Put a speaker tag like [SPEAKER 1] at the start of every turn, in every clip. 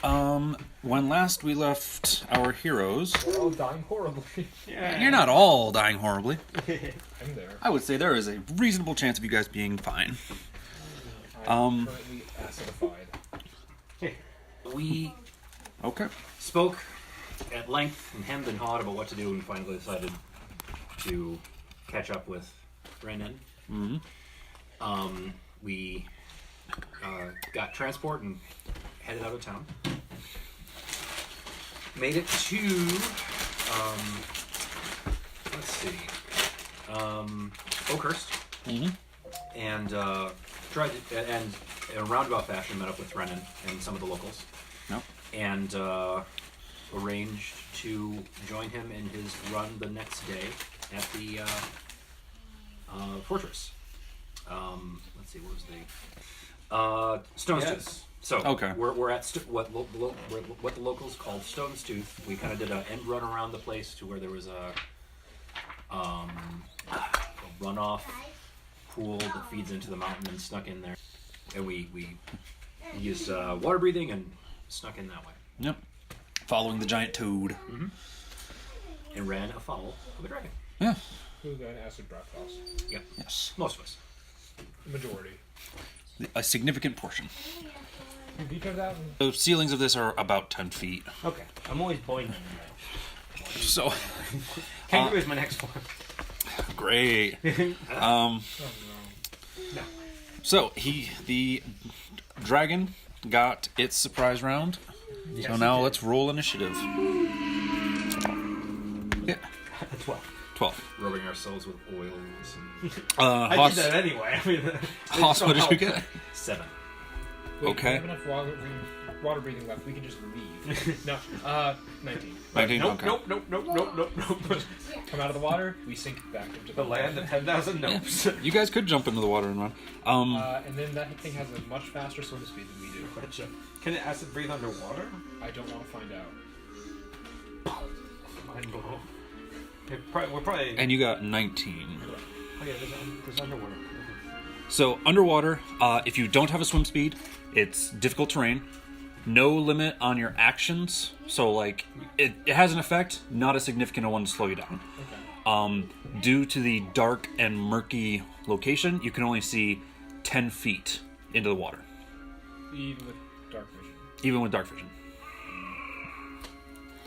[SPEAKER 1] When last we left our heroes...
[SPEAKER 2] We're all dying horribly.
[SPEAKER 1] Yeah. You're not all dying horribly.
[SPEAKER 2] I'm there.
[SPEAKER 1] I would say there is a reasonable chance of you guys being fine.
[SPEAKER 2] I'm currently acidified.
[SPEAKER 3] We
[SPEAKER 1] Okay.
[SPEAKER 3] spoke at length and hemmed and hawed about what to do and finally decided to catch up with Brennan. We got transport and headed out of town. Made it to, let's see, Oakhurst. And tried to, and in a roundabout fashion met up with Brennan and some of the locals.
[SPEAKER 1] No.
[SPEAKER 3] And arranged to join him in his run the next day at the fortress. Let's see, what was the Stone's Tooth. So
[SPEAKER 1] Okay.
[SPEAKER 3] we're at what the locals called Stone's Tooth. We kind of did an end run around the place to where there was a runoff pool that feeds into the mountain and snuck in there. And we used water breathing and snuck in that way.
[SPEAKER 1] Yep. Following the giant toad.
[SPEAKER 3] And ran afoul of a dragon.
[SPEAKER 1] Yeah.
[SPEAKER 2] Who got acid breath loss?
[SPEAKER 3] Yep.
[SPEAKER 1] Yes.
[SPEAKER 3] Most of us.
[SPEAKER 2] The majority.
[SPEAKER 1] A significant portion.
[SPEAKER 2] You vetoed that?
[SPEAKER 1] The ceilings of this are about 10 feet.
[SPEAKER 3] Okay. I'm always pointing.
[SPEAKER 1] So,
[SPEAKER 3] Kangaroo is my next one.
[SPEAKER 1] great.
[SPEAKER 2] Oh no.
[SPEAKER 1] So, the dragon got its surprise round. So now let's roll initiative. Yeah. 12.
[SPEAKER 3] Rubbing ourselves with oils. And...
[SPEAKER 4] I did that anyway. I mean,
[SPEAKER 1] Hoss, what did you get?
[SPEAKER 3] 7.
[SPEAKER 2] Wait,
[SPEAKER 1] Okay.
[SPEAKER 2] We have enough water breathing left. We can just leave. No. 19.
[SPEAKER 1] 19,
[SPEAKER 4] nope,
[SPEAKER 1] okay.
[SPEAKER 4] nope.
[SPEAKER 2] Come out of the water. We sink back into
[SPEAKER 4] The land of 10,000 nopes.
[SPEAKER 1] You guys could jump into the water and run.
[SPEAKER 2] And then that thing has a much faster swim speed than we do.
[SPEAKER 4] Can it acid breathe underwater?
[SPEAKER 2] I don't want to find out.
[SPEAKER 4] Mind blown. We're probably.
[SPEAKER 1] And you got 19.
[SPEAKER 4] Oh yeah, there's underwater.
[SPEAKER 1] So, underwater, if you don't have a swim speed, it's difficult terrain. No limit on your actions. So, like, it has an effect, not a significant one to slow you down.
[SPEAKER 2] Okay.
[SPEAKER 1] Due to the dark and murky location, you can only see 10 feet into the water.
[SPEAKER 2] Even with dark vision.
[SPEAKER 1] Even with dark vision.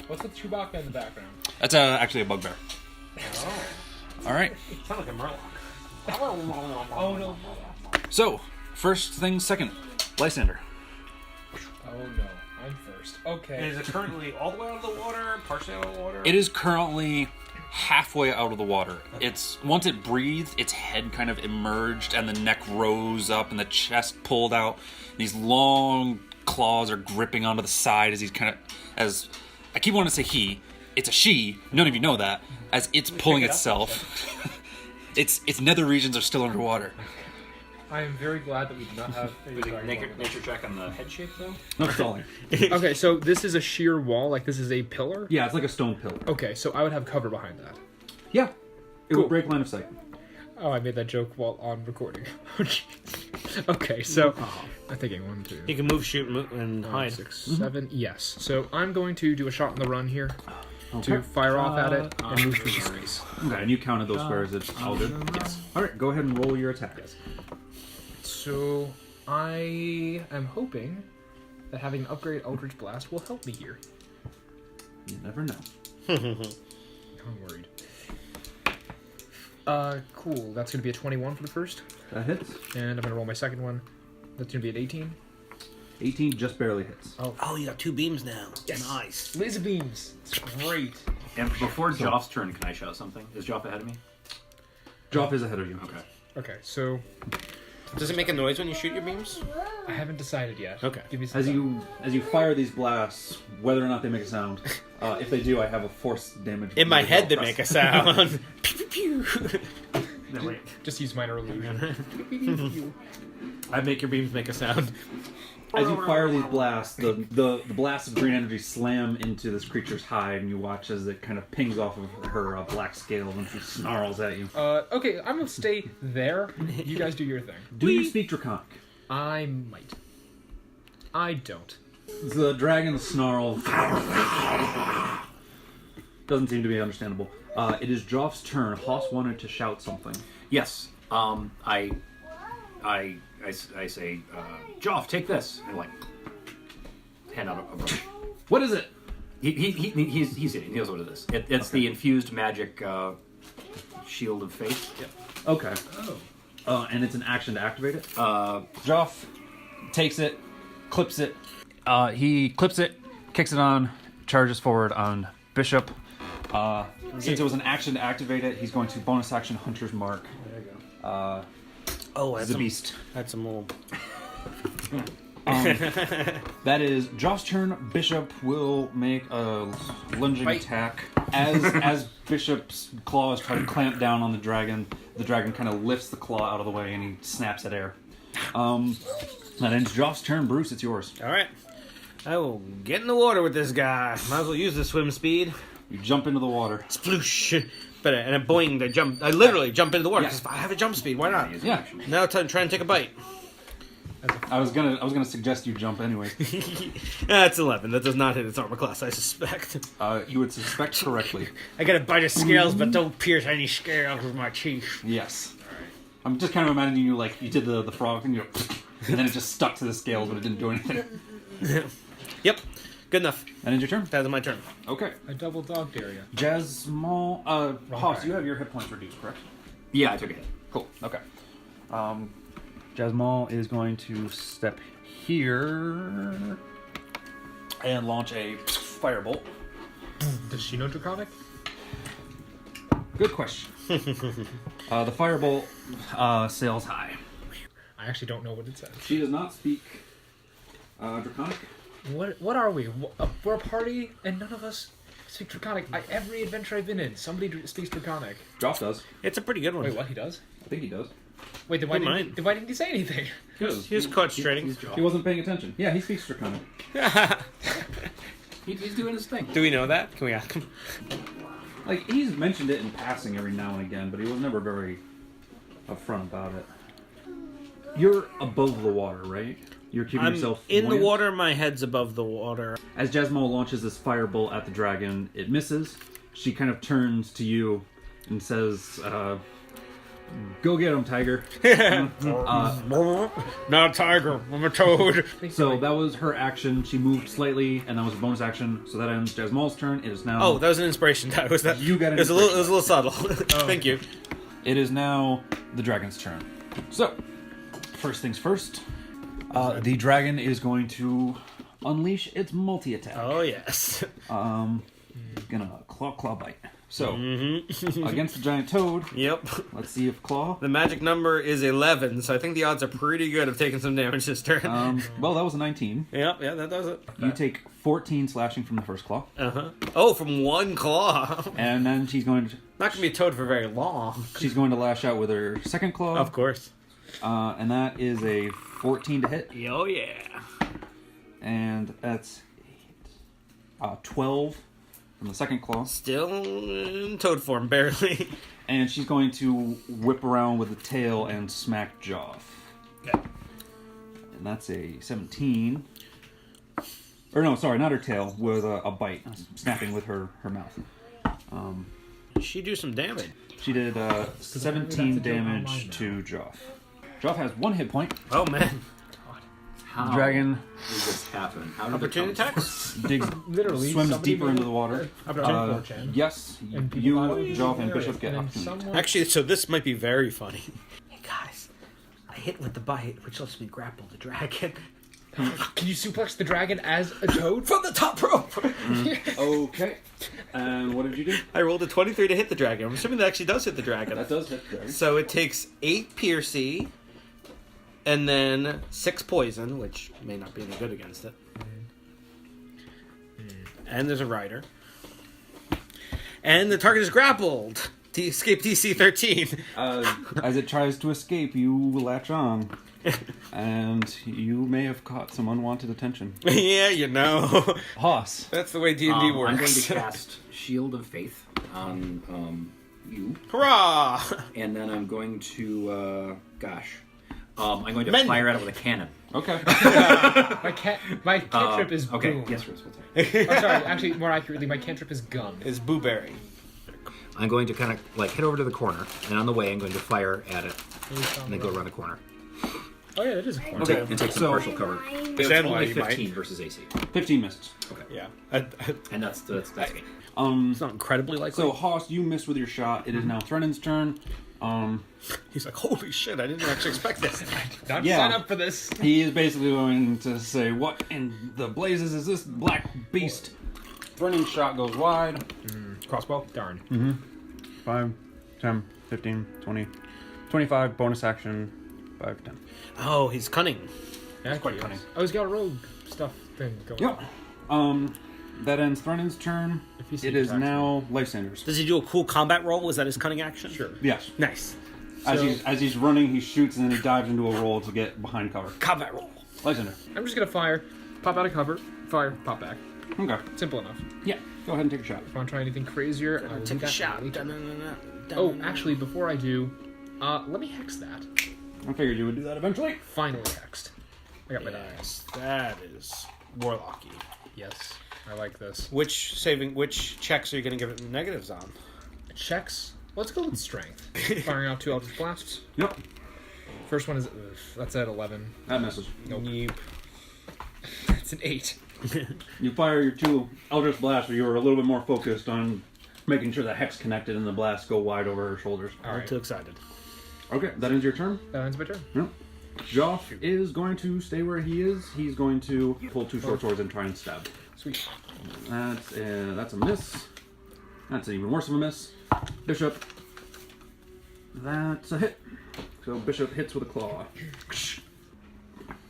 [SPEAKER 2] What's the Chewbacca in the background?
[SPEAKER 1] That's actually a bugbear.
[SPEAKER 4] Oh.
[SPEAKER 1] Alright.
[SPEAKER 4] Sound like a Murloc.
[SPEAKER 2] Oh no.
[SPEAKER 1] So, first thing second. Lysander.
[SPEAKER 2] Oh no. I'm first. Okay.
[SPEAKER 4] Is it currently all the way out of the water? Partially out of the water?
[SPEAKER 1] It is currently halfway out of the water. It's once it breathed, its head kind of emerged and the neck rose up and the chest pulled out. These long claws are gripping onto the side as he's as I keep wanting to say he. It's a she. None of you know that. As it's pulling itself. its nether regions are still underwater.
[SPEAKER 2] I am very glad that we do not have a dragon
[SPEAKER 3] Nature check on the head shape, though?
[SPEAKER 1] No stalling.
[SPEAKER 2] Okay, so this is a sheer wall, like this is a pillar?
[SPEAKER 1] Yeah, it's like a stone pillar.
[SPEAKER 2] Okay, so I would have cover behind that.
[SPEAKER 1] Yeah. It
[SPEAKER 2] Cool.
[SPEAKER 1] would break line of sight.
[SPEAKER 2] Oh, I made that joke while on recording. Okay, so I'm thinking 1, 2,
[SPEAKER 5] You can move, shoot, and
[SPEAKER 2] 5,
[SPEAKER 5] hide.
[SPEAKER 2] 6, 7. Yes. So I'm going to do a shot on the run here to fire off at it and move through the space.
[SPEAKER 1] Okay, and you counted those squares. It's all good. Yes. Alright, go ahead and roll your attack.
[SPEAKER 2] So I am hoping that having an upgrade Eldritch Blast will help me here.
[SPEAKER 1] You never know.
[SPEAKER 2] I'm worried. Cool. That's going to be a 21 for the first.
[SPEAKER 1] That hits.
[SPEAKER 2] And I'm going to roll my second one. That's going to be an 18.
[SPEAKER 1] 18 just barely hits.
[SPEAKER 5] Oh, you got 2 beams now.
[SPEAKER 2] Yes.
[SPEAKER 5] Nice.
[SPEAKER 2] Laser beams. It's great.
[SPEAKER 3] And before Joff's turn, can I shout something? Is Joff ahead of me?
[SPEAKER 1] Joff is ahead of you.
[SPEAKER 3] Okay.
[SPEAKER 2] Okay, so
[SPEAKER 5] Does it make a noise when you shoot your beams?
[SPEAKER 2] I haven't decided yet.
[SPEAKER 5] Okay.
[SPEAKER 2] Give me some
[SPEAKER 1] As
[SPEAKER 2] time.
[SPEAKER 1] you fire these blasts, whether or not they make a sound, if they do, I have a force damage.
[SPEAKER 5] In my head, they make a sound. Pew, pew, pew.
[SPEAKER 3] No, wait.
[SPEAKER 2] Just use minor illusion.
[SPEAKER 5] I make your beams make a sound.
[SPEAKER 1] As you fire these blasts, the blasts of green energy slam into this creature's hide, and you watch as it kind of pings off of her black scales and she snarls at you.
[SPEAKER 2] Okay, I'm gonna stay there. You guys do your thing.
[SPEAKER 1] Do you speak Draconic?
[SPEAKER 2] I might. I don't.
[SPEAKER 1] The dragon snarl doesn't seem to be understandable. It is Joff's turn. Hoss wanted to shout something.
[SPEAKER 3] Yes. I say, Joff, take this, and like hand out a brush.
[SPEAKER 1] What is it?
[SPEAKER 3] He's in. He knows what it is. It's the infused magic shield of faith. Yep.
[SPEAKER 1] Okay. And it's an action to activate it? Joff takes it, clips it. He clips it, kicks it on, charges forward on Bishop. Since it was an action to activate it, he's going to bonus action Hunter's Mark.
[SPEAKER 5] There you go.
[SPEAKER 1] That's a beast.
[SPEAKER 5] That's some little...
[SPEAKER 1] That is Joff's turn. Bishop will make a lunging attack. As Bishop's claws try to clamp down on the dragon kind of lifts the claw out of the way and he snaps at air. That ends Joff's turn. Bruce, it's yours.
[SPEAKER 5] All right. I will get in the water with this guy. Might as well use the swim speed.
[SPEAKER 1] You jump into the water.
[SPEAKER 5] Sploosh. But and a boing, I jump. I literally jump into the water
[SPEAKER 1] Yeah.
[SPEAKER 5] because I have a jump speed. Why not?
[SPEAKER 1] Yeah.
[SPEAKER 5] Now try and take a bite.
[SPEAKER 1] I was gonna suggest you jump anyway.
[SPEAKER 5] That's 11. That does not hit its armor class, I suspect.
[SPEAKER 1] You would suspect correctly.
[SPEAKER 5] I got a bite of scales, but don't pierce any scales with my teeth.
[SPEAKER 1] Yes. I'm just kind of imagining you like you did the frog and and then it just stuck to the scales but it didn't do anything.
[SPEAKER 5] Yep. Good enough.
[SPEAKER 1] That ends your turn.
[SPEAKER 5] That is my turn.
[SPEAKER 1] Okay.
[SPEAKER 2] I double dogged area.
[SPEAKER 1] Jasmine, Hoss, you have your hit points reduced, correct?
[SPEAKER 3] Yeah, I took a hit.
[SPEAKER 1] Cool. Okay. Jasmine is going to step here and launch a firebolt.
[SPEAKER 2] Does she know Draconic?
[SPEAKER 1] Good question. The firebolt sails high.
[SPEAKER 2] I actually don't know what it says.
[SPEAKER 1] She does not speak Draconic.
[SPEAKER 2] What are we? We're a party, and none of us speak Draconic. Every adventure I've been in, somebody speaks Draconic.
[SPEAKER 1] Joff does.
[SPEAKER 5] It's a pretty good one.
[SPEAKER 2] Wait, what? He does?
[SPEAKER 1] I think he does.
[SPEAKER 2] Wait, then why didn't he say anything?
[SPEAKER 5] He was concentrating.
[SPEAKER 1] He wasn't paying attention. Yeah, he speaks Draconic.
[SPEAKER 3] He's doing his thing.
[SPEAKER 5] Do we know that? Can we ask him?
[SPEAKER 1] Like, he's mentioned it in passing every now and again, but he was never very upfront about it. You're above the water, right? You're keeping
[SPEAKER 5] I'm
[SPEAKER 1] yourself
[SPEAKER 5] in the
[SPEAKER 1] buoyant?
[SPEAKER 5] water. My head's above the water.
[SPEAKER 1] As Jasmine launches this firebolt at the dragon, it misses. She kind of turns to you and says, go get him, Tiger.
[SPEAKER 5] Not a tiger. I'm a toad.
[SPEAKER 1] So that was her action. She moved slightly, and that was a bonus action. So that ends Jasmine's turn. It is now...
[SPEAKER 5] Oh, that was an inspiration die. Was that?
[SPEAKER 1] You got an
[SPEAKER 5] It was a little subtle. Thank you.
[SPEAKER 1] It is now the dragon's turn. So, first things first. The dragon is going to unleash its multi-attack.
[SPEAKER 5] Oh yes.
[SPEAKER 1] Gonna claw bite. So, against the giant toad,
[SPEAKER 5] Yep.
[SPEAKER 1] let's see if claw...
[SPEAKER 5] The magic number is 11, so I think the odds are pretty good of taking some damage this turn.
[SPEAKER 1] well, that was a 19.
[SPEAKER 5] Yep, yeah, that does it.
[SPEAKER 1] You take 14 slashing from the first claw.
[SPEAKER 5] Oh, from one claw.
[SPEAKER 1] And then she's going to...
[SPEAKER 5] Not gonna be a toad for very long.
[SPEAKER 1] She's going to lash out with her second claw.
[SPEAKER 5] Of course.
[SPEAKER 1] And that is a 14 to hit.
[SPEAKER 5] Oh yeah.
[SPEAKER 1] And that's 12 from the second claw.
[SPEAKER 5] Still in toad form, barely.
[SPEAKER 1] And she's going to whip around with the tail and smack Joff.
[SPEAKER 5] Yeah.
[SPEAKER 1] And that's a 17. Or no, sorry, not her tail, with a bite, snapping with her mouth.
[SPEAKER 5] She do some damage.
[SPEAKER 1] She did 17 damage to Joff. Joff has 1 hit point.
[SPEAKER 5] Oh man.
[SPEAKER 3] How
[SPEAKER 1] The dragon
[SPEAKER 3] did this happen? How did
[SPEAKER 5] Opportunity
[SPEAKER 3] it come?
[SPEAKER 5] attacks?
[SPEAKER 1] digs,
[SPEAKER 2] Literally,
[SPEAKER 1] swims
[SPEAKER 2] somebody
[SPEAKER 1] deeper
[SPEAKER 2] made
[SPEAKER 1] into the water.
[SPEAKER 2] a 4chan.
[SPEAKER 1] Yes,
[SPEAKER 2] And people
[SPEAKER 1] you,
[SPEAKER 2] thought it was
[SPEAKER 1] Joff, and
[SPEAKER 2] hilarious.
[SPEAKER 1] Bishop get
[SPEAKER 2] And then
[SPEAKER 1] opportunity.
[SPEAKER 2] someone-
[SPEAKER 5] Actually, so this might be very funny.
[SPEAKER 6] Hey guys, I hit with the bite, which lets me grapple the dragon.
[SPEAKER 2] Can you suplex the dragon as a toad?
[SPEAKER 6] From the top rope!
[SPEAKER 1] Okay. And what did you do?
[SPEAKER 5] I rolled a 23 to hit the dragon. I'm assuming that actually does hit the dragon.
[SPEAKER 1] That does hit the dragon.
[SPEAKER 5] So it takes 8 piercy, and then 6 poison, which may not be any good against it. And there's a rider. And the target is grappled. Escape DC 13.
[SPEAKER 1] As it tries to escape, you latch on. And you may have caught some unwanted attention.
[SPEAKER 5] Yeah, you know.
[SPEAKER 1] Hoss.
[SPEAKER 5] That's the way D&D
[SPEAKER 3] I'm
[SPEAKER 5] works.
[SPEAKER 3] going to cast Shield of Faith on you,
[SPEAKER 5] Hurrah!
[SPEAKER 3] and then I'm going to I'm going to
[SPEAKER 5] Men.
[SPEAKER 3] fire at it with a cannon.
[SPEAKER 1] Okay.
[SPEAKER 2] My cantrip is
[SPEAKER 3] okay.
[SPEAKER 2] boom.
[SPEAKER 3] Yes, Chris. What's that?
[SPEAKER 2] Oh, sorry, actually, more accurately, my cantrip is gun.
[SPEAKER 5] Is Booberry.
[SPEAKER 3] I'm going to kind of like head over to the corner, and on the way, I'm going to fire at it, and then go around the corner.
[SPEAKER 2] Oh yeah, that is a corner.
[SPEAKER 1] Okay.
[SPEAKER 3] And take some
[SPEAKER 1] So-
[SPEAKER 3] partial cover. It's
[SPEAKER 5] Stand
[SPEAKER 3] only
[SPEAKER 5] wide, you
[SPEAKER 3] 15
[SPEAKER 5] might.
[SPEAKER 3] versus AC,
[SPEAKER 1] 15 misses.
[SPEAKER 5] Yeah.
[SPEAKER 3] and that's me.
[SPEAKER 5] It's not incredibly likely.
[SPEAKER 1] So Hoss, you missed with your shot. It is now Threnon's turn.
[SPEAKER 5] He's like, holy shit, I didn't actually expect this.
[SPEAKER 2] Not
[SPEAKER 1] Yeah.
[SPEAKER 2] sign up for this.
[SPEAKER 1] He is basically going to say, "What in the blazes is this black beast?" Threnon's shot goes wide.
[SPEAKER 2] Crossbow? Darn.
[SPEAKER 1] 5, 10, 15, 20, 25, bonus action, 5, 10.
[SPEAKER 5] Oh, he's cunning.
[SPEAKER 2] That's quite cunning. Oh, he's got a rogue stuff thing going
[SPEAKER 1] Yep. That ends Threnon's turn.
[SPEAKER 2] If he
[SPEAKER 1] It is
[SPEAKER 2] attacks
[SPEAKER 1] now Lysandre's.
[SPEAKER 5] Does he do a cool combat roll? Is that his cunning action?
[SPEAKER 2] Sure.
[SPEAKER 1] Yes.
[SPEAKER 5] Nice.
[SPEAKER 1] As he's running, he shoots and then he dives into a roll to get behind cover.
[SPEAKER 5] Combat roll.
[SPEAKER 1] Lysander.
[SPEAKER 2] I'm just gonna fire, pop out of cover, fire, pop back.
[SPEAKER 1] Okay.
[SPEAKER 2] Simple enough.
[SPEAKER 1] Yeah. Go ahead and take a shot.
[SPEAKER 2] If I want to try anything crazier, I will do
[SPEAKER 5] Take a
[SPEAKER 2] that
[SPEAKER 5] shot.
[SPEAKER 2] later.
[SPEAKER 5] Dun-dun-dun-dun.
[SPEAKER 2] Oh, actually, before I do, let me hex that.
[SPEAKER 1] I figured you would do that eventually.
[SPEAKER 2] Finally hexed. I got my die.
[SPEAKER 5] Yes, that is warlocky.
[SPEAKER 2] Yes, I like this.
[SPEAKER 5] Which checks are you going to give it negatives on?
[SPEAKER 2] Checks. Let's go with strength. Firing off 2 Eldritch Blasts.
[SPEAKER 1] Yep.
[SPEAKER 2] First one is that's at 11.
[SPEAKER 1] That misses.
[SPEAKER 2] Nope.
[SPEAKER 5] Yeep.
[SPEAKER 2] That's an 8.
[SPEAKER 1] You fire your 2 Eldritch Blasts, but you were a little bit more focused on making sure the hex connected and the blasts go wide over her shoulders.
[SPEAKER 2] All
[SPEAKER 5] I'm
[SPEAKER 2] right.
[SPEAKER 5] too excited.
[SPEAKER 1] Okay, that ends your turn.
[SPEAKER 2] That ends my turn.
[SPEAKER 1] Yep. Joff is going to stay where he is. He's going to pull 2 short swords and try and stab.
[SPEAKER 2] Sweet.
[SPEAKER 1] That's a miss. That's even worse of a miss. Bishop. That's a hit. So Bishop hits with a claw.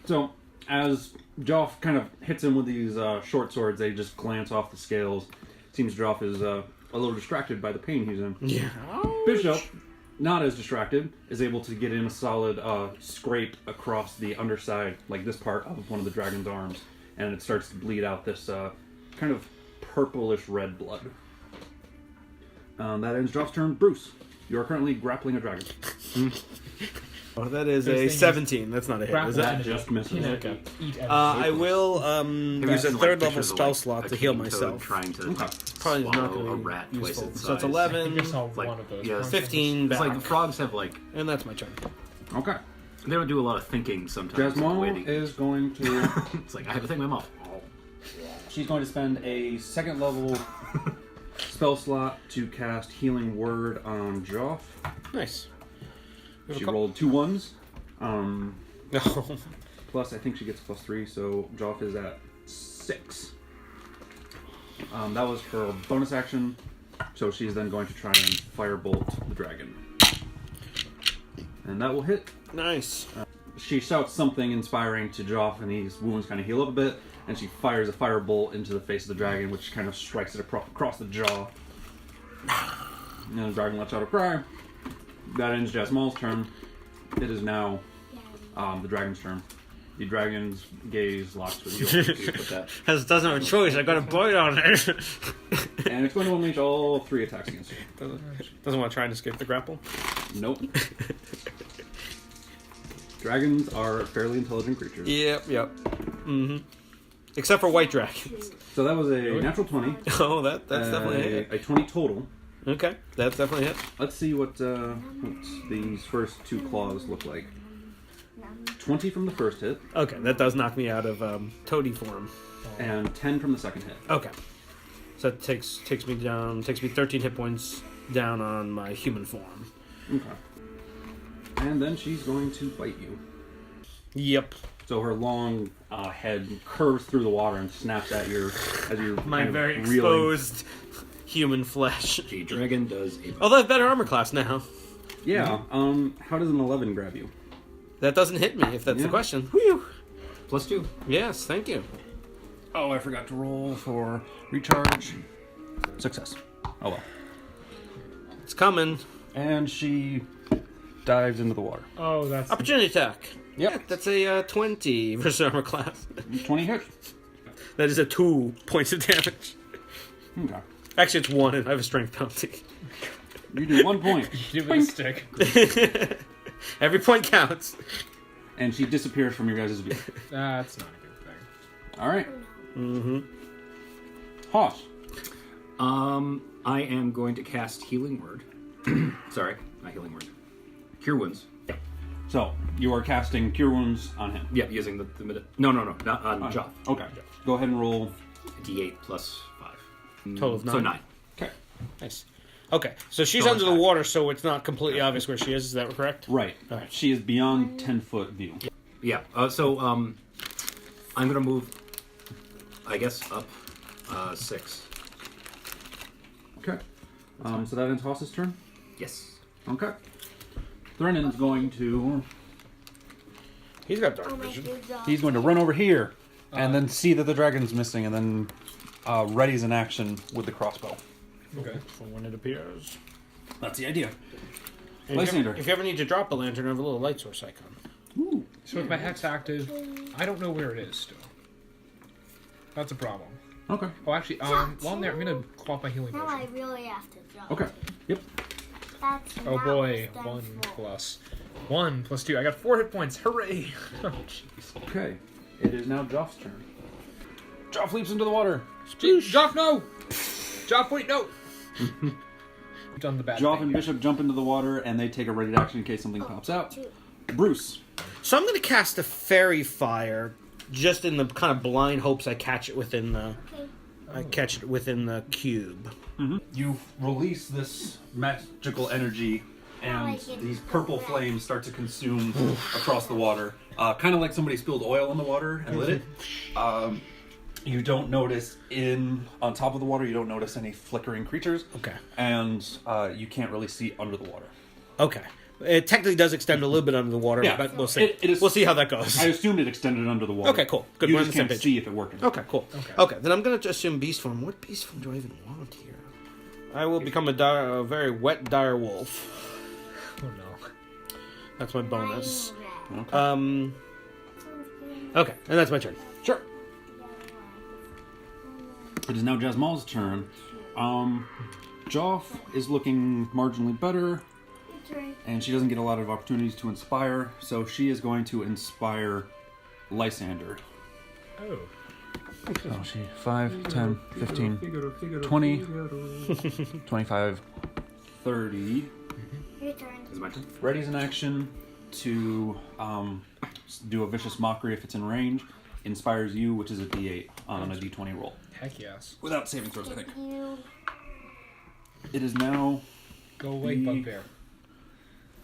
[SPEAKER 1] So as Joff kind of hits him with these short swords, they just glance off the scales. Seems Joff is a little distracted by the pain he's in.
[SPEAKER 5] Yeah.
[SPEAKER 1] Bishop, not as distracted, is able to get in a solid scrape across the underside, like this part of one of the dragon's arms, and it starts to bleed out this kind of purplish red blood. That ends Joff's turn. Bruce, you are currently grappling a dragon.
[SPEAKER 5] Oh, that is
[SPEAKER 2] Those
[SPEAKER 5] a
[SPEAKER 2] things
[SPEAKER 5] 17. That's not a hit,
[SPEAKER 2] grapple
[SPEAKER 5] is that?
[SPEAKER 1] That just misses.
[SPEAKER 2] Okay. Eat
[SPEAKER 5] I will use a
[SPEAKER 3] seen,
[SPEAKER 5] third
[SPEAKER 3] pictures
[SPEAKER 5] level
[SPEAKER 3] of,
[SPEAKER 5] spell slot
[SPEAKER 3] a
[SPEAKER 5] to heal
[SPEAKER 3] cane toad
[SPEAKER 5] myself.
[SPEAKER 3] Trying to
[SPEAKER 1] Okay.
[SPEAKER 5] Probably not
[SPEAKER 3] swallow
[SPEAKER 5] going
[SPEAKER 3] a
[SPEAKER 5] to be
[SPEAKER 3] rat twice
[SPEAKER 5] useful.
[SPEAKER 3] its
[SPEAKER 5] So it's
[SPEAKER 3] size.
[SPEAKER 5] 11,
[SPEAKER 2] I just saw
[SPEAKER 3] like,
[SPEAKER 2] one of those.
[SPEAKER 3] yeah,
[SPEAKER 5] 15
[SPEAKER 3] It's
[SPEAKER 5] back.
[SPEAKER 3] like frogs have like
[SPEAKER 5] And that's my turn.
[SPEAKER 1] Okay.
[SPEAKER 3] they don't do a lot of thinking sometimes.
[SPEAKER 1] Jasmine
[SPEAKER 3] waiting.
[SPEAKER 1] is going to...
[SPEAKER 3] It's like I have a thing in my mouth.
[SPEAKER 1] She's going to spend a second level spell slot to cast Healing Word on Joff.
[SPEAKER 5] Nice.
[SPEAKER 1] She rolled 2 1s.
[SPEAKER 5] No.
[SPEAKER 1] Plus, I think she gets +3, so Joff is at 6. That was her bonus action, so she's then going to try and firebolt the dragon. And that will hit.
[SPEAKER 5] Nice.
[SPEAKER 1] She shouts something inspiring to Joff, and his wounds kind of heal up a bit, and she fires a firebolt into the face of the dragon, which kind of strikes it across the jaw. And the dragon lets out a cry. That ends Jasmal's turn. It is now the dragon's turn. The dragon's gaze locks with you.
[SPEAKER 3] Put that.
[SPEAKER 5] Doesn't have a choice. I got a bite on it.
[SPEAKER 1] And it's going to unleash all 3 attacks against you.
[SPEAKER 5] Doesn't want to try and escape the grapple.
[SPEAKER 1] Nope. Dragons are fairly intelligent creatures.
[SPEAKER 5] Yep. Mm-hmm. Except for white dragons.
[SPEAKER 1] So that was a natural 20.
[SPEAKER 5] Oh, that's definitely a hit.
[SPEAKER 1] a 20 total.
[SPEAKER 5] Okay, that's definitely a hit.
[SPEAKER 1] Let's see what these first 2 claws look like. 20 from the first hit,
[SPEAKER 5] Okay, that does knock me out of toady form.
[SPEAKER 1] and 10 from the second hit.
[SPEAKER 5] Okay, so that takes me 13 hit points down on my human form.
[SPEAKER 1] Okay. And then she's going to bite you.
[SPEAKER 5] Yep.
[SPEAKER 1] So her long head curves through the water and snaps at your as you're
[SPEAKER 5] My
[SPEAKER 1] kind of
[SPEAKER 5] very
[SPEAKER 1] reeling.
[SPEAKER 5] exposed human flesh.
[SPEAKER 3] The dragon does a
[SPEAKER 5] Although I have better armor class now.
[SPEAKER 1] Yeah. How does an 11 grab you?
[SPEAKER 5] That doesn't hit me, if that's the
[SPEAKER 1] Yeah.
[SPEAKER 5] question. Whew.
[SPEAKER 3] +2.
[SPEAKER 5] Yes, thank you.
[SPEAKER 1] Oh, I forgot to roll for recharge. Success. Oh well.
[SPEAKER 5] It's coming.
[SPEAKER 1] And she dives into the water.
[SPEAKER 2] Oh, that's
[SPEAKER 5] Opportunity attack.
[SPEAKER 1] Yep.
[SPEAKER 5] Yeah, that's a 20 versus armor class.
[SPEAKER 1] 20 hit.
[SPEAKER 5] That is a 2 points of damage.
[SPEAKER 1] Okay.
[SPEAKER 5] Actually, it's 1, and I have a strength penalty.
[SPEAKER 1] You do 1 point.
[SPEAKER 2] you with a stick.
[SPEAKER 5] Every point counts.
[SPEAKER 1] and she disappears from your guys' view.
[SPEAKER 2] That's not a good thing.
[SPEAKER 1] All right.
[SPEAKER 5] Mm-hmm.
[SPEAKER 1] Hoss.
[SPEAKER 3] I am going to cast Healing Word. Sorry, not Healing Word. Cure Wounds.
[SPEAKER 1] So, you are casting Cure Wounds on him.
[SPEAKER 3] Yeah, using the No, not on Joff.
[SPEAKER 1] Okay. Go ahead and roll.
[SPEAKER 3] D8 plus 5.
[SPEAKER 5] Total of 9.
[SPEAKER 3] So 9.
[SPEAKER 1] Okay.
[SPEAKER 5] Nice. Okay, so she's
[SPEAKER 3] So
[SPEAKER 5] under the
[SPEAKER 3] attack.
[SPEAKER 5] water, so it's not completely obvious where she is that correct?
[SPEAKER 1] Right.
[SPEAKER 5] Alright.
[SPEAKER 1] She is beyond 10-foot view.
[SPEAKER 3] Yeah. I'm gonna move. I guess up 6.
[SPEAKER 1] Okay. So that ends Hoss's turn?
[SPEAKER 3] Yes.
[SPEAKER 1] Okay. Threnan's going to...
[SPEAKER 5] He's got dark vision.
[SPEAKER 1] He's going to run over here and then see that the dragon's missing and then readies an action with the crossbow.
[SPEAKER 2] Okay.
[SPEAKER 5] For when it appears.
[SPEAKER 1] That's the idea.
[SPEAKER 5] And
[SPEAKER 1] Lysander.
[SPEAKER 5] if you ever need to drop a lantern, I have a little light source icon.
[SPEAKER 1] Ooh.
[SPEAKER 2] So with my hex active, I don't know where it is still. That's a problem.
[SPEAKER 1] Okay.
[SPEAKER 2] Oh, actually, while I'm there, I'm gonna call up my healing
[SPEAKER 7] Now I
[SPEAKER 2] potion.
[SPEAKER 7] really have to drop.
[SPEAKER 1] Okay. Yep.
[SPEAKER 7] That's
[SPEAKER 2] Oh
[SPEAKER 7] not
[SPEAKER 2] boy,
[SPEAKER 7] what's
[SPEAKER 2] 1
[SPEAKER 7] done for.
[SPEAKER 2] plus 1 plus 2. I got 4 hit points. Hooray! Oh jeez.
[SPEAKER 1] Okay. It is now Joff's turn. Joff leaps into the water.
[SPEAKER 2] Joff, no! Joff, wait, no! I've done the bad
[SPEAKER 1] Joff
[SPEAKER 2] thing
[SPEAKER 1] and
[SPEAKER 2] here.
[SPEAKER 1] Bishop jump into the water and they take a ready action in case something pops out. Bruce.
[SPEAKER 5] So I'm going to cast a fairy fire, just in the kind of blind hopes I catch it within the...
[SPEAKER 7] Okay.
[SPEAKER 5] I catch it within the cube.
[SPEAKER 1] You release this magical energy, and these purple flames start to consume across the water. Kind of like somebody spilled oil in the water and lit it. You don't notice on top of the water, you don't notice any flickering creatures.
[SPEAKER 5] Okay.
[SPEAKER 1] And you can't really see under the water.
[SPEAKER 5] Okay. It technically does extend a little bit under the water,
[SPEAKER 1] Yeah.
[SPEAKER 5] but we'll see.
[SPEAKER 1] It is-
[SPEAKER 5] We'll see how that goes.
[SPEAKER 1] I assumed it extended under the water.
[SPEAKER 5] Okay, cool. Good,
[SPEAKER 1] You
[SPEAKER 5] we're on
[SPEAKER 1] just
[SPEAKER 5] the same
[SPEAKER 1] can't
[SPEAKER 5] page.
[SPEAKER 1] see if it worked.
[SPEAKER 5] Okay, cool. Okay, then I'm going to assume beast form. What beast form do I even want here? I will become a very wet dire wolf.
[SPEAKER 2] Oh no.
[SPEAKER 5] That's my bonus.
[SPEAKER 1] Okay.
[SPEAKER 5] Okay, and that's my turn.
[SPEAKER 1] Sure. It is now Jasmal's turn. Joff is looking marginally better, and she doesn't get a lot of opportunities to inspire, so she is going to inspire Lysander.
[SPEAKER 2] Oh.
[SPEAKER 1] Oh, she 5, 10, 15, 20, 25, 30.
[SPEAKER 7] Your turn.
[SPEAKER 3] Is it my turn?
[SPEAKER 1] Readies an action to do a vicious mockery if it's in range. Inspires you, which is a D8 on a D20 roll.
[SPEAKER 2] Heck yes.
[SPEAKER 1] Without saving throws, I think.
[SPEAKER 7] You
[SPEAKER 1] It is now...
[SPEAKER 2] Go away,
[SPEAKER 1] The-
[SPEAKER 2] bugbear.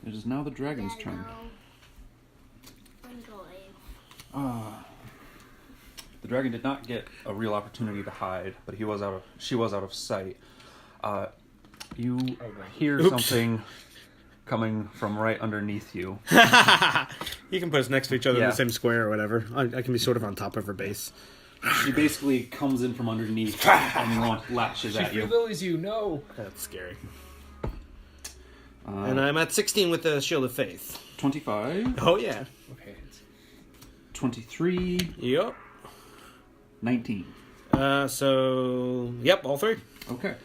[SPEAKER 1] It is now the dragon's turn. The dragon did not get a real opportunity to hide, but she was out of sight. You hear
[SPEAKER 5] Oops.
[SPEAKER 1] something coming from right underneath you.
[SPEAKER 5] You can put us next to each other in
[SPEAKER 1] Yeah.
[SPEAKER 5] the same square or whatever. I can be sort of on top of her base.
[SPEAKER 1] She basically comes in from underneath and lashes at
[SPEAKER 2] She
[SPEAKER 1] you.
[SPEAKER 2] lilies you, no!
[SPEAKER 5] That's scary. And I'm at 16 with the Shield of Faith.
[SPEAKER 1] 25,
[SPEAKER 5] Oh, yeah.
[SPEAKER 2] Okay.
[SPEAKER 1] 23,
[SPEAKER 5] Yep.
[SPEAKER 1] 19.
[SPEAKER 5] So, yep, all three.
[SPEAKER 1] Okay.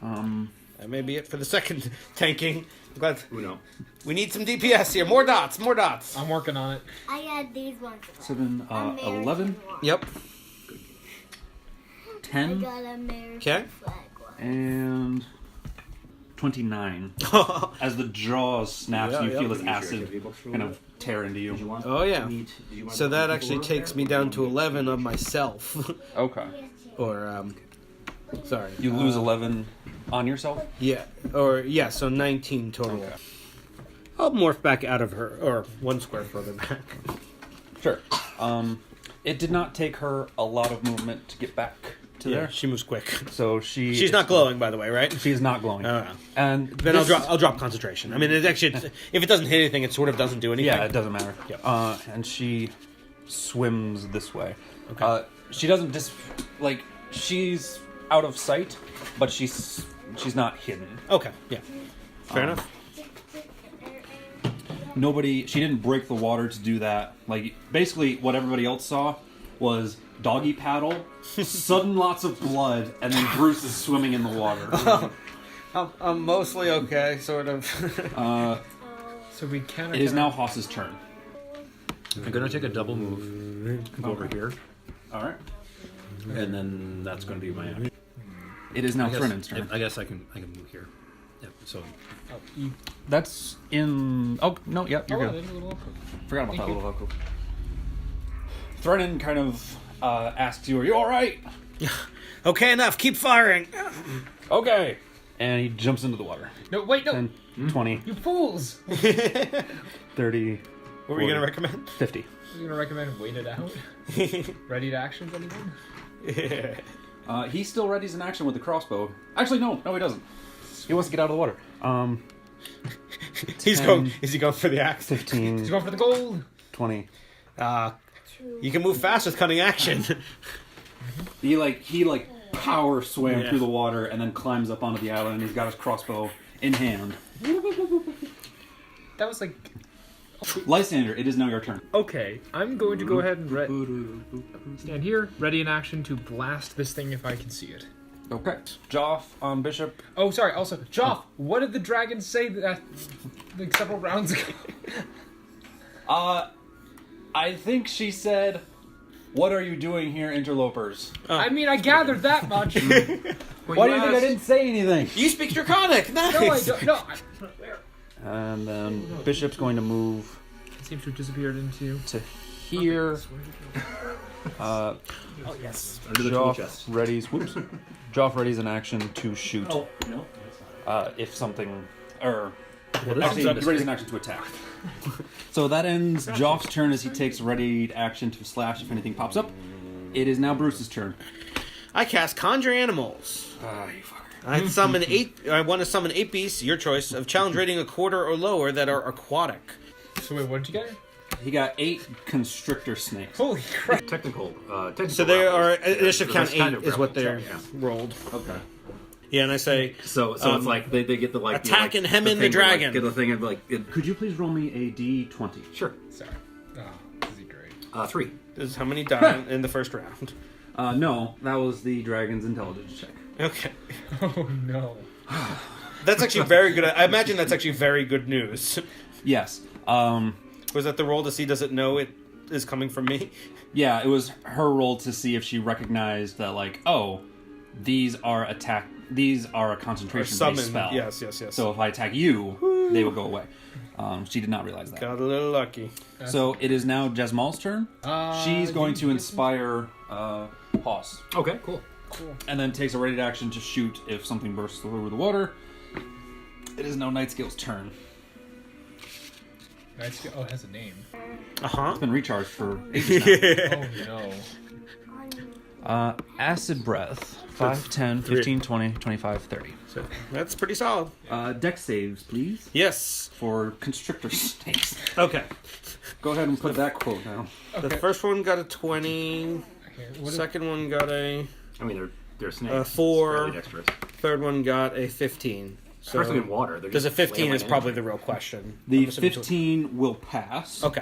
[SPEAKER 5] That may be it for the second tanking. I'm glad.
[SPEAKER 3] Uno.
[SPEAKER 5] We need some DPS here. More dots, more dots.
[SPEAKER 2] I'm working on it.
[SPEAKER 7] I had these ones.
[SPEAKER 1] 7,
[SPEAKER 7] American
[SPEAKER 1] 11,
[SPEAKER 7] one.
[SPEAKER 5] Yep.
[SPEAKER 7] I
[SPEAKER 1] 10,
[SPEAKER 7] got American
[SPEAKER 5] Okay.
[SPEAKER 7] flag one.
[SPEAKER 1] and 29. As the jaws snaps,
[SPEAKER 5] Yeah,
[SPEAKER 1] you
[SPEAKER 5] yeah.
[SPEAKER 1] feel this
[SPEAKER 3] Did you share
[SPEAKER 1] acid
[SPEAKER 3] activity books for
[SPEAKER 1] kind
[SPEAKER 3] that?
[SPEAKER 1] of tear into
[SPEAKER 3] Did you
[SPEAKER 1] you.
[SPEAKER 3] want?
[SPEAKER 5] Oh, yeah.
[SPEAKER 3] Did you want
[SPEAKER 5] So that
[SPEAKER 3] people
[SPEAKER 5] actually
[SPEAKER 3] over
[SPEAKER 5] takes
[SPEAKER 3] there?
[SPEAKER 5] me down to 11 of myself.
[SPEAKER 1] Okay.
[SPEAKER 5] Or, sorry.
[SPEAKER 1] You lose 11 on yourself?
[SPEAKER 5] Yeah. Or, yeah, so 19 total.
[SPEAKER 1] Okay.
[SPEAKER 5] I'll morph back out of her, or one square further back.
[SPEAKER 1] Sure. It did not take her a lot of movement to get back to
[SPEAKER 5] Yeah,
[SPEAKER 1] there.
[SPEAKER 5] she moves quick.
[SPEAKER 1] So
[SPEAKER 5] She's not glowing, by the way, right?
[SPEAKER 1] She is not glowing.
[SPEAKER 5] Oh, yeah.
[SPEAKER 1] And
[SPEAKER 5] Then I'll drop concentration. I mean, it actually, if it doesn't hit anything, it sort of doesn't do anything.
[SPEAKER 1] Yeah, it doesn't matter.
[SPEAKER 5] Yep.
[SPEAKER 1] And she swims this way.
[SPEAKER 5] Okay.
[SPEAKER 1] She doesn't she's out of sight, but she's not hidden.
[SPEAKER 5] Okay, yeah. Fair enough.
[SPEAKER 1] She didn't break the water to do that. Like, basically what everybody else saw was doggy paddle, sudden lots of blood, and then Bruce is swimming in the water.
[SPEAKER 5] I'm mostly okay, sort of.
[SPEAKER 2] So we can.
[SPEAKER 1] It is now Haas's turn.
[SPEAKER 3] I'm gonna take a double move and go over here,
[SPEAKER 1] All right.
[SPEAKER 3] and then that's gonna be my action.
[SPEAKER 1] It is now
[SPEAKER 3] I guess,
[SPEAKER 1] Threnon's turn.
[SPEAKER 3] I guess I can move here. Yep. So
[SPEAKER 2] Oh, you,
[SPEAKER 1] That's in. Oh no, yep, you're
[SPEAKER 2] oh,
[SPEAKER 1] good.
[SPEAKER 2] there's a little alcove.
[SPEAKER 1] Forgot about
[SPEAKER 2] Thank
[SPEAKER 1] that
[SPEAKER 2] you.
[SPEAKER 1] little alcove. Threnon kind of asks you, "Are you all right?"
[SPEAKER 5] Okay, enough. Keep firing.
[SPEAKER 1] Okay. And he jumps into the water.
[SPEAKER 2] No, wait, no.
[SPEAKER 1] 10, 20,
[SPEAKER 2] You fools!
[SPEAKER 1] 30,
[SPEAKER 5] What were you gonna recommend?
[SPEAKER 1] 50.
[SPEAKER 2] I was gonna recommend wait it out. Ready to actions, anyone?
[SPEAKER 1] He still readies an action with the crossbow. Actually, no, he doesn't. He wants to get out of the water.
[SPEAKER 5] He's
[SPEAKER 1] 10,
[SPEAKER 5] going. Is he going for the axe?
[SPEAKER 1] 15,
[SPEAKER 2] He's going for the gold.
[SPEAKER 1] 20.
[SPEAKER 5] You can move fast with cunning action.
[SPEAKER 1] He power swam
[SPEAKER 5] Yeah.
[SPEAKER 1] through the water and then climbs up onto the island. And he's got his crossbow in hand.
[SPEAKER 2] That was like...
[SPEAKER 1] Lysander, it is now your turn.
[SPEAKER 2] Okay, I'm going to go ahead and stand here, ready in action to blast this thing if I can see it.
[SPEAKER 1] Okay. Joff on Bishop.
[SPEAKER 2] Oh, sorry, also, Joff, what did the dragon say that like several rounds ago?
[SPEAKER 1] I think she said, "What are you doing here, interlopers?"
[SPEAKER 2] I mean, I gathered that much.
[SPEAKER 1] Why do you think I didn't say anything?
[SPEAKER 5] You speak Draconic. Nice.
[SPEAKER 2] No, I don't. No,
[SPEAKER 1] And then Bishop's going to move
[SPEAKER 2] it seems to have disappeared into...
[SPEAKER 1] to here.
[SPEAKER 2] Oh, yes.
[SPEAKER 3] under the tool
[SPEAKER 1] Joff
[SPEAKER 3] chest.
[SPEAKER 1] readies. Whoops. Joff readies an action to shoot.
[SPEAKER 3] Oh no.
[SPEAKER 1] If something, or
[SPEAKER 3] Well, this
[SPEAKER 1] actually,
[SPEAKER 3] is a
[SPEAKER 1] he readies an action to attack. So that ends Joff's turn as he takes readied action to slash if anything pops up. It is now Bruce's turn.
[SPEAKER 5] I cast Conjure Animals.
[SPEAKER 1] You fucker.
[SPEAKER 5] I summon 8. I want to summon 8 beasts, your choice, of challenge rating a quarter or lower that are aquatic.
[SPEAKER 2] So wait, what did you get?
[SPEAKER 1] He got 8 constrictor snakes.
[SPEAKER 2] Holy crap.
[SPEAKER 3] Technical.
[SPEAKER 5] So they are initiative
[SPEAKER 3] So
[SPEAKER 5] count
[SPEAKER 3] that's
[SPEAKER 5] 8
[SPEAKER 3] kind of
[SPEAKER 5] is what
[SPEAKER 3] grapple
[SPEAKER 5] they're
[SPEAKER 3] check,
[SPEAKER 5] rolled.
[SPEAKER 1] Okay.
[SPEAKER 5] Yeah, and I say
[SPEAKER 3] So it's like they get the like
[SPEAKER 5] attack and hem
[SPEAKER 3] the
[SPEAKER 5] in the
[SPEAKER 3] thing where, like,
[SPEAKER 5] dragon.
[SPEAKER 3] get the thing and like
[SPEAKER 1] Could you please roll me a d20?
[SPEAKER 3] sure.
[SPEAKER 2] Sorry. Oh, this is great.
[SPEAKER 3] 3.
[SPEAKER 5] This is how many die in the first round.
[SPEAKER 1] No, that was the dragon's intelligence check.
[SPEAKER 5] Okay.
[SPEAKER 2] Oh, no.
[SPEAKER 5] That's actually very good. I imagine that's actually very good news.
[SPEAKER 1] Yes.
[SPEAKER 5] Was that the roll to see does it know it is coming from me?
[SPEAKER 1] Yeah, it was her roll to see if she recognized that, like, oh, these are a concentration
[SPEAKER 5] Summon.
[SPEAKER 1] based spell.
[SPEAKER 5] Yes.
[SPEAKER 1] So if I attack you, they will go away. She did not realize that.
[SPEAKER 5] Got a little lucky.
[SPEAKER 1] So it is now Jasmal's turn. She's going to inspire Hoss.
[SPEAKER 3] Okay. Cool.
[SPEAKER 1] And then takes a ready action to shoot if something bursts through the water. It is now Nightscale's turn.
[SPEAKER 2] Oh, it has a name.
[SPEAKER 1] It's been recharged for ages now.
[SPEAKER 2] Oh, no.
[SPEAKER 1] Acid Breath. 5, 10, 15, 20, 25, 30.
[SPEAKER 5] So that's pretty solid.
[SPEAKER 1] Dex saves, please.
[SPEAKER 5] Yes.
[SPEAKER 1] For constrictor snakes.
[SPEAKER 5] Okay.
[SPEAKER 1] Go ahead and put that quote down.
[SPEAKER 5] The first one got a 20.
[SPEAKER 2] Okay, what is...
[SPEAKER 5] Second one got a...
[SPEAKER 3] I mean, they're snakes.
[SPEAKER 5] 4.
[SPEAKER 3] Fairly dexterous.
[SPEAKER 5] Third one got a 15. So
[SPEAKER 3] Especially in water. They're
[SPEAKER 5] does a
[SPEAKER 3] just
[SPEAKER 5] 15
[SPEAKER 3] flailing
[SPEAKER 5] is probably
[SPEAKER 3] in.
[SPEAKER 5] the real question.
[SPEAKER 1] The
[SPEAKER 5] I'm assuming
[SPEAKER 1] 15 will pass.
[SPEAKER 5] Okay.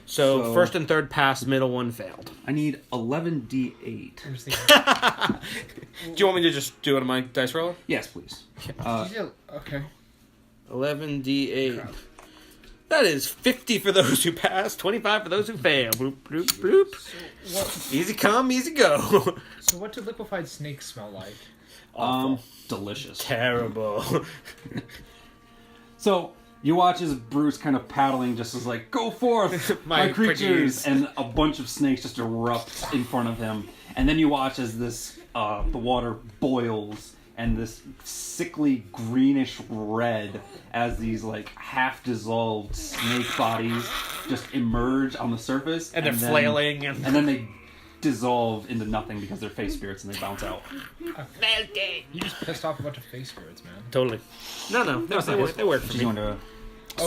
[SPEAKER 5] So
[SPEAKER 1] So-
[SPEAKER 5] first and third passed, middle one failed.
[SPEAKER 1] I need 11d8.
[SPEAKER 2] I'm just thinking...
[SPEAKER 5] Do you want me to just do it on my dice roller?
[SPEAKER 1] Yes, please.
[SPEAKER 2] Okay.
[SPEAKER 5] 11d8. That is 50 for those who pass, 25 for those who fail. Bloop, bloop, bloop.
[SPEAKER 2] What,
[SPEAKER 5] Easy come, easy go.
[SPEAKER 2] so what do liquefied snakes smell like?
[SPEAKER 1] Delicious.
[SPEAKER 5] Terrible.
[SPEAKER 1] So you watch as Bruce kind of paddling, just as like, go forth, my creatures, and a bunch of snakes just erupt in front of him. And then you watch as this the water boils, and this sickly greenish red as these like half dissolved snake bodies just emerge on the surface,
[SPEAKER 5] And they're
[SPEAKER 1] then-
[SPEAKER 5] flailing.
[SPEAKER 1] and then they dissolve into nothing because they're face spirits and they bounce out.
[SPEAKER 2] You just pissed off a bunch of face spirits, man.
[SPEAKER 5] Totally. No, they work for
[SPEAKER 1] She's
[SPEAKER 5] me.
[SPEAKER 1] going to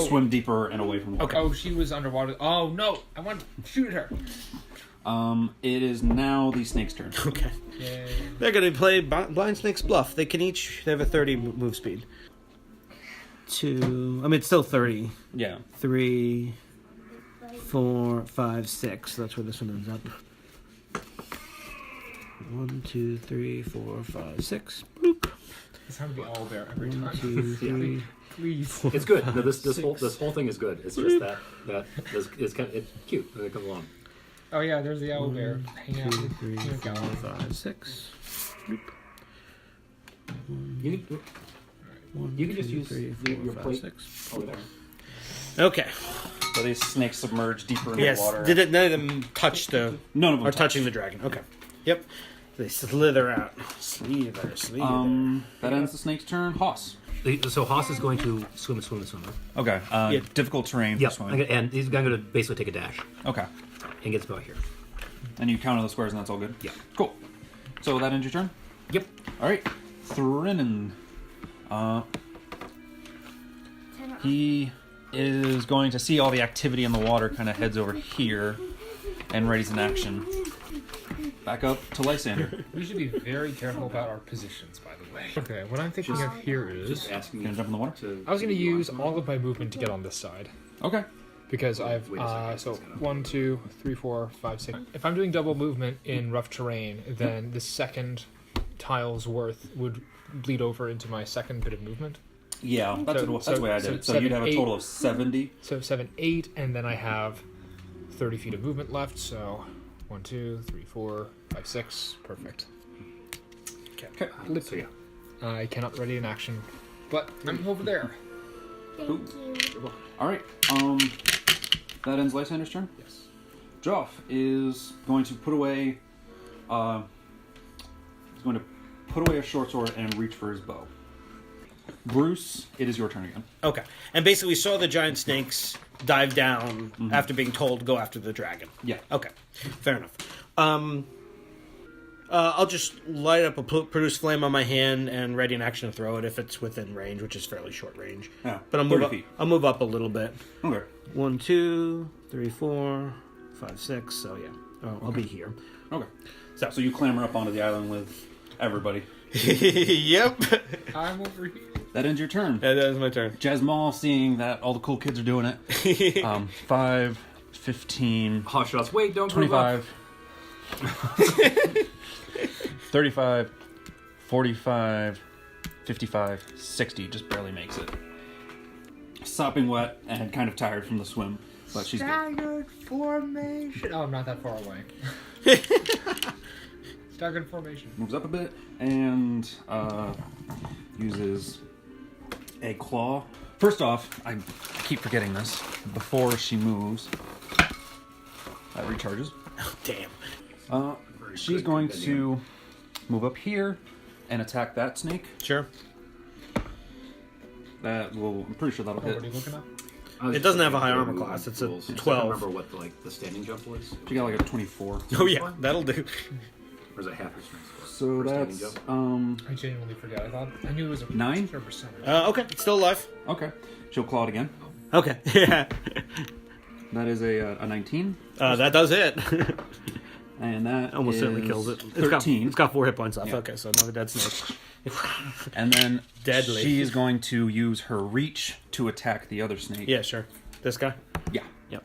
[SPEAKER 1] swim deeper and away from the water.
[SPEAKER 2] Oh, she was underwater. Oh, no. I want to shoot her.
[SPEAKER 1] It is now the snake's turn.
[SPEAKER 5] Okay.
[SPEAKER 2] Yay.
[SPEAKER 5] They're going to play Blind Snake's Bluff. They have a 30 move speed. 2, I mean, it's still 30.
[SPEAKER 1] Yeah.
[SPEAKER 5] 3, 4, 5, 6. That's where this one ends up. 1, 2, 3, 4, 5, 6. Bloop.
[SPEAKER 2] It's time to be all there every time.
[SPEAKER 6] 2, 3.
[SPEAKER 2] Please.
[SPEAKER 3] It's good. No, this whole thing is good. It's just that it's kind of it's cute when it comes along.
[SPEAKER 2] Oh yeah, there's the owl bear hanging out
[SPEAKER 6] 2,
[SPEAKER 2] with
[SPEAKER 6] 3,
[SPEAKER 2] peanut
[SPEAKER 6] 4,
[SPEAKER 2] gallery.
[SPEAKER 6] 5, 6.
[SPEAKER 3] You can just
[SPEAKER 6] 2,
[SPEAKER 3] use
[SPEAKER 6] 3,
[SPEAKER 3] your
[SPEAKER 6] 4, 5,
[SPEAKER 3] plate
[SPEAKER 6] 6.
[SPEAKER 3] over there.
[SPEAKER 5] Okay.
[SPEAKER 1] So these snakes submerge deeper into
[SPEAKER 5] Yes.
[SPEAKER 1] the water.
[SPEAKER 5] Did it? None of them touch the.
[SPEAKER 1] None of them
[SPEAKER 5] Are
[SPEAKER 1] touch.
[SPEAKER 5] touching the dragon. Okay. Yep. They slither out. Slither.
[SPEAKER 1] That ends the snake's turn. Hoss.
[SPEAKER 3] So Haas is going to swim.
[SPEAKER 1] Okay.
[SPEAKER 5] Yeah.
[SPEAKER 1] Difficult terrain for
[SPEAKER 3] Yep.
[SPEAKER 1] swimming.
[SPEAKER 3] And he's going to basically take a dash
[SPEAKER 1] Okay.
[SPEAKER 3] and gets about here.
[SPEAKER 1] And you count on the squares and that's all good?
[SPEAKER 3] Yeah.
[SPEAKER 1] Cool. So that ends your turn?
[SPEAKER 3] Yep.
[SPEAKER 1] Alright. Threnin. He is going to see all the activity in the water, kind of heads over here and readies an action. Back up to Lysander.
[SPEAKER 2] We should be very careful about our positions, by the way. Okay, what I'm thinking of here is
[SPEAKER 3] Just asking
[SPEAKER 1] Gonna jump in the water?
[SPEAKER 3] to.
[SPEAKER 2] I was going to use all of my movement to get on this side.
[SPEAKER 1] Okay.
[SPEAKER 2] Because I've,
[SPEAKER 3] Wait a second,
[SPEAKER 2] so
[SPEAKER 3] it's gonna-
[SPEAKER 2] 1, 2, 3, 4, 5, 6. If I'm doing double movement in rough terrain, then the second tile's worth would bleed over into my second bit of movement.
[SPEAKER 1] Yeah, that's the way I did it. So you'd have a total of 70.
[SPEAKER 2] So 7, 8, and then I have 30 feet of movement left, so 1, 2, 3, 4, 5, 6. Perfect.
[SPEAKER 1] Okay.
[SPEAKER 3] So yeah.
[SPEAKER 2] I cannot ready an action, but I'm over there.
[SPEAKER 7] Thank you.
[SPEAKER 1] Alright. That ends Lysander's turn?
[SPEAKER 2] Yes.
[SPEAKER 1] Joff is going to put away a short sword and reach for his bow. Bruce, it is your turn again.
[SPEAKER 5] Okay. And basically, we saw the giant snakes dive down after being told to go after the dragon.
[SPEAKER 1] Yeah.
[SPEAKER 5] Okay. Fair enough. I'll just light up a produce flame on my hand and ready an action to throw it if it's within range, which is fairly short range.
[SPEAKER 1] Yeah,
[SPEAKER 5] But
[SPEAKER 1] 30 feet.
[SPEAKER 5] I'll move up a little bit.
[SPEAKER 1] Okay.
[SPEAKER 5] 1, 2, 3, 4, 5, 6. So yeah, I'll be here.
[SPEAKER 1] Okay. So you clamber up onto the island with everybody.
[SPEAKER 5] Yep.
[SPEAKER 2] I'm over here.
[SPEAKER 1] That ends your turn.
[SPEAKER 5] That is my turn.
[SPEAKER 1] Jasmal, seeing that all the cool kids are doing it. 5, 15,
[SPEAKER 3] Hot shots. Wait, don't move up.
[SPEAKER 1] 25, 35, 45, 55, 60. Just barely makes it. Sopping wet and kind of tired from the swim, but she's good.
[SPEAKER 2] Staggered formation. Oh, I'm not that far away. Staggered formation.
[SPEAKER 1] Moves up a bit and uses a claw. First off, I keep forgetting this. Before she moves, that recharges.
[SPEAKER 5] Oh, damn.
[SPEAKER 1] She's going to move up here and attack that snake.
[SPEAKER 5] Sure.
[SPEAKER 1] That will. I'm pretty sure that'll
[SPEAKER 2] Oh, what are
[SPEAKER 1] hit.
[SPEAKER 2] you looking at?
[SPEAKER 5] It doesn't have a high armor class. It's a 12.
[SPEAKER 3] I don't remember what the standing jump was.
[SPEAKER 1] She got like a 24.
[SPEAKER 5] Oh yeah, that'll do.
[SPEAKER 3] Or is it half your strength score?
[SPEAKER 1] So
[SPEAKER 3] for standing
[SPEAKER 1] that's
[SPEAKER 3] jump?
[SPEAKER 2] I genuinely forgot. I knew it was a
[SPEAKER 1] 9?
[SPEAKER 2] percent.
[SPEAKER 5] Okay, still alive.
[SPEAKER 1] Okay. She'll claw it again.
[SPEAKER 5] Okay. Yeah.
[SPEAKER 1] That is a 19,
[SPEAKER 5] That does it.
[SPEAKER 1] and that
[SPEAKER 5] Almost certainly
[SPEAKER 1] is
[SPEAKER 5] kills it.
[SPEAKER 1] 13.
[SPEAKER 5] It's got 4 hit points left.
[SPEAKER 1] Yeah.
[SPEAKER 5] Okay, so another dead snake.
[SPEAKER 1] And then
[SPEAKER 5] Deadly.
[SPEAKER 1] she's going to use her reach to attack the other snake.
[SPEAKER 5] Yeah, sure. This guy?
[SPEAKER 1] Yeah.
[SPEAKER 5] Yep.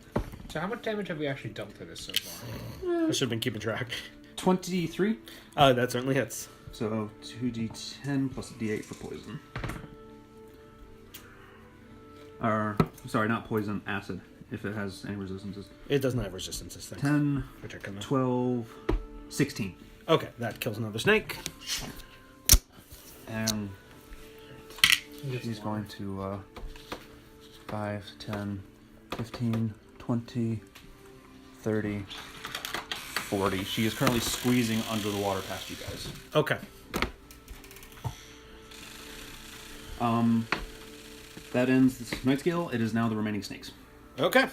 [SPEAKER 2] So how much damage have we actually dealt to this so far?
[SPEAKER 5] I should have been keeping track.
[SPEAKER 1] 23.
[SPEAKER 5] That certainly hits.
[SPEAKER 1] So 2d10 plus a d8 for poison. Or, sorry, not poison, acid, if it has any resistances.
[SPEAKER 5] It doesn't have resistance, this thing.
[SPEAKER 1] 10,
[SPEAKER 5] Which I can know.
[SPEAKER 1] 12, 16.
[SPEAKER 5] Okay, that kills another snake.
[SPEAKER 1] And he's going to 5, 10, 15, 20, 30, 40. She is currently squeezing under the water past you guys.
[SPEAKER 5] Okay.
[SPEAKER 1] That ends this night scale. It is now the remaining snakes.
[SPEAKER 5] Okay.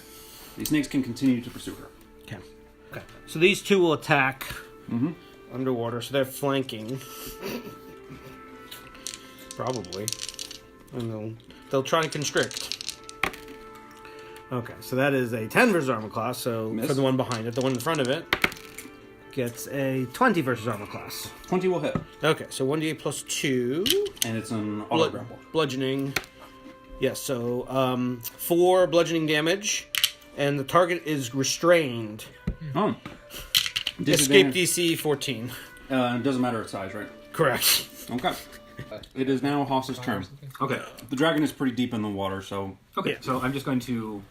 [SPEAKER 1] These snakes can continue to pursue her.
[SPEAKER 5] Okay. Okay. So these two will attack
[SPEAKER 1] Mm-hmm.
[SPEAKER 5] underwater, so they're flanking. Probably. And they'll try and constrict. Okay, so that is a 10 versus armor class, so
[SPEAKER 1] Miss.
[SPEAKER 5] for the one behind it, the one in front of it gets a 20 versus armor class.
[SPEAKER 1] 20 will hit.
[SPEAKER 5] Okay, so 1d8 plus 2.
[SPEAKER 1] And it's an auto grapple.
[SPEAKER 5] Bludgeoning. Yes, so 4 bludgeoning damage, and the target is restrained.
[SPEAKER 1] Oh.
[SPEAKER 5] Escape DC 14.
[SPEAKER 1] It doesn't matter its size, right?
[SPEAKER 5] Correct.
[SPEAKER 1] Okay. It is now Haas's turn.
[SPEAKER 3] Okay.
[SPEAKER 1] The dragon is pretty deep in the water, so...
[SPEAKER 3] Okay, so I'm just going to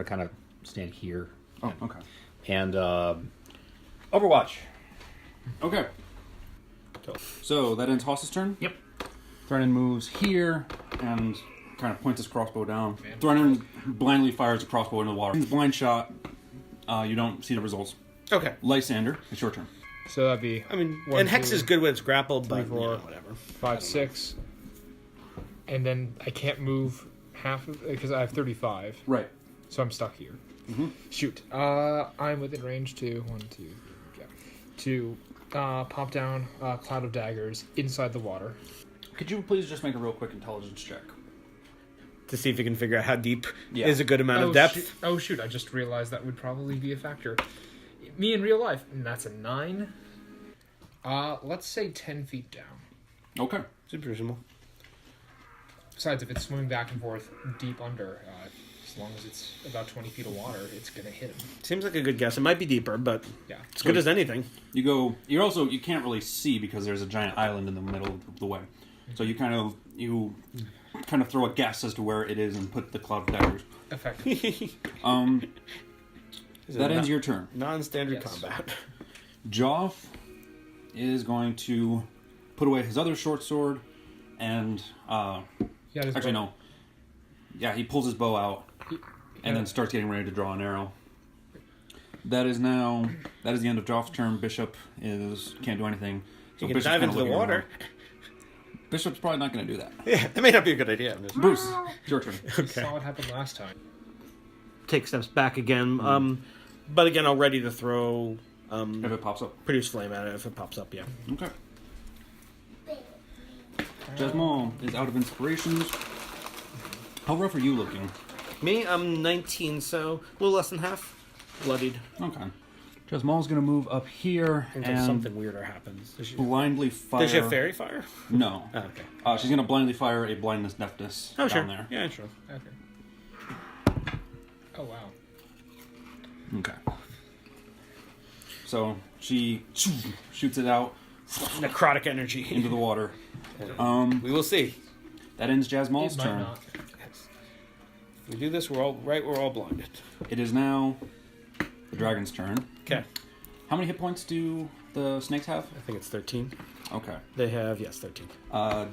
[SPEAKER 3] kind of stand here
[SPEAKER 1] Oh, okay.
[SPEAKER 3] and Overwatch.
[SPEAKER 1] Okay. So, that ends Haas's turn?
[SPEAKER 3] Yep.
[SPEAKER 1] Threnin moves here and kind of points his crossbow down. Threnin blindly fires a crossbow into the water. Blind shot. You don't see the results.
[SPEAKER 5] Okay.
[SPEAKER 1] Lysander, it's your turn.
[SPEAKER 2] So that'd be
[SPEAKER 5] I mean,
[SPEAKER 2] One,
[SPEAKER 5] and Hex
[SPEAKER 2] two,
[SPEAKER 5] is good when it's grappled, but
[SPEAKER 2] 3, 4,
[SPEAKER 5] whatever.
[SPEAKER 2] 5, 6, and then I can't move half because I have 35,
[SPEAKER 1] Right.
[SPEAKER 2] so I'm stuck here.
[SPEAKER 1] Mhm.
[SPEAKER 2] Shoot. I'm within range to pop down a cloud of daggers inside the water.
[SPEAKER 1] Could you please just make a real quick intelligence check?
[SPEAKER 5] To see if you can figure out how deep
[SPEAKER 1] Yeah.
[SPEAKER 5] is a good amount of depth.
[SPEAKER 2] Shoot! I just realized that would probably be a factor. Me in real life, and that's a 9. Let's say 10 feet down.
[SPEAKER 1] Okay.
[SPEAKER 5] Super reasonable.
[SPEAKER 2] Besides, if it's swimming back and forth deep under, as long as it's about 20 feet of water, it's gonna hit him.
[SPEAKER 5] Seems like a good guess. It might be deeper, but
[SPEAKER 2] Yeah.
[SPEAKER 5] it's good as anything.
[SPEAKER 1] You go. You can't really see because there's a giant island in the middle of the way. So you kind of throw a guess as to where it is and put the cloud of daggers.
[SPEAKER 2] Effective.
[SPEAKER 1] That ends your turn.
[SPEAKER 5] Non-standard
[SPEAKER 2] Yes.
[SPEAKER 5] combat.
[SPEAKER 1] Joff is going to put away his other short sword and actually no. Yeah, he pulls his bow out and then starts getting ready to draw an arrow. That is the end of Joff's turn. Bishop can't do anything. So
[SPEAKER 5] You can
[SPEAKER 1] Bishop's
[SPEAKER 5] dive
[SPEAKER 1] kinda
[SPEAKER 5] into the
[SPEAKER 1] looking
[SPEAKER 5] water.
[SPEAKER 1] around. Bishop's probably not going to do that.
[SPEAKER 5] Yeah, that may not be a good idea.
[SPEAKER 1] Bruce, it's your turn.
[SPEAKER 2] Saw what happened last time.
[SPEAKER 5] Take steps back again. But again, I'll ready to throw
[SPEAKER 1] If it pops up.
[SPEAKER 5] produce flame at it if it pops up. Yeah.
[SPEAKER 1] Okay. Jasmine is out of inspirations. How rough are you looking?
[SPEAKER 5] Me, I'm 19, so a little less than half bloodied.
[SPEAKER 1] Okay. Jasmine's going to move up here
[SPEAKER 5] Until
[SPEAKER 1] and
[SPEAKER 5] something weirder happens. Does she
[SPEAKER 1] blindly fire.
[SPEAKER 5] have fairy fire?
[SPEAKER 1] No.
[SPEAKER 5] Oh, okay.
[SPEAKER 1] She's going to blindly fire a blindness deafness
[SPEAKER 5] Oh,
[SPEAKER 1] down
[SPEAKER 5] sure.
[SPEAKER 1] there.
[SPEAKER 5] Yeah, sure.
[SPEAKER 2] Okay. Oh wow.
[SPEAKER 1] Okay. So she shoots it out
[SPEAKER 5] Necrotic energy.
[SPEAKER 1] into the water.
[SPEAKER 5] We will see.
[SPEAKER 1] That ends Jasmine's
[SPEAKER 2] It might
[SPEAKER 1] turn.
[SPEAKER 2] not.
[SPEAKER 5] If we do this, we're all blinded.
[SPEAKER 1] It is now the dragon's turn.
[SPEAKER 5] Okay.
[SPEAKER 1] How many hit points do the snakes have?
[SPEAKER 5] I think it's 13.
[SPEAKER 1] Okay.
[SPEAKER 5] They have, yes, 13.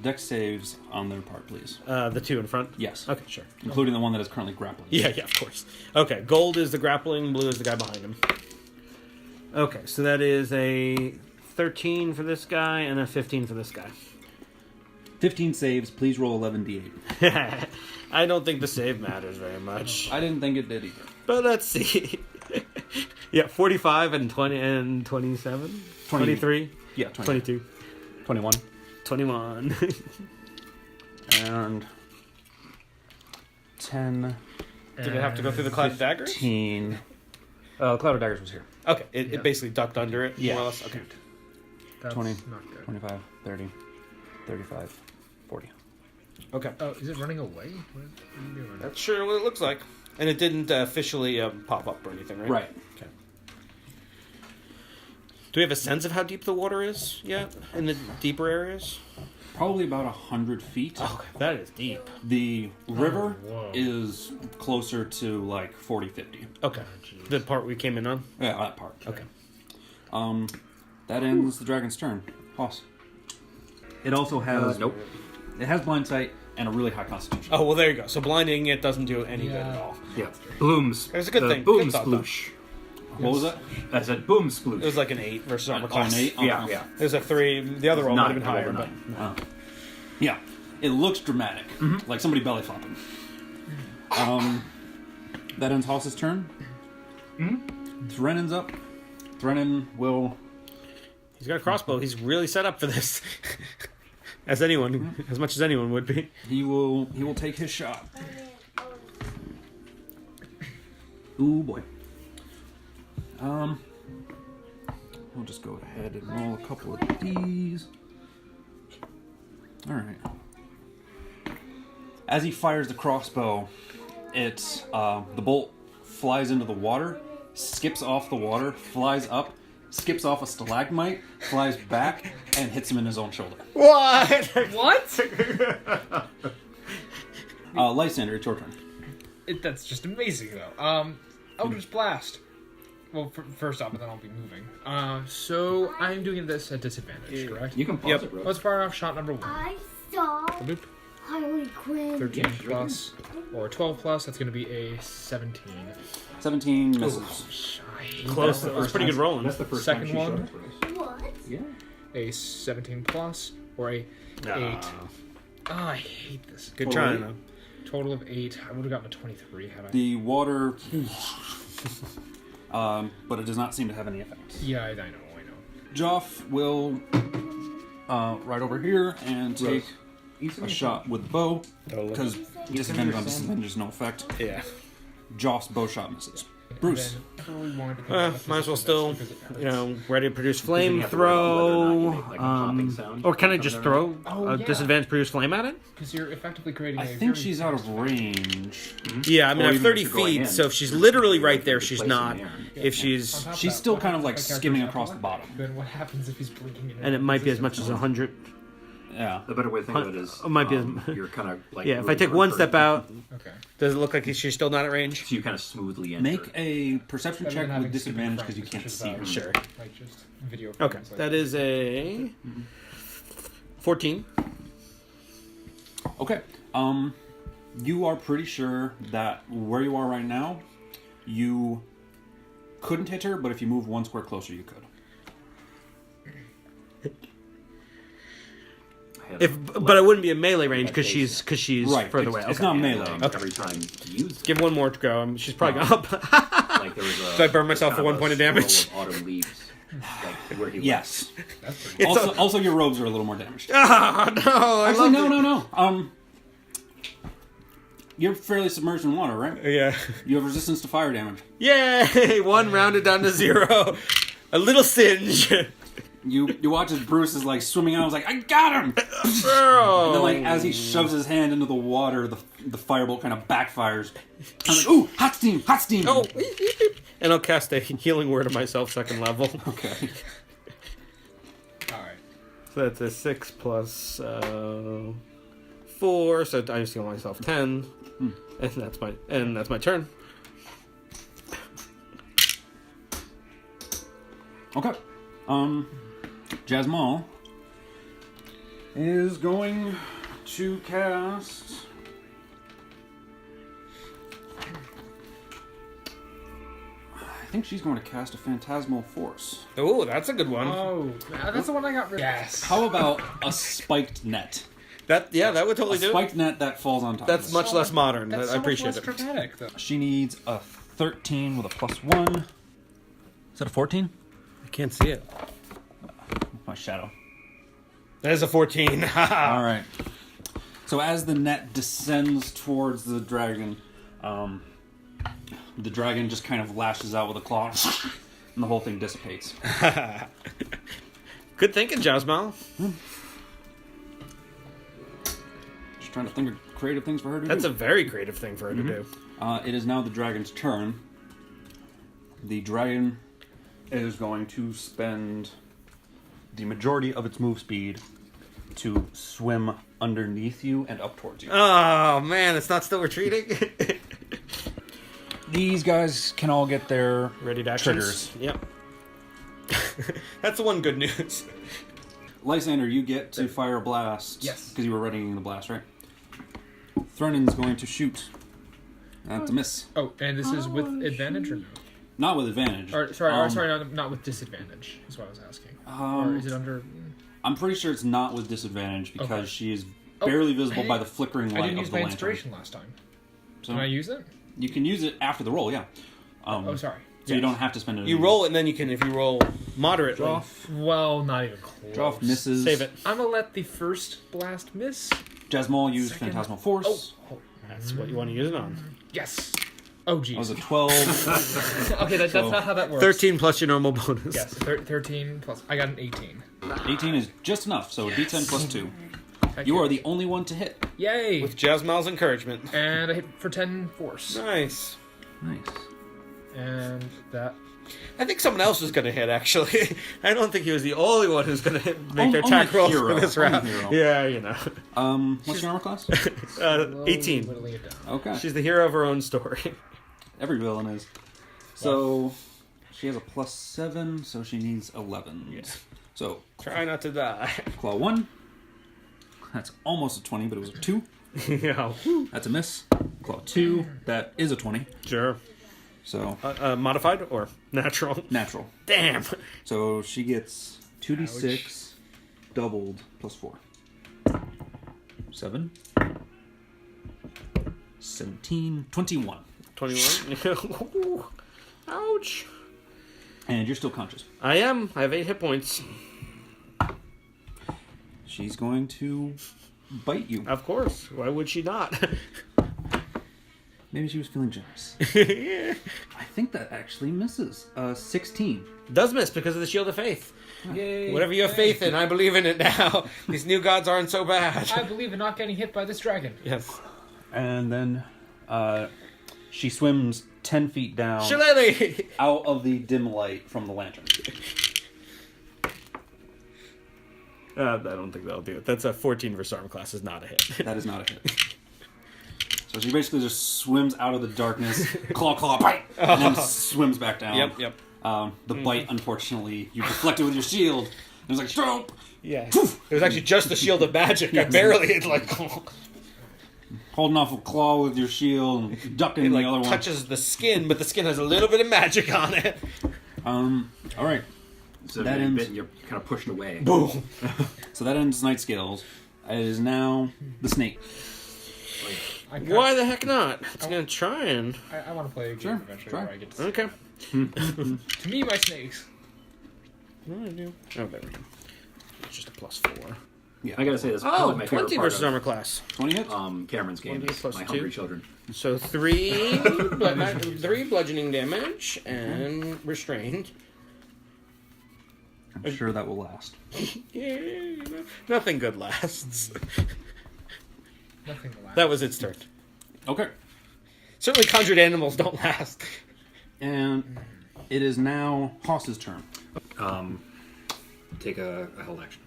[SPEAKER 1] Dex saves on their part, please.
[SPEAKER 5] The two in front?
[SPEAKER 1] Yes.
[SPEAKER 5] Okay, sure.
[SPEAKER 1] Including the one that is currently grappling.
[SPEAKER 5] Yeah, of course. Okay, gold is the grappling, blue is the guy behind him. Okay, so that is a 13 for this guy and a 15 for this guy.
[SPEAKER 1] 15 saves. Please roll 11d8.
[SPEAKER 5] I don't think the save matters very much.
[SPEAKER 1] I didn't think it did either.
[SPEAKER 5] But let's see. Yeah, 45 and 20 and 27? 23?
[SPEAKER 1] Yeah, 20.
[SPEAKER 5] 22.
[SPEAKER 3] 21.
[SPEAKER 5] 21.
[SPEAKER 1] And 10,
[SPEAKER 5] Did it have to go through the cloud of daggers?
[SPEAKER 1] 15.
[SPEAKER 3] Cloud of Daggers was here.
[SPEAKER 5] Okay, it basically ducked under it,
[SPEAKER 3] Yeah.
[SPEAKER 5] more or less. Okay.
[SPEAKER 2] That's
[SPEAKER 1] 20.
[SPEAKER 2] not good.
[SPEAKER 1] 25, 30, 35, 40.
[SPEAKER 5] Okay.
[SPEAKER 2] Oh, is it running away? What are you doing?
[SPEAKER 5] That's sure what it looks like. And it didn't officially pop up or anything, right?
[SPEAKER 1] Right.
[SPEAKER 5] Okay. Do we have a sense of how deep the water is yet in the deeper areas?
[SPEAKER 1] Probably about 100 feet.
[SPEAKER 5] Oh, that is deep.
[SPEAKER 1] The river
[SPEAKER 2] whoa.
[SPEAKER 1] is closer to like 40, 50.
[SPEAKER 5] Okay. The part we came in on?
[SPEAKER 1] Yeah, that part.
[SPEAKER 5] Okay.
[SPEAKER 1] That ends the dragon's turn. Hoss. It also has
[SPEAKER 3] Nope.
[SPEAKER 1] It has blind sight and a really high constitution.
[SPEAKER 5] Oh, well, there you go. So blinding it doesn't do any good at all.
[SPEAKER 3] Yeah. Blooms.
[SPEAKER 5] It's a good thing.
[SPEAKER 3] Boom
[SPEAKER 5] Good thought, though.
[SPEAKER 3] sploosh.
[SPEAKER 1] What was that?
[SPEAKER 3] I said boom
[SPEAKER 5] It
[SPEAKER 3] sploosh.
[SPEAKER 5] was like an 8 versus armor
[SPEAKER 1] An
[SPEAKER 5] class.
[SPEAKER 1] 8?
[SPEAKER 3] Yeah, yeah.
[SPEAKER 5] It was a 3. The other roll might have been
[SPEAKER 3] Nine.
[SPEAKER 5] higher,
[SPEAKER 3] Over
[SPEAKER 5] but...
[SPEAKER 3] nine.
[SPEAKER 1] Yeah. It looks dramatic. Like somebody belly flopping. That ends Hoss's turn. Threnen's up. Threnin will...
[SPEAKER 5] He's got a crossbow. He's really set up for this. As much as anyone would be.
[SPEAKER 1] He will take his shot. Ooh boy. I'll just go ahead and roll a couple of these. All right. As he fires the crossbow, the bolt flies into the water, skips off the water, flies up, skips off a stalagmite, flies back, and hits him in his own shoulder.
[SPEAKER 5] What?
[SPEAKER 2] What?
[SPEAKER 1] Lysander, it's your turn.
[SPEAKER 2] That's just amazing, though. Eldritch Blast. Well, first off, and then I'll be moving. So I'm doing this at disadvantage, correct?
[SPEAKER 3] You can pause it, bro.
[SPEAKER 2] Let's fire off shot number 1.
[SPEAKER 7] I saw
[SPEAKER 2] Boop.
[SPEAKER 7] Harley Quinn.
[SPEAKER 2] 13 plus, or 12 plus, that's going to be a 17.
[SPEAKER 1] 17 misses.
[SPEAKER 2] Shy.
[SPEAKER 5] Close. That was pretty good rolling.
[SPEAKER 3] That's the first
[SPEAKER 2] Second
[SPEAKER 3] time she
[SPEAKER 2] one.
[SPEAKER 3] showed up for us.
[SPEAKER 7] What?
[SPEAKER 3] Yeah.
[SPEAKER 2] A 17 plus, or a 8.
[SPEAKER 5] Ah.
[SPEAKER 2] I hate this.
[SPEAKER 5] Good trying, though.
[SPEAKER 2] Total of 8. I would have gotten a 23 had I.
[SPEAKER 1] The water... but it does not seem to have any effect.
[SPEAKER 2] Yeah, I know.
[SPEAKER 1] Joff will right over here and take a shot with the bow,
[SPEAKER 5] Totally.
[SPEAKER 1] because disadvantage on disadvantage is no effect.
[SPEAKER 5] Yeah.
[SPEAKER 1] Joff's bow shot misses. Bruce.
[SPEAKER 5] Might as well still, ready to produce
[SPEAKER 3] Then you
[SPEAKER 5] flame
[SPEAKER 3] have to worry about whether or not you
[SPEAKER 5] throw.
[SPEAKER 3] make, like, a popping sound
[SPEAKER 5] Or can I
[SPEAKER 3] coming
[SPEAKER 5] just
[SPEAKER 3] out of
[SPEAKER 5] throw
[SPEAKER 2] Oh,
[SPEAKER 5] a
[SPEAKER 2] yeah.
[SPEAKER 5] disadvantage produce flame at it?
[SPEAKER 2] Because you're effectively creating
[SPEAKER 1] I
[SPEAKER 2] a
[SPEAKER 1] think
[SPEAKER 2] very
[SPEAKER 1] she's out of
[SPEAKER 2] fast-
[SPEAKER 1] range.
[SPEAKER 5] Yeah, I mean,
[SPEAKER 3] Or
[SPEAKER 5] I have
[SPEAKER 3] even
[SPEAKER 5] 30
[SPEAKER 3] if you're going
[SPEAKER 5] feet,
[SPEAKER 3] in,
[SPEAKER 5] so if she's literally right there,
[SPEAKER 3] you
[SPEAKER 5] she's
[SPEAKER 3] place in
[SPEAKER 5] not.
[SPEAKER 3] the air.
[SPEAKER 5] If she's.
[SPEAKER 2] On top of
[SPEAKER 1] She's
[SPEAKER 2] that,
[SPEAKER 1] still
[SPEAKER 2] what
[SPEAKER 1] kind of
[SPEAKER 2] happens
[SPEAKER 1] like
[SPEAKER 2] if my
[SPEAKER 1] skimming
[SPEAKER 2] character's
[SPEAKER 1] across
[SPEAKER 2] not
[SPEAKER 1] the bottom.
[SPEAKER 2] Then what happens if he's blinking?
[SPEAKER 5] And it might be as much as 100.
[SPEAKER 1] Yeah.
[SPEAKER 3] The better way to think of it is,
[SPEAKER 5] It might be
[SPEAKER 3] you're kind of like
[SPEAKER 5] Yeah, if I
[SPEAKER 3] moving
[SPEAKER 5] take
[SPEAKER 3] toward
[SPEAKER 5] one
[SPEAKER 3] her,
[SPEAKER 5] step out,
[SPEAKER 2] Okay.
[SPEAKER 5] does it look like she's still not at range?
[SPEAKER 3] so you kind of smoothly enter.
[SPEAKER 1] Make a perception
[SPEAKER 2] Better
[SPEAKER 1] check
[SPEAKER 2] than having
[SPEAKER 1] with disadvantage
[SPEAKER 2] stupid
[SPEAKER 1] because you
[SPEAKER 2] friends,
[SPEAKER 1] can't
[SPEAKER 2] which is
[SPEAKER 1] see her.
[SPEAKER 2] about,
[SPEAKER 5] Sure.
[SPEAKER 2] Like just video.
[SPEAKER 5] Okay,
[SPEAKER 2] frames, like-
[SPEAKER 5] that is a 14.
[SPEAKER 1] Okay. You are pretty sure that where you are right now, you couldn't hit her, but if you move one square closer, you could.
[SPEAKER 5] But it wouldn't be a melee range because she's
[SPEAKER 1] Right,
[SPEAKER 5] further
[SPEAKER 1] it's-
[SPEAKER 5] away.
[SPEAKER 1] it's
[SPEAKER 5] Okay.
[SPEAKER 1] not melee.
[SPEAKER 3] Every time you use it.
[SPEAKER 5] Give one more to go. She's probably gone up.
[SPEAKER 3] Like there was a,
[SPEAKER 5] So I burn myself for
[SPEAKER 3] kind
[SPEAKER 5] 1 point of damage?
[SPEAKER 3] swirl of autumn leaves, like where he
[SPEAKER 1] Yes.
[SPEAKER 2] That's pretty.
[SPEAKER 5] It's
[SPEAKER 1] Also, your robes are a little more damaged.
[SPEAKER 5] Ah, no! I
[SPEAKER 1] Actually,
[SPEAKER 5] love
[SPEAKER 1] no. You're fairly submerged in water, right?
[SPEAKER 5] Yeah.
[SPEAKER 1] You have resistance to fire damage.
[SPEAKER 5] Yay! 1 rounded down to 0. A little singe.
[SPEAKER 1] You watch as Bruce is like swimming out. I was like, I got him.
[SPEAKER 5] Oh.
[SPEAKER 1] And then like as he shoves his hand into the water, the firebolt kind of backfires. I'm like, ooh, hot steam, hot steam.
[SPEAKER 5] Oh. And I'll cast a healing word of myself, 2nd level.
[SPEAKER 1] Okay.
[SPEAKER 2] All right.
[SPEAKER 5] So that's a 6 plus 4, so I just heal myself 10. And that's my turn.
[SPEAKER 1] Okay. Jasmal is going to cast. I think she's going to cast a phantasmal force.
[SPEAKER 5] Oh, that's a good one.
[SPEAKER 2] Oh, that's the one I got rid of. Yes.
[SPEAKER 1] How about a spiked net?
[SPEAKER 5] That would totally
[SPEAKER 1] A
[SPEAKER 5] do it.
[SPEAKER 1] spiked net that falls on top.
[SPEAKER 5] That's
[SPEAKER 1] of
[SPEAKER 5] much less modern.
[SPEAKER 2] That's
[SPEAKER 5] I
[SPEAKER 2] so
[SPEAKER 5] appreciate
[SPEAKER 2] much
[SPEAKER 5] it.
[SPEAKER 2] less dramatic, though.
[SPEAKER 1] She needs a 13 with a +1. Is that a 14?
[SPEAKER 5] I can't see it.
[SPEAKER 1] My shadow.
[SPEAKER 5] That is a 14.
[SPEAKER 1] All right. So as the net descends towards the dragon just kind of lashes out with a claw, and the whole thing dissipates.
[SPEAKER 5] Good thinking, Jasmal.
[SPEAKER 1] Just trying to think of creative things for her to
[SPEAKER 5] That's
[SPEAKER 1] do.
[SPEAKER 5] a very creative thing for her to do.
[SPEAKER 1] It is now the dragon's turn. The dragon is going to spend the majority of its move speed to swim underneath you and up towards you.
[SPEAKER 5] Oh man, it's not still retreating.
[SPEAKER 1] These guys can all get their
[SPEAKER 5] Ready to actions?
[SPEAKER 1] triggers.
[SPEAKER 5] Yep. That's the one good news.
[SPEAKER 1] Lysander, you get to fire a blast.
[SPEAKER 2] Yes.
[SPEAKER 1] Because you were readying the blast, right? Threnon's going to shoot. That's a miss.
[SPEAKER 2] Oh, and this is with advantage or no?
[SPEAKER 1] Not with advantage.
[SPEAKER 2] Sorry, not with disadvantage. Is what I was asking. Or is it under?
[SPEAKER 1] I'm pretty sure it's not with disadvantage because
[SPEAKER 2] Okay.
[SPEAKER 1] she is barely visible by the flickering
[SPEAKER 2] I
[SPEAKER 1] light
[SPEAKER 2] didn't
[SPEAKER 1] of
[SPEAKER 2] use
[SPEAKER 1] the
[SPEAKER 2] my
[SPEAKER 1] lantern.
[SPEAKER 2] inspiration last time.
[SPEAKER 1] So
[SPEAKER 2] Can I use it?
[SPEAKER 1] you can use it after the roll, yeah.
[SPEAKER 2] Oh, sorry.
[SPEAKER 1] So you don't have to spend it.
[SPEAKER 5] You roll it, and then you can, if you roll moderately,
[SPEAKER 2] Well, not even close.
[SPEAKER 1] Joff misses.
[SPEAKER 5] save it.
[SPEAKER 2] I'm gonna let the first blast miss.
[SPEAKER 1] Jasmal used
[SPEAKER 2] Second.
[SPEAKER 1] Phantasmal Force.
[SPEAKER 2] Oh,
[SPEAKER 5] That's what you want to use it on.
[SPEAKER 2] yes. Oh,
[SPEAKER 1] That was
[SPEAKER 2] geez.
[SPEAKER 1] a 12.
[SPEAKER 2] Okay, that's not how that works.
[SPEAKER 5] 13 plus your normal bonus.
[SPEAKER 2] Yes, 13 plus. I got an 18.
[SPEAKER 1] 18 is just enough, so D10 plus 2. You are the only one to hit.
[SPEAKER 2] Yay!
[SPEAKER 5] With Jasmal's encouragement.
[SPEAKER 2] And I hit for 10 force.
[SPEAKER 5] Nice.
[SPEAKER 1] Nice.
[SPEAKER 2] And that
[SPEAKER 5] I think someone else was going to hit, actually. I don't think he was the only one who's going to make their attack rolls
[SPEAKER 1] hero.
[SPEAKER 5] for this
[SPEAKER 1] Only
[SPEAKER 5] round.
[SPEAKER 1] hero.
[SPEAKER 5] Yeah, you know.
[SPEAKER 1] What's your armor class?
[SPEAKER 5] 18.
[SPEAKER 2] Whittling it down.
[SPEAKER 1] Okay.
[SPEAKER 5] She's the hero of her own story.
[SPEAKER 1] Every villain is. So she has a +7, so she needs 11.
[SPEAKER 5] Yes.
[SPEAKER 1] So
[SPEAKER 5] Try not to die.
[SPEAKER 1] claw 1. That's almost a 20, but it was a 2.
[SPEAKER 5] Yeah.
[SPEAKER 1] That's a miss. Claw 2. That is a 20.
[SPEAKER 5] Sure.
[SPEAKER 1] So
[SPEAKER 5] Modified or natural?
[SPEAKER 1] natural.
[SPEAKER 5] Damn.
[SPEAKER 1] So she gets 2d6 doubled +4. 7. 17. 21.
[SPEAKER 5] 21. Ouch.
[SPEAKER 1] And you're still conscious.
[SPEAKER 5] I am. I have 8 hit points.
[SPEAKER 1] She's going to bite you.
[SPEAKER 5] Of course. Why would she not?
[SPEAKER 1] Maybe she was feeling generous.
[SPEAKER 5] Yeah.
[SPEAKER 1] I think that actually misses. 16.
[SPEAKER 5] Does miss because of the Shield of Faith.
[SPEAKER 2] Yay.
[SPEAKER 5] Whatever you have faith in, I believe in it now. These new gods aren't so bad.
[SPEAKER 2] I believe in not getting hit by this dragon.
[SPEAKER 5] Yes.
[SPEAKER 1] And then she swims 10 feet down
[SPEAKER 5] Shillelagh!
[SPEAKER 1] out of the dim light from the lantern.
[SPEAKER 5] I don't think that'll do it. That's a 14 versus armor class is not a hit.
[SPEAKER 1] That is not a hit. So she basically just swims out of the darkness, claw, claw, bite, and then swims back down.
[SPEAKER 5] Yep.
[SPEAKER 1] The bite, unfortunately, you deflected with your shield. And it was like, stop!
[SPEAKER 5] Yeah. It was actually just the Shield of Magic. I barely hit
[SPEAKER 1] Holding off a claw with your shield and ducking
[SPEAKER 5] it
[SPEAKER 1] the other one.
[SPEAKER 5] touches the skin, but the skin has a little bit of magic on it.
[SPEAKER 1] All right.
[SPEAKER 3] So
[SPEAKER 1] That
[SPEAKER 3] that
[SPEAKER 1] ends-
[SPEAKER 3] bit, you're kind of pushed away.
[SPEAKER 5] Boom.
[SPEAKER 1] So that ends Night Scales. It is now the snake.
[SPEAKER 5] Why the heck not? It's gonna try and.
[SPEAKER 2] I want to play a game
[SPEAKER 1] Sure,
[SPEAKER 2] eventually
[SPEAKER 1] try.
[SPEAKER 2] where I get to
[SPEAKER 5] Okay.
[SPEAKER 2] To me, my snakes.
[SPEAKER 5] What do I do? Oh, there we go. It's just a +4.
[SPEAKER 3] I gotta say, this is
[SPEAKER 5] Oh,
[SPEAKER 3] probably my favorite
[SPEAKER 5] 20
[SPEAKER 3] part
[SPEAKER 5] versus
[SPEAKER 3] of
[SPEAKER 5] armor class.
[SPEAKER 1] 20 hits?
[SPEAKER 3] Cameron's game.
[SPEAKER 5] 20
[SPEAKER 3] Is
[SPEAKER 5] plus
[SPEAKER 3] my
[SPEAKER 5] 2.
[SPEAKER 3] hungry children.
[SPEAKER 5] So 3 bludgeoning damage and restrained.
[SPEAKER 1] I'm sure that will last.
[SPEAKER 5] Yeah, nothing good lasts.
[SPEAKER 2] Nothing to laugh.
[SPEAKER 5] That was its turn.
[SPEAKER 1] Okay.
[SPEAKER 5] Certainly conjured animals don't last.
[SPEAKER 1] And it is now Hoss's turn.
[SPEAKER 3] Take a held action.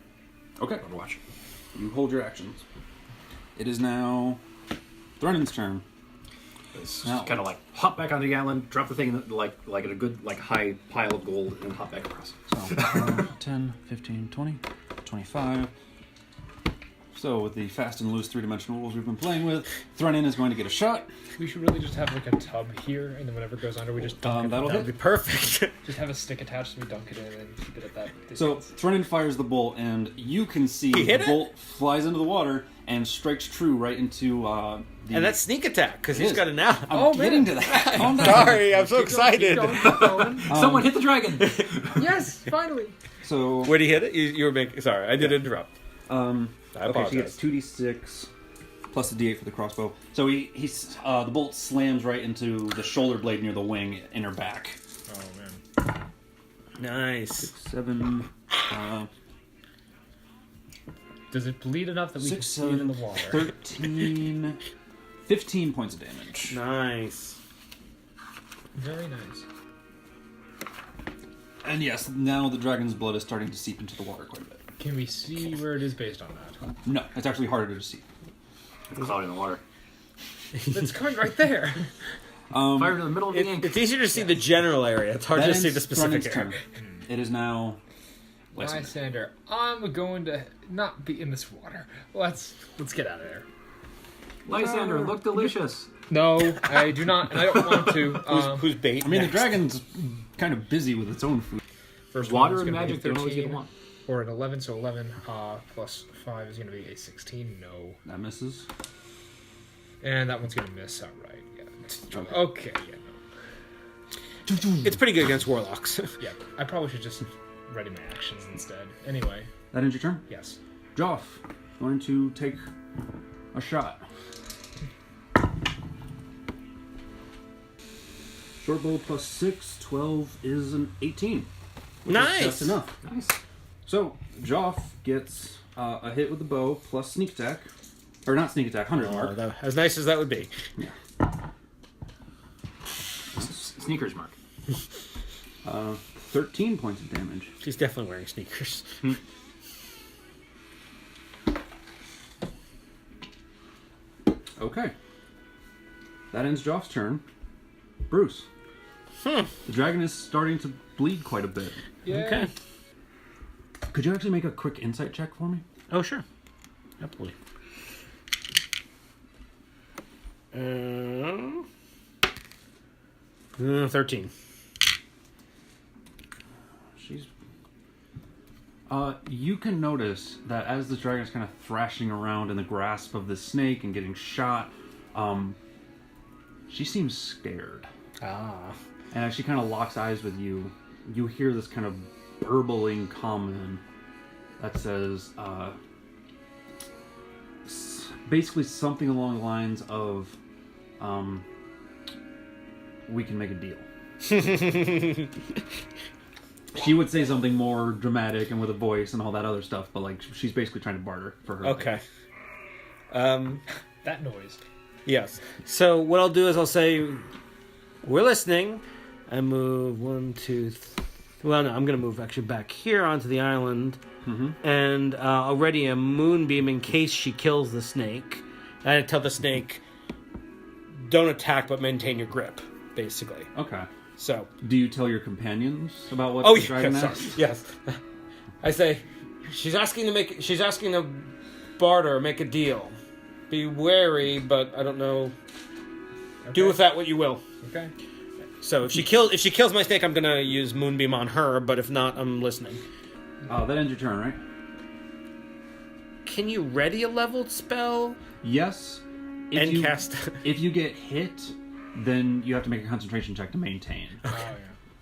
[SPEAKER 1] Okay.
[SPEAKER 3] Overwatch.
[SPEAKER 1] You hold your actions. It is now Thrennon's turn.
[SPEAKER 3] It's
[SPEAKER 1] Now-
[SPEAKER 3] kind of like hop back onto the island, drop the thing in the, like at a good high pile of gold, and hop back across.
[SPEAKER 1] So 10, 15, 20, 25. So with the fast and loose three-dimensional rules we've been playing with, Thrennon is going to get a shot.
[SPEAKER 2] We should really just have like a tub here, and then whenever it goes under, we just dunk it.
[SPEAKER 1] That'll
[SPEAKER 5] That would
[SPEAKER 1] hit.
[SPEAKER 5] be perfect.
[SPEAKER 2] Just have a stick attached, and we dunk it in, and keep it at that distance.
[SPEAKER 1] So Thrennon fires the bolt, and you can see
[SPEAKER 5] He hit
[SPEAKER 1] the
[SPEAKER 5] it?
[SPEAKER 1] bolt flies into the water and strikes true right into the...
[SPEAKER 5] And that's sneak attack, because
[SPEAKER 1] It
[SPEAKER 5] he's
[SPEAKER 1] is.
[SPEAKER 5] got it now.
[SPEAKER 1] I'm getting to that. Calm down.
[SPEAKER 5] Sorry, I'm so excited.
[SPEAKER 2] Keep going.
[SPEAKER 3] Someone hit the dragon.
[SPEAKER 2] Yes, finally.
[SPEAKER 1] So
[SPEAKER 5] Where'd he hit it? You were making. Sorry, I did interrupt.
[SPEAKER 1] okay,
[SPEAKER 5] apologize.
[SPEAKER 1] she gets 2d6 plus a d8 for the crossbow. So he's the bolt slams right into the shoulder blade near the wing in her back.
[SPEAKER 2] Oh man.
[SPEAKER 5] Nice.
[SPEAKER 1] 7,
[SPEAKER 2] Does it bleed enough that we
[SPEAKER 1] 6,
[SPEAKER 2] can see it in
[SPEAKER 1] 7,
[SPEAKER 2] the water?
[SPEAKER 1] 13, 15 points of damage.
[SPEAKER 5] Nice.
[SPEAKER 2] Very nice.
[SPEAKER 1] And yes, now the dragon's blood is starting to seep into the water quite a bit.
[SPEAKER 2] Can we see where it is based on that?
[SPEAKER 1] No, it's actually harder to see.
[SPEAKER 3] Cloud in the water.
[SPEAKER 2] It's coming right there.
[SPEAKER 3] Fired in the middle of the ink.
[SPEAKER 5] It's easier to see the general area. It's hard
[SPEAKER 1] That
[SPEAKER 5] to see
[SPEAKER 1] ends
[SPEAKER 5] the specific
[SPEAKER 1] Thrennon's
[SPEAKER 5] area.
[SPEAKER 1] turn. It is now Lysander.
[SPEAKER 2] Lysander, I'm going to not be in this water. Let's get out of there.
[SPEAKER 3] Lysander, look delicious.
[SPEAKER 2] No, I do not, and I don't want to.
[SPEAKER 5] Who's bait?
[SPEAKER 1] I mean,
[SPEAKER 5] next?
[SPEAKER 1] the dragon's kind of busy with its own food.
[SPEAKER 2] First
[SPEAKER 3] Water
[SPEAKER 2] one's
[SPEAKER 3] and
[SPEAKER 2] gonna be
[SPEAKER 3] magic don't always get
[SPEAKER 2] 13,
[SPEAKER 3] along.
[SPEAKER 2] or an 11, so 11 plus 5 is going to be a 16. No.
[SPEAKER 1] That misses.
[SPEAKER 2] And that one's going to miss outright. Yeah. Okay, yeah, no.
[SPEAKER 5] It's pretty good against warlocks.
[SPEAKER 2] Yeah, I probably should just ready my actions instead. Anyway,
[SPEAKER 1] That ends your turn.
[SPEAKER 2] yes.
[SPEAKER 1] Joff, going to take a shot. Short bow plus 6, 12 is an 18.
[SPEAKER 5] Nice.
[SPEAKER 1] That's enough.
[SPEAKER 3] Nice.
[SPEAKER 1] So, Joff gets a hit with the bow plus sneak attack. Or not sneak attack, 100 mark.
[SPEAKER 5] As nice as that would be.
[SPEAKER 3] Sneakers mark.
[SPEAKER 1] 13 points of damage.
[SPEAKER 5] She's definitely wearing sneakers.
[SPEAKER 1] Okay. That ends Joff's turn. Bruce. The dragon is starting to bleed quite a bit.
[SPEAKER 2] Yeah.
[SPEAKER 5] Okay.
[SPEAKER 1] Could you actually make a quick insight check for me?
[SPEAKER 5] Oh, sure. Absolutely. 13.
[SPEAKER 1] She's... you can notice that as the dragon is kind of thrashing around in the grasp of the snake and getting shot, she seems scared.
[SPEAKER 5] Ah.
[SPEAKER 1] And as she kind of locks eyes with you, you hear this kind of burbling comment that says, basically something along the lines of, we can make a deal. She would say something more dramatic and with a voice and all that other stuff, but like she's basically trying to barter for her.
[SPEAKER 5] Okay.
[SPEAKER 2] That noise.
[SPEAKER 5] Yes. So what I'll do is I'll say, we're listening. I move 1, 2, well, no, I'm going to move actually back here onto the island. And I'll ready a moonbeam in case she kills the snake. And I tell the snake, don't attack, but maintain your grip, basically.
[SPEAKER 1] Okay.
[SPEAKER 5] So.
[SPEAKER 1] Do you tell your companions about what
[SPEAKER 5] Oh,
[SPEAKER 1] the dragon
[SPEAKER 5] yes,
[SPEAKER 1] asks?
[SPEAKER 5] yes. I say, she's asking to barter, make a deal. Be wary, but I don't know.
[SPEAKER 2] Okay.
[SPEAKER 5] Do with that what you will.
[SPEAKER 2] Okay.
[SPEAKER 5] So if she kills my snake, I'm gonna use moonbeam on her. But if not, I'm listening.
[SPEAKER 1] That ends your turn, right?
[SPEAKER 5] Can you ready a leveled spell
[SPEAKER 1] Yes.
[SPEAKER 5] and cast?
[SPEAKER 1] If you get hit, then you have to make a concentration check to maintain.
[SPEAKER 2] Oh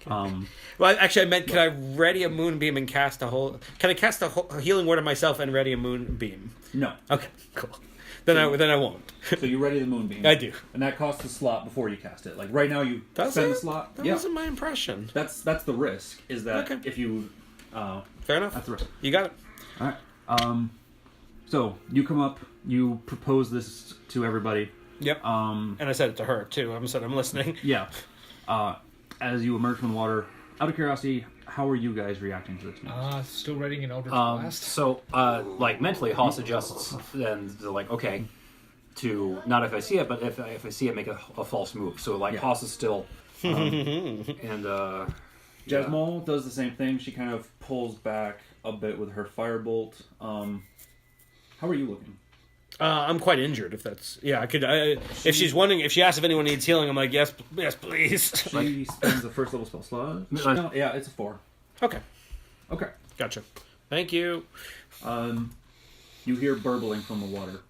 [SPEAKER 2] yeah.
[SPEAKER 5] Well, actually, I meant, can I ready a moonbeam and cast a whole? Can I cast a healing word on myself and ready a moonbeam?
[SPEAKER 1] No.
[SPEAKER 5] Okay, cool. Then I won't.
[SPEAKER 1] So you ready the moonbeam.
[SPEAKER 5] I do.
[SPEAKER 1] And that costs a slot before you cast it. Like right now you
[SPEAKER 5] Does
[SPEAKER 1] spend
[SPEAKER 5] it?
[SPEAKER 1] the slot.
[SPEAKER 5] That
[SPEAKER 1] Yeah.
[SPEAKER 5] wasn't my impression.
[SPEAKER 1] That's the risk, is that
[SPEAKER 5] Okay.
[SPEAKER 1] if you
[SPEAKER 5] Fair enough.
[SPEAKER 1] that's the risk.
[SPEAKER 5] You got it.
[SPEAKER 1] Alright. So you come up, you propose this to everybody.
[SPEAKER 5] Yep. And I said it to her too. I'm listening.
[SPEAKER 1] Yeah. As you emerge from the water, out of curiosity, how are you guys reacting to this news?
[SPEAKER 2] Still writing an Eldritch Blast.
[SPEAKER 3] So, like, mentally, Haas adjusts, and they're like, okay, to, not if I see it, but if I see it, make a false move. So, like,
[SPEAKER 1] Yeah.
[SPEAKER 3] Haas is still, and,
[SPEAKER 1] Jasmine does the same thing. She kind of pulls back a bit with her firebolt. How are you looking?
[SPEAKER 5] I'm quite injured. If that's I could. If she's wondering, if she asks if anyone needs healing, I'm like, yes, please.
[SPEAKER 1] She spends the first level spell slot. No, yeah, it's a 4.
[SPEAKER 5] Okay,
[SPEAKER 1] Okay.
[SPEAKER 5] gotcha. Thank you.
[SPEAKER 1] You hear burbling from the water.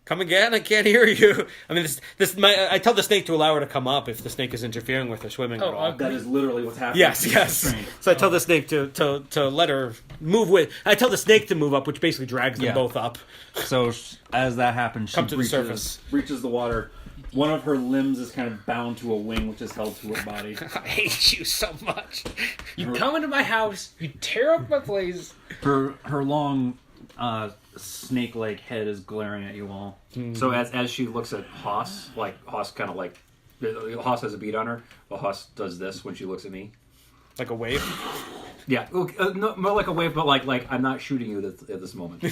[SPEAKER 5] Come again? I can't hear you. I mean, I tell the snake to allow her to come up if the snake is interfering with her swimming at all.
[SPEAKER 1] That is literally what's happening.
[SPEAKER 5] Yes.
[SPEAKER 1] Restraint.
[SPEAKER 5] So I tell the snake to let her move with. I tell the snake to move up, which basically drags them
[SPEAKER 1] Yeah.
[SPEAKER 5] both up.
[SPEAKER 1] So as that happens, she
[SPEAKER 5] Come to the surface.
[SPEAKER 1] reaches the water. One of her limbs is kind of bound to a wing, which is held to her body.
[SPEAKER 5] I hate you so much.
[SPEAKER 2] You come into my house, you tear up my place.
[SPEAKER 1] Her long snake-like head is glaring at you all.
[SPEAKER 3] so as she looks at Haas, like, Haas kind of like, Haas has a beat on her, but Haas does this when she looks at me.
[SPEAKER 5] Like a wave.
[SPEAKER 3] Yeah, no, more like a wave, but like I'm not shooting you at this moment.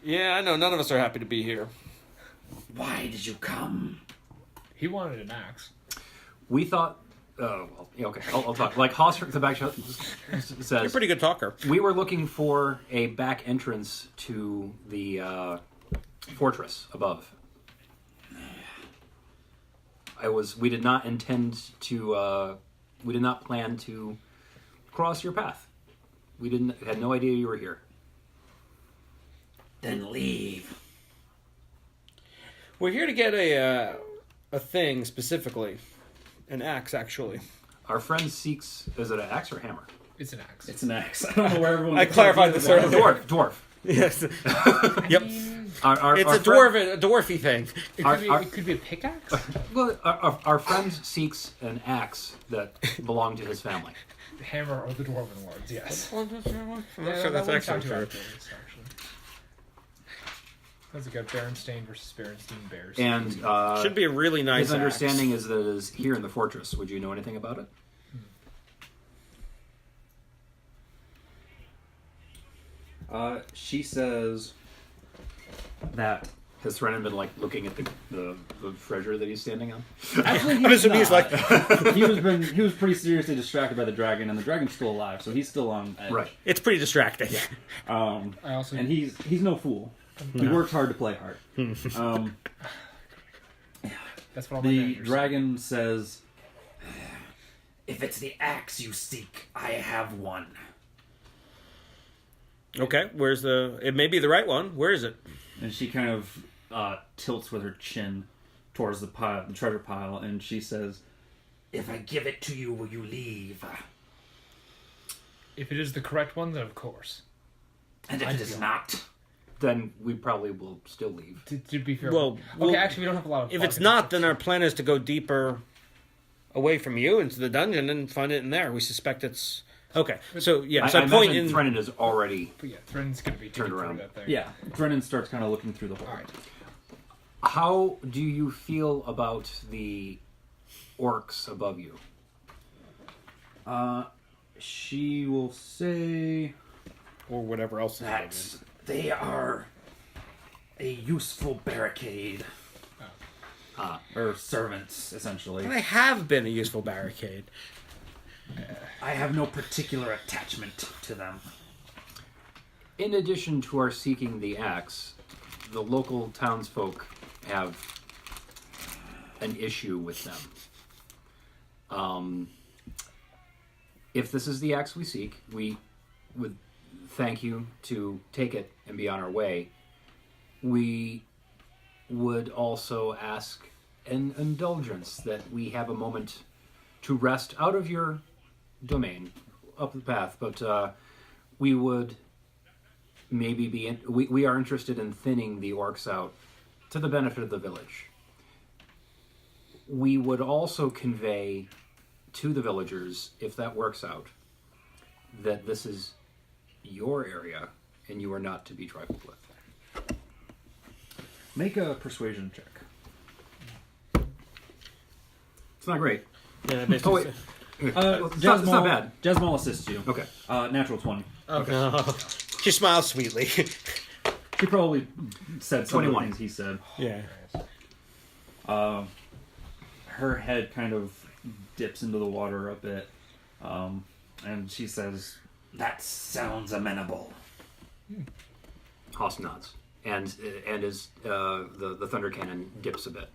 [SPEAKER 5] Yeah, I know. None of us are happy to be here.
[SPEAKER 6] Why did you come?
[SPEAKER 2] He wanted an axe.
[SPEAKER 3] We thought, well, yeah, okay, I'll talk. Like Haas, the back shot
[SPEAKER 5] You're
[SPEAKER 3] says,
[SPEAKER 5] a pretty good talker.
[SPEAKER 3] we were looking for a back entrance to the fortress above. We did not intend to. We did not plan to cross your path. We had no idea you were here.
[SPEAKER 6] Then leave.
[SPEAKER 5] We're here to get a thing specifically, an axe actually.
[SPEAKER 3] Our friend seeks. Is it an axe or a hammer?
[SPEAKER 2] It's an axe.
[SPEAKER 1] It's an axe. I don't know where everyone.
[SPEAKER 5] I clarified this earlier.
[SPEAKER 3] Dwarf.
[SPEAKER 5] Yes.
[SPEAKER 2] Yep.
[SPEAKER 5] It's a dwarfy thing.
[SPEAKER 2] It could be a pickaxe.
[SPEAKER 3] Well, our friend seeks an axe that belonged to his family.
[SPEAKER 2] The hammer or the dwarven lords. Yes.
[SPEAKER 5] I'm not
[SPEAKER 2] Yeah,
[SPEAKER 5] sure
[SPEAKER 2] that
[SPEAKER 5] that's
[SPEAKER 2] wouldn't
[SPEAKER 5] actually
[SPEAKER 2] sound too
[SPEAKER 5] true.
[SPEAKER 2] outrageous, actually. That's a good Berenstain versus Berenstain Bears.
[SPEAKER 3] And
[SPEAKER 5] Should be a really nice
[SPEAKER 3] his understanding
[SPEAKER 5] axe.
[SPEAKER 3] is that it is here in the fortress. Would you know anything about it?
[SPEAKER 1] She says that
[SPEAKER 3] Has Threnan been like looking at the treasure that he's standing on?
[SPEAKER 1] actually
[SPEAKER 5] I'm assuming he's like,
[SPEAKER 1] he was pretty seriously distracted by the dragon, and the dragon's still alive, so he's still on edge.
[SPEAKER 3] Right.
[SPEAKER 5] it's pretty distracting.
[SPEAKER 2] I also
[SPEAKER 1] And he's no fool. He works hard to play hard.
[SPEAKER 2] that's what all my
[SPEAKER 1] The
[SPEAKER 2] managers say.
[SPEAKER 1] dragon says, "If it's the axe you seek, I have one."
[SPEAKER 5] Okay, where's the? It may be the right one. Where is it?
[SPEAKER 1] And she kind of tilts with her chin towards the pile, the treasure pile, and she says, "If I give it to you, will you leave?
[SPEAKER 2] If it is the correct one, then of course.
[SPEAKER 1] And if it is not,
[SPEAKER 3] Then we probably will still leave.
[SPEAKER 2] To be fair,
[SPEAKER 5] Well,
[SPEAKER 2] okay. Actually, we don't have a lot of.
[SPEAKER 5] If it's not, then our plan is to go deeper away from you into the dungeon and find it in there. We suspect it's okay. So yeah, so
[SPEAKER 3] I
[SPEAKER 5] I point
[SPEAKER 3] imagine
[SPEAKER 5] in.
[SPEAKER 3] Threnan is already.
[SPEAKER 2] But yeah, Thren's gonna be
[SPEAKER 3] Turned
[SPEAKER 2] digging through
[SPEAKER 3] around.
[SPEAKER 2] that thing.
[SPEAKER 1] yeah." Brennan starts kind of looking through the hole.
[SPEAKER 2] All right.
[SPEAKER 3] How do you feel about the orcs above you?
[SPEAKER 1] She will say
[SPEAKER 5] or whatever else.
[SPEAKER 1] that they are a useful barricade. Or servants, essentially.
[SPEAKER 5] They have been a useful barricade.
[SPEAKER 1] I have no particular attachment to them.
[SPEAKER 3] In addition to our seeking the axe, the local townsfolk have an issue with them. If this is the axe we seek, we would thank you to take it and be on our way. We would also ask an indulgence that we have a moment to rest out of your domain, up the path, but we would maybe we are interested in thinning the orcs out to the benefit of the village. We would also convey to the villagers, if that works out, that this is your area and you are not to be trifled with.
[SPEAKER 1] Make a persuasion check.
[SPEAKER 3] It's not great.
[SPEAKER 5] Yeah,
[SPEAKER 3] Oh
[SPEAKER 5] basically.
[SPEAKER 3] wait, it's not bad.
[SPEAKER 1] Jasmine assists you.
[SPEAKER 3] Okay.
[SPEAKER 1] Natural 20.
[SPEAKER 5] No. She smiles sweetly.
[SPEAKER 1] She probably said some of the
[SPEAKER 3] 21.
[SPEAKER 1] things he said.
[SPEAKER 5] Yeah.
[SPEAKER 1] Her head kind of dips into the water a bit, and she says, "That sounds amenable."
[SPEAKER 3] Haas nods, and as the thunder cannon dips a bit.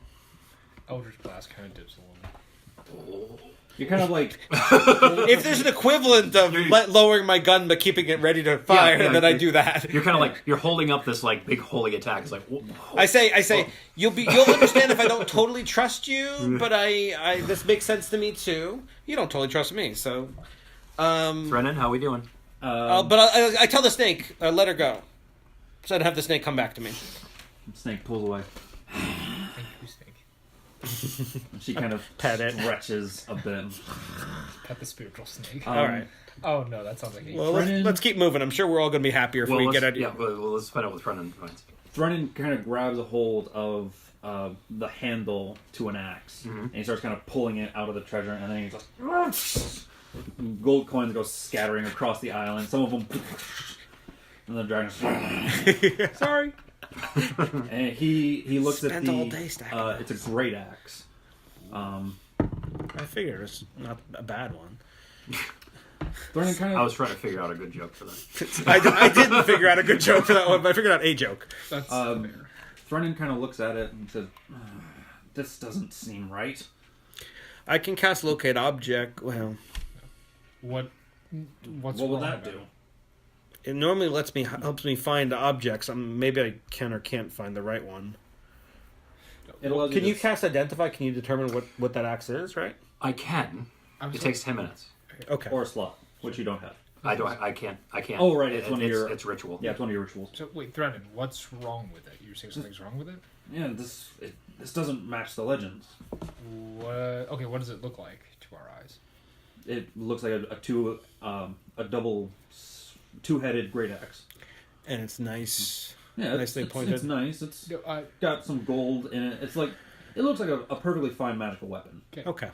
[SPEAKER 2] Eldritch Blast kind of dips a little.
[SPEAKER 1] You're kind of like,
[SPEAKER 5] If there's an equivalent of lowering my gun but keeping it ready to fire,
[SPEAKER 3] yeah,
[SPEAKER 5] then I do that.
[SPEAKER 3] You're kind of like you're holding up this like big holy attack. It's like
[SPEAKER 5] I say, you'll understand if I don't totally trust you, but I this makes sense to me too. You don't totally trust me, so.
[SPEAKER 3] Brennan, how we doing?
[SPEAKER 5] But I tell the snake, let her go, so I'd have the snake come back to me.
[SPEAKER 1] snake pulls away.
[SPEAKER 2] Thank you, Snake.
[SPEAKER 1] She kind of
[SPEAKER 5] Pet it.
[SPEAKER 1] stretches a bit.
[SPEAKER 2] Pet the spiritual snake.
[SPEAKER 5] All right.
[SPEAKER 2] Oh no, that sounds like
[SPEAKER 5] Well,
[SPEAKER 1] Brennan-
[SPEAKER 5] let's keep moving. I'm sure we're all going to be happier if we
[SPEAKER 3] let's,
[SPEAKER 5] get it.
[SPEAKER 3] let's find out what Brennan finds.
[SPEAKER 1] Threnan kind of grabs a hold of the handle to an axe, and he starts kind of pulling it out of the treasure, and then he's like, gold coins go scattering across the island. Some of them, and the dragon.
[SPEAKER 5] Sorry.
[SPEAKER 1] And he looks at
[SPEAKER 5] Spent
[SPEAKER 1] the.
[SPEAKER 5] all day stacking
[SPEAKER 1] It's a great axe.
[SPEAKER 5] I figured it's not a bad one.
[SPEAKER 1] Threnan kind
[SPEAKER 3] I
[SPEAKER 1] of.
[SPEAKER 3] was trying to figure out a good joke for that.
[SPEAKER 5] I didn't figure out a good joke for that one, but I figured out a joke.
[SPEAKER 2] That's
[SPEAKER 1] Um,
[SPEAKER 2] fair.
[SPEAKER 1] Threnan kind of looks at it and says, "This doesn't seem right."
[SPEAKER 5] I can cast locate object. Well,
[SPEAKER 2] What's
[SPEAKER 1] What will
[SPEAKER 2] wrong
[SPEAKER 1] that
[SPEAKER 2] about
[SPEAKER 1] do?
[SPEAKER 2] it?
[SPEAKER 5] it normally helps me find objects. Maybe I can or can't find the right one.
[SPEAKER 1] It allows
[SPEAKER 5] Can you
[SPEAKER 1] to-
[SPEAKER 5] cast identify? Can you determine what that axe is? Right.
[SPEAKER 3] I can.
[SPEAKER 2] I'm
[SPEAKER 3] It
[SPEAKER 2] sorry.
[SPEAKER 3] takes 10 minutes.
[SPEAKER 5] Okay.
[SPEAKER 1] or a slot, which you don't have.
[SPEAKER 3] I can't.
[SPEAKER 1] Oh, right, it's one of your-
[SPEAKER 3] It's ritual.
[SPEAKER 1] Yeah, it's one of your rituals.
[SPEAKER 2] So wait, Threnan, what's wrong with it? You're saying something's wrong with it?
[SPEAKER 1] Yeah, this doesn't match the legends.
[SPEAKER 2] What? Okay, what does it look like to our eyes?
[SPEAKER 1] It looks like a double two-headed great axe.
[SPEAKER 5] And it's nice.
[SPEAKER 1] Yeah,
[SPEAKER 5] nicely pointed.
[SPEAKER 1] It's nice. It's
[SPEAKER 2] No,
[SPEAKER 1] got some gold in it. It's like it looks like a perfectly fine magical weapon.
[SPEAKER 5] Okay.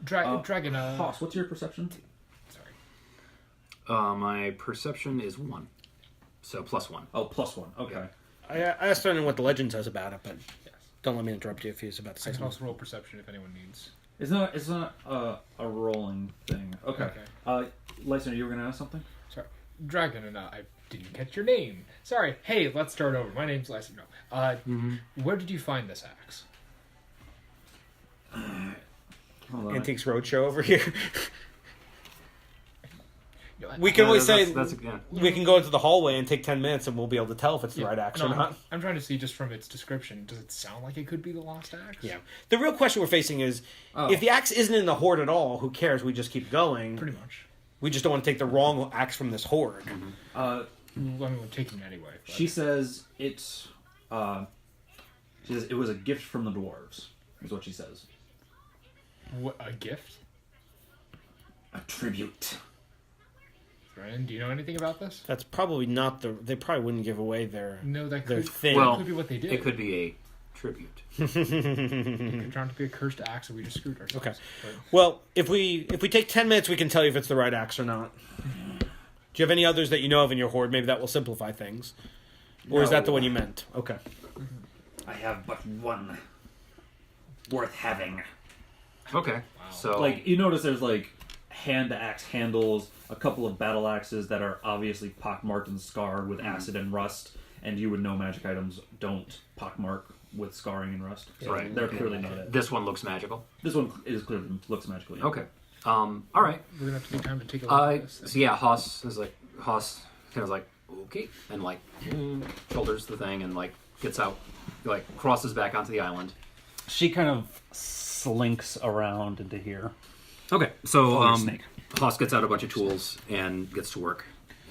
[SPEAKER 2] Dragon.
[SPEAKER 1] Hoss, what's your perception?
[SPEAKER 2] Sorry.
[SPEAKER 3] My perception is 1. So +1.
[SPEAKER 1] Oh, +1. Okay.
[SPEAKER 5] I asked Sterling what the legend says about it, but don't let me interrupt you if he's about to say
[SPEAKER 2] I can
[SPEAKER 5] something.
[SPEAKER 2] also roll perception if anyone needs.
[SPEAKER 1] It's not a rolling thing. Okay. Lysander, you were gonna ask something?
[SPEAKER 2] Sorry, Dragon, and I didn't catch your name. Sorry. Hey, let's start over. My name's Lysander. Where did you find this axe?
[SPEAKER 1] Hold on.
[SPEAKER 5] Antiques Roadshow over here.
[SPEAKER 2] No,
[SPEAKER 5] We can always say
[SPEAKER 3] that's
[SPEAKER 5] we can go into the hallway and take 10 minutes and we'll be able to tell if it's the right axe or not.
[SPEAKER 2] I'm trying to see just from its description. Does it sound like it could be the lost axe?
[SPEAKER 5] Yeah. The real question we're facing is if the axe isn't in the horde at all, who cares? We just keep going.
[SPEAKER 2] Pretty much.
[SPEAKER 5] We just don't want to take the wrong axe from this horde.
[SPEAKER 2] I mean, we're taking it anyway. But...
[SPEAKER 1] She says it's. She says it was a gift from the dwarves. Is what she says.
[SPEAKER 2] What, a gift?
[SPEAKER 1] A tribute.
[SPEAKER 2] Brennan, do you know anything about this?
[SPEAKER 5] That's probably not the. They probably wouldn't give away their
[SPEAKER 2] No, that
[SPEAKER 5] their
[SPEAKER 2] could,
[SPEAKER 5] thing.
[SPEAKER 3] Well,
[SPEAKER 2] could be what they did.
[SPEAKER 3] It could be a tribute.
[SPEAKER 2] It could turn out to be a cursed axe, and we just screwed ourselves.
[SPEAKER 5] Okay.
[SPEAKER 2] But
[SPEAKER 5] Well, if we take 10 minutes, we can tell you if it's the right axe or not. Do you have any others that you know of in your horde? Maybe that will simplify things. Or is that the one you meant? Okay.
[SPEAKER 1] I have but one worth having.
[SPEAKER 3] Okay. So
[SPEAKER 1] Like you notice, there's like hand axe handles, a couple of battle axes that are obviously pockmarked and scarred with acid and rust, and you would know magic items don't pockmark with scarring and rust. So
[SPEAKER 3] Right.
[SPEAKER 1] they're clearly not it.
[SPEAKER 3] this one looks magical.
[SPEAKER 1] This one is clearly looks magical. Yeah.
[SPEAKER 3] Okay. All right.
[SPEAKER 2] we're gonna have to take time to take a look at this.
[SPEAKER 3] So yeah, Haas kind of like okay, and like shoulders the thing and like gets out, like crosses back onto the island.
[SPEAKER 1] She kind of slinks around into here.
[SPEAKER 3] Okay, so
[SPEAKER 1] you're a snake.
[SPEAKER 3] Haas gets out a bunch of tools and gets to work,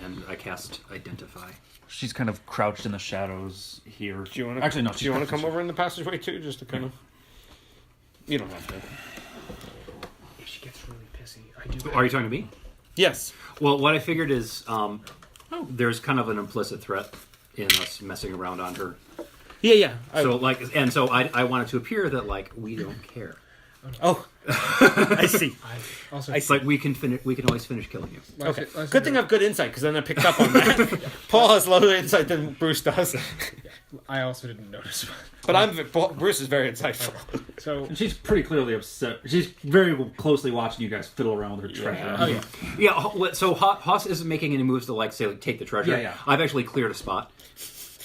[SPEAKER 3] and I cast Identify.
[SPEAKER 1] She's kind of crouched in the shadows here.
[SPEAKER 5] Do you want to
[SPEAKER 1] Actually, no.
[SPEAKER 5] Do you want to come over in the passageway too, just to kind of? You don't have to.
[SPEAKER 2] If she gets really pissy, I do.
[SPEAKER 3] Are you talking to me?
[SPEAKER 5] Yes.
[SPEAKER 3] Well, what I figured is there's kind of an implicit threat in us messing around on her.
[SPEAKER 5] Yeah.
[SPEAKER 3] So I want it to appear that like we don't care.
[SPEAKER 5] Oh, I see.
[SPEAKER 2] I also
[SPEAKER 3] It's like we can always finish killing you.
[SPEAKER 5] Okay. Good thing I have good insight because then I picked up on that. Paul has lower insight than Bruce does,
[SPEAKER 2] I also didn't notice.
[SPEAKER 5] but Bruce is very insightful.
[SPEAKER 2] So
[SPEAKER 1] And she's pretty clearly upset. She's very closely watching you guys fiddle around with her treasure.
[SPEAKER 2] oh yeah,
[SPEAKER 3] Yeah. So Haas isn't making any moves to like say like take the treasure.
[SPEAKER 1] Yeah.
[SPEAKER 3] I've actually cleared a spot.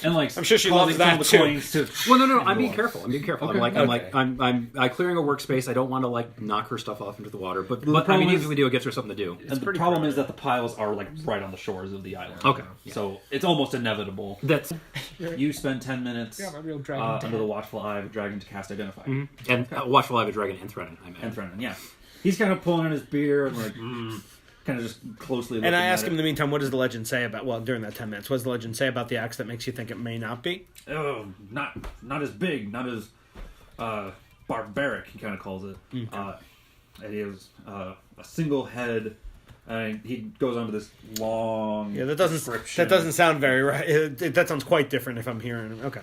[SPEAKER 1] And like
[SPEAKER 5] I'm sure she
[SPEAKER 1] causing
[SPEAKER 5] loves that
[SPEAKER 1] some of
[SPEAKER 5] too.
[SPEAKER 1] the coins to.
[SPEAKER 3] Well, no. I'm being careful. I'm
[SPEAKER 1] Okay.
[SPEAKER 3] I'm clearing a workspace. I don't want to like knock her stuff off into the water. But I
[SPEAKER 1] problem
[SPEAKER 3] mean,
[SPEAKER 1] is-
[SPEAKER 3] even if we do, it gets her something to do.
[SPEAKER 1] And the problem is that the piles are like right on the shores of the island.
[SPEAKER 3] Okay.
[SPEAKER 1] So it's almost inevitable.
[SPEAKER 3] That's
[SPEAKER 1] You spend 10 minutes
[SPEAKER 2] yeah, my real dragon.
[SPEAKER 1] under the watchful eye of a dragon to cast Identify.
[SPEAKER 3] and watchful eye of a dragon and threaten. I mean.
[SPEAKER 1] And Threaten, yeah. He's kind of pulling on his beard and like kind of just closely looking
[SPEAKER 5] And I
[SPEAKER 1] at
[SPEAKER 5] ask him
[SPEAKER 1] it.
[SPEAKER 5] in the meantime, what does the legend say about? Well, during that 10 minutes, what does the legend say about the axe that makes you think it may not be?
[SPEAKER 1] Oh, not as big, not as barbaric, he kind of calls it. It is a single head. And he goes on to this long
[SPEAKER 5] Yeah, that
[SPEAKER 1] description.
[SPEAKER 5] doesn't sound very right. That sounds quite different if I'm hearing. Okay.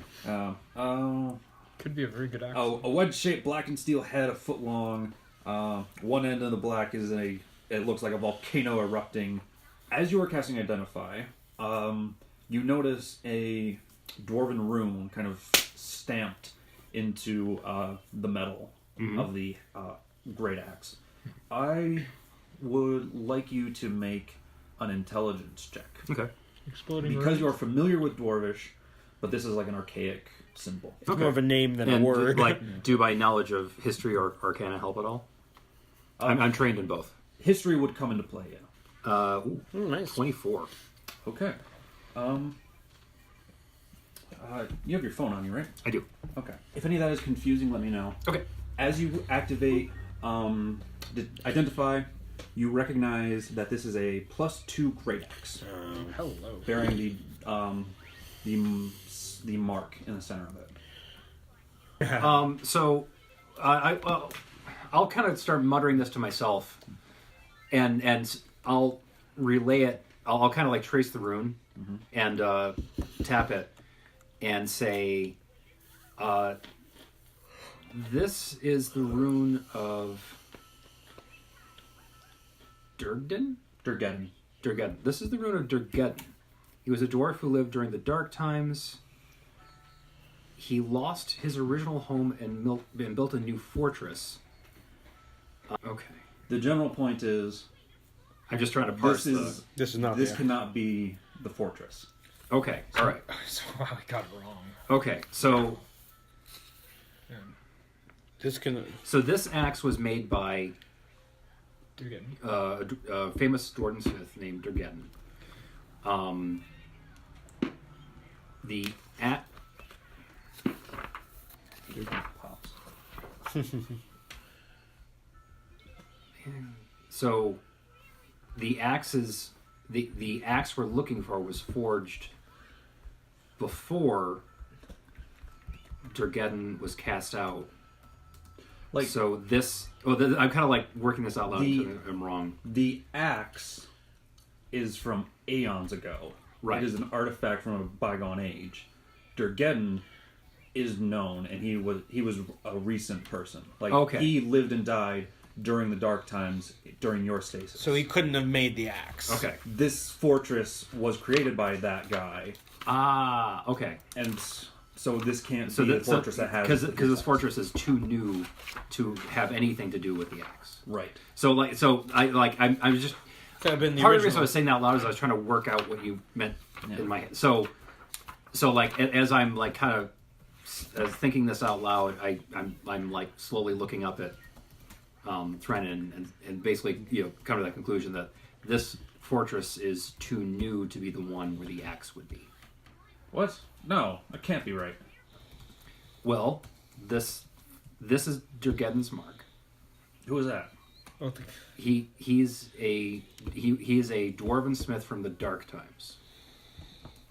[SPEAKER 2] Could be a very good axe.
[SPEAKER 1] A wedge-shaped black and steel head, a foot long. One end of the black is it looks like a volcano erupting. As you are casting Identify, you notice a dwarven rune kind of stamped into the metal of the great axe. I would like you to make an intelligence check.
[SPEAKER 3] Okay.
[SPEAKER 2] Exploding
[SPEAKER 1] Because you are familiar with Dwarvish, but this is like an archaic symbol.
[SPEAKER 5] It's more of a name than
[SPEAKER 3] And
[SPEAKER 5] a word.
[SPEAKER 3] do my knowledge of history or arcana help at all? I'm trained in both.
[SPEAKER 1] History would come into play, yeah.
[SPEAKER 5] Nice.
[SPEAKER 3] 24.
[SPEAKER 1] Okay. You have your phone on you, right?
[SPEAKER 3] I do.
[SPEAKER 1] Okay. If any of that is confusing, let me know.
[SPEAKER 3] Okay.
[SPEAKER 1] As you activate Identify, you recognize that this is a +2 great axe,
[SPEAKER 2] Hello.
[SPEAKER 1] bearing the mark in the center of it.
[SPEAKER 3] So I'll kind of start muttering this to myself, and I'll relay it. I'll kind of like trace the rune and tap it, and say, this is the rune of Durgden?
[SPEAKER 1] Durgeddon.
[SPEAKER 3] Durgeddon. This is the rune of Durgeddon. He was a dwarf who lived during the Dark Times. He lost his original home and built a new fortress. Okay.
[SPEAKER 1] The general point is
[SPEAKER 3] I'm just trying to parse
[SPEAKER 5] This is not
[SPEAKER 1] this
[SPEAKER 5] there.
[SPEAKER 1] cannot be the fortress.
[SPEAKER 3] Okay, all right.
[SPEAKER 2] So I got it wrong.
[SPEAKER 3] Okay, so
[SPEAKER 5] This can.
[SPEAKER 3] so this axe was made by
[SPEAKER 2] Durgeddon.
[SPEAKER 3] a famous dwarven smith named Durgeddon. The at
[SPEAKER 1] Pops.
[SPEAKER 3] so the axes the axe we're looking for was forged before Durgeddon was cast out.
[SPEAKER 1] Like
[SPEAKER 3] So this, I'm kind of like working this out loud.
[SPEAKER 1] The-
[SPEAKER 3] Until I'm wrong.
[SPEAKER 1] the axe is from aeons ago.
[SPEAKER 3] Right.
[SPEAKER 1] It is an artifact from a bygone age. Durgeddon is known, and he was a recent person. Like
[SPEAKER 3] Okay.
[SPEAKER 1] he lived and died during the Dark Times during your stasis.
[SPEAKER 5] So he couldn't have made the axe.
[SPEAKER 3] Okay.
[SPEAKER 1] This fortress was created by that guy,
[SPEAKER 3] Ah, okay.
[SPEAKER 1] and so this can't
[SPEAKER 3] So
[SPEAKER 1] be
[SPEAKER 3] that
[SPEAKER 1] the fortress that has
[SPEAKER 3] because this fortress is too new to have anything to do with the axe.
[SPEAKER 1] right.
[SPEAKER 3] So I was just
[SPEAKER 5] Could have been the
[SPEAKER 3] part of the reason I
[SPEAKER 5] original.
[SPEAKER 3] was saying that out loud is I was trying to work out what you meant
[SPEAKER 1] Yeah.
[SPEAKER 3] in my head. So like as I'm like kind of as thinking this out loud, I'm like slowly looking up at Threnin and basically come to that conclusion that this fortress is too new to be the one where the axe would be.
[SPEAKER 1] What? No, that can't be right.
[SPEAKER 3] Well, this is Durgeddon's mark.
[SPEAKER 1] Who is that?
[SPEAKER 3] He is a dwarven smith from the Dark Times,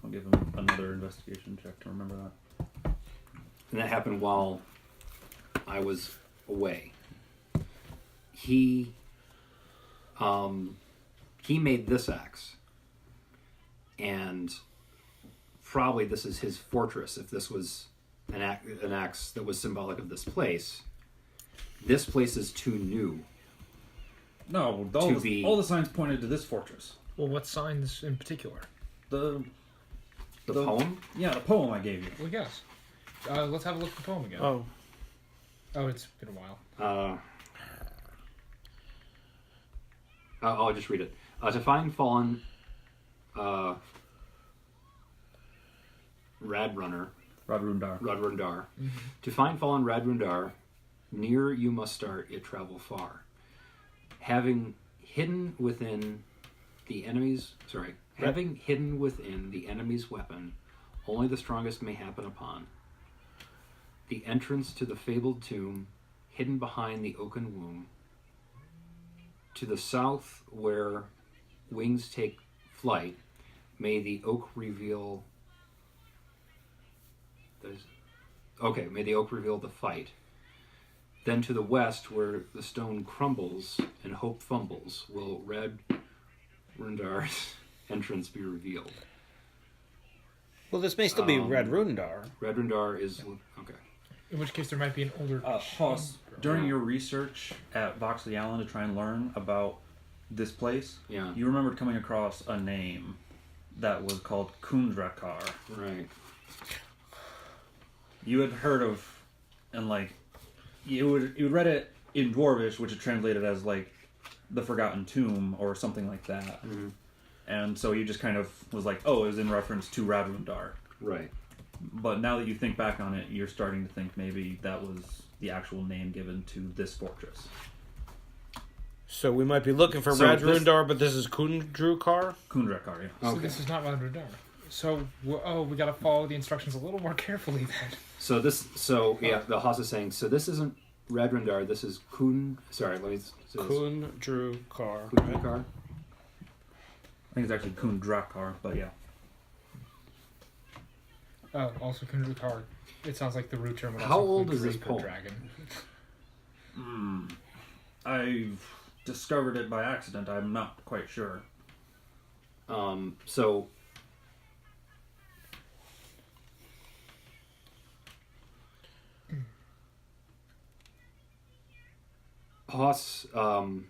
[SPEAKER 1] I'll give him another investigation check to remember that.
[SPEAKER 3] and that happened while I was away. He made this axe, and probably this is his fortress. If this was an axe that was symbolic of this place is too new.
[SPEAKER 1] No,
[SPEAKER 3] To be-
[SPEAKER 1] all the signs pointed to this fortress.
[SPEAKER 2] Well, what signs in particular?
[SPEAKER 1] The
[SPEAKER 3] Poem?
[SPEAKER 1] Yeah, the poem I gave you.
[SPEAKER 2] Well, yes. Let's have a look at the poem again.
[SPEAKER 5] Oh,
[SPEAKER 2] Oh, it's been a while.
[SPEAKER 3] I'll just read it. To find fallen Radrundar.
[SPEAKER 1] Radrundar.
[SPEAKER 3] To find fallen Radrundar, near you must start, yet travel far. Having hidden within the enemy's weapon, only the strongest may happen upon. The entrance to the fabled tomb, hidden behind the oaken womb. To the south, where wings take flight, may the oak reveal. May the oak reveal the fight. Then to the west, where the stone crumbles and hope fumbles, will Radrundar's entrance be revealed.
[SPEAKER 5] well, this may still be Red Rundar.
[SPEAKER 3] Radrundar is okay.
[SPEAKER 2] In which case, there might be an older.
[SPEAKER 1] Hoss, during your research at Voxley Allen to try and learn about this place,
[SPEAKER 3] Yeah.
[SPEAKER 1] you remembered coming across a name that was called Kundrakar.
[SPEAKER 3] Right.
[SPEAKER 1] You had heard of, and like, you read it in Dwarvish, which is translated as like the Forgotten Tomb or something like that.
[SPEAKER 3] Mm-hmm.
[SPEAKER 1] And so you just kind of was like, oh, it was in reference to Radrundar.
[SPEAKER 3] Right.
[SPEAKER 1] But now that you think back on it, you're starting to think maybe that was the actual name given to this fortress.
[SPEAKER 5] So we might be looking for
[SPEAKER 3] So
[SPEAKER 5] Red
[SPEAKER 3] this-
[SPEAKER 5] Rundar, but this is Kundrukar.
[SPEAKER 1] Kundrakar, yeah.
[SPEAKER 2] So
[SPEAKER 3] Okay.
[SPEAKER 2] this is not Radradar. So we got to follow the instructions a little more carefully then.
[SPEAKER 3] The Haas is saying, so this isn't Radrundar, this is
[SPEAKER 5] Kundrukar.
[SPEAKER 3] Kundrakar.
[SPEAKER 1] I think it's actually Kundrakar, but yeah.
[SPEAKER 2] Oh, also Kundrakar. It sounds like the root term would
[SPEAKER 3] How
[SPEAKER 2] also
[SPEAKER 3] old
[SPEAKER 2] include
[SPEAKER 3] is this
[SPEAKER 2] Draper
[SPEAKER 3] poem?
[SPEAKER 2] Dragon.
[SPEAKER 1] I've discovered it by accident. I'm not quite sure.
[SPEAKER 3] Hoss kind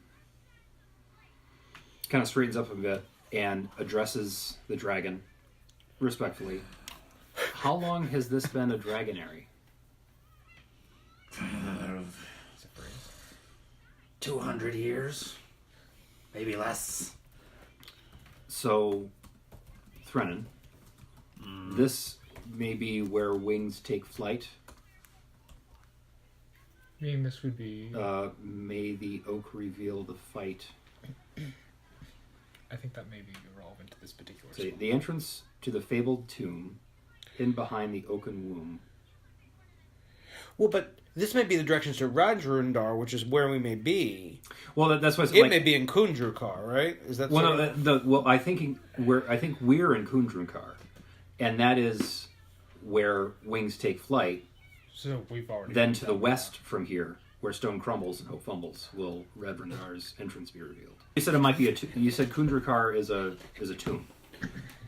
[SPEAKER 3] of straightens up a bit and addresses the dragon respectfully. How long has this been a dragonary?
[SPEAKER 6] 200 years, maybe less.
[SPEAKER 3] So, Threnin, this may be where wings take flight.
[SPEAKER 2] I mean, this would be.
[SPEAKER 3] May the oak reveal the fight.
[SPEAKER 2] I think that may be irrelevant to this particular.
[SPEAKER 3] So
[SPEAKER 2] spell.
[SPEAKER 3] the entrance to the fabled tomb, hidden behind the oaken womb.
[SPEAKER 5] Well, but this may be the directions to Rajrundar, which is where we may be.
[SPEAKER 3] Well, that's what's
[SPEAKER 5] It
[SPEAKER 3] like.
[SPEAKER 5] may be in Kundrukar, right? Is that
[SPEAKER 3] Well,
[SPEAKER 5] sort
[SPEAKER 3] no,
[SPEAKER 5] of-
[SPEAKER 3] I think we're in Kundrukar, and that is where wings take flight.
[SPEAKER 2] So we've already.
[SPEAKER 3] Then to the west from here, where stone crumbles and hope fumbles, will Radrundar's entrance be revealed. You said it might be you said Kundrukar is a tomb.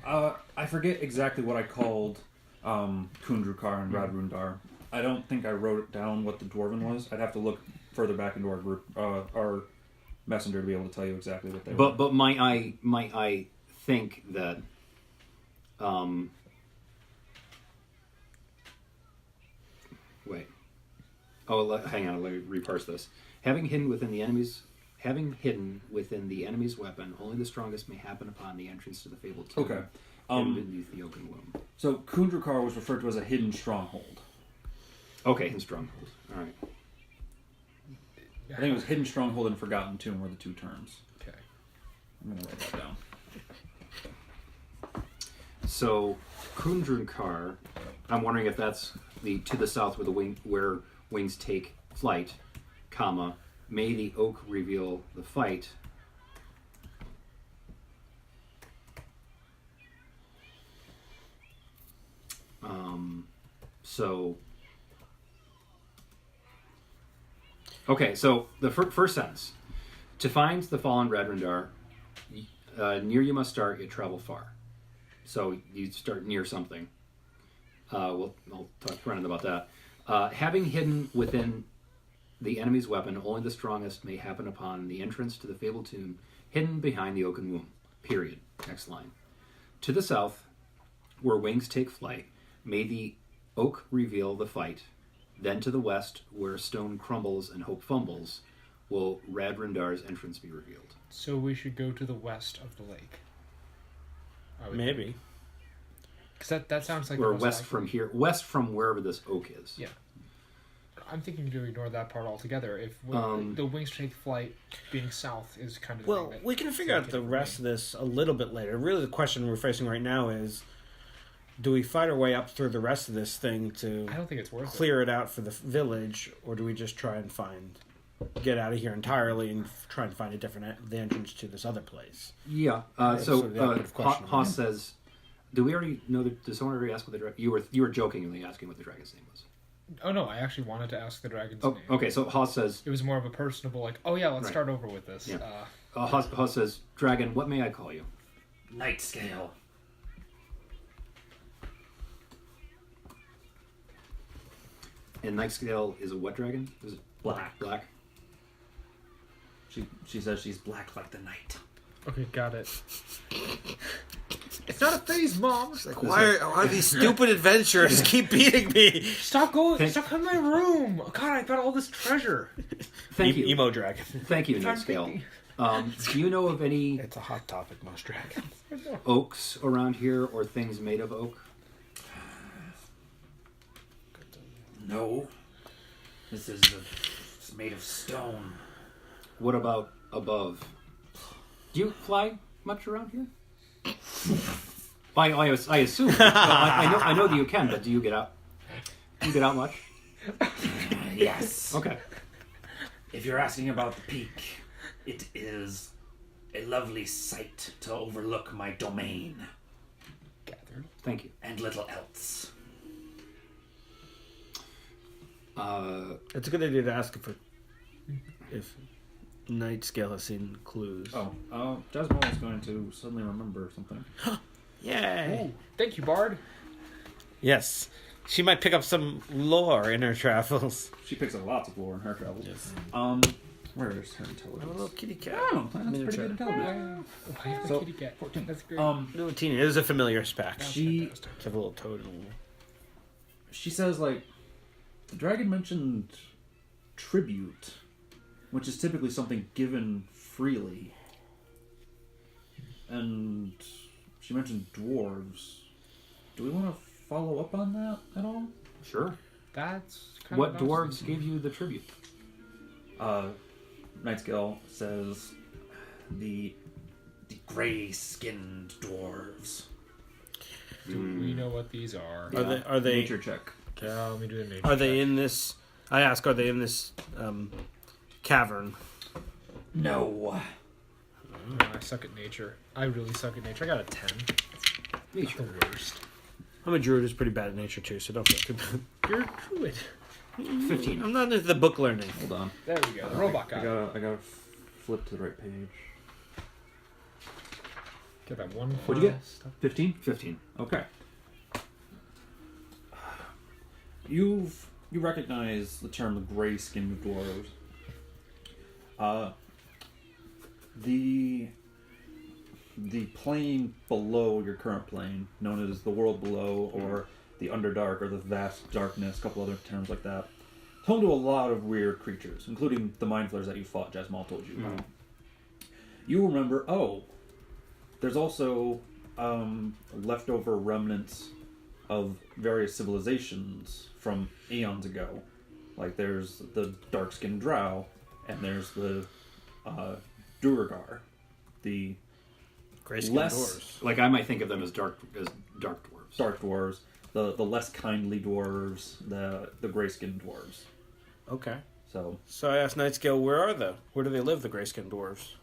[SPEAKER 1] I forget exactly what I called Kundrukar and Radrundar. I don't think I wrote it down what the dwarven was. I'd have to look further back into our group, our messenger, to be able to tell you exactly what they were.
[SPEAKER 3] But might I think that wait. Oh, hang on. Let me reparse this. Having hidden within the enemy's weapon, only the strongest may happen upon the entrance to the fabled tomb.
[SPEAKER 1] Okay.
[SPEAKER 3] Hidden beneath the oaken womb.
[SPEAKER 1] So Kundrukar was referred to as a hidden stronghold.
[SPEAKER 3] Okay, hidden stronghold. All right.
[SPEAKER 1] I think it was hidden stronghold and forgotten tomb were the two terms.
[SPEAKER 2] Okay.
[SPEAKER 1] I'm gonna write that down.
[SPEAKER 3] So Kundrukar, I'm wondering if that's to the south where wings take flight, comma, may the oak reveal the fight. Okay, so the first sentence. To find the fallen Radrundar, near you must start, yet travel far. So you start near something. I'll talk to Brennan about that. Having hidden within the enemy's weapon, only the strongest may happen upon the entrance to the fabled tomb, hidden behind the oaken womb. Period. Next line. To the south, where wings take flight, may the oak reveal the fight. Then to the west, where stone crumbles and hope fumbles, will Radrundar's entrance be revealed.
[SPEAKER 2] So we should go to the west of the lake.
[SPEAKER 5] maybe.
[SPEAKER 2] Because that sounds like.
[SPEAKER 3] Or
[SPEAKER 2] the most
[SPEAKER 3] west
[SPEAKER 2] likely.
[SPEAKER 3] from here, west from wherever this oak is.
[SPEAKER 2] Yeah. I'm thinking to ignore that part altogether. If the wings take flight being south is kind of the
[SPEAKER 5] Well,
[SPEAKER 2] thing that
[SPEAKER 5] we can figure out the rest of this a little bit later. Really, the question we're facing right now is, do we fight our way up through the rest of this thing to
[SPEAKER 2] I don't think it's worth
[SPEAKER 5] clear it out for the village, or do we just try and get out of here entirely and try and find the entrance to this other place?
[SPEAKER 3] Yeah.
[SPEAKER 5] That's sort of the operative question.
[SPEAKER 3] Haas says, "Do we already know? Did someone already ask what the dragon? You were jokingly asking what the dragon's name was."
[SPEAKER 2] it. Oh no, I actually wanted to ask the dragon's
[SPEAKER 3] Oh,
[SPEAKER 2] name.
[SPEAKER 3] okay. So Haas says,
[SPEAKER 2] It was more of a personable, like, oh yeah, let's
[SPEAKER 3] Right.
[SPEAKER 2] start over with this.
[SPEAKER 3] Yeah. Haas says, "Dragon, what may I call you?"
[SPEAKER 6] Night scale.
[SPEAKER 3] And Nightscale is a what dragon? Is it
[SPEAKER 6] Black.
[SPEAKER 3] Black.
[SPEAKER 1] She says she's black like the night.
[SPEAKER 2] Okay, got it. It's not a phase, Mom.
[SPEAKER 5] Why are these stupid adventures keep beating me?
[SPEAKER 2] Stop going.
[SPEAKER 3] Thank-
[SPEAKER 2] Stop coming to my room. God, I got all this treasure.
[SPEAKER 3] Thank you.
[SPEAKER 5] Emo dragon.
[SPEAKER 3] Thank you,
[SPEAKER 2] I'm
[SPEAKER 3] Nightscale.
[SPEAKER 2] thinking.
[SPEAKER 3] Do you know of any
[SPEAKER 5] It's a hot topic, most dragons.
[SPEAKER 3] oaks around here or things made of oak?
[SPEAKER 6] No. This is it's made of stone.
[SPEAKER 3] What about above? Do you fly much around here? I assume. I know that you can, but do you get out? Do you get out much?
[SPEAKER 6] Yes.
[SPEAKER 3] Okay.
[SPEAKER 6] If you're asking about the peak, it is a lovely sight to overlook my domain
[SPEAKER 2] Gathered.
[SPEAKER 3] Thank you.
[SPEAKER 6] and little else.
[SPEAKER 5] It's a good idea to ask if Nightscale has seen clues.
[SPEAKER 1] Jasmine is going to suddenly remember something.
[SPEAKER 5] Yay!
[SPEAKER 2] Ooh, thank you, Bard.
[SPEAKER 5] Yes. She might pick up some lore in her travels.
[SPEAKER 1] She picks up lots of lore in her travels.
[SPEAKER 5] Yes.
[SPEAKER 1] Where's her
[SPEAKER 5] I'm a
[SPEAKER 1] intelligence?
[SPEAKER 5] little kitty cat.
[SPEAKER 1] Oh, that's pretty
[SPEAKER 5] Miniature.
[SPEAKER 1] good intelligence.
[SPEAKER 2] Why have
[SPEAKER 1] So,
[SPEAKER 2] a kitty cat? That's great.
[SPEAKER 5] Little teeny. It is a familiar spec.
[SPEAKER 1] She
[SPEAKER 5] It's a little toad.
[SPEAKER 1] she says like the dragon mentioned tribute, which is typically something given freely, and she mentioned dwarves. Do we want to follow up on that at all?
[SPEAKER 3] Sure.
[SPEAKER 2] That's kind
[SPEAKER 3] What
[SPEAKER 2] of
[SPEAKER 3] dwarves gave you the tribute?
[SPEAKER 1] Nightskill says
[SPEAKER 6] The gray-skinned dwarves.
[SPEAKER 2] Do we know what these are?
[SPEAKER 5] Are they
[SPEAKER 1] nature check.
[SPEAKER 2] Yeah, let me do the nature.
[SPEAKER 5] Are they in this? I ask. Are they in this cavern?
[SPEAKER 6] No.
[SPEAKER 2] I suck at nature. I really suck at nature. I got a 10. It's the worst.
[SPEAKER 5] I'm a druid who's pretty bad at nature too, so don't feel too bad.
[SPEAKER 2] You're a druid.
[SPEAKER 3] 15.
[SPEAKER 5] I'm not into the book learning.
[SPEAKER 1] Hold on.
[SPEAKER 2] There we go. The robot guy.
[SPEAKER 1] I gotta flip to the right page.
[SPEAKER 2] Get that one.
[SPEAKER 1] What'd you get?
[SPEAKER 2] stuff.
[SPEAKER 1] 15?
[SPEAKER 3] 15.
[SPEAKER 1] Okay. You recognize the term gray-skinned dwarves. The plane below your current plane, known as the world below, or the Underdark, or the vast darkness, a couple other terms like that, home to a lot of weird creatures, including the mind flayers that you fought. Jasmal told you about. You remember? Oh, there's also leftover remnants of various civilizations from eons ago. Like there's the dark-skinned drow, and there's the Duergar, the
[SPEAKER 5] Grayskin
[SPEAKER 1] less
[SPEAKER 5] doors.
[SPEAKER 3] Like I might think of them as dark dwarves.
[SPEAKER 1] dark dwarves, the less kindly dwarves, the gray-skinned dwarves.
[SPEAKER 5] Okay.
[SPEAKER 1] So
[SPEAKER 5] So I asked Nightscale, where do they live, the grayskin dwarves?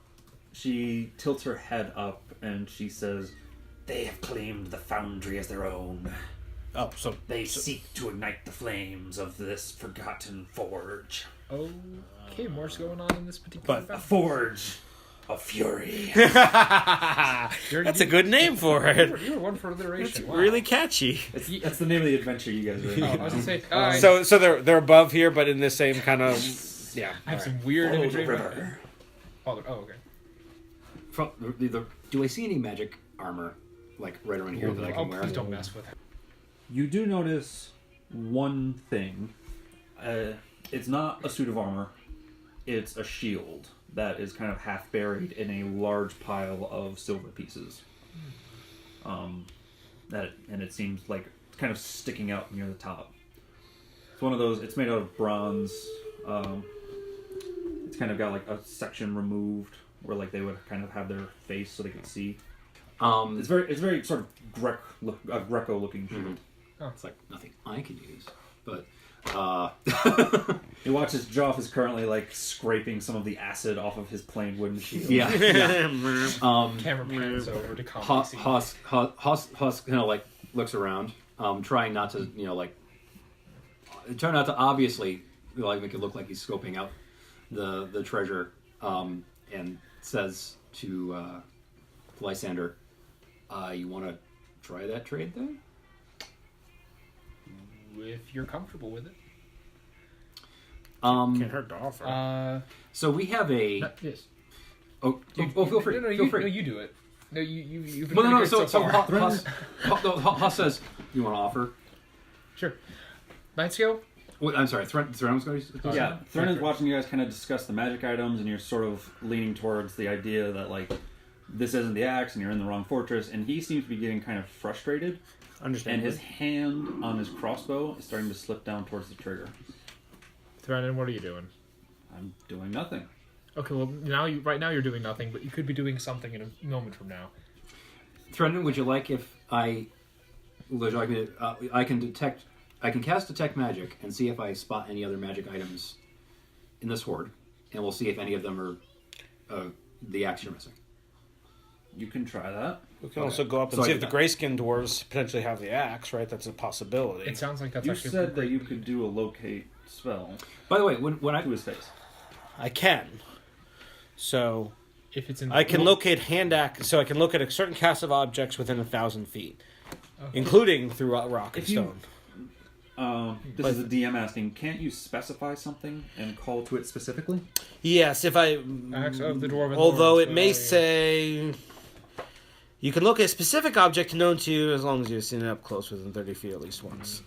[SPEAKER 1] she tilts her head up and she says,
[SPEAKER 6] They have claimed the foundry as their own.
[SPEAKER 5] Oh, so
[SPEAKER 6] They seek to ignite the flames of this forgotten forge.
[SPEAKER 2] Okay, more's going on in this particular.
[SPEAKER 5] But
[SPEAKER 6] A forge of fury.
[SPEAKER 5] that's a good name for it.
[SPEAKER 2] You were one for
[SPEAKER 5] It's
[SPEAKER 2] alliteration. Wow.
[SPEAKER 5] really catchy.
[SPEAKER 1] that's the name of the adventure you guys are in.
[SPEAKER 2] Oh, I was gonna say.
[SPEAKER 5] So they're above here, but in the same kind of yeah.
[SPEAKER 2] I have some weird
[SPEAKER 6] Follow the
[SPEAKER 2] imagery. about
[SPEAKER 6] river.
[SPEAKER 2] okay.
[SPEAKER 3] From do I see any magic armor like right around here that I
[SPEAKER 2] Oh,
[SPEAKER 3] can wear?
[SPEAKER 2] please don't mess with it.
[SPEAKER 1] You do notice one thing. It's not a suit of armor. It's a shield that is kind of half buried in a large pile of silver pieces. And it seems like it's kind of sticking out near the top. It's one of those. It's made out of bronze. It's kind of got like a section removed where like they would kind of have their face so they could see. It's very sort of Greco looking shield.
[SPEAKER 3] It's like nothing I can use, but
[SPEAKER 1] You watch as Joff is currently like scraping some of the acid off of his plain wooden shield.
[SPEAKER 3] yeah.
[SPEAKER 2] Camera pans over to
[SPEAKER 3] Haas
[SPEAKER 2] comedy.
[SPEAKER 3] kind of like looks around, trying not to trying not to obviously like make it look like he's scoping out the treasure, and says to Lysander, "You want to try that trade then?"
[SPEAKER 2] If you're comfortable with it.
[SPEAKER 5] Can't hurt to offer.
[SPEAKER 3] So we have a.
[SPEAKER 2] Yes.
[SPEAKER 3] Oh, feel free.
[SPEAKER 2] No,
[SPEAKER 3] feel free.
[SPEAKER 2] No, you do it. No, you've been
[SPEAKER 3] Well, no,
[SPEAKER 2] pretty good so far.
[SPEAKER 3] Haas says, "You want to offer?"
[SPEAKER 2] Sure. Nightscale?
[SPEAKER 3] Well, I'm sorry, Thren's going to.
[SPEAKER 1] Yeah, Thren is watching you guys kind of discuss the magic items, and you're sort of leaning towards the idea that like this isn't the axe, and you're in the wrong fortress. And he seems to be getting kind of frustrated,
[SPEAKER 5] Understand.
[SPEAKER 1] and his hand on his crossbow is starting to slip down towards the trigger.
[SPEAKER 2] Threnan, what are you doing?
[SPEAKER 1] I'm doing nothing.
[SPEAKER 2] Okay, well, right now you're doing nothing, but you could be doing something in a moment from now.
[SPEAKER 3] Threaten, would you like if would you like me to, I can cast detect magic and see if I spot any other magic items in this horde, and we'll see if any of them are the axe you're missing.
[SPEAKER 1] You can try that.
[SPEAKER 5] We can also go up and
[SPEAKER 3] So I
[SPEAKER 5] see
[SPEAKER 3] did
[SPEAKER 5] if the
[SPEAKER 3] that.
[SPEAKER 5] grayskin dwarves potentially have the axe, right? That's a possibility.
[SPEAKER 2] It sounds like that's
[SPEAKER 1] You
[SPEAKER 2] actually
[SPEAKER 1] said that you could do a locate spell
[SPEAKER 3] By the way, when I
[SPEAKER 1] to his face.
[SPEAKER 5] I can. So
[SPEAKER 2] if it's in.
[SPEAKER 5] I can locate hand axe. So I can locate a certain cast of objects within 1,000 feet, including through rock and
[SPEAKER 1] If you-
[SPEAKER 5] stone.
[SPEAKER 1] This is a DM asking, can't you specify something and call to it specifically?
[SPEAKER 5] Yes, if I...
[SPEAKER 2] Axe of the Dwarven
[SPEAKER 5] Although
[SPEAKER 2] Lords,
[SPEAKER 5] it may
[SPEAKER 2] where are you?
[SPEAKER 5] say... You can look at a specific object known to you as long as you've seen it up close within 30 feet at least once.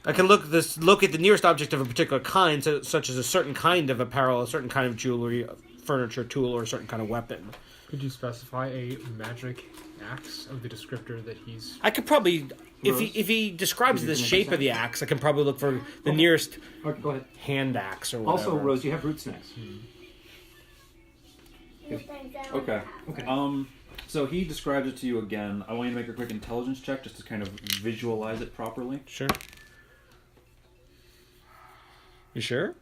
[SPEAKER 5] I can look at the nearest object of a particular kind, such as a certain kind of apparel, a certain kind of jewelry, furniture, tool, or a certain kind of weapon.
[SPEAKER 2] Could you specify a magic axe of the descriptor that he's...
[SPEAKER 5] I could probably... If
[SPEAKER 3] Rose?
[SPEAKER 5] he describes the shape of the axe, I can probably look for the nearest
[SPEAKER 3] Okay, go ahead.
[SPEAKER 5] hand axe or whatever.
[SPEAKER 3] Also, Rose, you have root snacks.
[SPEAKER 1] Okay.
[SPEAKER 3] Okay.
[SPEAKER 1] So he describes it to you again. I want you to make a quick intelligence check just to kind of visualize it properly.
[SPEAKER 5] Sure. You sure?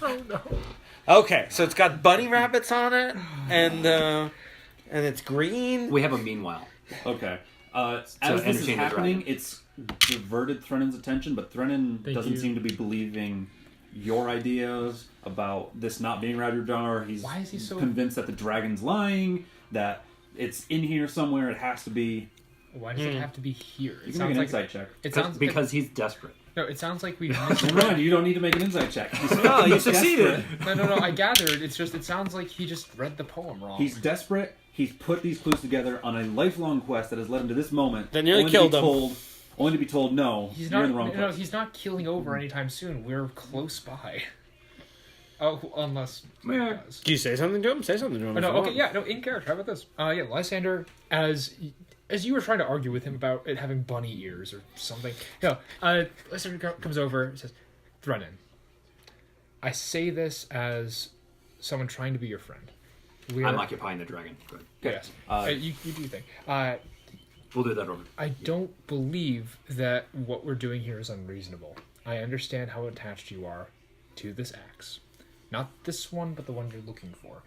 [SPEAKER 2] Oh, no.
[SPEAKER 5] Okay, so it's got bunny rabbits on it, and it's green.
[SPEAKER 3] We have a meanwhile.
[SPEAKER 1] Okay. As
[SPEAKER 3] So
[SPEAKER 1] this is
[SPEAKER 3] entertain the
[SPEAKER 1] happening,
[SPEAKER 3] dragon.
[SPEAKER 1] it's diverted Threnon's attention, but Threnon
[SPEAKER 2] Thank
[SPEAKER 1] doesn't
[SPEAKER 2] you.
[SPEAKER 1] seem to be believing your ideas about this not being Radudar. He's
[SPEAKER 2] Why is he so-
[SPEAKER 1] convinced that the dragon's lying, that it's in here somewhere, it has to be.
[SPEAKER 2] Why does it have to be here?
[SPEAKER 1] You
[SPEAKER 2] It
[SPEAKER 1] can make
[SPEAKER 2] sounds
[SPEAKER 1] an
[SPEAKER 2] like...
[SPEAKER 1] insight check.
[SPEAKER 2] It sounds...
[SPEAKER 3] Because he's desperate.
[SPEAKER 2] No, it sounds like we...
[SPEAKER 1] Ron, you don't need to make an insight check.
[SPEAKER 5] No, you
[SPEAKER 1] He's
[SPEAKER 5] succeeded.
[SPEAKER 1] desperate.
[SPEAKER 2] No, I gathered. It's just... It sounds like he just read the poem wrong.
[SPEAKER 1] He's desperate. He's put these clues together on a lifelong quest that has led him to this moment.
[SPEAKER 5] That nearly
[SPEAKER 1] only to
[SPEAKER 5] killed
[SPEAKER 1] be
[SPEAKER 5] him.
[SPEAKER 1] Only to be told, no,
[SPEAKER 2] He's
[SPEAKER 1] you're
[SPEAKER 2] not...
[SPEAKER 1] in the wrong
[SPEAKER 2] No,
[SPEAKER 1] place.
[SPEAKER 2] he's not keeling over anytime soon. We're close by. Oh, unless...
[SPEAKER 3] Yeah.
[SPEAKER 2] does.
[SPEAKER 5] Do you say something to him? Say something to him.
[SPEAKER 2] Oh,
[SPEAKER 5] if
[SPEAKER 2] no,
[SPEAKER 5] you
[SPEAKER 2] okay,
[SPEAKER 5] want.
[SPEAKER 2] yeah, no, in character. How about this? Yeah, Lysander, as you were trying to argue with him about it having bunny ears or something, Lysander comes over and says, Threnon, I say this as someone trying to be your friend.
[SPEAKER 3] I'm occupying the dragon. Good.
[SPEAKER 2] Yes. You do your thing.
[SPEAKER 3] We'll do that over.
[SPEAKER 2] I don't believe that what we're doing here is unreasonable. I understand how attached you are to this axe. Not this one, but the one you're looking for.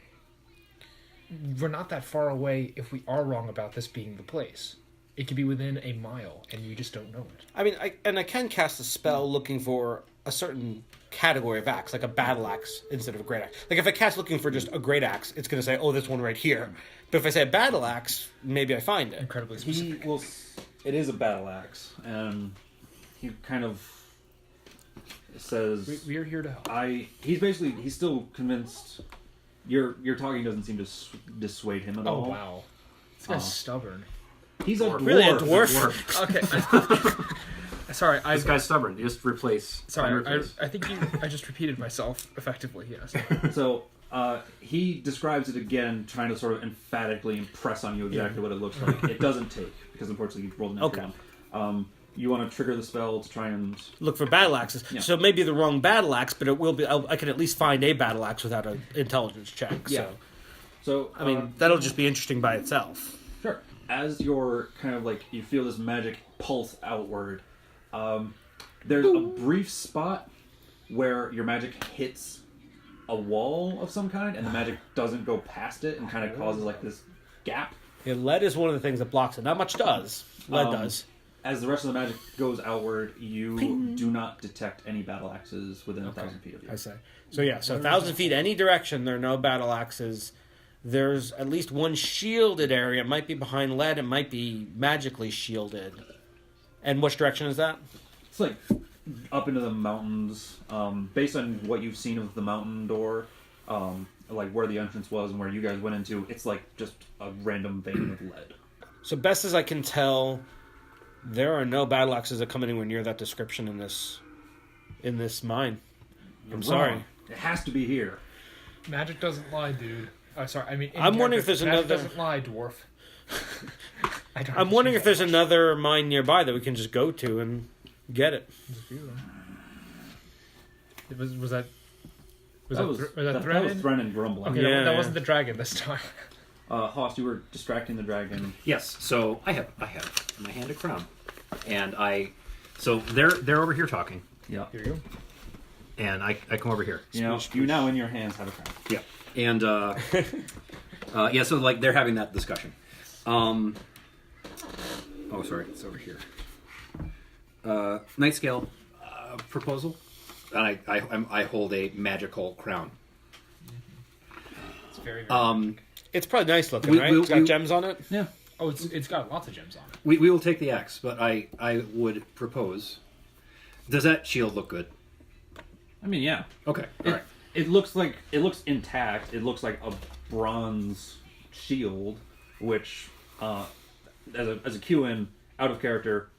[SPEAKER 2] We're not that far away if we are wrong about this being the place. It could be within a mile, and you just don't know it.
[SPEAKER 5] I mean, I can cast a spell looking for a certain category of axe, like a battle axe instead of a great axe. Like if I cast looking for just a great axe, it's going to say, "Oh, this one right here." But if I say a battle axe, maybe I find it.
[SPEAKER 2] Incredibly
[SPEAKER 1] He
[SPEAKER 2] specific.
[SPEAKER 1] will. It is a battle axe, and he kind of says,
[SPEAKER 2] We are here to help.
[SPEAKER 1] He's still convinced. Your talking doesn't seem to dissuade him at
[SPEAKER 2] Oh,
[SPEAKER 1] all.
[SPEAKER 2] wow. This guy's stubborn.
[SPEAKER 1] He's a dwarf.
[SPEAKER 5] Really, a dwarf?
[SPEAKER 2] Okay. Sorry,
[SPEAKER 3] This guy's stubborn. You just replace.
[SPEAKER 2] Sorry,
[SPEAKER 3] replace.
[SPEAKER 2] I think I just repeated myself effectively, yes.
[SPEAKER 1] So he describes it again, trying to sort of emphatically impress on you exactly what it looks like. It doesn't take because unfortunately you rolled an extra one. You want to trigger the spell to try and
[SPEAKER 5] Look for battle axes.
[SPEAKER 1] Yeah.
[SPEAKER 5] So it may be the wrong battle axe, but it will be. I can at least find a battle axe without an intelligence check.
[SPEAKER 1] Yeah. So
[SPEAKER 5] I mean, that'll just be interesting by itself.
[SPEAKER 1] sure. As you're kind of like you feel this magic pulse outward, there's a brief spot where your magic hits a wall of some kind, and the magic doesn't go past it, and kind of causes like this gap.
[SPEAKER 5] Yeah, lead is one of the things that blocks it. Not much does. Lead does.
[SPEAKER 1] As the rest of the magic goes outward, you do not detect any battle axes within 1,000 feet of you.
[SPEAKER 5] I say. So yeah, so 1,000 feet any direction, there are no battle axes. There's at least one shielded area. It might be behind lead. It might be magically shielded. And which direction is that?
[SPEAKER 1] It's like up into the mountains. Based on what you've seen of the mountain door, like where the entrance was and where you guys went into, it's like just a random vein of lead.
[SPEAKER 5] So best as I can tell, there are no battle axes that come anywhere near that description in this mine. I'm sorry.
[SPEAKER 1] Wrong. It has to be here.
[SPEAKER 2] Magic doesn't lie, dude. Oh, sorry, I mean... in
[SPEAKER 5] I'm wondering if
[SPEAKER 2] character,
[SPEAKER 5] there's
[SPEAKER 2] magic
[SPEAKER 5] another-
[SPEAKER 2] doesn't lie, dwarf.
[SPEAKER 5] I'm wondering if there's another mine nearby that we can just go to and get it.
[SPEAKER 2] Was that... Was
[SPEAKER 1] That was
[SPEAKER 2] Threnon?
[SPEAKER 1] Threnon grumbling.
[SPEAKER 2] Okay,
[SPEAKER 5] Yeah.
[SPEAKER 2] that wasn't the dragon this time.
[SPEAKER 1] Hoss, you were distracting the dragon.
[SPEAKER 3] Yes. So I have in my hand a crown, and so they're over here talking,
[SPEAKER 1] Yeah.
[SPEAKER 2] Here you go.
[SPEAKER 3] and I come over here.
[SPEAKER 1] You know, you now in your hands have a crown.
[SPEAKER 3] Yeah. And yeah, so like they're having that discussion. Oh, sorry, it's over here. Night scale proposal, and I hold a magical crown.
[SPEAKER 2] It's very
[SPEAKER 3] Um,
[SPEAKER 5] It's probably nice looking,
[SPEAKER 3] We-
[SPEAKER 5] right?
[SPEAKER 3] we-
[SPEAKER 5] It's got
[SPEAKER 3] we-
[SPEAKER 5] gems on it.
[SPEAKER 1] Yeah.
[SPEAKER 2] Oh, it's got lots of gems on it.
[SPEAKER 3] We will take the axe, but I would propose. Does that shield look good?
[SPEAKER 1] I mean, yeah.
[SPEAKER 3] Okay. All right.
[SPEAKER 1] It looks intact. It looks like a bronze shield, which, as a QN out of character,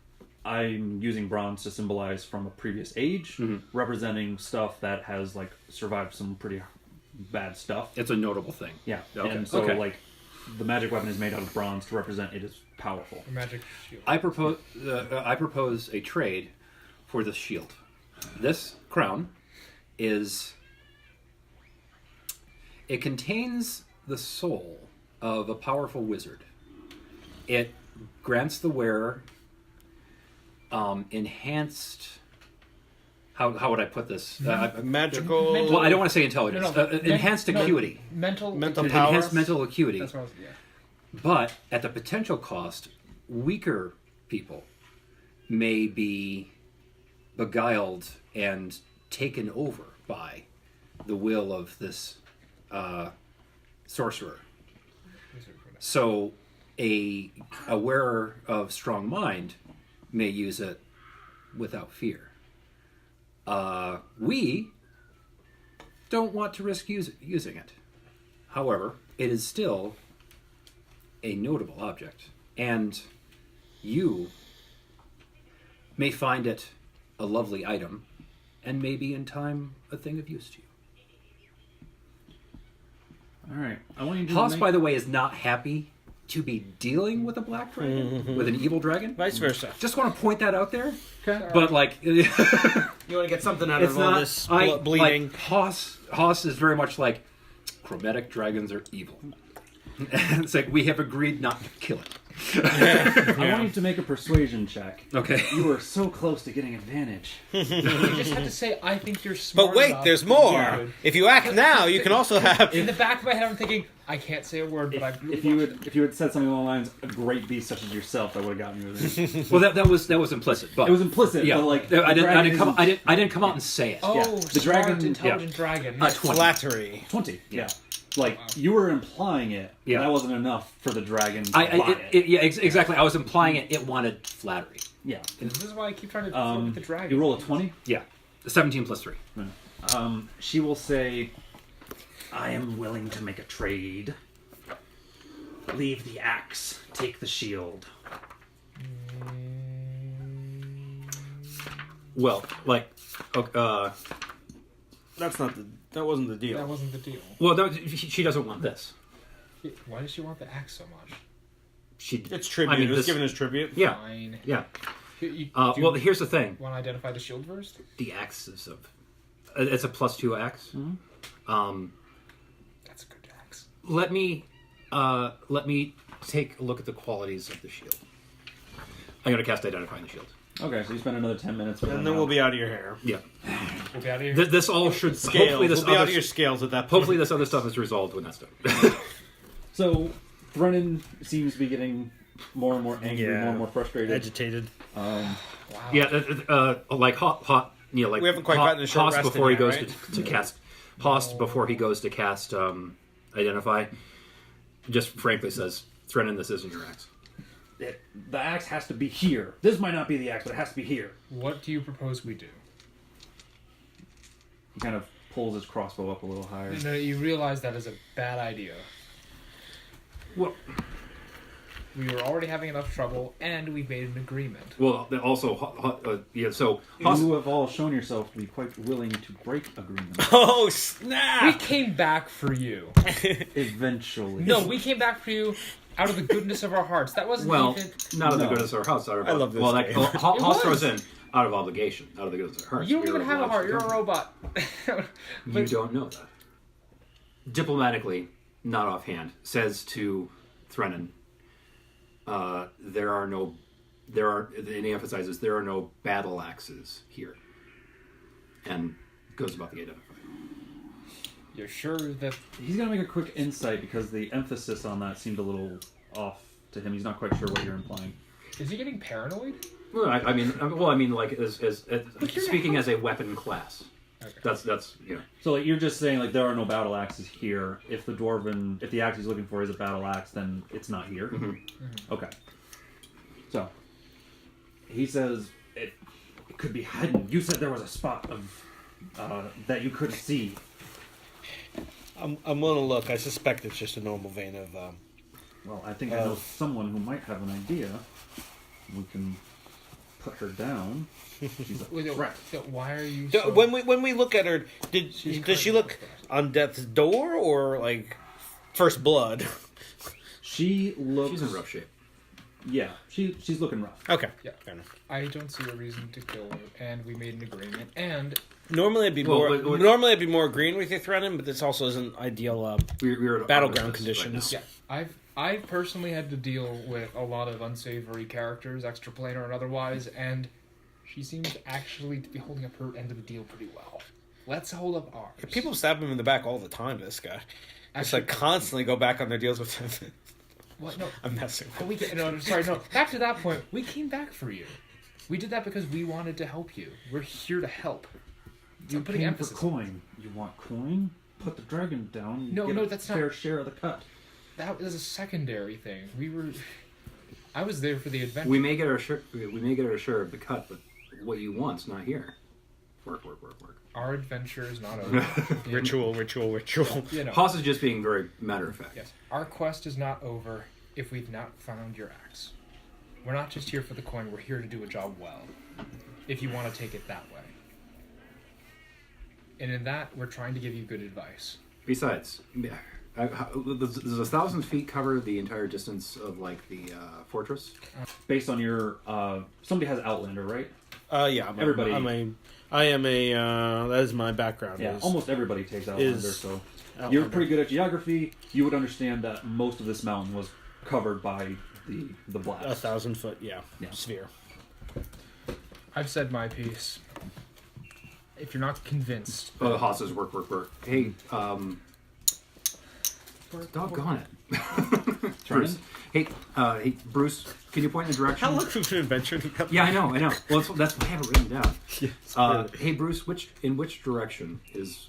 [SPEAKER 1] I'm using bronze to symbolize from a previous age, representing stuff that has like survived some pretty bad stuff.
[SPEAKER 3] It's a notable thing.
[SPEAKER 1] Yeah,
[SPEAKER 3] Okay.
[SPEAKER 1] and so
[SPEAKER 3] Okay.
[SPEAKER 1] like the magic weapon is made out of bronze to represent it is powerful.
[SPEAKER 2] A magic shield.
[SPEAKER 3] I propose a trade for this shield. This crown it contains the soul of a powerful wizard. It grants the wearer enhanced. How would I put this?
[SPEAKER 5] Magical.
[SPEAKER 3] Well, I don't want to say intelligence. Enhanced acuity.
[SPEAKER 2] Mental
[SPEAKER 5] Mental
[SPEAKER 2] power.
[SPEAKER 5] power.
[SPEAKER 3] Enhanced mental acuity.
[SPEAKER 2] That's what I was, yeah.
[SPEAKER 3] But at the potential cost, weaker people may be beguiled and taken over by the will of this sorcerer. So a wearer of strong mind may use it without fear. We don't want to risk using it. However, it is still a notable object, and you may find it a lovely item, and maybe in time a thing of use to you.
[SPEAKER 1] All right, I want you to
[SPEAKER 3] Haas, by the way, is not happy to be dealing with a black dragon, with an evil dragon.
[SPEAKER 5] Vice versa.
[SPEAKER 3] Just want to point that out there.
[SPEAKER 1] Okay.
[SPEAKER 3] But like,
[SPEAKER 5] You want to get something out
[SPEAKER 3] it's
[SPEAKER 5] of all
[SPEAKER 3] not
[SPEAKER 5] this
[SPEAKER 3] Like,
[SPEAKER 5] bleeding.
[SPEAKER 3] Haas is very much like chromatic dragons are evil. It's like we have agreed not to kill it.
[SPEAKER 1] I want you to make a persuasion check.
[SPEAKER 3] Okay.
[SPEAKER 1] You are so close to getting advantage.
[SPEAKER 2] You just have to say, I think you're smart
[SPEAKER 5] But wait,
[SPEAKER 2] enough
[SPEAKER 5] there's
[SPEAKER 2] to
[SPEAKER 5] more.
[SPEAKER 2] be good.
[SPEAKER 5] If you act now, you can also have.
[SPEAKER 2] In the back of my head, I'm thinking, I can't say a word, but I really
[SPEAKER 1] If you had said something along the lines, a great beast such as yourself, that would have gotten you there.
[SPEAKER 3] Well, that was implicit. But
[SPEAKER 1] It was implicit,
[SPEAKER 3] yeah.
[SPEAKER 1] but like
[SPEAKER 3] I
[SPEAKER 1] dragon
[SPEAKER 3] didn't come out and say it.
[SPEAKER 2] Oh,
[SPEAKER 1] Yeah.
[SPEAKER 2] the
[SPEAKER 1] The dragon-
[SPEAKER 2] smart, intelligent dragon.
[SPEAKER 3] 20.
[SPEAKER 5] Flattery.
[SPEAKER 1] 20. Yeah. Like you were implying it.
[SPEAKER 3] Yeah.
[SPEAKER 1] That wasn't enough for the dragon to buy it.
[SPEAKER 3] Exactly. I was implying it wanted flattery.
[SPEAKER 1] Yeah.
[SPEAKER 2] This is why I keep trying to flirt with the dragon.
[SPEAKER 1] You roll a 20.
[SPEAKER 3] Yeah. 17 plus 3.
[SPEAKER 1] She will say, "I am willing to make a trade. Leave the axe, take the shield."
[SPEAKER 3] Well, like,
[SPEAKER 5] That's not the. That wasn't the deal.
[SPEAKER 2] That wasn't the deal.
[SPEAKER 3] well, no, she doesn't want this.
[SPEAKER 2] Why does she want the axe so much?
[SPEAKER 5] It's tribute.
[SPEAKER 3] I mean,
[SPEAKER 5] it was
[SPEAKER 3] this-
[SPEAKER 5] given as tribute.
[SPEAKER 3] Yeah.
[SPEAKER 2] Fine.
[SPEAKER 3] Yeah.
[SPEAKER 2] Do
[SPEAKER 3] Well, here's the thing.
[SPEAKER 2] want to identify the shield first?
[SPEAKER 3] The axe is it's a +2 axe.
[SPEAKER 2] That's a good axe.
[SPEAKER 3] Let me take a look at the qualities of the shield. I'm going to cast Identifying the Shield.
[SPEAKER 1] Okay, so you spend another 10 minutes.
[SPEAKER 5] And then we'll be out of your hair.
[SPEAKER 3] Yeah.
[SPEAKER 2] We'll be out of here.
[SPEAKER 3] This all should
[SPEAKER 5] Scales.
[SPEAKER 3] hopefully this
[SPEAKER 5] We'll be out
[SPEAKER 3] other,
[SPEAKER 5] of your scales at that point.
[SPEAKER 3] hopefully this other stuff is resolved when that's done.
[SPEAKER 1] So Thrennen seems to be getting more and more angry,
[SPEAKER 5] Yeah.
[SPEAKER 1] more and more frustrated.
[SPEAKER 5] agitated.
[SPEAKER 2] Wow.
[SPEAKER 3] Yeah, like hot. You know, like
[SPEAKER 5] We haven't quite gotten a short
[SPEAKER 3] Haas
[SPEAKER 5] rest in
[SPEAKER 3] before he
[SPEAKER 5] yet,
[SPEAKER 3] goes
[SPEAKER 5] right?
[SPEAKER 3] to cast. Haas before he goes to cast Identify. Just frankly says, "Thrennen, this isn't your axe."
[SPEAKER 1] The axe has to be here. This might not be the axe, but it has to be here.
[SPEAKER 2] What do you propose we do?
[SPEAKER 1] He kind of pulls his crossbow up a little higher.
[SPEAKER 2] No, you realize that is a bad idea.
[SPEAKER 3] Well,
[SPEAKER 2] We were already having enough trouble, and we made an agreement.
[SPEAKER 3] well, also, So Haas,
[SPEAKER 1] You have all shown yourself to be quite willing to break agreement.
[SPEAKER 5] Oh
[SPEAKER 2] We
[SPEAKER 5] snap!
[SPEAKER 2] came back for you.
[SPEAKER 1] Eventually.
[SPEAKER 2] No, we came back for you out of the goodness of our hearts. That wasn't
[SPEAKER 3] well,
[SPEAKER 2] even...
[SPEAKER 3] not of the
[SPEAKER 1] No.
[SPEAKER 3] goodness of our hearts.
[SPEAKER 5] I love this
[SPEAKER 3] Well,
[SPEAKER 5] game.
[SPEAKER 3] Haas
[SPEAKER 2] was.
[SPEAKER 3] throws in out of obligation, out of the goodness of our hearts.
[SPEAKER 2] You don't
[SPEAKER 3] We
[SPEAKER 2] even
[SPEAKER 3] were
[SPEAKER 2] have a
[SPEAKER 3] obliged
[SPEAKER 2] heart.
[SPEAKER 3] to
[SPEAKER 2] You're a
[SPEAKER 3] come.
[SPEAKER 2] robot.
[SPEAKER 3] You don't know that. Diplomatically, not offhand, says to Thrennen, and he emphasizes, there are no battle axes here. And goes about the identifier.
[SPEAKER 2] You're sure that...
[SPEAKER 1] He's going to make a quick insight because the emphasis on that seemed a little off to him. He's not quite sure what you're implying.
[SPEAKER 2] Is he getting paranoid?
[SPEAKER 3] Well, I mean, like, as speaking as a weapon class. That's
[SPEAKER 1] So like you're just saying like there are no battle axes here. If the axe he's looking for is a battle axe, then it's not here. Okay. So he says it could be hidden. You said there was a spot of that you couldn't see.
[SPEAKER 5] I'm gonna look. I suspect it's just a normal vein of.
[SPEAKER 1] Well, I think I know someone who might have an idea. We can put her down. She's a threat.
[SPEAKER 2] Why are you?
[SPEAKER 5] When we look at her, does she look on death's door or like first blood?
[SPEAKER 1] She looks.
[SPEAKER 3] she's in rough shape.
[SPEAKER 1] Yeah, she's looking rough.
[SPEAKER 5] Okay.
[SPEAKER 2] Yeah.
[SPEAKER 5] Fair enough.
[SPEAKER 2] I don't see a reason to kill her, and we made an agreement. And
[SPEAKER 5] Normally I'd be
[SPEAKER 3] Well,
[SPEAKER 5] more.
[SPEAKER 3] but-
[SPEAKER 5] Normally I'd be more agreeing with you, threatening, but this also isn't ideal.
[SPEAKER 3] We're at
[SPEAKER 5] Battleground
[SPEAKER 3] opposites
[SPEAKER 5] conditions.
[SPEAKER 3] right
[SPEAKER 2] yeah, I personally had to deal with a lot of unsavory characters, extraplanar and otherwise, and she seems actually to be holding up her end of the deal pretty well. Let's hold up ours.
[SPEAKER 5] People stab him in the back all the time. This guy, it's like constantly go back on their deals with him.
[SPEAKER 2] What? No.
[SPEAKER 5] I'm messing.
[SPEAKER 2] No. Back to that point. We came back for you. We did that because we wanted to help you. We're here to help.
[SPEAKER 1] You
[SPEAKER 2] I'm putting
[SPEAKER 1] came
[SPEAKER 2] emphasis
[SPEAKER 1] for coin. You want coin? Put the dragon down. You
[SPEAKER 2] No,
[SPEAKER 1] get
[SPEAKER 2] no,
[SPEAKER 1] a
[SPEAKER 2] that's not-
[SPEAKER 1] fair share of the cut.
[SPEAKER 2] That was a secondary thing. I was there for the adventure.
[SPEAKER 3] We may get our share of the cut, but what you want's not here. Work.
[SPEAKER 2] Our adventure is not over.
[SPEAKER 5] Ritual.
[SPEAKER 2] You know.
[SPEAKER 3] Haas is just being very matter of fact.
[SPEAKER 2] Yes. Our quest is not over if we've not found your axe. We're not just here for the coin, we're here to do a job well. If you want to take it that way. And in that, we're trying to give you good advice.
[SPEAKER 3] Besides, does 1,000 feet cover the entire distance of like the fortress?
[SPEAKER 1] Based on your somebody has Outlander, right?
[SPEAKER 5] Yeah.
[SPEAKER 1] Everybody-
[SPEAKER 5] I am a. That is my background.
[SPEAKER 1] Yeah,
[SPEAKER 5] is
[SPEAKER 1] almost everybody takes Outlander,
[SPEAKER 5] is
[SPEAKER 1] so
[SPEAKER 5] Outlander.
[SPEAKER 1] you're pretty good at geography. You would understand that most of this mountain was covered by the blast.
[SPEAKER 5] 1,000 foot. Yeah.
[SPEAKER 1] Yeah.
[SPEAKER 5] Sphere.
[SPEAKER 2] I've said my piece. If you're not convinced,
[SPEAKER 3] Oh, Haas says work. Hey, doggone it. Bruce. Hey, Bruce, can you point in the direction?
[SPEAKER 5] How long have we been adventuring together?
[SPEAKER 3] Yeah, I know. Well, that's why I have it written down. Hey, Bruce, in which direction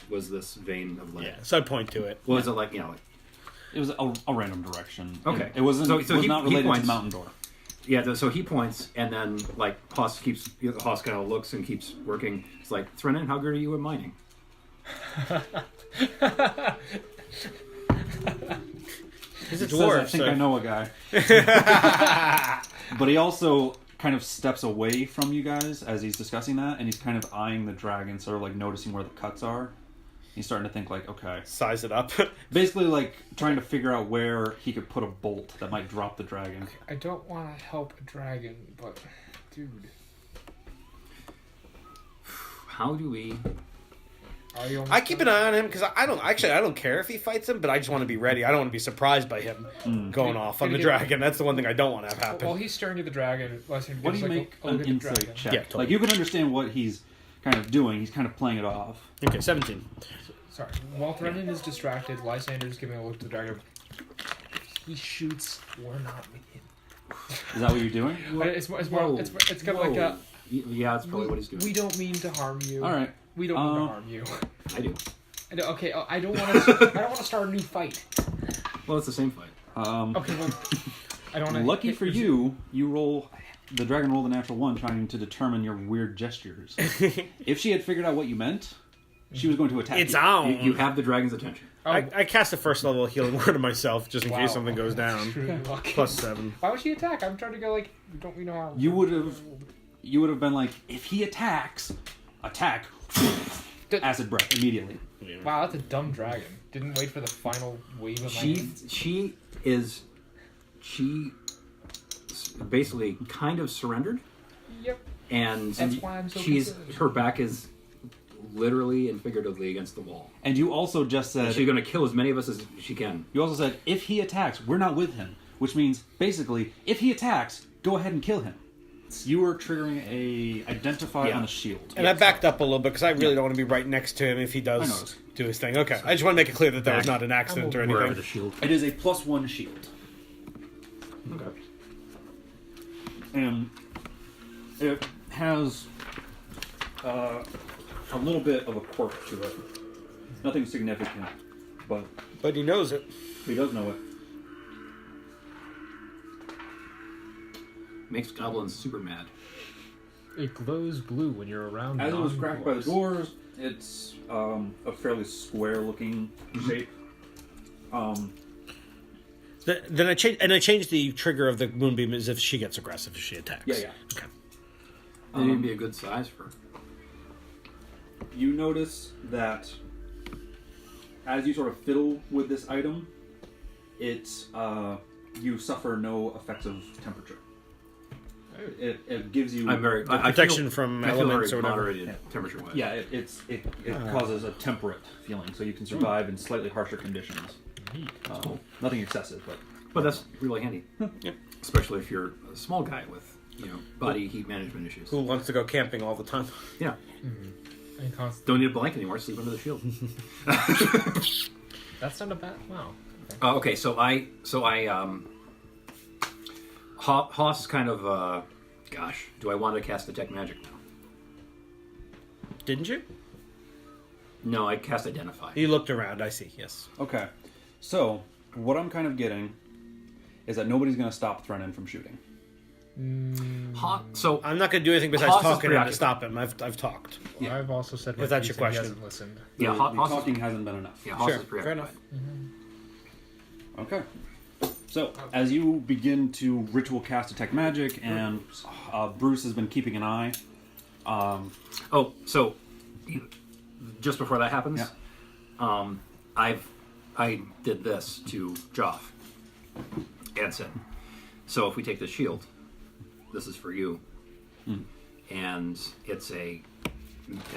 [SPEAKER 3] was this vein of light?
[SPEAKER 5] Yeah. So I point to it.
[SPEAKER 3] Was it like
[SPEAKER 1] It was a random direction.
[SPEAKER 3] Okay.
[SPEAKER 1] It wasn't.
[SPEAKER 3] So
[SPEAKER 1] it was
[SPEAKER 3] he-
[SPEAKER 1] not
[SPEAKER 3] he
[SPEAKER 1] related to
[SPEAKER 3] points.
[SPEAKER 1] the mountain door.
[SPEAKER 3] Yeah, so he points, and then like Haas kind of looks and keeps working. It's like, Thrennen, how good are you at mining?
[SPEAKER 5] He's a
[SPEAKER 1] It says,
[SPEAKER 5] dwarf.
[SPEAKER 1] I think
[SPEAKER 5] so.
[SPEAKER 1] I know a guy. But he also kind of steps away from you guys as he's discussing that, and he's kind of eyeing the dragon, sort of like noticing where the cuts are. He's starting to think like, okay,
[SPEAKER 5] Size it up.
[SPEAKER 1] basically like trying to figure out where he could put a bolt that might drop the dragon.
[SPEAKER 2] I don't want to help a dragon, but dude,
[SPEAKER 3] How do we?
[SPEAKER 2] are you?
[SPEAKER 5] I keep an eye on him because I don't care if he fights him, but I just want to be ready. I don't want to be surprised by him going off on the dragon. That's the one thing I don't want to have happen.
[SPEAKER 2] While he's staring at the dragon, Lessing
[SPEAKER 1] What do you
[SPEAKER 2] gives,
[SPEAKER 1] make
[SPEAKER 2] a
[SPEAKER 1] an
[SPEAKER 2] look at the
[SPEAKER 1] insight
[SPEAKER 2] dragon.
[SPEAKER 1] check?
[SPEAKER 5] Yeah, totally.
[SPEAKER 1] Like you can understand what he's kind of doing. He's kind of playing it off.
[SPEAKER 5] Okay, 17.
[SPEAKER 2] Sorry. While Thrennen is distracted, Lysander's giving a look to the dragon. He shoots. We're not with him.
[SPEAKER 1] Is that what you're doing?
[SPEAKER 2] But it's kind of like a.
[SPEAKER 3] Yeah, that's probably what he's doing.
[SPEAKER 2] We don't mean to harm you.
[SPEAKER 1] All right.
[SPEAKER 2] We don't mean to harm you.
[SPEAKER 3] I do.
[SPEAKER 2] Okay, I don't want to. I don't want to start a new fight.
[SPEAKER 3] Well, it's the same fight.
[SPEAKER 2] Okay, well, I don't. wanna
[SPEAKER 1] Lucky
[SPEAKER 2] hit-
[SPEAKER 1] for you, you roll. The dragon rolled a natural 1, trying to determine your weird gestures. If she had figured out what you meant, she was going to attack
[SPEAKER 5] It's
[SPEAKER 1] you.
[SPEAKER 5] on.
[SPEAKER 3] You have the dragon's attention.
[SPEAKER 2] Oh,
[SPEAKER 5] I cast a first level healing word on myself just in
[SPEAKER 2] wow.
[SPEAKER 5] case something goes down.
[SPEAKER 2] Really lucky.
[SPEAKER 5] Plus 7.
[SPEAKER 2] Why would she attack? I'm trying to go like. Don't we know how?
[SPEAKER 1] You would have been like, if he attacks, attack. Acid breath immediately.
[SPEAKER 2] Wow, that's a dumb dragon. Didn't wait for the final wave of lightning.
[SPEAKER 3] She basically kind of surrendered,
[SPEAKER 2] Yep.
[SPEAKER 3] and
[SPEAKER 2] That's why I'm so
[SPEAKER 3] she's
[SPEAKER 2] concerned.
[SPEAKER 3] her back is literally and figuratively against the wall.
[SPEAKER 1] And you also just said
[SPEAKER 3] She's going to kill as many of us as she can.
[SPEAKER 1] you also said if he attacks, we're not with him, which means basically if he attacks, go ahead and kill him. You were triggering a identify
[SPEAKER 3] Yeah.
[SPEAKER 1] on the shield.
[SPEAKER 5] And I backed up a little bit because I really don't want to be right next to him if he
[SPEAKER 1] I
[SPEAKER 5] does
[SPEAKER 1] noticed.
[SPEAKER 5] do his thing. Okay, I just want to make it clear that that was not an accident or
[SPEAKER 3] Wherever
[SPEAKER 5] anything.
[SPEAKER 3] the shield.
[SPEAKER 1] It is a +1 shield,
[SPEAKER 3] Okay.
[SPEAKER 1] and it has a little bit of a quirk to it. Nothing significant, but
[SPEAKER 5] But he knows it.
[SPEAKER 1] he does know it.
[SPEAKER 3] Makes goblins super mad.
[SPEAKER 2] It glows blue when you're around.
[SPEAKER 1] As it was cracked by the
[SPEAKER 2] non-dwarves.
[SPEAKER 1] doors, it's a fairly square-looking shape.
[SPEAKER 5] Then I change the trigger of the moonbeam as if she gets aggressive, if she attacks.
[SPEAKER 1] Yeah.
[SPEAKER 5] Okay.
[SPEAKER 3] That'd even be a good size for.
[SPEAKER 1] You notice that as you sort of fiddle with this item, you suffer no effects of temperature. It gives you
[SPEAKER 3] I'm very
[SPEAKER 5] protection from
[SPEAKER 3] I feel
[SPEAKER 5] elements
[SPEAKER 3] very
[SPEAKER 5] or whatever.
[SPEAKER 3] moderated temperature-wise.
[SPEAKER 1] Yeah, it causes a temperate feeling, so you can survive in slightly harsher conditions. Nothing excessive,
[SPEAKER 3] But that's really handy.
[SPEAKER 5] Yep.
[SPEAKER 3] Especially if you're a small guy with, body heat management issues.
[SPEAKER 5] Who wants to go camping all the time?
[SPEAKER 3] Yeah.
[SPEAKER 2] And
[SPEAKER 3] Don't need a blanket anymore. Sleep under the shield.
[SPEAKER 2] That's not a bad. Wow.
[SPEAKER 3] Okay, so I Hoss kind of, gosh, do I want to cast Detect Magic now?
[SPEAKER 5] Didn't you?
[SPEAKER 3] No, I cast Identify.
[SPEAKER 5] You looked around. I see. Yes.
[SPEAKER 1] Okay. So, what I'm kind of getting is that nobody's going to stop Threnin from shooting.
[SPEAKER 3] So
[SPEAKER 5] I'm not going to do anything besides
[SPEAKER 3] Hoss is
[SPEAKER 5] talking to him to
[SPEAKER 3] preoccupied.
[SPEAKER 5] stop him. I've talked.
[SPEAKER 3] Yeah.
[SPEAKER 2] I've also said.
[SPEAKER 5] If that's
[SPEAKER 2] piece
[SPEAKER 5] your
[SPEAKER 2] and he
[SPEAKER 5] question.
[SPEAKER 2] hasn't listened.
[SPEAKER 3] yeah,
[SPEAKER 1] The
[SPEAKER 3] Hoss is,
[SPEAKER 1] talking hasn't been enough.
[SPEAKER 3] yeah, Hoss
[SPEAKER 5] Sure,
[SPEAKER 3] is
[SPEAKER 5] fair
[SPEAKER 3] preoccupied.
[SPEAKER 5] enough.
[SPEAKER 1] Okay. So, as you begin to ritual cast Detect Magic, and Bruce has been keeping an eye.
[SPEAKER 3] Oh, so just before that happens, I did this to Joff and said, so if we take the shield, this is for you, and it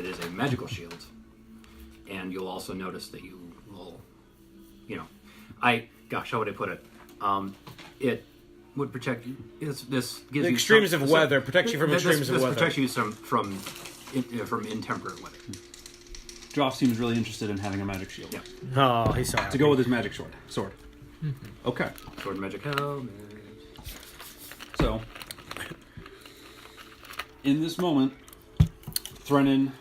[SPEAKER 3] is a magical shield, and you'll also notice that you will, how would I put it? It would protect you. This gives
[SPEAKER 5] The
[SPEAKER 3] you
[SPEAKER 5] extremes of weather protects you from extremes of
[SPEAKER 3] this
[SPEAKER 5] weather.
[SPEAKER 3] protects you from intemperate weather.
[SPEAKER 1] Joff seems really interested in having a magic shield.
[SPEAKER 3] Yeah.
[SPEAKER 5] Oh, he's so happy.
[SPEAKER 1] To go with his magic sword. Okay.
[SPEAKER 3] Sword and magic helmet.
[SPEAKER 1] So, in this moment, Threnin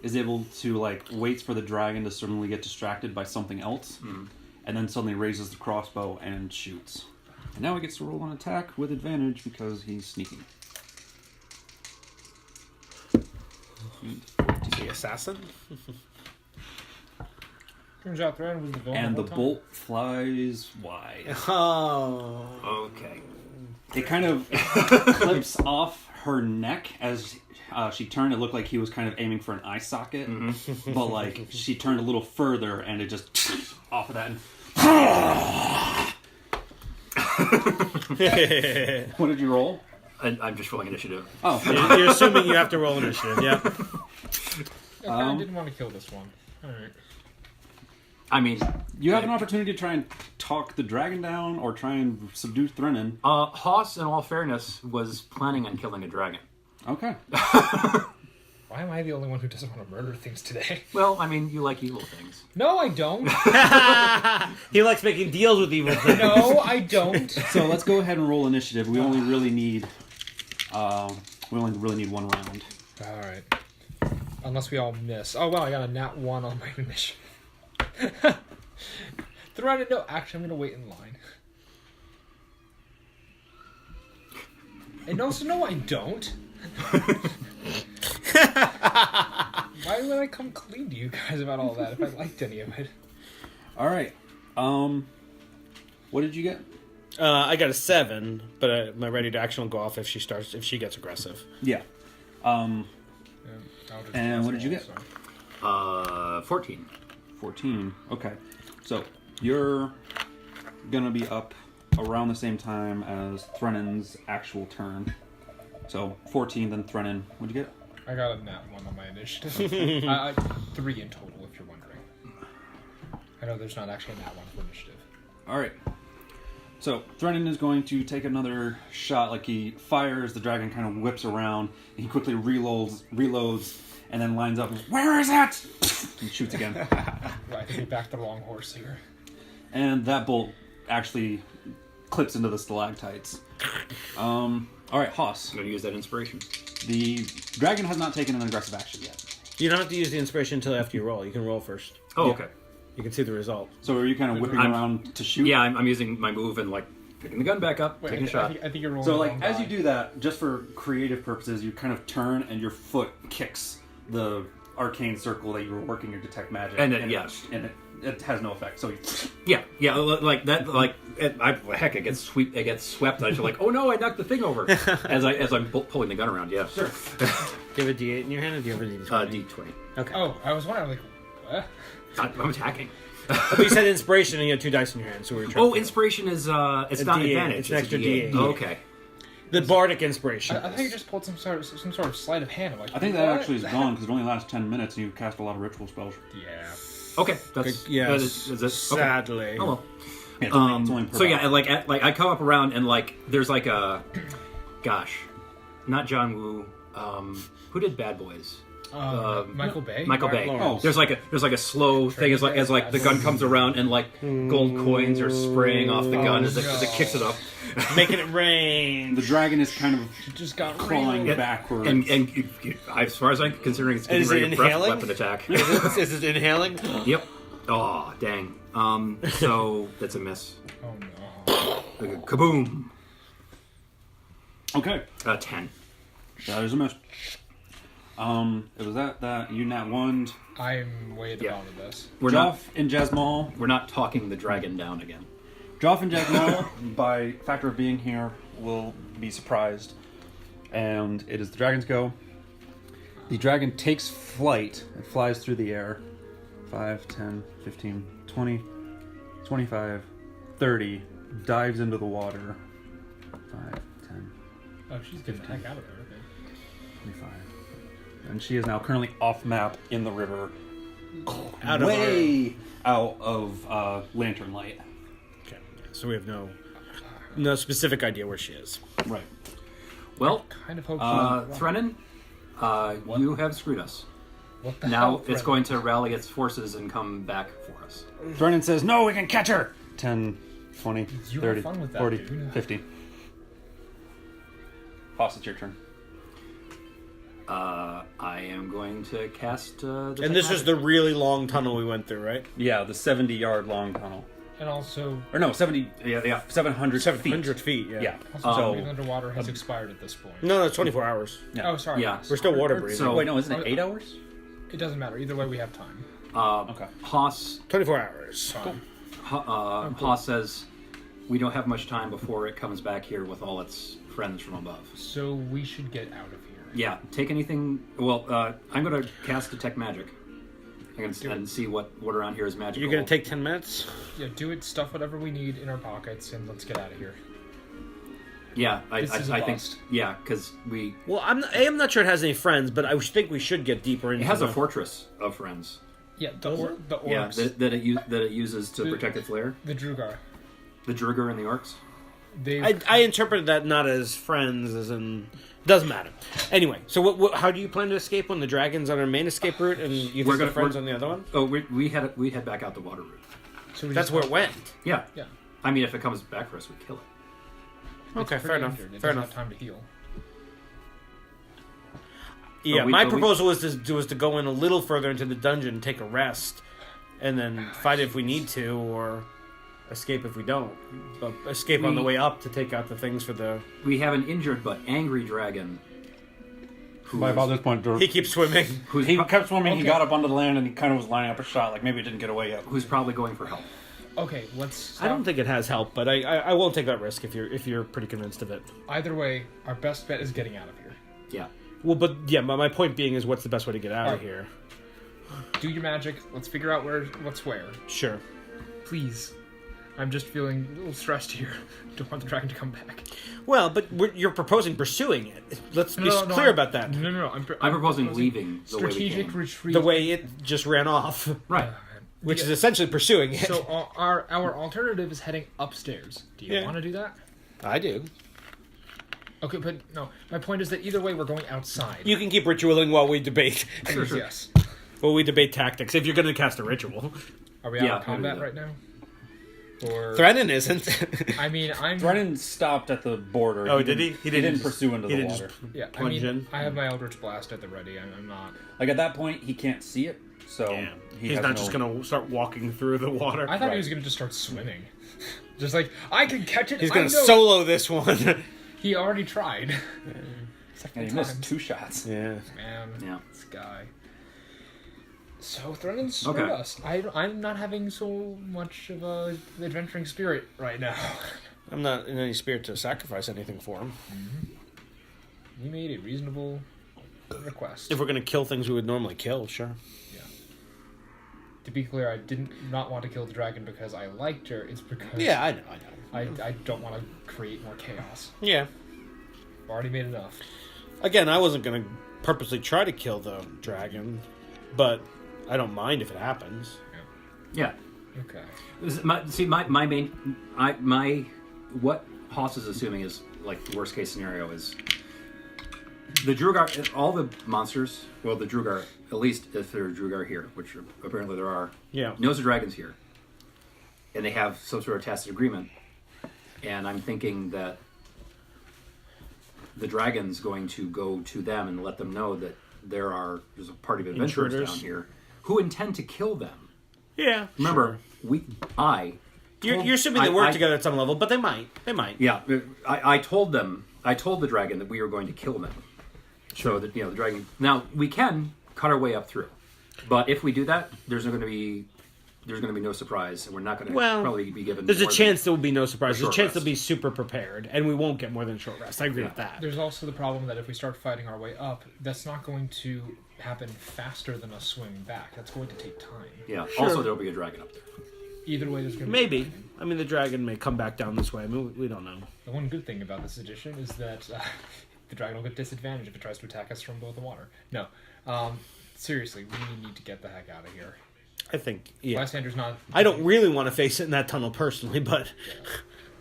[SPEAKER 1] is able to, waits for the dragon to suddenly get distracted by something else, and then suddenly raises the crossbow and shoots. And now he gets to roll an attack with advantage because he's sneaking.
[SPEAKER 5] The assassin?
[SPEAKER 2] Turns out Thread was the villain.
[SPEAKER 1] And the
[SPEAKER 2] whole time.
[SPEAKER 1] bolt flies wide.
[SPEAKER 5] Oh.
[SPEAKER 3] Okay.
[SPEAKER 1] It kind of clips off her neck as she turned. It looked like he was kind of aiming for an eye socket, but she turned a little further, and it just off of that. And what did you roll?
[SPEAKER 3] I'm just rolling initiative.
[SPEAKER 1] Oh,
[SPEAKER 5] You're assuming you have to roll initiative, yeah.
[SPEAKER 2] I didn't want to kill this one. All right.
[SPEAKER 3] I mean,
[SPEAKER 1] you have an opportunity to try and talk the dragon down, or try and subdue Threnin.
[SPEAKER 3] Hoss, in all fairness, was planning on killing a dragon.
[SPEAKER 1] Okay.
[SPEAKER 2] Why am I the only one who doesn't want to murder things today?
[SPEAKER 3] Well, I mean, you like evil things.
[SPEAKER 2] No, I don't.
[SPEAKER 5] He likes making deals with evil things.
[SPEAKER 2] No, I don't.
[SPEAKER 1] So let's go ahead and roll initiative. We only really need one round.
[SPEAKER 2] All right. Unless we all miss. Oh, well, I got a nat 1 on my initiative. No, actually, I'm going to wait in line. And also, no, I don't. Why would I come clean to you guys about all that if I liked any of it?
[SPEAKER 1] All right. What did you get?
[SPEAKER 5] I got a 7, but my ready to action will go off if she gets aggressive.
[SPEAKER 1] Yeah.
[SPEAKER 2] I'll just
[SPEAKER 1] And what did you get?
[SPEAKER 2] so.
[SPEAKER 3] 14.
[SPEAKER 1] 14. Okay. So you're gonna be up around the same time as Threnin's actual turn. So 14, then Threnin. What'd you get?
[SPEAKER 2] I got a nat 1 on my initiative. 3 in total, if you're wondering. I know there's not actually a nat 1 for initiative.
[SPEAKER 1] All right. So Threnin is going to take another shot. Like he fires, the dragon kind of whips around. He quickly reloads, and then lines up. Where is it? And shoots again.
[SPEAKER 2] Right, we backed the wrong horse here.
[SPEAKER 1] And that bolt actually clips into the stalactites. All right, Hoss.
[SPEAKER 3] I'm going to use that inspiration.
[SPEAKER 1] The dragon has not taken an aggressive action yet.
[SPEAKER 5] You don't have to use the inspiration until after you roll. You can roll first.
[SPEAKER 3] Oh, okay.
[SPEAKER 5] You can see the result.
[SPEAKER 1] So are you kind of whipping around to shoot?
[SPEAKER 3] Yeah, I'm using my move and like picking the gun back up, taking a shot.
[SPEAKER 2] I think you're rolling.
[SPEAKER 1] So,
[SPEAKER 2] the
[SPEAKER 1] like,
[SPEAKER 2] wrong
[SPEAKER 1] as
[SPEAKER 2] die.
[SPEAKER 1] you do that, just for creative purposes, you kind of turn and your foot kicks the arcane circle that you were working your detect magic,
[SPEAKER 3] And it-
[SPEAKER 1] it has no effect. So,
[SPEAKER 3] Yeah, like that. Like heck, it gets swept. I feel like, oh no, I knocked the thing over as I'm pulling the gun around. Yeah,
[SPEAKER 1] sure.
[SPEAKER 5] Do you have a D8 in your hand, or do you have a D20?
[SPEAKER 3] D20.
[SPEAKER 5] Okay.
[SPEAKER 2] Oh, I was wondering, like, what?
[SPEAKER 3] I'm attacking.
[SPEAKER 5] But you said inspiration, and you had 2 dice in your hand, so we were trying
[SPEAKER 3] Oh,
[SPEAKER 5] to...
[SPEAKER 3] inspiration is it's
[SPEAKER 5] A
[SPEAKER 3] not
[SPEAKER 5] D8.
[SPEAKER 3] advantage.
[SPEAKER 5] It's an extra
[SPEAKER 3] a
[SPEAKER 5] D8.
[SPEAKER 3] Oh, okay.
[SPEAKER 5] The bardic inspiration.
[SPEAKER 2] I thought you just pulled some sort of sleight of hand. I'm like,
[SPEAKER 1] I think that
[SPEAKER 2] what?
[SPEAKER 1] actually is gone because it only lasts 10 minutes and you cast a lot of ritual spells.
[SPEAKER 2] Yeah.
[SPEAKER 3] Okay, that's
[SPEAKER 5] Yes.
[SPEAKER 3] is it? Okay.
[SPEAKER 5] Sadly.
[SPEAKER 3] Oh well.
[SPEAKER 1] Yeah, it's only per
[SPEAKER 3] So yeah,
[SPEAKER 1] battle.
[SPEAKER 3] and like I come up around and like there's like a, gosh, not John Woo. Who did Bad Boys?
[SPEAKER 2] Michael Bay.
[SPEAKER 3] Michael Bay.
[SPEAKER 1] Lawrence.
[SPEAKER 3] There's like a slow thing as like the gun comes around and like gold coins are spraying off the gun as it kicks it up.
[SPEAKER 5] Making it rain.
[SPEAKER 1] The dragon is kind of
[SPEAKER 2] It just got
[SPEAKER 1] crawling
[SPEAKER 2] real.
[SPEAKER 1] backwards.
[SPEAKER 3] And as far as I'm considering, it's getting
[SPEAKER 5] Is
[SPEAKER 3] ready
[SPEAKER 5] it
[SPEAKER 3] to breath
[SPEAKER 5] inhaling?
[SPEAKER 3] weapon attack.
[SPEAKER 5] Is it inhaling?
[SPEAKER 3] Yep. Oh dang. So that's a miss.
[SPEAKER 2] Oh no.
[SPEAKER 3] Kaboom.
[SPEAKER 1] Okay,
[SPEAKER 3] 10.
[SPEAKER 1] that is a miss. It was that you nat one.
[SPEAKER 2] I'm way at the
[SPEAKER 3] Yeah.
[SPEAKER 2] bottom of this.
[SPEAKER 3] We're not
[SPEAKER 1] Joff and Jasmal.
[SPEAKER 3] we're not talking the dragon down again.
[SPEAKER 1] Joff and Jasmal, by factor of being here, will be surprised. And it is the dragon's go. The dragon takes flight and flies through the air. 5, 10, 15, 20, 25, 30. Dives into the water. 5, 10,
[SPEAKER 2] Oh, she's getting the heck out of there. Okay.
[SPEAKER 1] 25. And she is now currently off map in the river.
[SPEAKER 5] Out of
[SPEAKER 1] way out of lantern light.
[SPEAKER 5] Okay. So we have no specific idea where she is.
[SPEAKER 1] Right.
[SPEAKER 3] Well,
[SPEAKER 2] Kind of hope.
[SPEAKER 3] Thrennen, you have screwed us.
[SPEAKER 2] What the
[SPEAKER 3] Now
[SPEAKER 2] hell?
[SPEAKER 3] it's
[SPEAKER 2] Brennan?
[SPEAKER 3] going to rally its forces and come back for us.
[SPEAKER 1] Brennan says, no, we can catch her! 10, 20,
[SPEAKER 2] You
[SPEAKER 1] 30,
[SPEAKER 2] have fun with that,
[SPEAKER 1] 40,
[SPEAKER 2] dude.
[SPEAKER 1] 50. Hoss, it's your turn.
[SPEAKER 3] I am going to cast.
[SPEAKER 5] And this was the really long tunnel we went through, right?
[SPEAKER 1] Yeah, the 70-yard long tunnel.
[SPEAKER 2] And also,
[SPEAKER 1] Or no, 70,
[SPEAKER 3] yeah.
[SPEAKER 1] 700 feet.
[SPEAKER 5] 700 feet, yeah.
[SPEAKER 1] Yeah.
[SPEAKER 2] also breathing underwater has expired at this point.
[SPEAKER 5] No, it's 24 hours.
[SPEAKER 2] Oh, sorry.
[SPEAKER 3] Yeah.
[SPEAKER 5] We're still water breathing.
[SPEAKER 3] So-
[SPEAKER 1] Wait, no, isn't it 8 hours?
[SPEAKER 2] It doesn't matter. Either way, we have time.
[SPEAKER 1] Okay.
[SPEAKER 3] Haas
[SPEAKER 5] 24 hours.
[SPEAKER 2] Fine.
[SPEAKER 3] Haas says we don't have much time before it comes back here with all its friends from above.
[SPEAKER 2] So we should get out of here.
[SPEAKER 3] Yeah, take anything. Well, I'm going to cast detect magic. I'm going to see what around here is magical.
[SPEAKER 5] You're going to take 10 minutes?
[SPEAKER 2] Yeah, do it. Stuff whatever we need in our pockets, and let's get out of here.
[SPEAKER 3] Yeah,
[SPEAKER 2] This is a
[SPEAKER 3] I think.
[SPEAKER 2] bust.
[SPEAKER 3] Yeah, because we.
[SPEAKER 5] Well, I'm not sure it has any friends, but I think we should get deeper into
[SPEAKER 3] It has a
[SPEAKER 5] the-
[SPEAKER 3] fortress of friends.
[SPEAKER 2] Yeah, the
[SPEAKER 3] Yeah,
[SPEAKER 2] orcs,
[SPEAKER 3] that it uses to protect its lair.
[SPEAKER 2] the Duergar.
[SPEAKER 3] The Duergar and the orcs.
[SPEAKER 2] They
[SPEAKER 5] I interpreted that not as friends, as in... Doesn't matter. Anyway, so how do you plan to escape when the dragon's on our main escape route and you
[SPEAKER 3] We're
[SPEAKER 5] think the
[SPEAKER 3] gonna-
[SPEAKER 5] friends
[SPEAKER 3] we're-
[SPEAKER 5] on the other one?
[SPEAKER 3] Oh, we head back out the water route.
[SPEAKER 2] so we
[SPEAKER 5] That's
[SPEAKER 2] just
[SPEAKER 5] where it went.
[SPEAKER 3] Yeah.
[SPEAKER 2] Yeah.
[SPEAKER 3] I mean, if it comes back for us, we kill it.
[SPEAKER 5] Okay,
[SPEAKER 2] It's
[SPEAKER 5] fair
[SPEAKER 2] pretty
[SPEAKER 5] enough.
[SPEAKER 2] injured. It
[SPEAKER 5] Fair
[SPEAKER 2] doesn't
[SPEAKER 5] enough.
[SPEAKER 2] have time to heal.
[SPEAKER 5] Yeah,
[SPEAKER 3] we-
[SPEAKER 5] my
[SPEAKER 3] but we-
[SPEAKER 5] proposal was to go in a little further into the dungeon, take a rest, and then fight if we need to, or escape if we don't. But escape on the way up to take out the things for the...
[SPEAKER 3] We have an injured but angry dragon.
[SPEAKER 1] By about this point,
[SPEAKER 5] He keeps swimming.
[SPEAKER 1] he kept swimming, he
[SPEAKER 2] Okay.
[SPEAKER 1] got up onto the land, and he kind of was lining up a shot, like maybe it didn't get away yet.
[SPEAKER 3] Who's probably going for help.
[SPEAKER 2] Okay, let's.
[SPEAKER 5] I don't think it has help, but I won't take that risk if you're pretty convinced of it.
[SPEAKER 2] Either way, our best bet is getting out of here.
[SPEAKER 3] Yeah.
[SPEAKER 5] Well, but yeah, my point being is, what's the best way to get out of
[SPEAKER 2] Alright.
[SPEAKER 5] here?
[SPEAKER 2] Do your magic. Let's figure out what's where.
[SPEAKER 5] Sure.
[SPEAKER 2] Please. I'm just feeling a little stressed here. Don't want the dragon to come back.
[SPEAKER 5] Well, but you're proposing pursuing it. Let's be clear
[SPEAKER 2] I'm-
[SPEAKER 5] about that.
[SPEAKER 2] No. I'm
[SPEAKER 3] proposing leaving the way we
[SPEAKER 2] strategic
[SPEAKER 3] came.
[SPEAKER 2] retreat.
[SPEAKER 5] The way it just ran off,
[SPEAKER 3] Right.
[SPEAKER 5] which is essentially pursuing it.
[SPEAKER 2] So our alternative is heading upstairs. Do you
[SPEAKER 5] Yeah.
[SPEAKER 2] want to do that?
[SPEAKER 5] I do.
[SPEAKER 2] Okay, but no. My point is that either way, we're going outside.
[SPEAKER 5] You can keep ritualing while we debate.
[SPEAKER 2] Please, yes.
[SPEAKER 5] While we debate tactics, if you're going to cast a ritual.
[SPEAKER 2] Are we out
[SPEAKER 3] Yeah,
[SPEAKER 2] of combat
[SPEAKER 3] maybe
[SPEAKER 2] right now? Or
[SPEAKER 5] Threaten isn't.
[SPEAKER 2] I mean, I'm
[SPEAKER 1] Brennan stopped at the border.
[SPEAKER 5] Oh, did he?
[SPEAKER 1] He didn't pursue into the water.
[SPEAKER 2] yeah. I
[SPEAKER 5] plunge
[SPEAKER 2] mean,
[SPEAKER 5] in.
[SPEAKER 2] I have my Eldritch Blast at the ready. I'm not.
[SPEAKER 1] Like at that point, he can't see it, so
[SPEAKER 5] He's
[SPEAKER 1] has
[SPEAKER 5] not just
[SPEAKER 1] no-
[SPEAKER 5] going to start walking through the water.
[SPEAKER 2] I thought
[SPEAKER 1] Right.
[SPEAKER 2] he was gonna just start swimming. Just like I can catch it.
[SPEAKER 5] He's
[SPEAKER 2] I
[SPEAKER 5] going to
[SPEAKER 2] know."
[SPEAKER 5] solo this one.
[SPEAKER 2] He already tried.
[SPEAKER 1] And he missed 2 shots.
[SPEAKER 5] Yeah.
[SPEAKER 2] Man,
[SPEAKER 3] Yeah.
[SPEAKER 2] this guy. So Threaten's screwed
[SPEAKER 3] Okay.
[SPEAKER 2] us. I'm not having so much of a adventuring spirit right now.
[SPEAKER 5] I'm not in any spirit to sacrifice anything for him.
[SPEAKER 2] He made a reasonable request.
[SPEAKER 5] If we're going to kill things we would normally kill, sure.
[SPEAKER 2] To be clear, I didn't not want to kill the dragon because I liked her. It's because
[SPEAKER 5] Yeah, I know.
[SPEAKER 2] I don't want to create more chaos.
[SPEAKER 5] Yeah.
[SPEAKER 2] I've already made enough.
[SPEAKER 5] Again, I wasn't going to purposely try to kill the dragon, but I don't mind if it happens.
[SPEAKER 3] Yeah.
[SPEAKER 2] Okay.
[SPEAKER 3] My main, what Haas is assuming is like the worst case scenario is the Duergar, all the monsters. Well, the Duergar, at least if there are Duergar here, which apparently there are.
[SPEAKER 5] Yeah.
[SPEAKER 3] Knows the dragons here, and they have some sort of tacit agreement. And I'm thinking that the dragon's going to go to them and let them know that there's a party of adventurers
[SPEAKER 5] Intruders.
[SPEAKER 3] down here who intend to kill them.
[SPEAKER 5] Yeah.
[SPEAKER 3] Remember,
[SPEAKER 5] You're assuming they work together at some level, but they might. They might.
[SPEAKER 3] Yeah, I told the dragon that we were going to kill them. So that the dragon. Now we can cut our way up through, but if we do that, there's going to be no surprise, and we're not going to probably be given.
[SPEAKER 5] There's a
[SPEAKER 3] more
[SPEAKER 5] chance there will be no surprise. There's a
[SPEAKER 3] short
[SPEAKER 5] chance
[SPEAKER 3] rest.
[SPEAKER 5] they'll be super prepared, and we won't get more than a short rest. I agree with that.
[SPEAKER 2] There's also the problem that if we start fighting our way up, that's not going to happen faster than us swimming back. That's going to take time.
[SPEAKER 3] Yeah.
[SPEAKER 5] Sure.
[SPEAKER 3] Also, there'll be a dragon up there.
[SPEAKER 2] Either way, there's going to
[SPEAKER 5] Maybe.
[SPEAKER 2] be.
[SPEAKER 5] I mean, the dragon may come back down this way. I mean, we don't know.
[SPEAKER 2] The one good thing about this edition is that the dragon will get disadvantage if it tries to attack us from below the water. No. Seriously, we need to get the heck out of here.
[SPEAKER 5] I think, yeah.
[SPEAKER 2] Lysander's not...
[SPEAKER 5] I don't really want to face it in that tunnel personally, but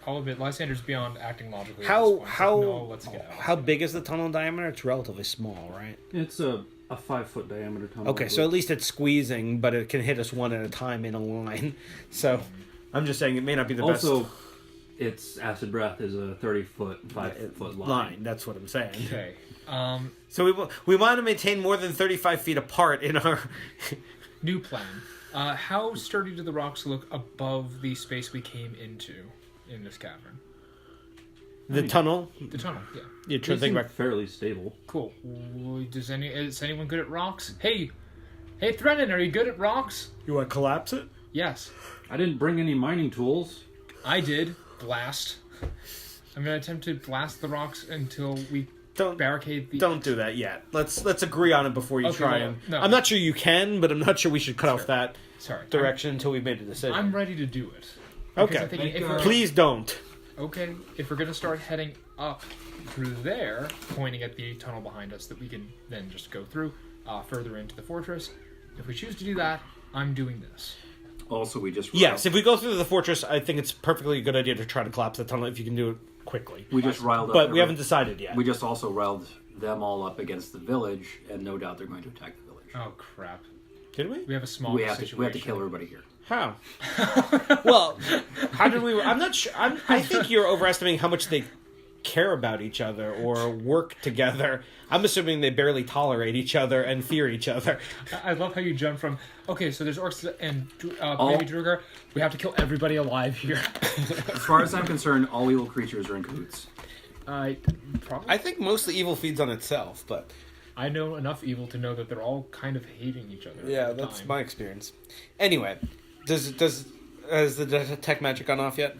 [SPEAKER 2] I'll admit, Lysander's beyond acting logically at this
[SPEAKER 5] how
[SPEAKER 2] point. It's like, no, let's get out.
[SPEAKER 5] how big is the tunnel diameter? It's relatively small, right?
[SPEAKER 1] It's a 5-foot diameter tunnel.
[SPEAKER 5] Okay, so at least it's squeezing, but it can hit us one at a time in a line. So I'm just saying it may not be the
[SPEAKER 8] Also,
[SPEAKER 5] best
[SPEAKER 8] its acid breath is a 30-foot, 5-foot line.
[SPEAKER 5] That's what I'm saying.
[SPEAKER 2] Okay.
[SPEAKER 5] So we want to maintain more than 35 feet apart in our...
[SPEAKER 2] New plan. How sturdy do the rocks look above the space we came into in this cavern?
[SPEAKER 5] The tunnel?
[SPEAKER 2] The tunnel, yeah.
[SPEAKER 5] You're
[SPEAKER 8] They
[SPEAKER 5] trying to think
[SPEAKER 8] seem
[SPEAKER 5] about...
[SPEAKER 8] fairly stable.
[SPEAKER 2] Cool. Is anyone good at rocks? Hey, Threaten, are you good at rocks?
[SPEAKER 5] You want to collapse it?
[SPEAKER 2] Yes,
[SPEAKER 8] I didn't bring any mining tools.
[SPEAKER 2] I did. Blast. I'm gonna attempt to blast the rocks until we barricade the...
[SPEAKER 5] Don't do that yet. Let's agree on it before you
[SPEAKER 2] Okay,
[SPEAKER 5] try
[SPEAKER 2] well,
[SPEAKER 5] and...
[SPEAKER 2] no.
[SPEAKER 5] I'm not sure you can, but I'm not sure we should cut off that
[SPEAKER 2] Sorry.
[SPEAKER 5] direction until we've made a decision.
[SPEAKER 2] I'm ready to do it. Because
[SPEAKER 5] Okay.
[SPEAKER 2] I'm thinking if we're-
[SPEAKER 5] Please don't.
[SPEAKER 2] Okay, if we're gonna start heading up through there, pointing at the tunnel behind us that we can then just go through further into the fortress, if we choose to do that, I'm doing this.
[SPEAKER 3] Also, we just
[SPEAKER 5] Yes, if we go through the fortress, I think it's perfectly a good idea to try to collapse the tunnel if you can do it quickly.
[SPEAKER 3] we just riled up.
[SPEAKER 5] But we haven't decided yet.
[SPEAKER 3] We just also riled them all up against the village, and no doubt they're going to attack the village.
[SPEAKER 2] Oh crap!
[SPEAKER 5] Did we?
[SPEAKER 2] We have a small
[SPEAKER 3] we have
[SPEAKER 2] situation.
[SPEAKER 3] to kill everybody here.
[SPEAKER 5] How? Well, how did we... I'm not sure... I think you're overestimating how much they care about each other or work together. I'm assuming they barely tolerate each other and fear each other.
[SPEAKER 2] I love how you jump from okay, so there's orcs and baby Duergar. We have to kill everybody alive here.
[SPEAKER 3] As far as I'm concerned, all evil creatures are in cahoots.
[SPEAKER 2] Probably.
[SPEAKER 5] I think mostly evil feeds on itself, but...
[SPEAKER 2] I know enough evil to know that they're all kind of hating each other.
[SPEAKER 5] Yeah,
[SPEAKER 2] at the
[SPEAKER 5] that's
[SPEAKER 2] time.
[SPEAKER 5] my experience. Anyway, has the detect magic gone off yet?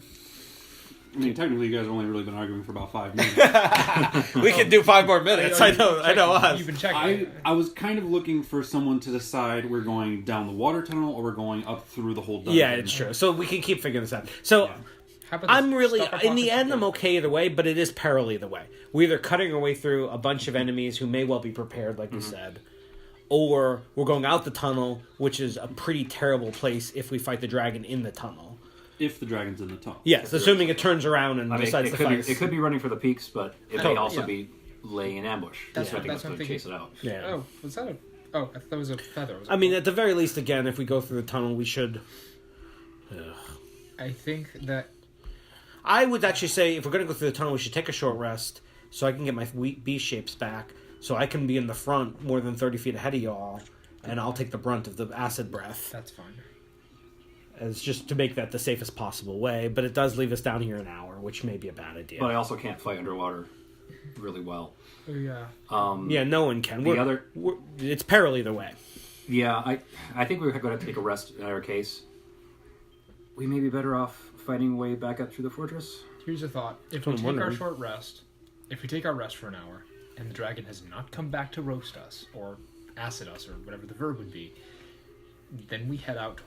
[SPEAKER 8] I mean, technically, you guys have only really been arguing for about 5 minutes.
[SPEAKER 5] We can do 5 more minutes. I know us.
[SPEAKER 2] You've been checking.
[SPEAKER 8] I was kind of looking for someone to decide we're going down the water tunnel or we're going up through the whole dungeon.
[SPEAKER 5] Yeah, it's true. So we can keep figuring this out. So
[SPEAKER 2] How about
[SPEAKER 5] I'm
[SPEAKER 2] this?
[SPEAKER 5] really,
[SPEAKER 2] Stuff our
[SPEAKER 5] in the
[SPEAKER 2] pockets
[SPEAKER 5] end, I'm
[SPEAKER 2] full.
[SPEAKER 5] okay either way, but it is peril either way. We're either cutting our way through a bunch of enemies who may well be prepared, like you said, or we're going out the tunnel, which is a pretty terrible place if we fight the dragon in the tunnel.
[SPEAKER 8] If the dragon's in the tunnel.
[SPEAKER 5] Yes, assuming it turns around and
[SPEAKER 3] I mean,
[SPEAKER 5] decides
[SPEAKER 3] it
[SPEAKER 5] to
[SPEAKER 3] could,
[SPEAKER 5] fight.
[SPEAKER 3] it could be running for the peaks, but it may
[SPEAKER 5] Totally,
[SPEAKER 3] also
[SPEAKER 2] yeah.
[SPEAKER 3] be laying in ambush.
[SPEAKER 2] That's
[SPEAKER 3] expecting
[SPEAKER 2] what
[SPEAKER 3] us
[SPEAKER 2] I'm
[SPEAKER 3] to
[SPEAKER 2] thinking.
[SPEAKER 3] chase it out.
[SPEAKER 5] Yeah.
[SPEAKER 2] Oh, was that a? Oh, I thought that was a feather.
[SPEAKER 5] I mean, at the very least, again, if we go through the tunnel, we should...
[SPEAKER 2] I think that
[SPEAKER 5] I would actually say if we're going to go through the tunnel, we should take a short rest so I can get my beast shapes back, so I can be in the front more than 30 feet ahead of y'all, and I'll take the brunt of the acid breath.
[SPEAKER 2] that's fine.
[SPEAKER 5] It's just to make that the safest possible way, but it does leave us down here an hour, which may be a bad idea.
[SPEAKER 3] But I also can't fight underwater really well.
[SPEAKER 2] Oh, yeah.
[SPEAKER 5] Yeah, no one can.
[SPEAKER 3] The
[SPEAKER 5] It's peril either way.
[SPEAKER 3] Yeah, I think we're going to take a rest in our case. We may be better off fighting way back up through the fortress.
[SPEAKER 2] Here's a thought. If
[SPEAKER 5] That's
[SPEAKER 2] we
[SPEAKER 5] what I'm
[SPEAKER 2] take our
[SPEAKER 5] wondering.
[SPEAKER 2] short rest, if we take our rest for an hour, and the dragon has not come back to roast us, or acid us, or whatever the verb would be, then we head out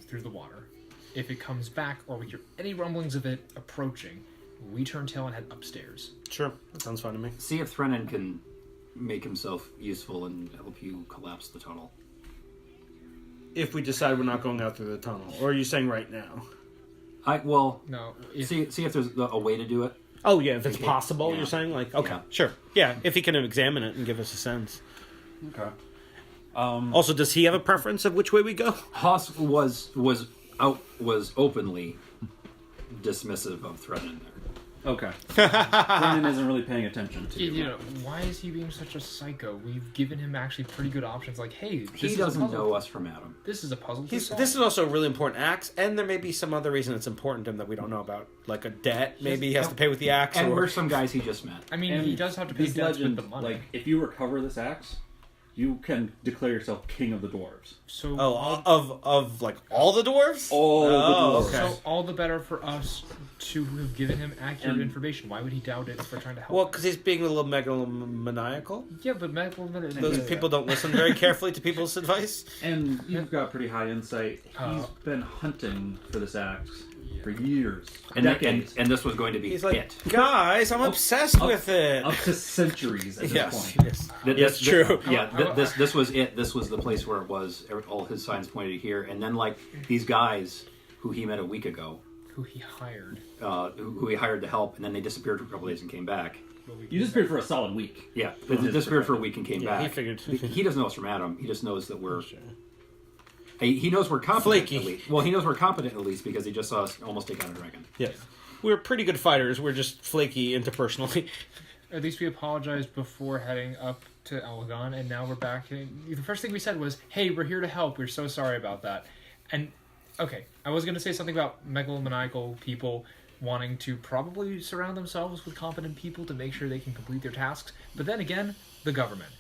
[SPEAKER 2] through the water. If it comes back, or we hear any rumblings of it approaching, we turn tail and head upstairs.
[SPEAKER 5] Sure, that sounds fine to me.
[SPEAKER 3] See if Thrennen can make himself useful and help you collapse the tunnel.
[SPEAKER 5] If we decide we're not going out through the tunnel, or are you saying right now?
[SPEAKER 2] No,
[SPEAKER 3] See if there's a way to do it.
[SPEAKER 5] Oh yeah, if it's
[SPEAKER 3] Okay,
[SPEAKER 5] possible,
[SPEAKER 3] yeah.
[SPEAKER 5] you're saying like okay,
[SPEAKER 3] Yeah.
[SPEAKER 5] sure, yeah. If he can examine it and give us a sense.
[SPEAKER 8] Okay.
[SPEAKER 5] Also, does he have a preference of which way we go?
[SPEAKER 3] Haas was openly dismissive of Thrennen there.
[SPEAKER 8] Okay. Brennan isn't really paying attention to you.
[SPEAKER 2] you know, why is he being such a psycho? We've given him actually pretty good options. Like, hey, this
[SPEAKER 3] He
[SPEAKER 2] is
[SPEAKER 3] doesn't
[SPEAKER 2] a puzzle.
[SPEAKER 3] know us from Adam.
[SPEAKER 2] This is a puzzle. to
[SPEAKER 5] This
[SPEAKER 2] solve.
[SPEAKER 5] is also a really important axe, and there may be some other reason it's important to him that we don't know about, like a debt. Maybe he has to pay with the axe.
[SPEAKER 3] And
[SPEAKER 5] or...
[SPEAKER 3] we're some guys he just met.
[SPEAKER 2] I mean,
[SPEAKER 8] And
[SPEAKER 2] he does have to pay
[SPEAKER 8] this
[SPEAKER 2] debts
[SPEAKER 8] legend,
[SPEAKER 2] with the money.
[SPEAKER 8] like, if you recover this axe, you can declare yourself king of the dwarves.
[SPEAKER 2] So
[SPEAKER 5] of like all the dwarves.
[SPEAKER 8] All the dwarves.
[SPEAKER 5] Okay.
[SPEAKER 2] So all the better for us to have given him accurate
[SPEAKER 8] And-
[SPEAKER 2] information. Why would he doubt it if we're trying to help?
[SPEAKER 5] Well, because he's being a little megalomaniacal.
[SPEAKER 2] yeah, but medical
[SPEAKER 5] Those people don't listen very carefully to people's advice.
[SPEAKER 8] And you've got pretty high insight. He's
[SPEAKER 2] Oh.
[SPEAKER 8] been hunting for this axe for years.
[SPEAKER 3] And
[SPEAKER 8] decades.
[SPEAKER 3] this was going to be
[SPEAKER 5] He's like,
[SPEAKER 3] it.
[SPEAKER 5] guys, I'm obsessed with it.
[SPEAKER 8] Up to centuries at this
[SPEAKER 5] Yes,
[SPEAKER 8] point.
[SPEAKER 5] yes.
[SPEAKER 3] This,
[SPEAKER 5] true.
[SPEAKER 3] Yeah, this was it. This was the place where it was. All his signs pointed here, and then like these guys who he met a week ago,
[SPEAKER 2] who he hired.
[SPEAKER 3] who he hired to help, and then they disappeared for a couple days and came back.
[SPEAKER 8] You disappeared for a solid week.
[SPEAKER 3] Yeah, they disappeared for a week and came
[SPEAKER 5] Yeah,
[SPEAKER 3] back.
[SPEAKER 5] he figured.
[SPEAKER 3] He doesn't know us from Adam. He just knows that we're. He knows we're competent.
[SPEAKER 5] Flaky.
[SPEAKER 3] At least. Well, he knows we're competent at least because he just saw us almost take out a dragon.
[SPEAKER 5] Yes. We're pretty good fighters. We're just flaky interpersonally.
[SPEAKER 2] At least we apologized before heading up to Elgon, and now we're back. The first thing we said was, "Hey, we're here to help. We're so sorry about that." And okay, I was going to say something about megalomaniacal people wanting to probably surround themselves with competent people to make sure they can complete their tasks. But then again, the government.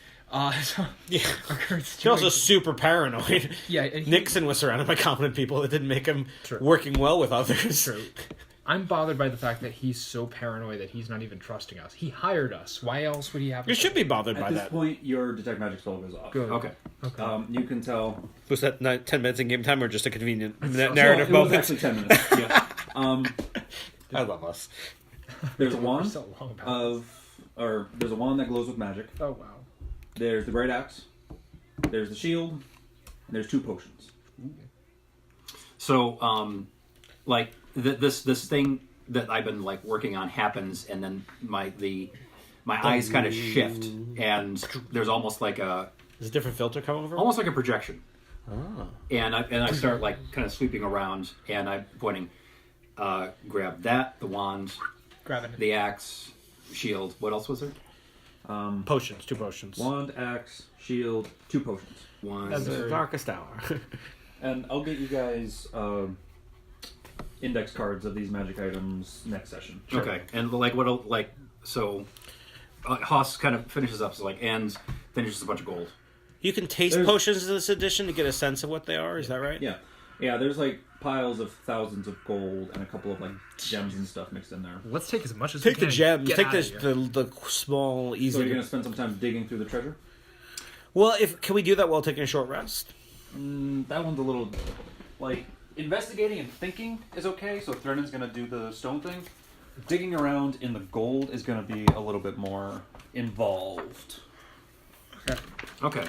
[SPEAKER 2] So
[SPEAKER 5] Yeah.
[SPEAKER 2] our current
[SPEAKER 5] He's also
[SPEAKER 2] situation-
[SPEAKER 5] super paranoid.
[SPEAKER 2] yeah, and he-
[SPEAKER 5] Nixon was surrounded by competent people that didn't make him working well with others.
[SPEAKER 2] True. I'm bothered by the fact that he's so paranoid that he's not even trusting us. He hired us. Why else would he have?
[SPEAKER 5] You should be bothered
[SPEAKER 8] At
[SPEAKER 5] by
[SPEAKER 8] this
[SPEAKER 5] that.
[SPEAKER 8] point, your detect magic spell goes off.
[SPEAKER 2] Good.
[SPEAKER 3] Okay.
[SPEAKER 2] Okay.
[SPEAKER 8] You can tell.
[SPEAKER 5] Was that 10 minutes in game time or just a convenient narrative
[SPEAKER 8] No, it was
[SPEAKER 5] moment?
[SPEAKER 8] actually 10 minutes. Yeah.
[SPEAKER 5] I love us.
[SPEAKER 8] There's a
[SPEAKER 2] We're
[SPEAKER 8] wand
[SPEAKER 2] so long about
[SPEAKER 8] there's a wand that glows with magic.
[SPEAKER 2] this. Oh wow.
[SPEAKER 8] There's the great axe. There's the shield. And there's 2 potions.
[SPEAKER 3] So, this thing that I've been like working on happens, and then my eyes kind of shift, and there's almost like a
[SPEAKER 5] different filter come over?
[SPEAKER 3] almost like a projection,
[SPEAKER 5] Oh.
[SPEAKER 3] and I start like kind of sweeping around, and I'm pointing, grab that, the wand,
[SPEAKER 2] Grabbing it.
[SPEAKER 3] the axe, shield. What else was there?
[SPEAKER 5] Potions, 2 potions.
[SPEAKER 8] Wand, axe, shield, 2 potions.
[SPEAKER 3] One.
[SPEAKER 2] That's
[SPEAKER 5] The
[SPEAKER 2] a-
[SPEAKER 5] darkest hour.
[SPEAKER 8] And I'll get you guys index cards of these magic items next session.
[SPEAKER 3] Okay, and like what? Like so, Haas kind of finishes up, so like ends, finishes a bunch of gold.
[SPEAKER 5] You can taste
[SPEAKER 8] There's-
[SPEAKER 5] potions in this edition to get a sense of what they are, is that right?
[SPEAKER 8] Yeah. Yeah, there's like piles of thousands of gold and a couple of like gems and stuff mixed in there.
[SPEAKER 2] Let's take as much as
[SPEAKER 5] Take
[SPEAKER 2] we
[SPEAKER 5] the
[SPEAKER 2] can.
[SPEAKER 5] gems.
[SPEAKER 2] Get
[SPEAKER 5] Take
[SPEAKER 2] outta
[SPEAKER 5] this,
[SPEAKER 2] here.
[SPEAKER 5] the small,
[SPEAKER 8] So
[SPEAKER 5] easy.
[SPEAKER 8] you're gonna spend some time digging through the treasure?
[SPEAKER 5] Well, can we do that while taking a short rest?
[SPEAKER 8] That one's a little like investigating and thinking is okay. So Threnen's gonna do the stone thing. Digging around in the gold is gonna be a little bit more involved.
[SPEAKER 3] Okay,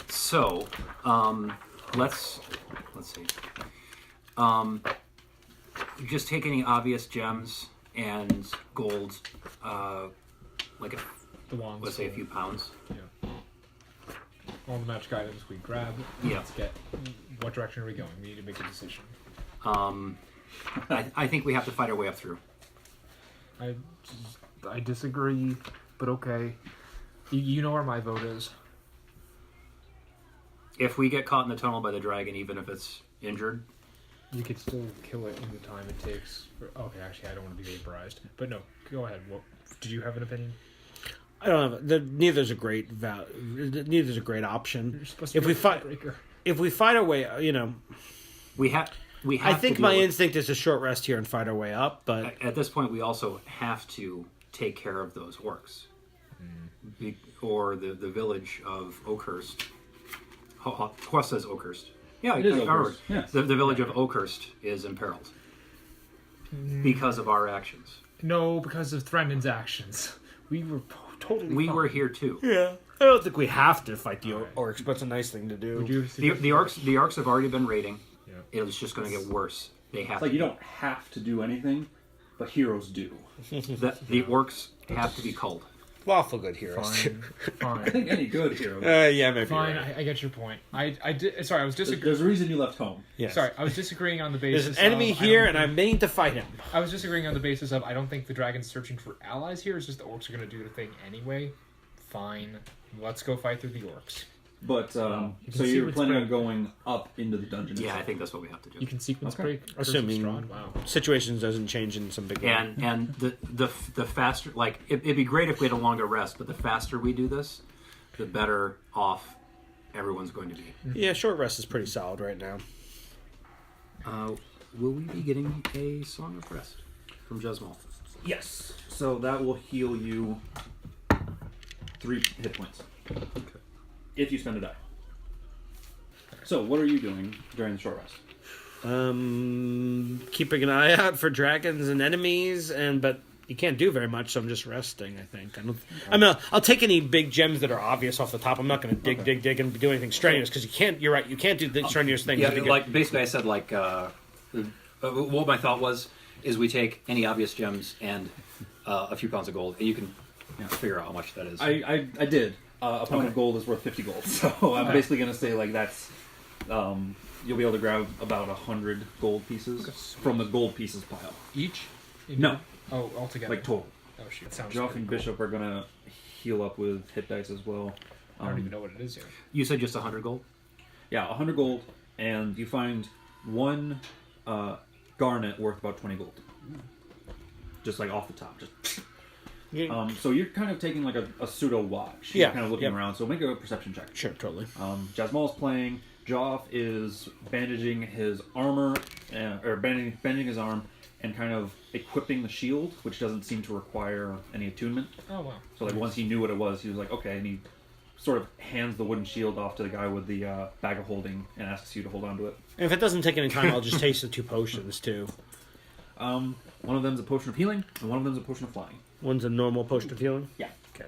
[SPEAKER 3] so let's see. Just take any obvious gems and gold, like
[SPEAKER 2] The wands.
[SPEAKER 3] let's say a few pounds.
[SPEAKER 2] Yeah. All the magic items we grab.
[SPEAKER 3] Yeah.
[SPEAKER 2] Let's get. What direction are we going? We need to make a decision.
[SPEAKER 3] I think we have to fight our way up through.
[SPEAKER 2] I disagree, but okay. You know where my vote is.
[SPEAKER 3] If we get caught in the tunnel by the dragon, even if it's injured,
[SPEAKER 2] You could still kill it in the time it takes. Okay, actually, I don't want to be vaporized. But no, go ahead. What did you have an opinion?
[SPEAKER 5] I don't have. Neither's a great neither's a great option.
[SPEAKER 2] You're supposed to
[SPEAKER 5] If
[SPEAKER 2] be
[SPEAKER 5] we
[SPEAKER 2] a
[SPEAKER 5] fight,
[SPEAKER 2] breaker.
[SPEAKER 5] if we fight our way,
[SPEAKER 3] we have.
[SPEAKER 5] I think
[SPEAKER 3] to
[SPEAKER 5] my
[SPEAKER 3] deal with-
[SPEAKER 5] instinct is to short rest here and fight our way up. But
[SPEAKER 3] at this point, we also have to take care of those orcs, or the village of Oakhurst. Horst says Oakhurst. Yeah,
[SPEAKER 8] It is
[SPEAKER 3] I remember.
[SPEAKER 8] Oakhurst, yes.
[SPEAKER 3] The village of Oakhurst is imperiled because of our actions.
[SPEAKER 2] No, because of Threndon's actions. We were totally.
[SPEAKER 3] We
[SPEAKER 2] fine.
[SPEAKER 3] were here too.
[SPEAKER 5] yeah, I don't think we have to fight the orcs, but it's a nice thing to do.
[SPEAKER 2] Would you
[SPEAKER 3] The orcs have already been raiding.
[SPEAKER 2] Yeah.
[SPEAKER 3] It's just going to get worse. They have
[SPEAKER 8] It's like
[SPEAKER 3] to.
[SPEAKER 8] you don't have to do anything, but heroes do.
[SPEAKER 3] The orcs have to be culled.
[SPEAKER 5] Lawful good heroes.
[SPEAKER 2] Fine.
[SPEAKER 8] I
[SPEAKER 2] Fine.
[SPEAKER 8] think any good hero.
[SPEAKER 5] Yeah, maybe.
[SPEAKER 2] Fine.
[SPEAKER 5] Right.
[SPEAKER 2] I get your point. I did. Sorry, I was disagreeing.
[SPEAKER 8] There's a reason you left home.
[SPEAKER 5] Yes.
[SPEAKER 2] Sorry, I was disagreeing on the
[SPEAKER 5] There's
[SPEAKER 2] basis.
[SPEAKER 5] an enemy
[SPEAKER 2] of,
[SPEAKER 5] here, and I'm meaning to fight him.
[SPEAKER 2] I was disagreeing on the basis of I don't think the dragon's searching for allies here. It's just the orcs are going to do the thing anyway. Fine. Let's go fight through the orcs.
[SPEAKER 8] But
[SPEAKER 2] you can
[SPEAKER 8] so
[SPEAKER 2] see
[SPEAKER 8] you're
[SPEAKER 2] what's
[SPEAKER 8] planning on
[SPEAKER 2] great.
[SPEAKER 8] going up into the dungeon.
[SPEAKER 3] Yeah, I
[SPEAKER 8] itself.
[SPEAKER 3] think that's what we have to do.
[SPEAKER 2] You can sequence
[SPEAKER 8] Okay.
[SPEAKER 2] break. Curse of
[SPEAKER 5] Assuming
[SPEAKER 2] Strahd. Wow.
[SPEAKER 5] situations doesn't change in some big way.
[SPEAKER 3] And the faster, like it'd be great if we had a longer rest, but the faster we do this, the better off everyone's going to be.
[SPEAKER 5] Yeah, short rest is pretty solid right now.
[SPEAKER 3] Will we be getting a Song of Rest from Jesmal?
[SPEAKER 8] Yes. So that will heal you 3 hit points if you spend a die. So what are you doing during the short rest?
[SPEAKER 5] Keeping an eye out for dragons and enemies, but you can't do very much, so I'm just resting. I think. I'll take any big gems that are obvious off the top. I'm not going to dig, and do anything strenuous because you can't. You're right. You can't do the strenuous things.
[SPEAKER 3] Yeah,
[SPEAKER 5] to get-
[SPEAKER 3] like basically, I said like what my thought was is we take any obvious gems and a few pounds of gold, and you can figure out how much that is.
[SPEAKER 8] I did. A pound of gold is worth 50 gold. So I'm basically going to say like that's you'll be able to grab about 100 gold pieces from the gold pieces pile.
[SPEAKER 2] Each?
[SPEAKER 8] No,
[SPEAKER 2] Oh, altogether.
[SPEAKER 8] like total.
[SPEAKER 2] Oh shoot. Sounds
[SPEAKER 8] Joff
[SPEAKER 2] pretty
[SPEAKER 8] and
[SPEAKER 2] cool.
[SPEAKER 8] Bishop are going to heal up with hit dice as well.
[SPEAKER 2] I don't even know what it is yet.
[SPEAKER 3] You said just 100 gold.
[SPEAKER 8] Yeah, 100 gold, and you find one garnet worth about 20 gold. Just like off the top. Just. So you're kind of taking like a pseudo watch. You're
[SPEAKER 5] Yeah,
[SPEAKER 8] kind of looking
[SPEAKER 5] yep.
[SPEAKER 8] around. So make a perception check.
[SPEAKER 5] Sure, totally.
[SPEAKER 8] Jasmal's playing. Joff is bandaging his armor, or bandaging his arm, and kind of equipping the shield, which doesn't seem to require any attunement.
[SPEAKER 2] Oh wow.
[SPEAKER 8] So like once he knew what it was, he was like, okay, and he sort of hands the wooden shield off to the guy with the bag of holding and asks you to hold on to it.
[SPEAKER 5] And if it doesn't take any time, I'll just taste the 2 potions too.
[SPEAKER 8] One of them's a potion of healing, and one of them's a potion of flying.
[SPEAKER 5] One's a normal potion of healing.
[SPEAKER 8] Yeah.
[SPEAKER 5] Okay.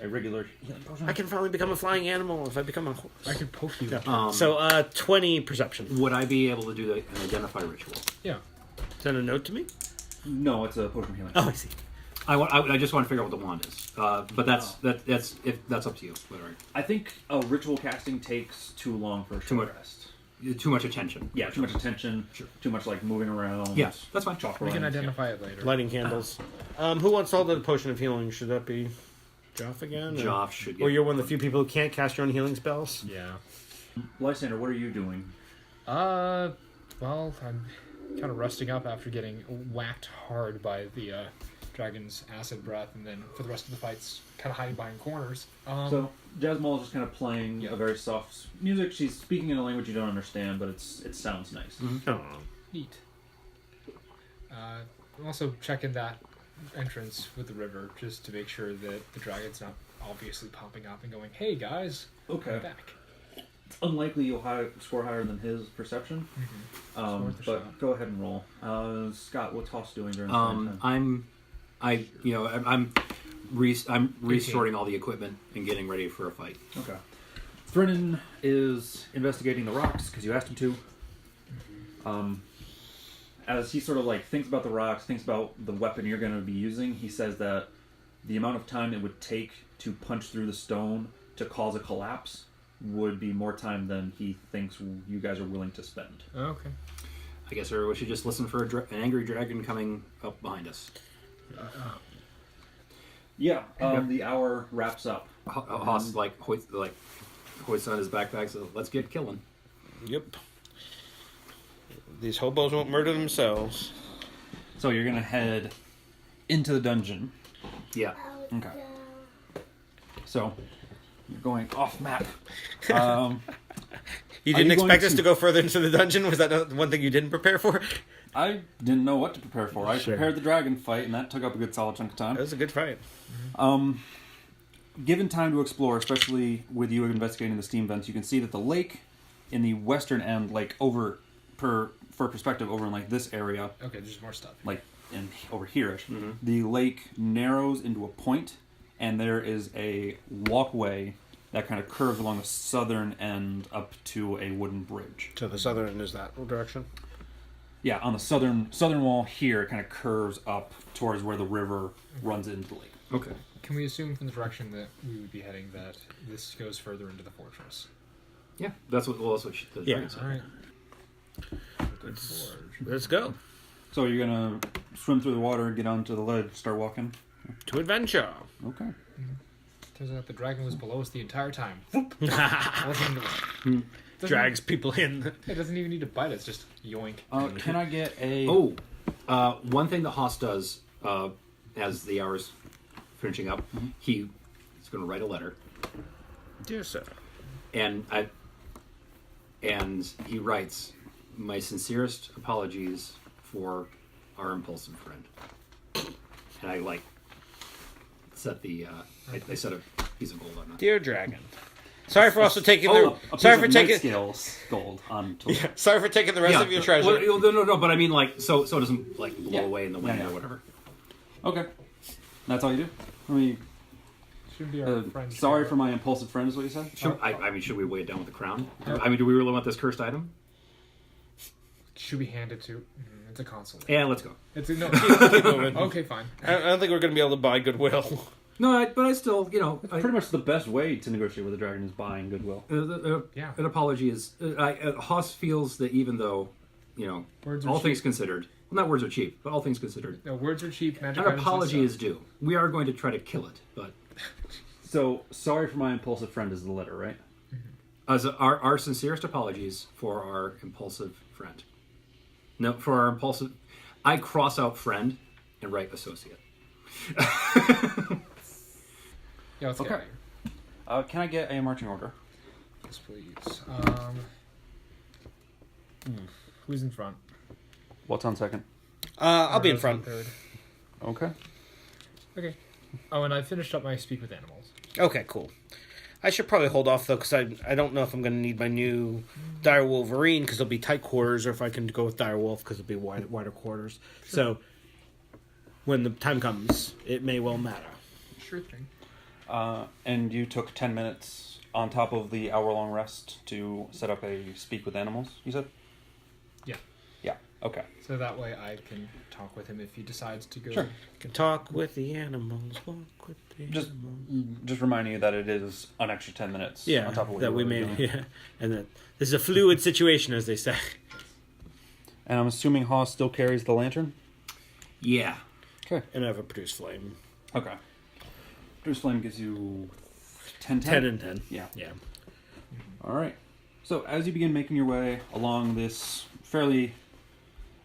[SPEAKER 8] A regular healing potion.
[SPEAKER 5] I can finally become a flying animal if I become a horse.
[SPEAKER 2] I could poke you.
[SPEAKER 5] So 20 perception.
[SPEAKER 3] Would I be able to do an identify ritual?
[SPEAKER 2] Yeah.
[SPEAKER 5] Send a note to me.
[SPEAKER 8] No, it's a potion of healing.
[SPEAKER 5] Oh, I see.
[SPEAKER 3] I just want to figure out what the wand is. But that's up to you. Whatever.
[SPEAKER 8] I think ritual casting takes too long for a
[SPEAKER 3] Too
[SPEAKER 8] short
[SPEAKER 3] much.
[SPEAKER 8] rest.
[SPEAKER 3] Too much attention.
[SPEAKER 8] Yeah, too much attention.
[SPEAKER 3] Sure.
[SPEAKER 8] Too much like moving around.
[SPEAKER 3] Yeah, that's fine.
[SPEAKER 8] Chalk
[SPEAKER 2] We can
[SPEAKER 8] lines.
[SPEAKER 2] identify it later.
[SPEAKER 5] Lighting candles. Who wants to hold the potion of healing? Should that be Joff again?
[SPEAKER 3] Joff should get.
[SPEAKER 5] Or you're one of the few people who can't cast your own healing spells?
[SPEAKER 2] Yeah.
[SPEAKER 8] Lysander, what are you doing?
[SPEAKER 2] Well, I'm kind of rusting up after getting whacked hard by the dragon's acid breath, and then for the rest of the fights, kind of hiding behind corners.
[SPEAKER 8] So Jasmal is just kind of playing a very soft music. She's speaking in a language you don't understand, but it sounds nice.
[SPEAKER 5] Oh.
[SPEAKER 2] Neat. I'm also checking that entrance with the river just to make sure that the dragon's not obviously popping up and going, "Hey guys,
[SPEAKER 8] Okay.
[SPEAKER 2] I'm back."
[SPEAKER 8] It's unlikely you'll score higher than his perception,
[SPEAKER 2] It's worth a
[SPEAKER 8] but
[SPEAKER 2] shot.
[SPEAKER 8] go ahead and roll. Scott, what's Toss doing during this time?
[SPEAKER 3] I'm resorting all the equipment and getting ready for a fight.
[SPEAKER 8] Okay. Threnin is investigating the rocks because you asked him to. As he sort of like thinks about the rocks, thinks about the weapon you're going to be using, he says that the amount of time it would take to punch through the stone to cause a collapse would be more time than he thinks you guys are willing to spend.
[SPEAKER 2] Okay.
[SPEAKER 3] I guess we should just listen for an angry dragon coming up behind us.
[SPEAKER 8] Yeah. The hour wraps up.
[SPEAKER 3] Haas hoists on his backpack, so let's get killing.
[SPEAKER 5] Yep. These hobos won't murder themselves.
[SPEAKER 8] So you're gonna head into the dungeon.
[SPEAKER 3] Yeah.
[SPEAKER 8] Okay. So you're going off map.
[SPEAKER 5] You
[SPEAKER 8] Are
[SPEAKER 5] didn't
[SPEAKER 8] you
[SPEAKER 5] expect
[SPEAKER 8] going
[SPEAKER 5] us to go further into the dungeon? Was that one thing you didn't prepare for?
[SPEAKER 8] I didn't know what to prepare for. I
[SPEAKER 5] Sure.
[SPEAKER 8] prepared the dragon fight, and that took up a good solid chunk of time.
[SPEAKER 5] That was a good fight.
[SPEAKER 8] Given time to explore, especially with you investigating the steam vents, you can see that the lake in the western end, like for perspective, over in like this area,
[SPEAKER 2] Okay, there's more stuff.
[SPEAKER 8] like in over here-ish, the lake narrows into a point, and there is a walkway that kind of curves along the southern end up to a wooden bridge.
[SPEAKER 5] So the southern end is that direction?
[SPEAKER 8] Yeah, on the southern wall here, it kind of curves up towards where the river runs into the lake.
[SPEAKER 3] Okay.
[SPEAKER 2] Can we assume from the direction that we would be heading that this goes further into the fortress?
[SPEAKER 3] Yeah, that's what the
[SPEAKER 5] Yeah.
[SPEAKER 3] dragon said.
[SPEAKER 2] All right.
[SPEAKER 5] Let's go.
[SPEAKER 8] So you're gonna swim through the water, get onto the ledge, start walking.
[SPEAKER 5] To adventure.
[SPEAKER 8] Okay.
[SPEAKER 2] Turns out the dragon was below us the entire time. Wasn't in the way.
[SPEAKER 5] Drags people in.
[SPEAKER 2] It doesn't even need to bite us, just yoink.
[SPEAKER 8] Can I get a?
[SPEAKER 3] One thing that Haas does as the hour's finishing up, he's going to write a letter,
[SPEAKER 5] Dear sir.
[SPEAKER 3] and he writes, "My sincerest apologies for our impulsive friend." And I set the I set a piece of gold on it.
[SPEAKER 5] Dear dragon. Sorry for also taking the.
[SPEAKER 8] a
[SPEAKER 5] Sorry
[SPEAKER 8] piece
[SPEAKER 5] for
[SPEAKER 8] of
[SPEAKER 5] taking.
[SPEAKER 8] night scales gold on.
[SPEAKER 5] Yeah, sorry for taking the rest of your treasure.
[SPEAKER 3] No, but I mean so it doesn't blow
[SPEAKER 8] Yeah.
[SPEAKER 3] away in the wind
[SPEAKER 8] Yeah.
[SPEAKER 3] or whatever.
[SPEAKER 8] Okay. That's all you do. I mean,
[SPEAKER 2] Should be our friend.
[SPEAKER 8] sorry for my impulsive friend is what you said.
[SPEAKER 3] Should we weigh it down with the crown? I mean, do we really want this cursed item?
[SPEAKER 2] Should we hand it to? It's a consolation.
[SPEAKER 3] Yeah, let's go.
[SPEAKER 2] It's no.
[SPEAKER 5] Keep moving.
[SPEAKER 2] Okay, fine.
[SPEAKER 5] I don't think we're going to be able to buy goodwill.
[SPEAKER 3] No, but I still,
[SPEAKER 8] Pretty much the best way to negotiate with a dragon is buying goodwill.
[SPEAKER 2] Yeah.
[SPEAKER 3] An apology is. Haas feels that even though,
[SPEAKER 2] Words are
[SPEAKER 3] all
[SPEAKER 2] cheap.
[SPEAKER 3] things considered, well, not words are cheap, but all things considered,
[SPEAKER 2] No, words are cheap. Magic
[SPEAKER 3] an
[SPEAKER 2] items and
[SPEAKER 3] apology
[SPEAKER 2] stuff.
[SPEAKER 3] is due. We are going to try to kill it, but
[SPEAKER 8] So sorry for my impulsive friend is the letter, right?
[SPEAKER 3] as our sincerest apologies for our impulsive friend. No, for our impulsive. I cross out friend and write associate.
[SPEAKER 2] Yeah, let's
[SPEAKER 8] Okay.
[SPEAKER 2] get out of here.
[SPEAKER 8] Can I get a marching order?
[SPEAKER 2] Yes, please. Who's in front?
[SPEAKER 8] What's on second?
[SPEAKER 5] I'll be in
[SPEAKER 2] Who's
[SPEAKER 5] front.
[SPEAKER 2] Third.
[SPEAKER 8] Okay.
[SPEAKER 2] Okay. Oh, and I finished up my speak with animals.
[SPEAKER 5] Okay, cool. I should probably hold off though, because I don't know if I'm going to need my new dire wolverine because it'll be tight quarters, or if I can go with dire wolf because it'll be wider quarters. So when the time comes, it may well matter.
[SPEAKER 2] Sure thing.
[SPEAKER 8] And you took 10 minutes on top of the hour-long rest to set up a speak with animals, you said?
[SPEAKER 2] Yeah.
[SPEAKER 8] Yeah, okay.
[SPEAKER 2] So that way I can talk with him if he decides to go.
[SPEAKER 8] Sure.
[SPEAKER 5] Can talk with the animals, walk with the
[SPEAKER 8] Just
[SPEAKER 5] animals.
[SPEAKER 8] just reminding you that it is an extra 10 minutes
[SPEAKER 5] Yeah,
[SPEAKER 8] on top of what
[SPEAKER 5] that
[SPEAKER 8] you
[SPEAKER 5] we
[SPEAKER 8] were
[SPEAKER 5] may,
[SPEAKER 8] doing.
[SPEAKER 5] yeah, and that this is a fluid situation, as they say.
[SPEAKER 8] And I'm assuming Haas still carries the lantern?
[SPEAKER 3] Yeah.
[SPEAKER 8] Okay.
[SPEAKER 5] And I have a produce flame.
[SPEAKER 8] Okay. Bruce Flame gives you 10.
[SPEAKER 5] 10 and 10.
[SPEAKER 8] Yeah.
[SPEAKER 5] Yeah.
[SPEAKER 8] All right. So as you begin making your way along this fairly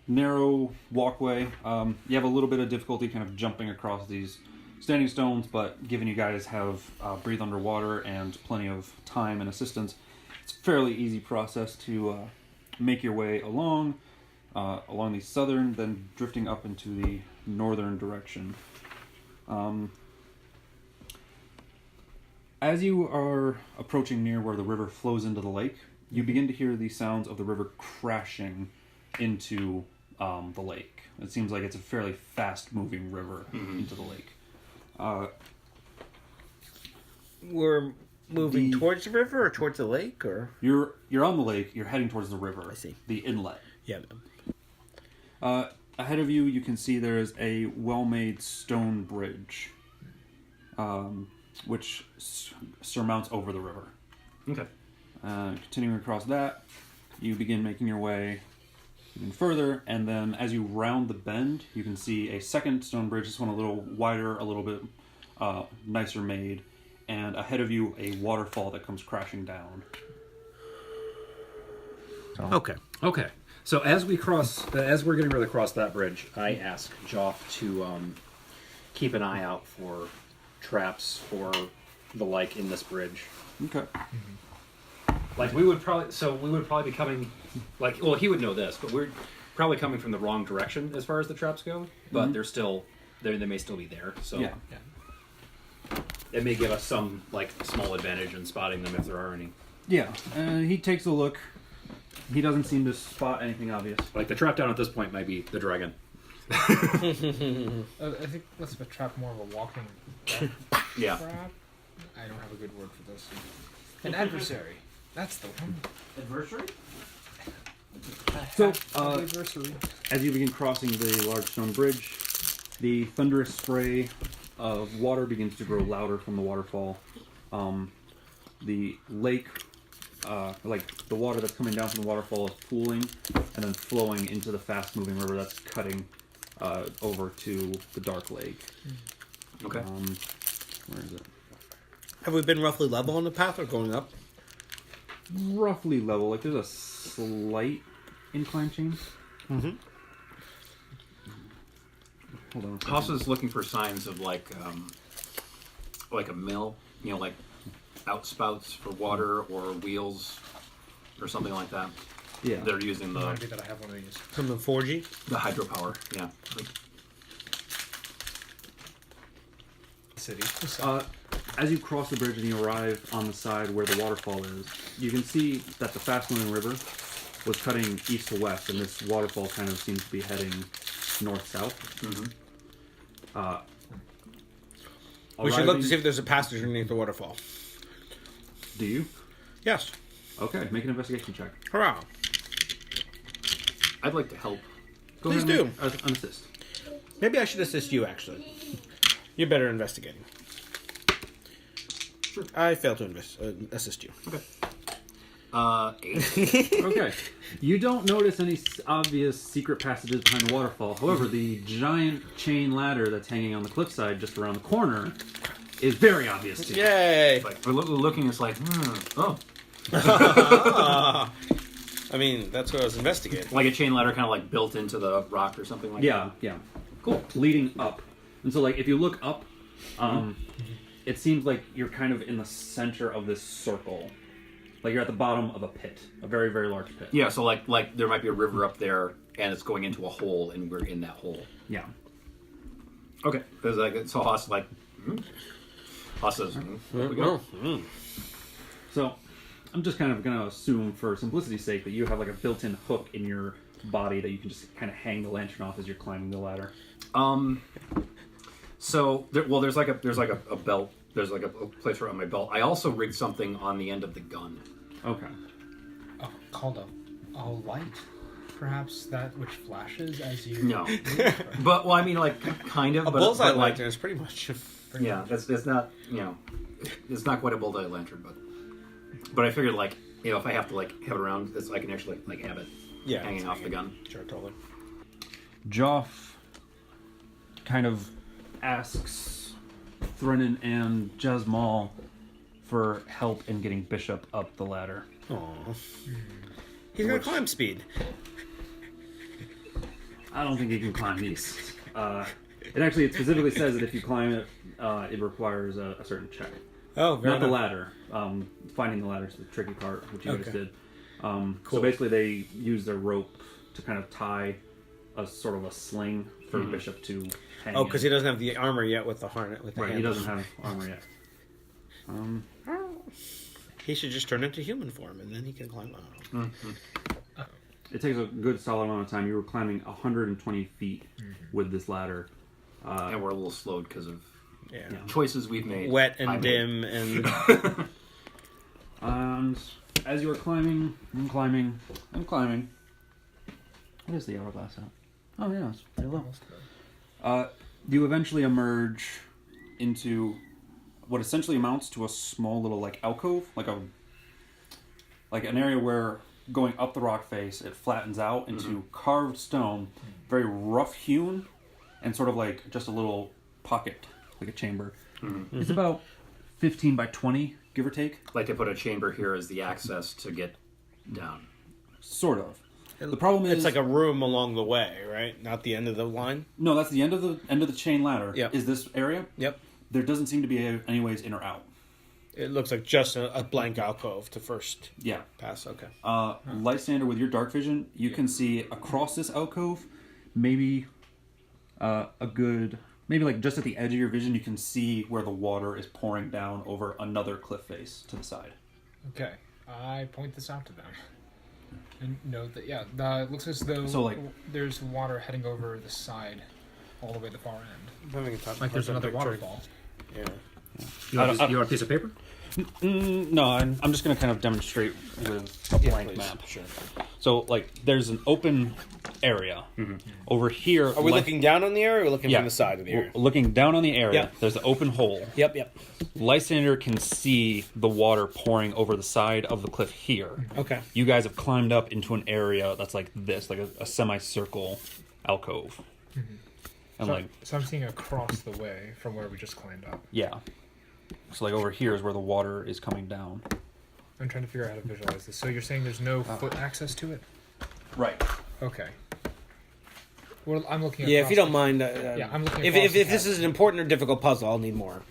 [SPEAKER 8] narrow walkway, you have a little bit of difficulty kind of jumping across these standing stones, but given you guys have breathe underwater and plenty of time and assistance, it's a fairly easy process to make your way along the southern, then drifting up into the northern direction. As you are approaching near where the river flows into the lake, you begin to hear the sounds of the river crashing into the lake. It seems like it's a fairly fast-moving river into the lake.
[SPEAKER 5] We're moving
[SPEAKER 8] The-
[SPEAKER 5] towards the river or towards the lake, or
[SPEAKER 8] You're on the lake. You're heading towards the river.
[SPEAKER 5] I see.
[SPEAKER 8] The inlet.
[SPEAKER 5] yeah.
[SPEAKER 8] Ahead of you, you can see there is a well-made stone bridge, which surmounts over the river.
[SPEAKER 3] Okay.
[SPEAKER 8] Continuing across that, you begin making your way Even further, and then as you round the bend, you can see a second stone bridge. This one a little wider, a little bit nicer made, and ahead of you a waterfall that comes crashing down.
[SPEAKER 5] Okay.
[SPEAKER 3] Okay. So as we're getting ready to cross that bridge, I ask Joff to keep an eye out for traps or the like in this bridge.
[SPEAKER 8] Okay.
[SPEAKER 3] Like we would probably be coming, like, well, he would know this, but we're probably coming from the wrong direction as far as the traps go. But they're still, they may still be there. So
[SPEAKER 8] Yeah.
[SPEAKER 3] it may give us some like small advantage in spotting them if there are any.
[SPEAKER 8] Yeah. He takes a look. He doesn't seem to spot anything obvious.
[SPEAKER 3] Like the trap down at this point might be the dragon.
[SPEAKER 2] I think that's a trap, more of a walking death
[SPEAKER 3] Yeah.
[SPEAKER 2] trap. I don't have a good word for this. An adversary. That's the one.
[SPEAKER 6] Adversary?
[SPEAKER 8] So,
[SPEAKER 2] Adversary.
[SPEAKER 8] as you begin crossing the large stone bridge, the thunderous spray of water begins to grow louder from the waterfall. The lake, like the water that's coming down from the waterfall, is pooling and then flowing into the fast-moving river that's cutting over to the dark lake.
[SPEAKER 3] Okay.
[SPEAKER 8] Where is it?
[SPEAKER 5] Have we been roughly level on the path or going up?
[SPEAKER 8] Roughly level. Like there's a slight incline change.
[SPEAKER 5] Mm-hmm.
[SPEAKER 8] Hold on.
[SPEAKER 3] Hossa's looking for signs of like a mill, you know, like outspouts for water or wheels or something like that.
[SPEAKER 8] Yeah.
[SPEAKER 3] They're using the
[SPEAKER 2] Remind me that I have one of these.
[SPEAKER 5] Something 4G?
[SPEAKER 3] the hydropower. Yeah. Like,
[SPEAKER 2] City.
[SPEAKER 8] As you cross the bridge and you arrive on the side where the waterfall is, you can see that the fast-moving river was cutting east to west, and this waterfall kind of seems to be heading north-south.
[SPEAKER 5] We should look to see if there's a passage underneath the waterfall.
[SPEAKER 8] Do you?
[SPEAKER 5] Yes.
[SPEAKER 8] Okay, make an investigation check.
[SPEAKER 5] Hurrah.
[SPEAKER 3] I'd like to help.
[SPEAKER 8] Go
[SPEAKER 5] Please
[SPEAKER 8] ahead and
[SPEAKER 5] do.
[SPEAKER 8] make an assist.
[SPEAKER 5] Maybe I should assist you, actually. You're better at investigating.
[SPEAKER 3] Sure.
[SPEAKER 5] I failed to assist you.
[SPEAKER 3] Okay. 8.
[SPEAKER 8] Okay. You don't notice any obvious secret passages behind the waterfall. However, the giant chain ladder that's hanging on the cliffside just around the corner is very obvious to you.
[SPEAKER 5] Yay!
[SPEAKER 3] Like we're looking, it's like, oh,
[SPEAKER 5] I mean, that's what I was investigating.
[SPEAKER 3] like a chain ladder, kind of like built into the rock or something like
[SPEAKER 8] Yeah, yeah. Cool. Leading up. And so, like, if you look up, it seems like you're kind of in the center of this circle. Like you're at the bottom of a pit. A very, very large pit.
[SPEAKER 3] that. Yeah. So like there might be a river up there, and it's going into a hole, and we're in that hole.
[SPEAKER 8] Yeah.
[SPEAKER 3] Okay. Because like so, Haas like, Haas says, there we go.
[SPEAKER 8] So, I'm just kind of going to assume, for simplicity's sake, that you have like a built-in hook in your body that you can just kind of hang the lantern off as you're climbing the ladder.
[SPEAKER 3] So there's like a belt. There's like a place around my belt. I also rigged something on the end of the gun.
[SPEAKER 8] Okay.
[SPEAKER 2] Oh, called a light. Perhaps that which flashes as you.
[SPEAKER 3] No, but well, I mean, like kind of.
[SPEAKER 5] A
[SPEAKER 3] but,
[SPEAKER 5] bullseye
[SPEAKER 3] but, like,
[SPEAKER 5] lantern is pretty much...
[SPEAKER 3] Yeah, that's not it's not quite a bullseye lantern, but I figured like if I have to like have it around, I can actually like have it hanging off the gun.
[SPEAKER 5] Sure, totally.
[SPEAKER 8] Joff kind of asks Threnin and Jasmal for help in getting Bishop up the ladder.
[SPEAKER 5] Aww. He's got climb speed.
[SPEAKER 8] I don't think he can climb these. It specifically says that if you climb it, it requires a certain check.
[SPEAKER 5] Oh, very
[SPEAKER 8] Not the
[SPEAKER 5] nice.
[SPEAKER 8] ladder. Finding the ladder is the tricky part, which you guys
[SPEAKER 5] Okay.
[SPEAKER 8] did.
[SPEAKER 5] Cool.
[SPEAKER 8] So basically, they use their rope to kind of tie a sort of a sling for Bishop to hang.
[SPEAKER 5] Oh, because he
[SPEAKER 8] in.
[SPEAKER 5] doesn't have the armor yet with the harness. With the
[SPEAKER 8] Right, he
[SPEAKER 5] handle.
[SPEAKER 8] doesn't have armor yet.
[SPEAKER 5] He should just turn into human form, and then he can climb out.
[SPEAKER 8] It takes a good solid amount of time. You were climbing 120 feet with this ladder.
[SPEAKER 3] And we're a little slowed because of
[SPEAKER 5] Yeah.
[SPEAKER 3] choices we've made.
[SPEAKER 5] Wet
[SPEAKER 3] I
[SPEAKER 5] and
[SPEAKER 3] made.
[SPEAKER 5] dim, and
[SPEAKER 8] And as you are climbing and climbing and climbing, what is the hourglass at? Oh yeah, it's pretty low. You eventually emerge into what essentially amounts to a small little like alcove, like an area where going up the rock face, it flattens out into carved stone, very rough hewn, and sort of like just a little pocket, like a chamber. It's about 15 by 20, give or take.
[SPEAKER 3] Like they put a chamber here as the access to get down.
[SPEAKER 8] Sort of. The problem is
[SPEAKER 5] It's like a room along the way, right? Not the end of the line.
[SPEAKER 8] no. That's the end of the chain ladder.
[SPEAKER 5] Yep.
[SPEAKER 8] Is this area?
[SPEAKER 5] Yep.
[SPEAKER 8] There doesn't seem to be any ways in or out.
[SPEAKER 5] It looks like just a blank alcove to first
[SPEAKER 8] Yeah.
[SPEAKER 5] pass. Okay.
[SPEAKER 8] Lysander, with your dark vision, you can see across this alcove, maybe maybe like just at the edge of your vision, you can see where the water is pouring down over another cliff face to the side.
[SPEAKER 2] Okay, I point this out to them. And note that, it looks as though
[SPEAKER 8] So, like-
[SPEAKER 2] there's water heading over the side all the way to the far end.
[SPEAKER 5] Having a touch-
[SPEAKER 2] Like there's
[SPEAKER 5] touch
[SPEAKER 2] another
[SPEAKER 5] picture.
[SPEAKER 2] waterfall.
[SPEAKER 5] Yeah.
[SPEAKER 3] You want a piece of paper?
[SPEAKER 8] No, I'm just going to kind of demonstrate with a blank
[SPEAKER 5] please.
[SPEAKER 8] map.
[SPEAKER 5] Sure.
[SPEAKER 8] So, like, there's an open area over here.
[SPEAKER 5] Are we looking down on the area or are we looking from the side of the area?
[SPEAKER 8] We're looking down on the area.
[SPEAKER 5] Yeah.
[SPEAKER 8] There's an open hole.
[SPEAKER 5] Yep.
[SPEAKER 8] Lysander can see the water pouring over the side of the cliff here.
[SPEAKER 5] Okay.
[SPEAKER 8] You guys have climbed up into an area that's like this, like a semicircle alcove. And
[SPEAKER 2] So I'm seeing across the way from where we just climbed up.
[SPEAKER 8] yeah. So like over here is where the water is coming down.
[SPEAKER 2] I'm trying to figure out how to visualize this. So you're saying there's no foot access to it?
[SPEAKER 8] Right.
[SPEAKER 2] Okay. Well, I'm looking.
[SPEAKER 5] Yeah, if
[SPEAKER 2] across
[SPEAKER 5] you don't
[SPEAKER 2] the-
[SPEAKER 5] mind.
[SPEAKER 2] I'm looking.
[SPEAKER 5] If
[SPEAKER 2] across the
[SPEAKER 5] this is an important or difficult puzzle, I'll need more.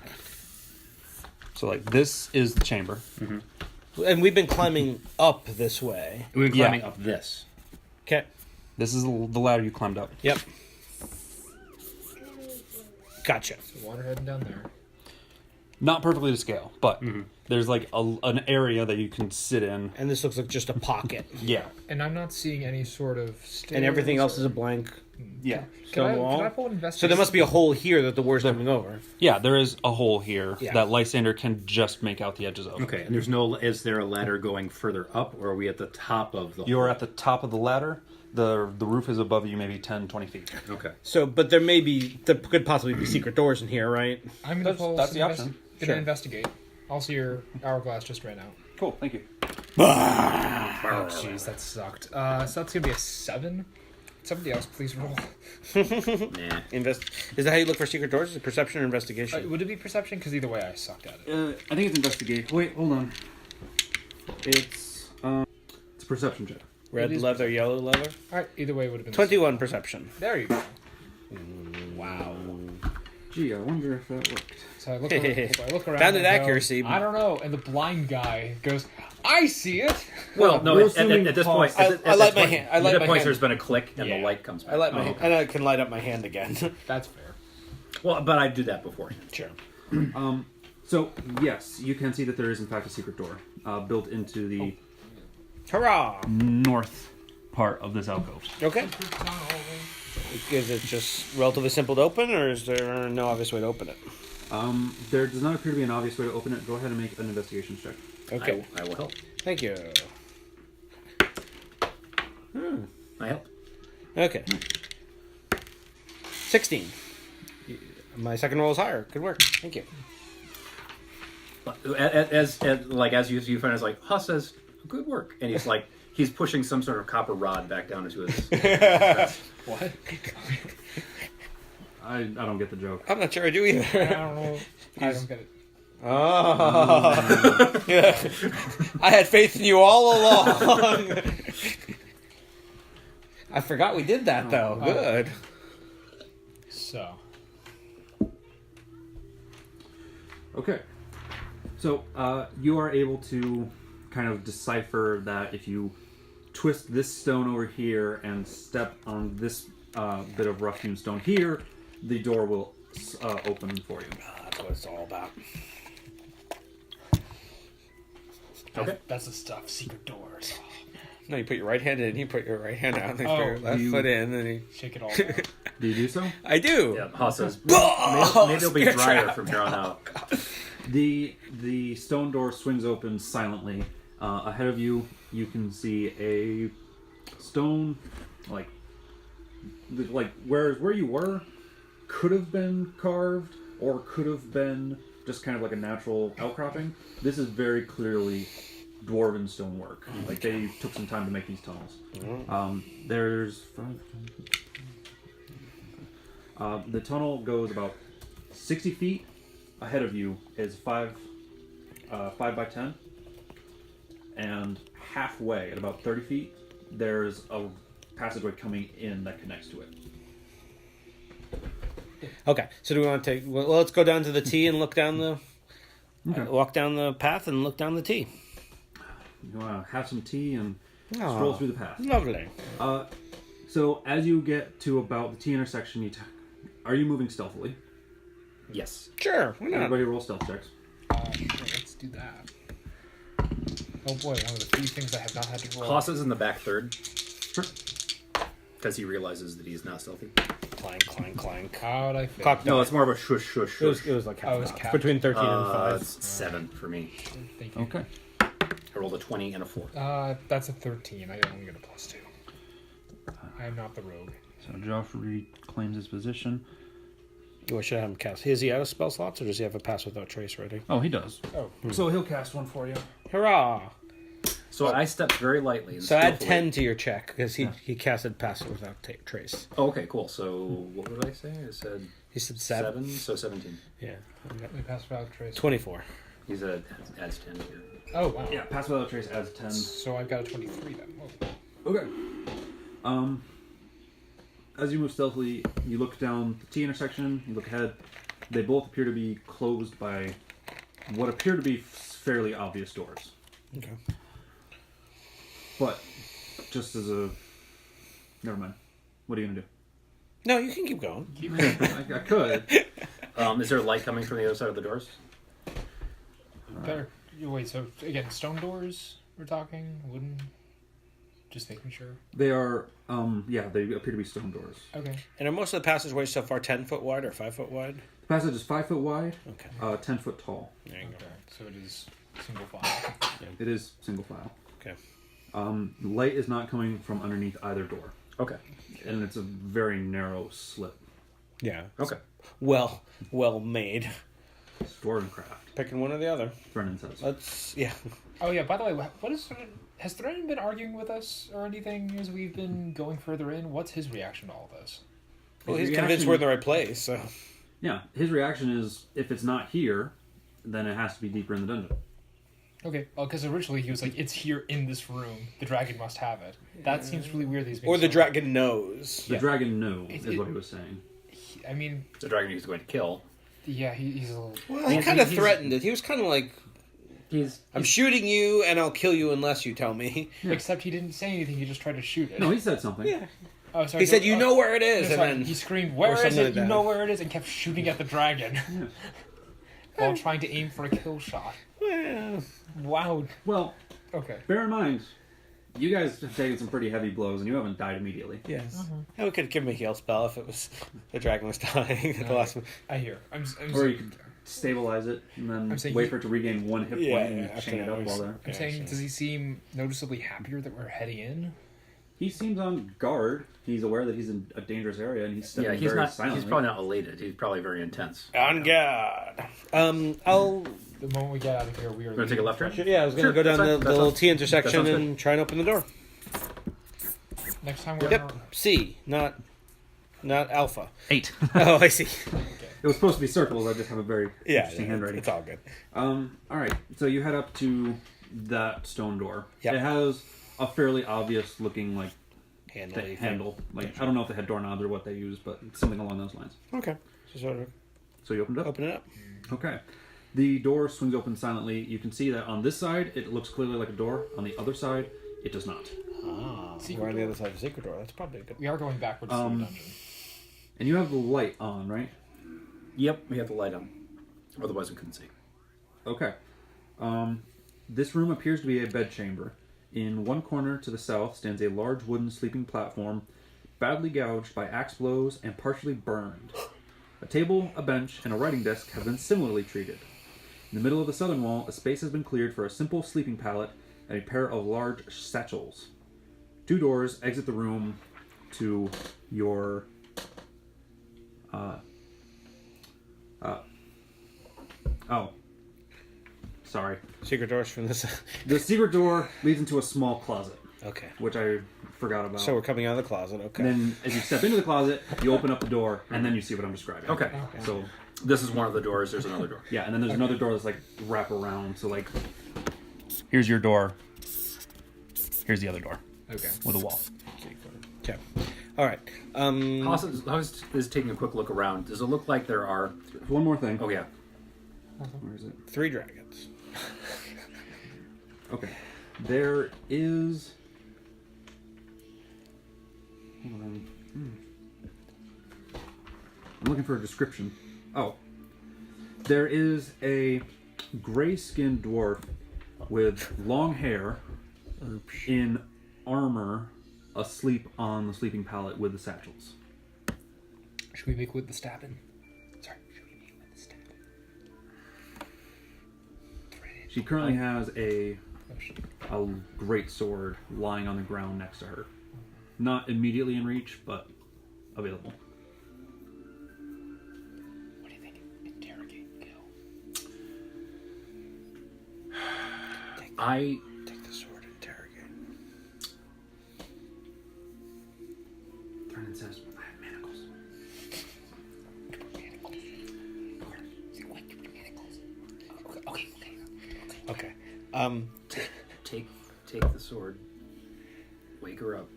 [SPEAKER 8] So like this is the chamber.
[SPEAKER 5] And we've been climbing up this way.
[SPEAKER 3] We've been
[SPEAKER 8] Yeah.
[SPEAKER 3] climbing up this.
[SPEAKER 5] Okay.
[SPEAKER 8] This is the ladder you climbed up.
[SPEAKER 5] Yep. Gotcha.
[SPEAKER 2] So water heading down there.
[SPEAKER 8] Not perfectly to scale, but there's like an area that you can sit in.
[SPEAKER 5] And this looks like just a pocket.
[SPEAKER 8] Yeah.
[SPEAKER 2] And I'm not seeing any sort of stairs.
[SPEAKER 5] And everything else is a blank
[SPEAKER 8] Yeah.
[SPEAKER 2] Can
[SPEAKER 5] stone wall.
[SPEAKER 2] I pull an investigation?
[SPEAKER 5] So there must be a hole here that the water's coming over.
[SPEAKER 8] Yeah, there is a hole here
[SPEAKER 5] Yeah.
[SPEAKER 8] that Lysander can just make out the edges of.
[SPEAKER 3] Okay, and is there a ladder going further up, or are we at the top of the
[SPEAKER 8] You're at the top of the ladder. The roof is above you maybe 10, 20 feet.
[SPEAKER 3] Okay.
[SPEAKER 5] So, but there could possibly be secret doors in here, right?
[SPEAKER 2] I'm gonna
[SPEAKER 8] That's-
[SPEAKER 2] pull.
[SPEAKER 8] that's
[SPEAKER 2] some
[SPEAKER 8] the option.
[SPEAKER 2] Gonna
[SPEAKER 5] Sure.
[SPEAKER 2] investigate. Also, your hourglass just ran out.
[SPEAKER 8] Cool, thank you.
[SPEAKER 2] Oh, jeez, that sucked. So that's gonna be a 7. Somebody else, please roll.
[SPEAKER 3] Nah.
[SPEAKER 5] Is that how you look for secret doors? Is it perception or investigation?
[SPEAKER 2] Would it be perception? Because either way, I sucked at it.
[SPEAKER 8] I think it's investigate. Wait, hold on. It's a perception check.
[SPEAKER 5] Red
[SPEAKER 2] it is
[SPEAKER 5] leather, yellow leather.
[SPEAKER 2] All right, either way would have been
[SPEAKER 5] 21 perception.
[SPEAKER 2] There you go.
[SPEAKER 5] Wow.
[SPEAKER 8] Gee, I wonder if that worked.
[SPEAKER 2] So I look around.
[SPEAKER 5] Bounded
[SPEAKER 2] and I go,
[SPEAKER 5] accuracy.
[SPEAKER 2] I don't know. And the blind guy goes, "I see it."
[SPEAKER 3] Well, no.
[SPEAKER 8] we're
[SPEAKER 3] At this point,
[SPEAKER 5] I
[SPEAKER 3] at
[SPEAKER 5] light
[SPEAKER 3] this
[SPEAKER 5] my
[SPEAKER 3] point-
[SPEAKER 5] hand. I
[SPEAKER 3] at
[SPEAKER 5] light
[SPEAKER 3] that
[SPEAKER 5] my
[SPEAKER 3] point,
[SPEAKER 5] hand.
[SPEAKER 3] there's been a click, and
[SPEAKER 2] Yeah.
[SPEAKER 3] the light comes back.
[SPEAKER 5] I light my
[SPEAKER 3] Oh,
[SPEAKER 5] hand,
[SPEAKER 3] okay.
[SPEAKER 5] and I can light up my hand again.
[SPEAKER 2] That's fair.
[SPEAKER 3] Well, but I do that before.
[SPEAKER 5] Sure.
[SPEAKER 8] So, yes, you can see that there is in fact a secret door built into the
[SPEAKER 5] Hurrah!
[SPEAKER 8] north part of this alcove.
[SPEAKER 5] Okay. Is it just relatively simple to open, or is there no obvious way to open it?
[SPEAKER 8] There does not appear to be an obvious way to open it. Go ahead and make an investigation check.
[SPEAKER 5] Okay.
[SPEAKER 3] I will help.
[SPEAKER 5] Thank you.
[SPEAKER 3] I help.
[SPEAKER 5] Okay. 16. My second roll is higher. Good work. Thank you.
[SPEAKER 3] As you find, it's like Huss says, "Good work," and he's like, he's pushing some sort of copper rod back down into his.
[SPEAKER 2] What?
[SPEAKER 8] I don't get the joke.
[SPEAKER 5] I'm not sure I do either.
[SPEAKER 2] I don't know. I don't get it.
[SPEAKER 5] Oh. Yeah. I had faith in you all along. I forgot we did that, though. Good.
[SPEAKER 2] So
[SPEAKER 8] Okay. So, you are able to kind of decipher that if you twist this stone over here and step on this bit of rough-hewn stone here, the door will open for you.
[SPEAKER 5] That's what it's all about.
[SPEAKER 3] Okay.
[SPEAKER 2] that's the stuff. Secret doors.
[SPEAKER 5] No, you put your right hand in, you put your right hand out, and you
[SPEAKER 2] Oh,
[SPEAKER 5] put your left
[SPEAKER 8] you-
[SPEAKER 5] foot in, and you...
[SPEAKER 2] Shake it all down.
[SPEAKER 8] Do you do so?
[SPEAKER 5] I do.
[SPEAKER 3] Yeah, Huss says,
[SPEAKER 5] Oh,
[SPEAKER 3] maybe it'll be
[SPEAKER 5] spear
[SPEAKER 3] drier
[SPEAKER 5] trap.
[SPEAKER 3] from here on out.
[SPEAKER 8] The stone door swings open silently. Ahead of you, you can see a stone, like where you were, could have been carved or could have been just kind of like a natural outcropping. This is very clearly dwarven stonework. Like they took some time to make these tunnels. There's the tunnel goes about 60 feet. Ahead of you is 5 by 10, and halfway at about 30 feet, there's a passageway coming in that connects to it.
[SPEAKER 5] Okay, so do we want to take? Well, let's go down to the T and look down the.
[SPEAKER 8] Okay.
[SPEAKER 5] Walk down the path and look down the T.
[SPEAKER 8] You want to have some tea and
[SPEAKER 5] Aw,
[SPEAKER 8] stroll through the path.
[SPEAKER 5] Lovely.
[SPEAKER 8] So as you get to about the T intersection, are you moving stealthily?
[SPEAKER 3] Yes.
[SPEAKER 5] Sure. Why not?
[SPEAKER 8] Everybody roll stealth checks.
[SPEAKER 2] Sure, let's do that. Oh boy, one of the few things I have not had to roll.
[SPEAKER 3] Haas is in the back third
[SPEAKER 8] Sure.
[SPEAKER 3] because he realizes that he's not stealthy.
[SPEAKER 5] Clank, clank, clank.
[SPEAKER 2] How'd I fail?
[SPEAKER 5] Cocked
[SPEAKER 3] No,
[SPEAKER 5] up.
[SPEAKER 3] it's more of a shush, shush, shush.
[SPEAKER 5] It was like half
[SPEAKER 2] Oh, it was
[SPEAKER 5] an hour.
[SPEAKER 2] capped.
[SPEAKER 5] Between 13 and 5.
[SPEAKER 3] It's 7 for me.
[SPEAKER 2] Thank you.
[SPEAKER 8] Okay.
[SPEAKER 3] I rolled a 20 and a 4.
[SPEAKER 2] That's a 13. I only get a +2. I am not the rogue.
[SPEAKER 8] So Joffrey claims his position.
[SPEAKER 5] What should I have him cast? Is he out of spell slots, or does he have a pass without trace ready?
[SPEAKER 8] Oh, he does.
[SPEAKER 2] Oh,
[SPEAKER 8] So he'll cast one for you.
[SPEAKER 5] Hurrah!
[SPEAKER 3] So I stepped very lightly. And
[SPEAKER 5] So add
[SPEAKER 3] skillfully.
[SPEAKER 5] 10 to your check, because he casted pass without trace.
[SPEAKER 3] Oh, okay, cool. So what would I say? I said
[SPEAKER 5] He said 7.
[SPEAKER 3] 7, so 17.
[SPEAKER 5] Yeah.
[SPEAKER 2] we passed without trace.
[SPEAKER 5] 24.
[SPEAKER 3] He's adds 10 here.
[SPEAKER 2] Oh wow.
[SPEAKER 8] Yeah, pass without trace adds 10.
[SPEAKER 2] So I've got a 23 then. Whoa.
[SPEAKER 8] Okay. As you move stealthily, you look down the T intersection, you look ahead. They both appear to be closed by what appear to be fairly obvious doors.
[SPEAKER 5] Okay.
[SPEAKER 8] But, just as a... Never mind. What are you going to do?
[SPEAKER 5] No, you can keep going.
[SPEAKER 8] I could.
[SPEAKER 3] Is there light coming from the other side of the doors?
[SPEAKER 2] Better. Wait. So again, stone doors. We're talking wooden. Just making sure.
[SPEAKER 8] They are, yeah, they appear to be stone doors.
[SPEAKER 2] Okay.
[SPEAKER 5] And are most of the passageways so far 10 foot wide or 5 foot wide?
[SPEAKER 8] The passage is 5 foot wide,
[SPEAKER 5] Okay.
[SPEAKER 8] 10 foot tall.
[SPEAKER 5] There you go.
[SPEAKER 2] Okay. So it is single file.
[SPEAKER 8] It is single file.
[SPEAKER 5] Okay.
[SPEAKER 8] Light is not coming from underneath either door.
[SPEAKER 3] Okay.
[SPEAKER 8] And it's a very narrow slit.
[SPEAKER 5] Yeah.
[SPEAKER 3] Okay.
[SPEAKER 5] Well made.
[SPEAKER 8] It's dwarven craft,
[SPEAKER 5] Picking one or the other.
[SPEAKER 8] Brennan says.
[SPEAKER 5] Let's, yeah.
[SPEAKER 2] Oh yeah. By the way, what is has Threaten been arguing with us or anything as we've been going further in? What's his reaction to all this?
[SPEAKER 5] Well,
[SPEAKER 8] His
[SPEAKER 5] he's convinced
[SPEAKER 8] reaction-
[SPEAKER 5] we're in the right place, so.
[SPEAKER 8] Yeah, his reaction is, if it's not here, then it has to be deeper in the dungeon.
[SPEAKER 2] Okay. Well, because originally he was like, "It's here in this room. The dragon must have it." That seems really weird. That he's being
[SPEAKER 5] Or the
[SPEAKER 2] so-
[SPEAKER 5] dragon knows.
[SPEAKER 8] The
[SPEAKER 2] Yeah.
[SPEAKER 8] dragon knew,
[SPEAKER 2] It-
[SPEAKER 8] is what he was saying.
[SPEAKER 2] I mean,
[SPEAKER 3] The dragon he's going to kill.
[SPEAKER 2] yeah, he's a little.
[SPEAKER 5] Well, he kind of threatened it. He was kind of like,
[SPEAKER 3] He's
[SPEAKER 5] I'm shooting you and I'll kill you unless you tell me.
[SPEAKER 8] Yeah.
[SPEAKER 2] Except he didn't say anything. He just tried to shoot it.
[SPEAKER 8] No, he said something.
[SPEAKER 5] Yeah.
[SPEAKER 2] Oh, sorry.
[SPEAKER 5] He said, you know where it
[SPEAKER 2] no,
[SPEAKER 5] is.
[SPEAKER 2] sorry,
[SPEAKER 5] And
[SPEAKER 2] he
[SPEAKER 5] then,
[SPEAKER 2] screamed, "Where is
[SPEAKER 5] something
[SPEAKER 2] it?
[SPEAKER 5] like
[SPEAKER 2] You
[SPEAKER 5] that.
[SPEAKER 2] know where it is!" and kept shooting at the dragon
[SPEAKER 8] Yeah.
[SPEAKER 2] while trying to aim for a kill shot.
[SPEAKER 5] well,
[SPEAKER 2] Wow.
[SPEAKER 8] Well,
[SPEAKER 2] Okay.
[SPEAKER 8] bear in mind, you guys have taken some pretty heavy blows, and you haven't died immediately.
[SPEAKER 5] yes. And we could give him a heal spell if it was the dragon was dying at the last one.
[SPEAKER 2] I hear. I'm
[SPEAKER 8] Or you could stabilize it, and then
[SPEAKER 2] I'm saying
[SPEAKER 8] wait
[SPEAKER 2] he-
[SPEAKER 8] for it to regain 1 hit point
[SPEAKER 5] Yeah,
[SPEAKER 8] and
[SPEAKER 5] after
[SPEAKER 8] chain it
[SPEAKER 5] that,
[SPEAKER 8] up while there.
[SPEAKER 2] I'm saying, does he seem noticeably happier that we're heading in?
[SPEAKER 8] He seems on guard. He's aware that he's in a dangerous area, and he's stepping
[SPEAKER 3] he's
[SPEAKER 8] very
[SPEAKER 3] not.
[SPEAKER 8] silently.
[SPEAKER 3] He's probably not elated. He's probably very intense.
[SPEAKER 5] On guard. I'll.
[SPEAKER 2] The moment we get out of here, we are.
[SPEAKER 3] Gonna take a left turn?
[SPEAKER 5] Yeah, I was going to
[SPEAKER 3] Sure,
[SPEAKER 5] go down
[SPEAKER 3] that's
[SPEAKER 5] the
[SPEAKER 3] fine. That
[SPEAKER 5] little
[SPEAKER 3] sounds-
[SPEAKER 5] T intersection
[SPEAKER 3] that sounds
[SPEAKER 5] and try and open the door.
[SPEAKER 2] Next time we're.
[SPEAKER 5] Yep. C, not alpha.
[SPEAKER 8] 8.
[SPEAKER 5] Oh, I see.
[SPEAKER 8] It was supposed to be circles. I just have a very
[SPEAKER 5] Yeah,
[SPEAKER 8] interesting handwriting.
[SPEAKER 5] it's all good.
[SPEAKER 8] All right. So you head up to that stone door.
[SPEAKER 5] Yep.
[SPEAKER 8] It has a fairly obvious looking like
[SPEAKER 5] Handle.
[SPEAKER 8] handle. Like I don't know if they had doorknobs or what they used, but something along those lines.
[SPEAKER 5] Okay. So sort of
[SPEAKER 8] So you opened it up.
[SPEAKER 5] open it up.
[SPEAKER 8] Okay. The door swings open silently. You can see that on this side it looks clearly like a door. On the other side, it does not.
[SPEAKER 5] Ah,
[SPEAKER 2] Secret
[SPEAKER 5] we're on the
[SPEAKER 2] door.
[SPEAKER 5] other side of the secret door. That's probably good.
[SPEAKER 2] We are going backwards through the dungeon.
[SPEAKER 8] And you have the light on, right?
[SPEAKER 3] Yep, we have the light on. Otherwise, we couldn't see.
[SPEAKER 8] Okay. This room appears to be a bedchamber. In one corner to the south stands a large wooden sleeping platform, badly gouged by axe blows and partially burned. A table, a bench, and a writing desk have been similarly treated. In the middle of the southern wall, a space has been cleared for a simple sleeping pallet and a pair of large satchels. 2 doors exit the room to your Sorry.
[SPEAKER 5] Secret doors from this.
[SPEAKER 8] The secret door leads into a small closet,
[SPEAKER 5] Okay.
[SPEAKER 8] which I forgot about.
[SPEAKER 5] So we're coming out of the closet. Okay.
[SPEAKER 8] And then as you step into the closet, you open up the door, and then you see what I'm describing.
[SPEAKER 3] Okay.
[SPEAKER 8] So,
[SPEAKER 3] This is one of the doors. There's another door.
[SPEAKER 8] yeah, and then there's another door that's like wrap around. So like, here's your door. Here's the other door
[SPEAKER 2] Okay.
[SPEAKER 8] with a wall.
[SPEAKER 5] Okay. All right.
[SPEAKER 3] Haas is taking a quick look around. Does it look like there are...
[SPEAKER 8] One more thing.
[SPEAKER 3] Oh, yeah.
[SPEAKER 8] Where is it?
[SPEAKER 5] 3 dragons.
[SPEAKER 8] Okay. There is. Hold on. I'm looking for a description. Oh. There is a gray-skinned dwarf with long hair in armor asleep on the sleeping pallet with the satchels.
[SPEAKER 2] Should we make with the stabbing? Sorry. Should we make with the stabbing?
[SPEAKER 8] She currently has a
[SPEAKER 2] Oh, shit.
[SPEAKER 8] great sword lying on the ground next to her. Not immediately in reach, but available.
[SPEAKER 2] What do you think? Interrogate, kill.
[SPEAKER 3] I...
[SPEAKER 5] Take the sword, interrogate.
[SPEAKER 8] Vernon says, I have manacles.
[SPEAKER 5] Okay.
[SPEAKER 3] Take the sword. Wake her up.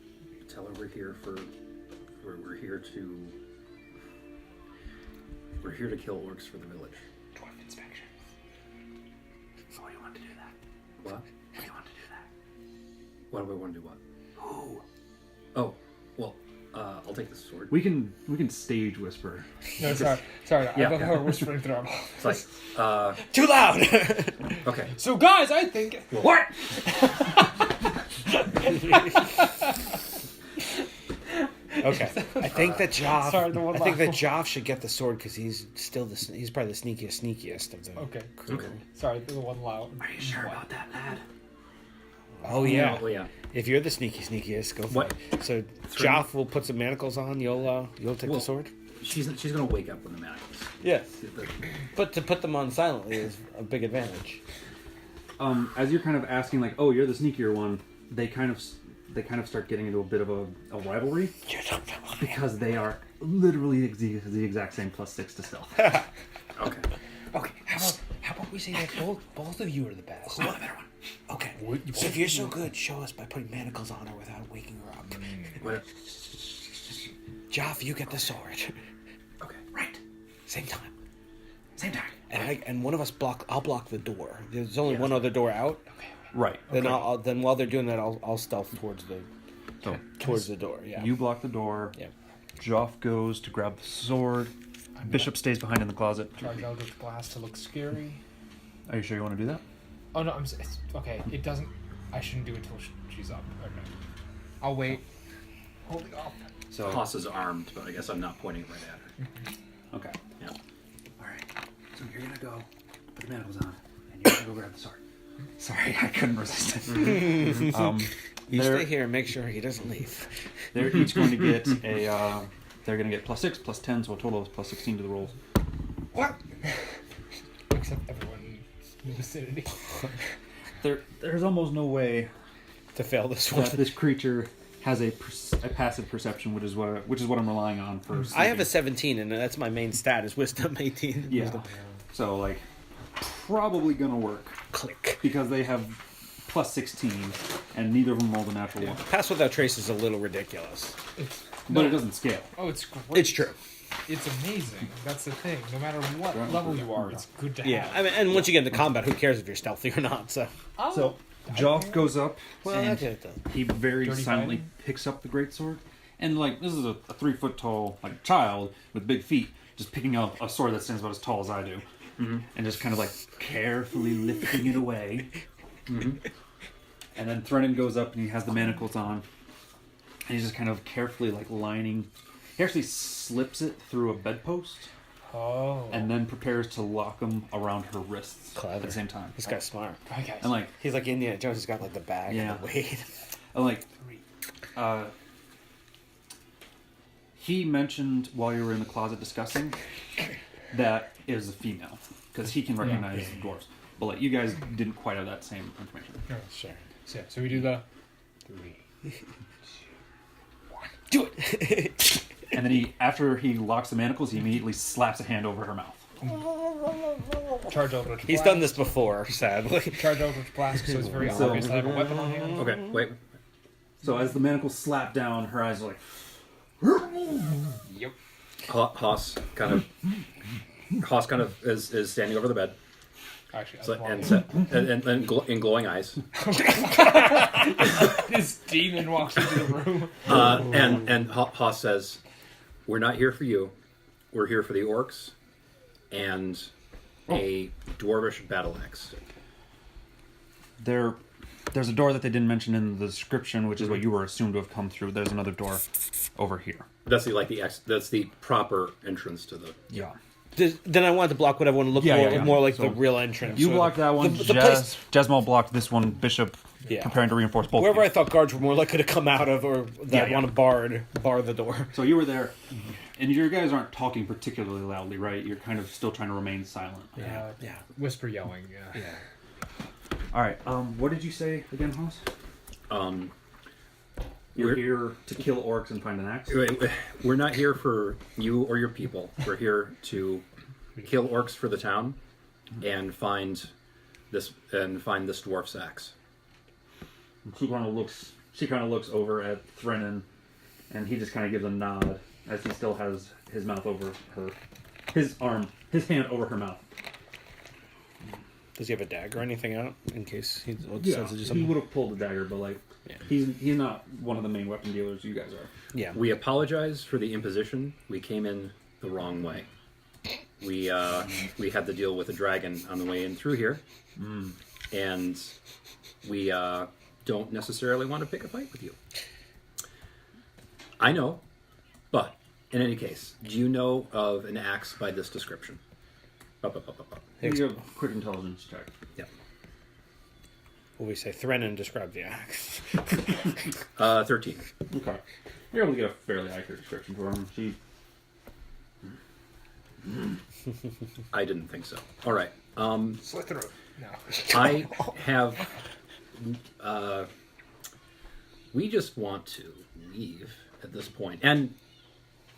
[SPEAKER 3] Tell her we're here to kill orcs for the village.
[SPEAKER 2] Dwarf inspection.
[SPEAKER 3] So why do you want to do that? What?
[SPEAKER 8] Why do you want to do that?
[SPEAKER 3] Why do we want to do what?
[SPEAKER 8] Who?
[SPEAKER 3] Oh, well, I'll take the sword.
[SPEAKER 8] We can stage whisper.
[SPEAKER 2] No, sorry. I
[SPEAKER 3] Yeah.
[SPEAKER 2] love how we're whispering through our
[SPEAKER 3] It's like,
[SPEAKER 5] Too loud!
[SPEAKER 3] okay.
[SPEAKER 2] So, guys, I think.
[SPEAKER 3] What?
[SPEAKER 5] Okay. I think that Joff.
[SPEAKER 2] Sorry, the one
[SPEAKER 5] I think that
[SPEAKER 2] laugh.
[SPEAKER 5] Joff should get the sword because he's still he's probably the sneakiest of the
[SPEAKER 2] Okay.
[SPEAKER 5] crew.
[SPEAKER 2] Sorry, the one loud.
[SPEAKER 8] Are you sure about that, lad?
[SPEAKER 5] Oh yeah.
[SPEAKER 3] Oh, yeah.
[SPEAKER 5] If you're the sneakiest, go for
[SPEAKER 3] What?
[SPEAKER 5] it. So Joff will put some manacles on. You'll take
[SPEAKER 3] Well-
[SPEAKER 5] the sword.
[SPEAKER 3] She's gonna wake up when the manacles.
[SPEAKER 5] Yeah. But to put them on silently is a big advantage.
[SPEAKER 8] As you're kind of asking, like, oh, you're the sneakier one, they kind of start getting into a bit of a rivalry because they are literally the exact same +6 to stealth.
[SPEAKER 3] Okay.
[SPEAKER 5] Okay. How about we say that both of you are the best?
[SPEAKER 3] Who's the better one?
[SPEAKER 5] Okay. So if you're so good, show us by putting manacles on her without waking her up.
[SPEAKER 3] What?
[SPEAKER 5] Joff, you get the sword.
[SPEAKER 3] Okay. Right.
[SPEAKER 5] Same time.
[SPEAKER 3] Same time.
[SPEAKER 5] And one of us I'll block the door. There's only one other door out.
[SPEAKER 8] Right.
[SPEAKER 5] Then then while they're doing that, I'll stealth towards the
[SPEAKER 8] So
[SPEAKER 5] door. Yeah.
[SPEAKER 8] you block the door.
[SPEAKER 5] Yeah.
[SPEAKER 8] Joff goes to grab the sword. Bishop stays behind in the closet.
[SPEAKER 2] Charge Eldritch Blast to look scary.
[SPEAKER 8] Are you sure you want to do that?
[SPEAKER 2] Oh, no, it's okay. It doesn't. I shouldn't do it till she's up. Okay. I'll wait. Holding off.
[SPEAKER 8] So
[SPEAKER 3] Haas is armed, but I guess I'm not pointing right at her.
[SPEAKER 8] okay.
[SPEAKER 3] Yeah.
[SPEAKER 8] All right. So you're gonna go put the manacles on, and you're gonna go grab the sword. Sorry, I couldn't resist it.
[SPEAKER 5] You
[SPEAKER 8] they're-
[SPEAKER 5] stay here and make sure he doesn't leave.
[SPEAKER 8] They're each going to get a. They're going to get +6, +10, so a total of +16 to the rolls.
[SPEAKER 2] What? Except everyone in the vicinity.
[SPEAKER 8] There's almost no way
[SPEAKER 5] To fail this one.
[SPEAKER 8] that this creature has a passive perception, which is what I'm relying on for.
[SPEAKER 5] I have a 17, and that's my main stat is wisdom 18.
[SPEAKER 8] Yeah.
[SPEAKER 5] Wisdom.
[SPEAKER 8] So like, probably gonna work
[SPEAKER 5] Click.
[SPEAKER 8] because they have +16, and neither of them rolled a natural one.
[SPEAKER 5] Pass without trace is a little ridiculous.
[SPEAKER 8] But it doesn't scale.
[SPEAKER 2] Oh, it's great.
[SPEAKER 5] It's true.
[SPEAKER 2] It's amazing. That's the thing. No matter what level you are, it's good to
[SPEAKER 5] Yeah,
[SPEAKER 2] have.
[SPEAKER 5] I mean, and once you get into combat, who cares if you're stealthy or not? So,
[SPEAKER 2] Oh,
[SPEAKER 8] So Joff goes up,
[SPEAKER 5] well,
[SPEAKER 8] and
[SPEAKER 5] that's it. Then.
[SPEAKER 8] he very
[SPEAKER 2] Dirty
[SPEAKER 8] silently
[SPEAKER 2] fighting?
[SPEAKER 8] picks up the greatsword, and like this is a 3 foot tall like child with big feet, just picking up a sword that stands about as tall as I do, and just kind of like carefully lifting it away. And then Threnin goes up and he has the manacles on, and he's just kind of carefully like lining. He actually slips it through a bedpost,
[SPEAKER 2] Oh.
[SPEAKER 8] and then prepares to lock them around her wrists
[SPEAKER 5] Clever.
[SPEAKER 8] at the same time.
[SPEAKER 5] This guy's smart.
[SPEAKER 2] Okay.
[SPEAKER 8] And like,
[SPEAKER 5] He's like Indiana Jones. He's got like the bag
[SPEAKER 8] Yeah.
[SPEAKER 5] and the weight.
[SPEAKER 8] and like, he mentioned while you were in the closet discussing that is a female because he can recognize dwarves. But like, you guys didn't quite have that same information.
[SPEAKER 2] Oh, sure. So we do the 3.
[SPEAKER 5] Do it.
[SPEAKER 8] And then after he locks the manacles, he immediately slaps a hand over her mouth.
[SPEAKER 2] Charge Eldritch
[SPEAKER 5] He's
[SPEAKER 2] Blast.
[SPEAKER 5] done this before, sadly.
[SPEAKER 2] Charge Eldritch Blast, so it's very
[SPEAKER 8] So-
[SPEAKER 2] obvious that I have a weapon on hand.
[SPEAKER 3] Okay, wait.
[SPEAKER 8] So as the manacles slap down, her eyes are like,
[SPEAKER 2] Yep.
[SPEAKER 3] Haas kind of is standing over the bed,
[SPEAKER 2] Actually,
[SPEAKER 3] so,
[SPEAKER 2] I'm
[SPEAKER 3] and in glowing eyes,
[SPEAKER 2] this demon walks into the room.
[SPEAKER 3] and Haas says, "We're not here for you. We're here for the orcs, and a dwarvish battle axe."
[SPEAKER 8] there's a door that they didn't mention in the description, which is what you were assumed to have come through. There's another door over here.
[SPEAKER 3] That's that's the proper entrance to the.
[SPEAKER 8] Yeah.
[SPEAKER 5] Then I wanted to block whatever one looked more like the real entrance.
[SPEAKER 8] You
[SPEAKER 5] So
[SPEAKER 8] blocked that one.
[SPEAKER 5] The place,
[SPEAKER 8] Jasmine blocked this one. Bishop preparing to reinforce both.
[SPEAKER 5] wherever
[SPEAKER 8] of
[SPEAKER 5] I
[SPEAKER 8] you.
[SPEAKER 5] thought guards were more likely to come out of, or that
[SPEAKER 8] Yeah.
[SPEAKER 5] want to bar the door.
[SPEAKER 8] So you were there, and your guys aren't talking particularly loudly, right? You're kind of still trying to remain silent.
[SPEAKER 5] Yeah.
[SPEAKER 2] Whisper yelling, yeah.
[SPEAKER 8] All right. What did you say again, Hans? You're
[SPEAKER 3] We're-
[SPEAKER 8] here to kill orcs and find an axe.
[SPEAKER 3] We're not here for you or your people. We're here to kill orcs for the town and find this dwarf's axe.
[SPEAKER 8] She kind of looks over at Threnin, and he just kind of gives a nod as he still has his mouth over his hand over her mouth.
[SPEAKER 5] Does he have a dagger or anything out in case he decides
[SPEAKER 8] Yeah,
[SPEAKER 5] to do
[SPEAKER 8] he
[SPEAKER 5] something?
[SPEAKER 8] would have pulled the dagger, but like, he's not one of the main weapon dealers. You guys are.
[SPEAKER 5] Yeah.
[SPEAKER 3] We apologize for the imposition. We came in the wrong way. We had to deal with a dragon on the way in through here, and we don't necessarily want to pick a fight with you. I know, but in any case, do you know of an axe by this description?
[SPEAKER 8] You do a quick intelligence check.
[SPEAKER 3] Yeah.
[SPEAKER 5] Will we say Threnin described the axe?
[SPEAKER 3] 13.
[SPEAKER 8] Okay, you're able to get a fairly accurate description for him. She.
[SPEAKER 3] I didn't think so. All right.
[SPEAKER 2] Slit through. No.
[SPEAKER 3] I have. We just want to leave at this point, and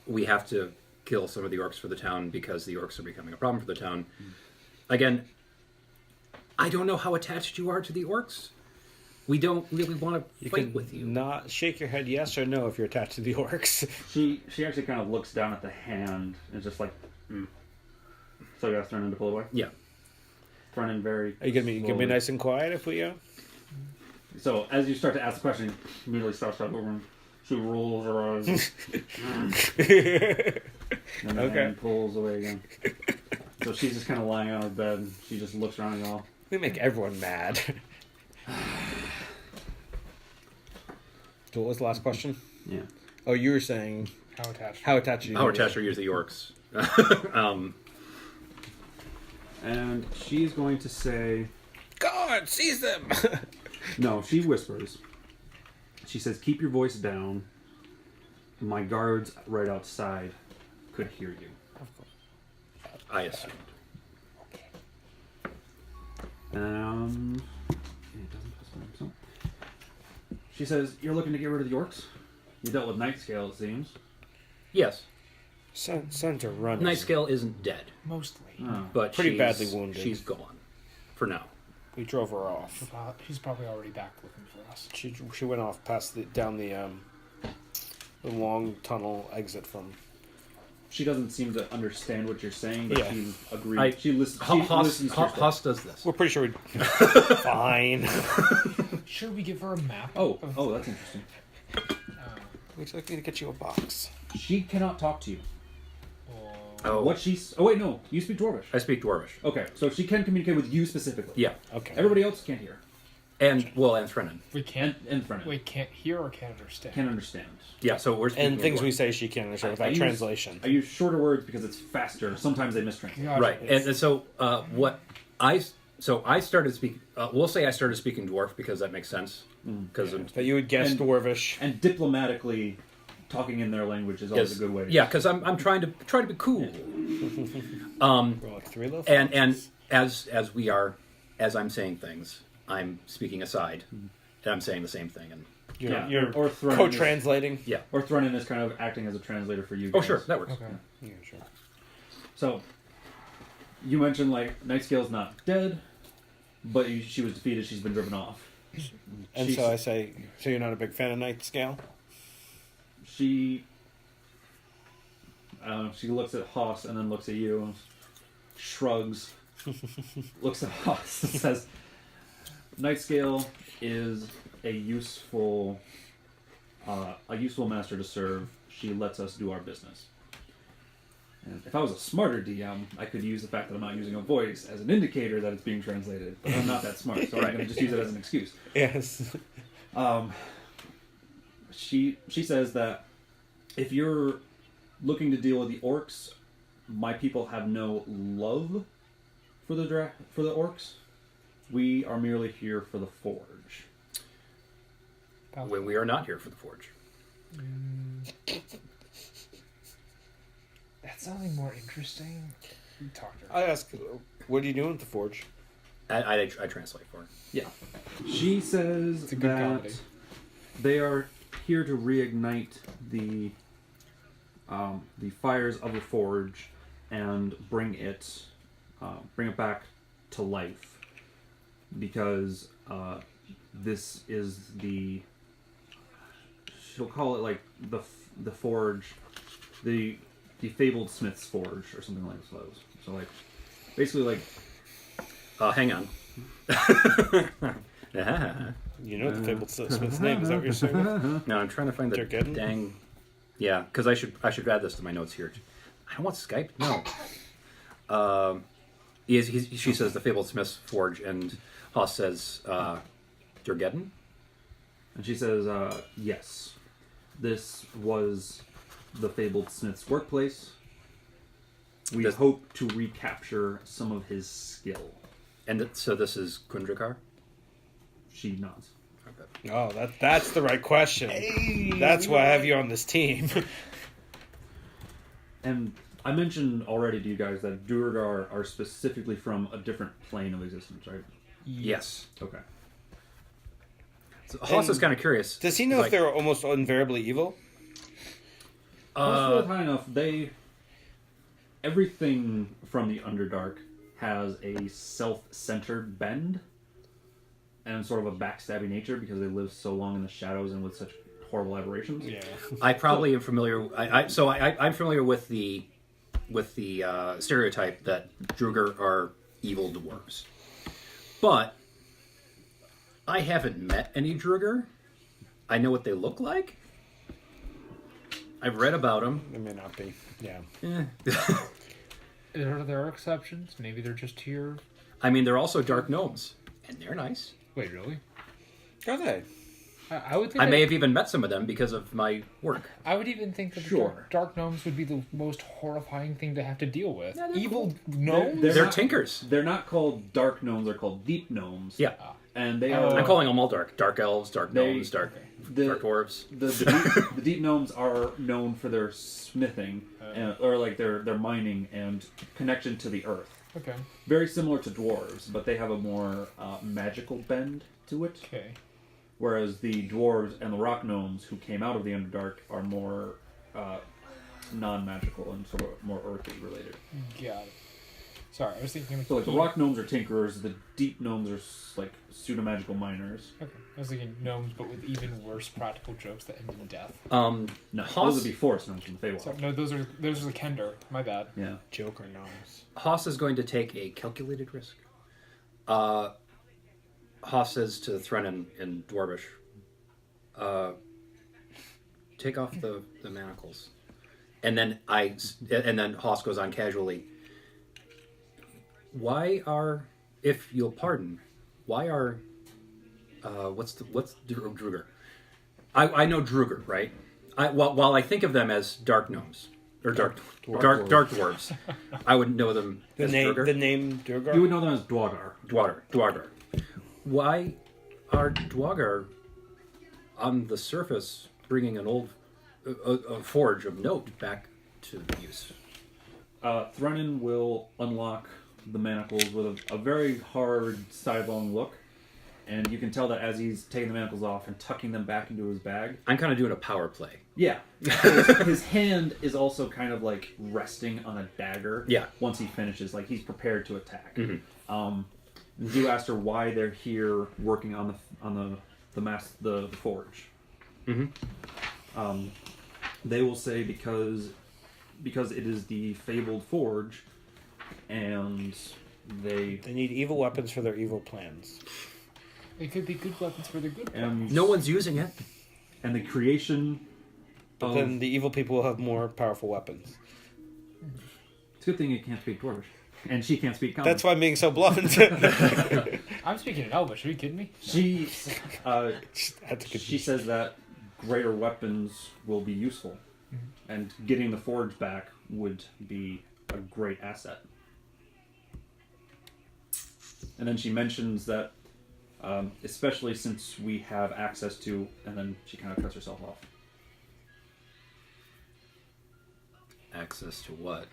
[SPEAKER 3] we have to kill some of the orcs for the town because the orcs are becoming a problem for the town. Again, I don't know how attached you are to the orcs. We don't really want to fight with you.
[SPEAKER 5] Not shake your head yes or no if you're attached to the orcs.
[SPEAKER 8] She actually kind of looks down at the hand and is just like, So you guys turn to pull away?
[SPEAKER 3] Yeah.
[SPEAKER 8] Turning very.
[SPEAKER 5] Are you gonna be
[SPEAKER 8] slowly.
[SPEAKER 5] nice and quiet if we
[SPEAKER 8] So as you start to ask the question, immediately stops talking over him. She rolls her eyes. And the
[SPEAKER 5] Okay.
[SPEAKER 8] hand pulls away again. So she's just kind of lying on her bed. She just looks around and all.
[SPEAKER 5] We make everyone mad. So what was the last question?
[SPEAKER 8] Yeah.
[SPEAKER 5] Oh, you were saying
[SPEAKER 2] How attached?
[SPEAKER 5] how attached are you?
[SPEAKER 3] How
[SPEAKER 5] to the-
[SPEAKER 3] attached are you to the orcs?
[SPEAKER 8] And she's going to say,
[SPEAKER 5] God, seize them!
[SPEAKER 8] no, she whispers. She says, keep your voice down. My guards right outside could hear you.
[SPEAKER 3] I assumed.
[SPEAKER 8] It doesn't specify, so. She says, you're looking to get rid of the orcs? You dealt with Nightscale, it seems.
[SPEAKER 3] Yes.
[SPEAKER 5] Send to run.
[SPEAKER 3] Nightscale isn't dead,
[SPEAKER 2] Mostly.
[SPEAKER 3] but
[SPEAKER 5] Pretty
[SPEAKER 3] she's
[SPEAKER 5] badly wounded.
[SPEAKER 3] She's gone. For now.
[SPEAKER 5] We drove her off.
[SPEAKER 2] She's probably already back looking for us.
[SPEAKER 5] She went off past down the long tunnel exit from.
[SPEAKER 8] She doesn't seem to understand what you're saying, but
[SPEAKER 5] Yeah.
[SPEAKER 8] she agrees. She listens to your
[SPEAKER 3] Haas
[SPEAKER 8] stuff.
[SPEAKER 3] does this.
[SPEAKER 5] We're pretty sure we. Fine.
[SPEAKER 2] Should we give her a map?
[SPEAKER 8] Oh, that's interesting.
[SPEAKER 5] Would you like me to get you a box?
[SPEAKER 8] She cannot talk to you.
[SPEAKER 3] Oh,
[SPEAKER 8] What she's... Oh, wait, no. You speak Dwarvish.
[SPEAKER 3] I speak Dwarvish.
[SPEAKER 8] Okay, so she can communicate with you specifically.
[SPEAKER 3] Yeah.
[SPEAKER 5] Okay.
[SPEAKER 8] Everybody else can't hear.
[SPEAKER 3] And Threnin.
[SPEAKER 2] We can't.
[SPEAKER 8] And Threnin.
[SPEAKER 2] Wait, can't hear or can't understand?
[SPEAKER 8] Can't understand.
[SPEAKER 3] Yeah, so we're speaking
[SPEAKER 5] And things
[SPEAKER 3] Dwarvish.
[SPEAKER 5] we say she can't understand without
[SPEAKER 8] use-
[SPEAKER 5] translation.
[SPEAKER 8] I use shorter words because it's faster. Sometimes they mistranslate.
[SPEAKER 2] Gotcha.
[SPEAKER 3] Right, and so I started speaking. We'll say I started speaking Dwarf because that makes sense. Because
[SPEAKER 5] That you would guess
[SPEAKER 8] And-
[SPEAKER 5] Dwarvish.
[SPEAKER 8] And diplomatically, talking in their language is always a good way.
[SPEAKER 3] Yeah, because I'm trying to be cool.
[SPEAKER 5] We're like 3 low.
[SPEAKER 3] And as we are as I'm saying things, I'm speaking aside, and I'm saying the same thing. And
[SPEAKER 5] You're
[SPEAKER 8] or Threnin
[SPEAKER 5] co-translating.
[SPEAKER 3] yeah.
[SPEAKER 8] or Threnin is kind of acting as a translator for you.
[SPEAKER 3] Oh,
[SPEAKER 8] guys.
[SPEAKER 3] sure, that works.
[SPEAKER 2] Okay.
[SPEAKER 5] Yeah, sure.
[SPEAKER 8] So, you mentioned like Nightscale's not dead, but she was defeated. She's been driven off.
[SPEAKER 5] And
[SPEAKER 8] She's-
[SPEAKER 5] so I say, so you're not a big fan of Night Scale?
[SPEAKER 8] She she looks at Haas and then looks at you, shrugs, looks at Haas and says, Nightscale is a useful master to serve. She lets us do our business. And if I was a smarter DM, I could use the fact that I'm not using a voice as an indicator that it's being translated. But I'm not that smart, so I'm going to just use it as an excuse.
[SPEAKER 5] Yes.
[SPEAKER 8] She says that if you're looking to deal with the orcs, my people have no love for the orcs. We are merely here for the forge.
[SPEAKER 3] When we are not here for the forge.
[SPEAKER 2] That's something more interesting. You talk to her.
[SPEAKER 5] I ask, what are you doing at the Forge?
[SPEAKER 3] I translate for her.
[SPEAKER 8] Yeah. She says
[SPEAKER 2] It's a good
[SPEAKER 8] that
[SPEAKER 2] comedy.
[SPEAKER 8] they are here to reignite the fires of the forge and bring it back to life, because this is she'll call it like the forge, the fabled smith's forge or something like those. So like basically like
[SPEAKER 3] Hang on.
[SPEAKER 5] You know the Fabled Smith's name, is that what you're saying?
[SPEAKER 3] No, I'm trying to find the
[SPEAKER 5] Duergar?
[SPEAKER 3] dang. Yeah, because I should add this to my notes here. I don't want Skype. No. She says the Fabled Smith's Forge, and Haas says Durgeddon.
[SPEAKER 8] And she says, yes, this was the fabled smith's workplace. We hope to recapture some of his skill.
[SPEAKER 3] And so this is Kundrakar?
[SPEAKER 8] She nods.
[SPEAKER 3] Okay.
[SPEAKER 5] Oh, that's the right question. That's why I have you on this team.
[SPEAKER 8] And I mentioned already to you guys that Duergar are specifically from a different plane of existence, right?
[SPEAKER 3] Yes.
[SPEAKER 8] Okay.
[SPEAKER 3] So Haas is kind of curious.
[SPEAKER 5] Does he know if they're almost invariably evil?
[SPEAKER 8] High enough, everything from the Underdark has a self-centered bend and sort of a backstabby nature because they live so long in the shadows and with such horrible aberrations.
[SPEAKER 5] Yeah.
[SPEAKER 3] I probably am familiar. I'm familiar with the stereotype that Duergar are evil dwarves, but I haven't met any Duergar. I know what they look like. I've read about them.
[SPEAKER 5] It may not be. Yeah.
[SPEAKER 2] There are exceptions. Maybe they're just here.
[SPEAKER 3] I mean, they're also dark gnomes, and they're nice.
[SPEAKER 2] Wait, really?
[SPEAKER 5] Are they?
[SPEAKER 2] I would think
[SPEAKER 3] I may have even met some of them because of my work.
[SPEAKER 2] I would even think that
[SPEAKER 8] Sure.
[SPEAKER 2] dark gnomes would be the most horrifying thing to have to deal with.
[SPEAKER 3] Yeah, they're
[SPEAKER 2] Evil gnomes?
[SPEAKER 3] They're
[SPEAKER 8] not-
[SPEAKER 3] tinkers.
[SPEAKER 8] They're not called dark gnomes, they're called deep gnomes.
[SPEAKER 3] Yeah,
[SPEAKER 8] And they
[SPEAKER 2] Oh.
[SPEAKER 8] are...
[SPEAKER 3] I'm calling them all dark. Dark elves, dark gnomes, dark dwarves.
[SPEAKER 8] The deep gnomes are known for their smithing, or like their mining and connection to the earth.
[SPEAKER 2] Okay.
[SPEAKER 8] Very similar to dwarves, but they have a more magical bend to it.
[SPEAKER 2] Okay.
[SPEAKER 8] Whereas the dwarves and the rock gnomes who came out of the Underdark are more non-magical and sort of more earthy related.
[SPEAKER 2] Got it. Sorry, I was thinking...
[SPEAKER 8] So like the rock gnomes are tinkerers, the deep gnomes are like pseudo-magical miners.
[SPEAKER 2] Okay. I was thinking gnomes, but with even worse practical jokes that end in death.
[SPEAKER 8] No,
[SPEAKER 3] Haas-
[SPEAKER 8] those would be forest gnomes from the Feywild.
[SPEAKER 2] So, no, those are the Kender. My bad.
[SPEAKER 8] Yeah.
[SPEAKER 5] Joker gnomes.
[SPEAKER 3] Haas is going to take a calculated risk. Haas says to Threnin in Dwarvish, take off the manacles. And then Haas goes on casually, why are, if you'll pardon, why are, what's Duergar? I know Duergar, right? While I think of them as dark gnomes, or dark dwarves, I would know them as Duergar.
[SPEAKER 5] The name Duergar?
[SPEAKER 8] You would know them as Duergar.
[SPEAKER 3] Duergar. Why are Duergar on the surface bringing an old a forge of note back to use?
[SPEAKER 8] Threnin will unlock the manacles with a very hard, sidelong look. And you can tell that as he's taking the manacles off and tucking them back into his bag.
[SPEAKER 3] I'm kind of doing a power play.
[SPEAKER 8] Yeah. His hand is also kind of like resting on a dagger.
[SPEAKER 3] Yeah.
[SPEAKER 8] Once he finishes, like he's prepared to attack.
[SPEAKER 3] Mm-hmm.
[SPEAKER 8] You asked her why they're here working on the forge.
[SPEAKER 3] Mm-hmm.
[SPEAKER 8] They will say because it is the fabled forge, and they
[SPEAKER 5] need evil weapons for their evil plans.
[SPEAKER 2] It could be good weapons for their good
[SPEAKER 8] and
[SPEAKER 2] weapons.
[SPEAKER 3] No one's using it.
[SPEAKER 8] and the creation.
[SPEAKER 5] But then the evil people will have more powerful weapons.
[SPEAKER 8] It's a good thing you can't speak Dwarvish, and she can't speak Common.
[SPEAKER 5] That's why I'm being so blunt.
[SPEAKER 2] I'm speaking in Elvish. Are you kidding me?
[SPEAKER 8] She
[SPEAKER 5] That's a good
[SPEAKER 8] she says that greater weapons will be useful, and getting the forge back would be a great asset. And then she mentions that, especially since we have access to, and then she kind of cuts herself off.
[SPEAKER 3] Access to what?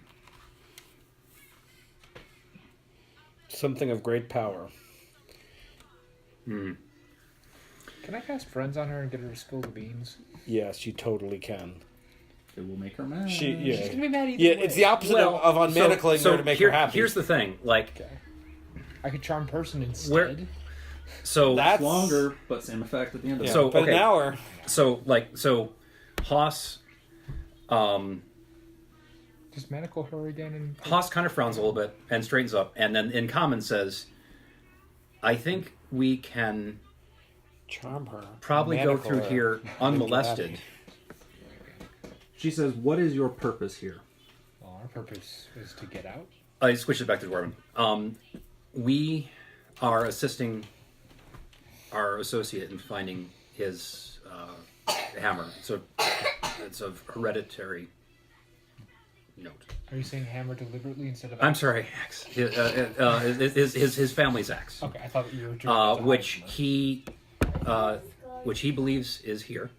[SPEAKER 5] something of great power.
[SPEAKER 3] Hmm.
[SPEAKER 2] Can I cast friends on her and get her to spill the beans?
[SPEAKER 5] Yes, you totally can.
[SPEAKER 8] It will make her mad.
[SPEAKER 5] She's
[SPEAKER 2] gonna be mad either
[SPEAKER 5] Yeah,
[SPEAKER 2] way.
[SPEAKER 5] it's the opposite of unmanacling her to make her happy.
[SPEAKER 3] Here's the thing, like,
[SPEAKER 2] Okay. I could charm person instead.
[SPEAKER 3] Where- so
[SPEAKER 5] That's
[SPEAKER 8] Longer, but same effect at the end of
[SPEAKER 5] Yeah,
[SPEAKER 8] it.
[SPEAKER 3] So,
[SPEAKER 5] but
[SPEAKER 3] okay.
[SPEAKER 5] an hour.
[SPEAKER 3] so Haas,
[SPEAKER 2] Just manacle her again and
[SPEAKER 3] Haas kind of frowns a little bit and straightens up, and then in common says, "I think we can
[SPEAKER 5] Charm her.
[SPEAKER 3] probably go
[SPEAKER 5] Manacle
[SPEAKER 3] through
[SPEAKER 5] her.
[SPEAKER 3] here
[SPEAKER 5] Make her
[SPEAKER 3] unmolested."
[SPEAKER 5] happy.
[SPEAKER 8] She says, "What is your purpose here?"
[SPEAKER 2] Well, our purpose is to get out.
[SPEAKER 3] I switched it back to Dwarven. We are assisting our associate in finding his hammer. So it's a hereditary note.
[SPEAKER 2] Are you saying hammer deliberately instead of?
[SPEAKER 3] I'm sorry, axe. His family's axe,
[SPEAKER 2] Okay, I thought that you were. trying to
[SPEAKER 3] which
[SPEAKER 2] hide
[SPEAKER 3] he believes is here.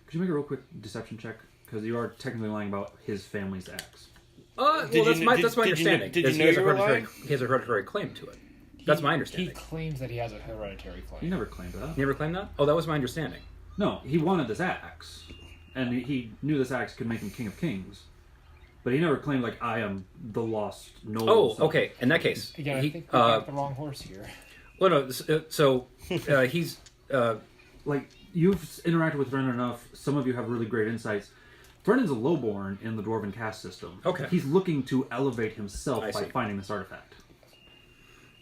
[SPEAKER 8] Could you make a real quick deception check? Because you are technically lying about his family's axe.
[SPEAKER 3] Well,
[SPEAKER 5] Did
[SPEAKER 3] that's
[SPEAKER 5] you-
[SPEAKER 3] my
[SPEAKER 5] did-
[SPEAKER 3] that's my
[SPEAKER 5] did you know-
[SPEAKER 3] understanding.
[SPEAKER 5] did you
[SPEAKER 3] is
[SPEAKER 5] know
[SPEAKER 3] he has
[SPEAKER 5] you
[SPEAKER 3] a
[SPEAKER 5] were
[SPEAKER 3] hereditary,
[SPEAKER 5] lying?
[SPEAKER 3] he has a hereditary claim to it. That's my
[SPEAKER 2] He
[SPEAKER 3] understanding.
[SPEAKER 2] claims that he has a hereditary claim.
[SPEAKER 8] He never claimed that.
[SPEAKER 3] You never claimed that? Oh, that was my understanding.
[SPEAKER 8] No, he wanted this axe, and he knew this axe could make him king of kings. But he never claimed like I am the lost noble.
[SPEAKER 3] Oh,
[SPEAKER 8] son."
[SPEAKER 3] okay. In that case,
[SPEAKER 2] Again, I
[SPEAKER 3] he,
[SPEAKER 2] think we got the wrong horse here.
[SPEAKER 3] well, no. So he's
[SPEAKER 8] Like you've interacted with Brennan enough. Some of you have really great insights. Brennan's a lowborn in the Dwarven caste system.
[SPEAKER 3] Okay.
[SPEAKER 8] He's looking to elevate himself
[SPEAKER 3] I
[SPEAKER 8] by
[SPEAKER 3] see.
[SPEAKER 8] finding this artifact.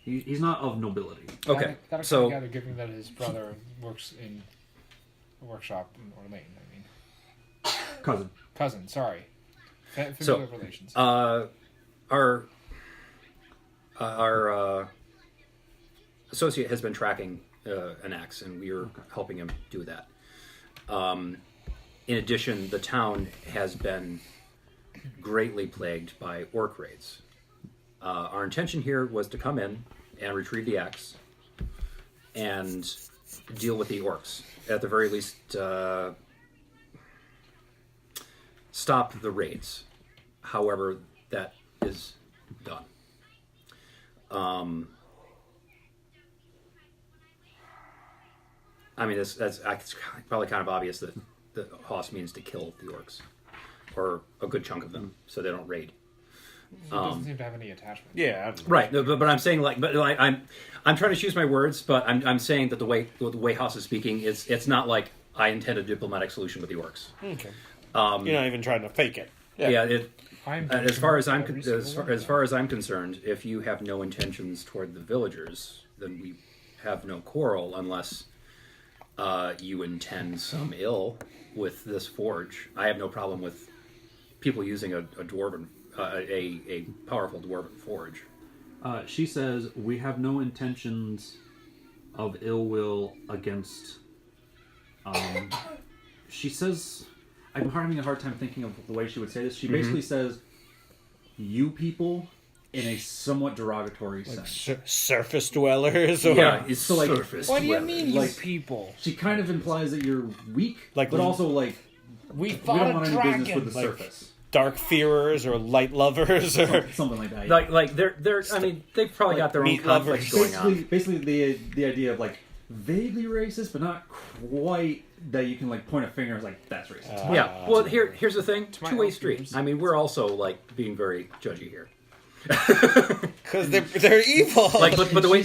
[SPEAKER 8] He's not of nobility.
[SPEAKER 3] okay.
[SPEAKER 2] Gotta
[SPEAKER 3] So
[SPEAKER 2] gather, given that his brother works in a workshop in Orlean. I mean,
[SPEAKER 8] Cousin.
[SPEAKER 2] cousin. Sorry. Familiar
[SPEAKER 3] So,
[SPEAKER 2] relations.
[SPEAKER 3] our associate has been tracking an axe, and we are helping him do that. In addition, the town has been greatly plagued by orc raids. Our intention here was to come in and retrieve the axe and deal with the orcs. At the very least, stop the raids. However, that is done. I mean, it's probably kind of obvious that the Hoss means to kill the orcs, or a good chunk of them, so they don't raid.
[SPEAKER 2] He doesn't seem to have any attachment.
[SPEAKER 5] Yeah.
[SPEAKER 3] Right, no, but I'm saying like I'm trying to choose my words, but I'm saying that the way Haas is speaking is it's not like I intend a diplomatic solution with the orcs.
[SPEAKER 5] Okay. You're not even trying to fake it.
[SPEAKER 3] Yeah, as far as
[SPEAKER 2] as
[SPEAKER 3] far as I'm concerned, if you have no intentions toward the villagers, then we have no quarrel unless you intend some ill with this forge. I have no problem with people using a dwarven, a powerful dwarven forge.
[SPEAKER 8] She says, "We have no intentions of ill will against." She says, "I'm having a hard time thinking of the way she would say this." She basically says, "You people," in a somewhat derogatory sense.
[SPEAKER 5] Surface dwellers, or
[SPEAKER 3] Yeah, it's
[SPEAKER 8] So, like,
[SPEAKER 3] surface.
[SPEAKER 2] What do you
[SPEAKER 3] dwellers.
[SPEAKER 2] mean,
[SPEAKER 8] Like-
[SPEAKER 2] you people?
[SPEAKER 8] She kind of implies that you're weak,
[SPEAKER 5] Like-
[SPEAKER 8] but also like
[SPEAKER 2] We
[SPEAKER 8] we
[SPEAKER 2] fought
[SPEAKER 8] don't
[SPEAKER 2] a
[SPEAKER 8] want any
[SPEAKER 2] dragon.
[SPEAKER 8] business with the
[SPEAKER 5] Like-
[SPEAKER 8] surface.
[SPEAKER 5] dark fearers or light lovers or
[SPEAKER 8] something like that.
[SPEAKER 3] Like they're. I mean, they've probably got their own
[SPEAKER 5] meat
[SPEAKER 3] conflicts
[SPEAKER 5] lovers.
[SPEAKER 3] going on.
[SPEAKER 8] Basically, the idea of like vaguely racist, but not quite that you can like point a finger and like that's racist.
[SPEAKER 3] Yeah. Well, here's the thing.
[SPEAKER 2] my
[SPEAKER 3] Two-way
[SPEAKER 2] own
[SPEAKER 3] street.
[SPEAKER 2] ears.
[SPEAKER 3] I mean, we're also like being very judgy here.
[SPEAKER 5] because they're evil.
[SPEAKER 3] Like, but the way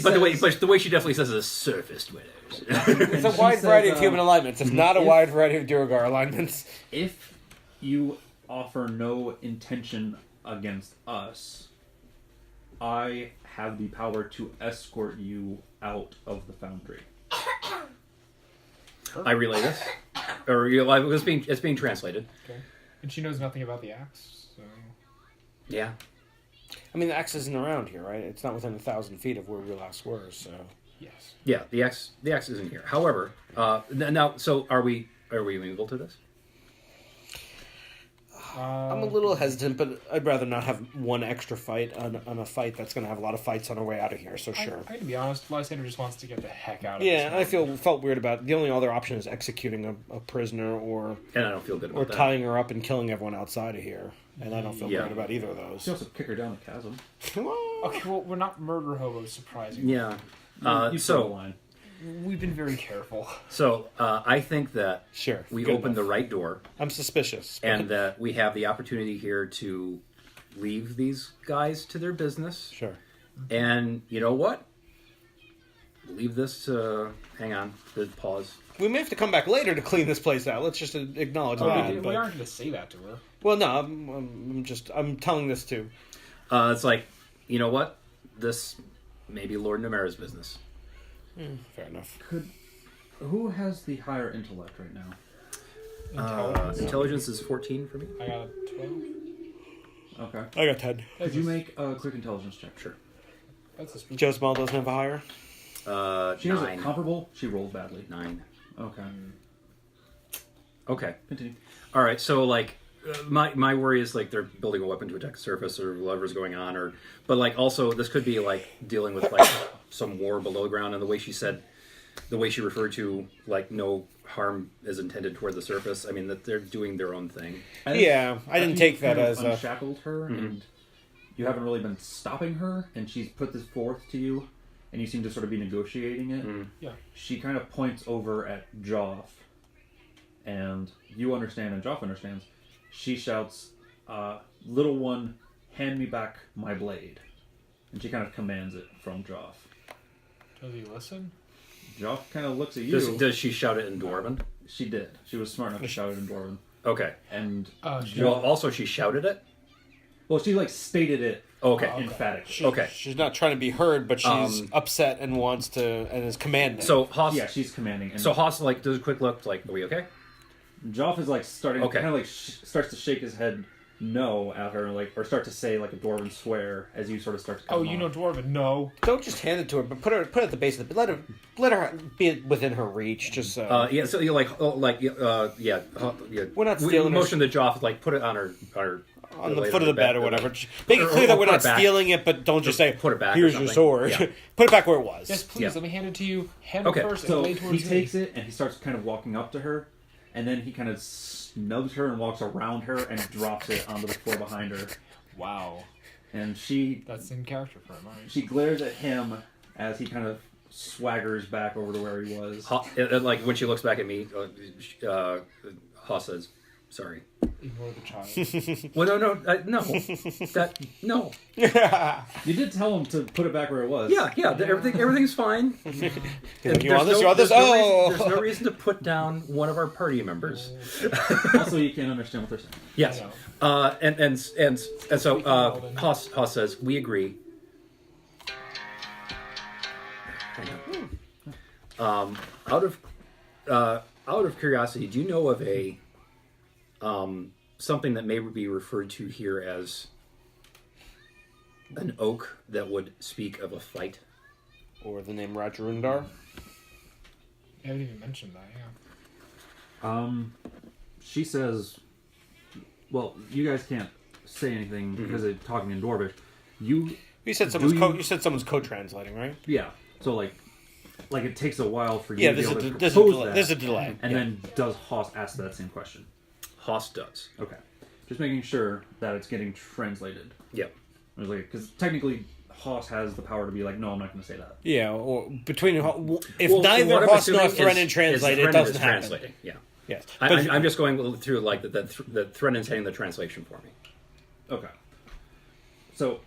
[SPEAKER 3] she definitely says it is surfaced widows.
[SPEAKER 5] it's a wide
[SPEAKER 8] says,
[SPEAKER 5] variety of human alignments. It's not a wide variety of Duergar alignments.
[SPEAKER 8] If you offer no intention against us, I have the power to escort you out of the foundry.
[SPEAKER 3] I relay this, or it's being translated.
[SPEAKER 2] Okay. And she knows nothing about the axe, so...
[SPEAKER 3] Yeah.
[SPEAKER 5] I mean, the axe isn't around here, right? It's not within 1,000 feet of where we last were, so...
[SPEAKER 2] Yes.
[SPEAKER 3] Yeah. The X isn't here. However, now, so are we amenable to this?
[SPEAKER 5] I'm a little hesitant, but I'd rather not have one extra fight on a fight that's going to have a lot of fights on our way out of here, so sure.
[SPEAKER 2] I to be honest, Lysander just wants to get the heck out of
[SPEAKER 5] Yeah,
[SPEAKER 2] this.
[SPEAKER 5] I felt weird about it. The only other option is executing a prisoner or
[SPEAKER 3] And I don't feel good about that.
[SPEAKER 5] tying her up and killing everyone outside of here. And I don't feel
[SPEAKER 3] Yeah.
[SPEAKER 5] great about either of those.
[SPEAKER 8] You also kick her down the chasm.
[SPEAKER 2] Okay, well, we're not murder hobos, surprisingly.
[SPEAKER 3] Yeah.
[SPEAKER 8] You saw the line.
[SPEAKER 2] We've been very careful.
[SPEAKER 3] So I think that
[SPEAKER 5] Sure.
[SPEAKER 3] we
[SPEAKER 5] good
[SPEAKER 3] opened
[SPEAKER 5] enough.
[SPEAKER 3] the right door,
[SPEAKER 5] I'm suspicious.
[SPEAKER 3] and that we have the opportunity here to leave these guys to their business.
[SPEAKER 5] Sure.
[SPEAKER 3] And you know what? Leave this to... Hang on. Pause.
[SPEAKER 5] We may have to come back later to clean this place out. Let's just acknowledge that.
[SPEAKER 2] we
[SPEAKER 5] but-
[SPEAKER 2] aren't going to say that to her.
[SPEAKER 5] Well, no, I'm telling this too.
[SPEAKER 3] It's like, you know what? This may be Lord Namera's business.
[SPEAKER 5] Fair enough.
[SPEAKER 8] Who has the higher intellect right now?
[SPEAKER 3] Intelligence is 14 for me.
[SPEAKER 2] I got a 12.
[SPEAKER 8] Okay.
[SPEAKER 5] I got 10.
[SPEAKER 8] Could you make a quick intelligence check?
[SPEAKER 3] Sure.
[SPEAKER 2] That's a speed.
[SPEAKER 5] Joe Small doesn't have a higher?
[SPEAKER 8] She has a
[SPEAKER 3] 9.
[SPEAKER 8] comparable. She rolled badly.
[SPEAKER 3] 9.
[SPEAKER 8] Okay.
[SPEAKER 3] Okay.
[SPEAKER 8] Continue.
[SPEAKER 3] All right. So, like, my worry is, like, they're building a weapon to attack the surface or whatever's going on. But, like, also, this could be, like, dealing with, like, some war below the ground. And the way she referred to, like, no harm is intended toward the surface. I mean, that they're doing their own thing.
[SPEAKER 5] Yeah, I didn't take that as a...
[SPEAKER 8] unshackled her, and you haven't really been stopping her, and she's put this forth to you, and you seem to sort of be negotiating it.
[SPEAKER 2] Yeah.
[SPEAKER 8] She kind of points over at Joff, and you understand, and Joff understands. She shouts, "Little one, hand me back my blade," and she kind of commands it from Joff.
[SPEAKER 2] Does he listen?
[SPEAKER 8] Joff kind of looks at you.
[SPEAKER 3] Does she shout it in Dwarven?
[SPEAKER 8] She did. She was smart enough to shout it in Dwarven.
[SPEAKER 3] Okay.
[SPEAKER 8] And
[SPEAKER 3] Well, also she shouted it?
[SPEAKER 8] well, she like stated it
[SPEAKER 3] Okay.
[SPEAKER 8] emphatically.
[SPEAKER 3] Okay.
[SPEAKER 5] She's not trying to be heard, but she's upset and wants to, and is commanding.
[SPEAKER 3] So Haas...
[SPEAKER 8] Yeah, she's commanding. And
[SPEAKER 3] So Haas, like, does a quick look, like, are we okay?
[SPEAKER 8] Joff is like starting,
[SPEAKER 3] Okay.
[SPEAKER 8] kind of like starts to shake his head no at her, like, or start to say like a dwarven swear as you sort of start to. Come
[SPEAKER 2] Oh, you know Dwarven? No.
[SPEAKER 5] Don't just hand it to her, but put it at the base of the... Let her be within her reach, just so...
[SPEAKER 3] Yeah, so you're like, yeah.
[SPEAKER 5] We're not
[SPEAKER 3] We
[SPEAKER 5] stealing her-
[SPEAKER 3] motion the Joff, like, put it on her
[SPEAKER 5] on the
[SPEAKER 3] later
[SPEAKER 5] foot of the bed or
[SPEAKER 3] bed,
[SPEAKER 5] whatever. Make it clear that we're
[SPEAKER 3] put
[SPEAKER 5] not
[SPEAKER 3] it back.
[SPEAKER 5] stealing it, but don't just say,
[SPEAKER 3] put it back or
[SPEAKER 5] here's your
[SPEAKER 3] something.
[SPEAKER 5] sword.
[SPEAKER 3] Yeah.
[SPEAKER 5] Put it back where it was.
[SPEAKER 2] Yes, please,
[SPEAKER 3] Yeah.
[SPEAKER 2] let me hand it to you. Hand
[SPEAKER 3] Okay,
[SPEAKER 2] it first
[SPEAKER 8] So
[SPEAKER 2] and lay
[SPEAKER 8] he
[SPEAKER 2] towards
[SPEAKER 8] takes
[SPEAKER 2] me.
[SPEAKER 8] it and he starts kind of walking up to her, and then he kind of snubs her and walks around her and drops it onto the floor behind her.
[SPEAKER 2] Wow.
[SPEAKER 8] And she
[SPEAKER 2] That's in character for him, alright.
[SPEAKER 8] she glares at him as he kind of swaggers back over to where he was.
[SPEAKER 3] And, like, when she looks back at me, Haas says, sorry.
[SPEAKER 2] Ignore the child.
[SPEAKER 3] Well, no. No.
[SPEAKER 8] You did tell him to put it back where it was.
[SPEAKER 3] Yeah, everything's fine.
[SPEAKER 5] You want this? You want this? Oh!
[SPEAKER 3] There's no reason to put down one of our party members.
[SPEAKER 8] Also, you can't understand what they're saying.
[SPEAKER 3] Yes. And so Haas says, we agree. Out of curiosity, do you know of a something that may be referred to here as an oak that would speak of a fight?
[SPEAKER 5] Or the name Roger Undar.
[SPEAKER 2] I haven't even mentioned that, yeah.
[SPEAKER 8] She says, well, you guys can't say anything because they're talking in Dwarvish. You
[SPEAKER 5] said someone's co-translating, right?
[SPEAKER 8] yeah. So like it takes a while for you
[SPEAKER 5] Yeah,
[SPEAKER 8] to be able to
[SPEAKER 5] there's
[SPEAKER 8] propose that.
[SPEAKER 5] There's a delay.
[SPEAKER 8] And then does Haas ask that same question?
[SPEAKER 3] Haas does.
[SPEAKER 8] Okay. Just making sure that it's getting translated.
[SPEAKER 3] Yep.
[SPEAKER 8] I was like, because technically, Haas has the power to be like, no, I'm not going to say that.
[SPEAKER 5] Yeah, or between if
[SPEAKER 3] Well,
[SPEAKER 5] neither
[SPEAKER 3] what I'm
[SPEAKER 5] Hoss nor
[SPEAKER 3] assuming
[SPEAKER 5] Threnin
[SPEAKER 3] is
[SPEAKER 5] translate, it
[SPEAKER 3] Threnin
[SPEAKER 5] doesn't
[SPEAKER 3] is
[SPEAKER 5] happen.
[SPEAKER 3] translating. Yeah.
[SPEAKER 5] Yes,
[SPEAKER 3] I'm just going through like the Threnin's hitting the translation for me.
[SPEAKER 8] Okay. So,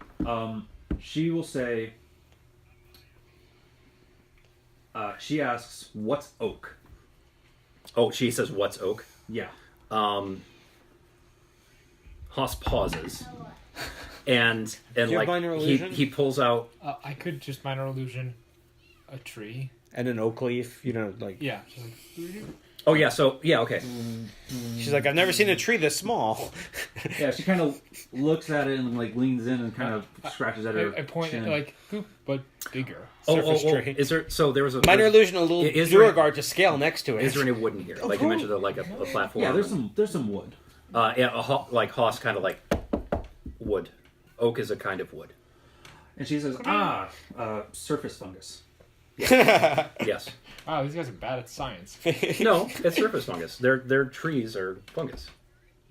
[SPEAKER 8] she will say, she asks, what's oak?
[SPEAKER 3] Oh, she says, "What's oak?"
[SPEAKER 8] Yeah.
[SPEAKER 3] Haas pauses, and
[SPEAKER 5] you have
[SPEAKER 3] like
[SPEAKER 5] minor illusion?
[SPEAKER 3] he pulls out.
[SPEAKER 2] I could just minor illusion a tree.
[SPEAKER 5] and an oak leaf, like
[SPEAKER 2] Yeah. Just like,
[SPEAKER 3] Oh yeah, so yeah, okay.
[SPEAKER 5] she's like, I've never seen a tree this small.
[SPEAKER 8] Yeah, she kind of looks at it and like leans in and kind of scratches at her
[SPEAKER 2] I point
[SPEAKER 8] chin.
[SPEAKER 2] at like poop, but bigger.
[SPEAKER 5] Surface tree.
[SPEAKER 3] Is there? So there was a
[SPEAKER 5] Minor illusion, a little
[SPEAKER 3] Is there-
[SPEAKER 5] Duergar to scale next to it.
[SPEAKER 3] Is there any wood in here? Like you mentioned, like a platform.
[SPEAKER 8] Yeah, there's some wood.
[SPEAKER 3] Yeah, like Haas, kind of like wood. Oak is a kind of wood.
[SPEAKER 8] And she says, surface fungus.
[SPEAKER 3] Yes.
[SPEAKER 2] Wow, these guys are bad at science.
[SPEAKER 3] No, it's surface fungus. Their trees are fungus.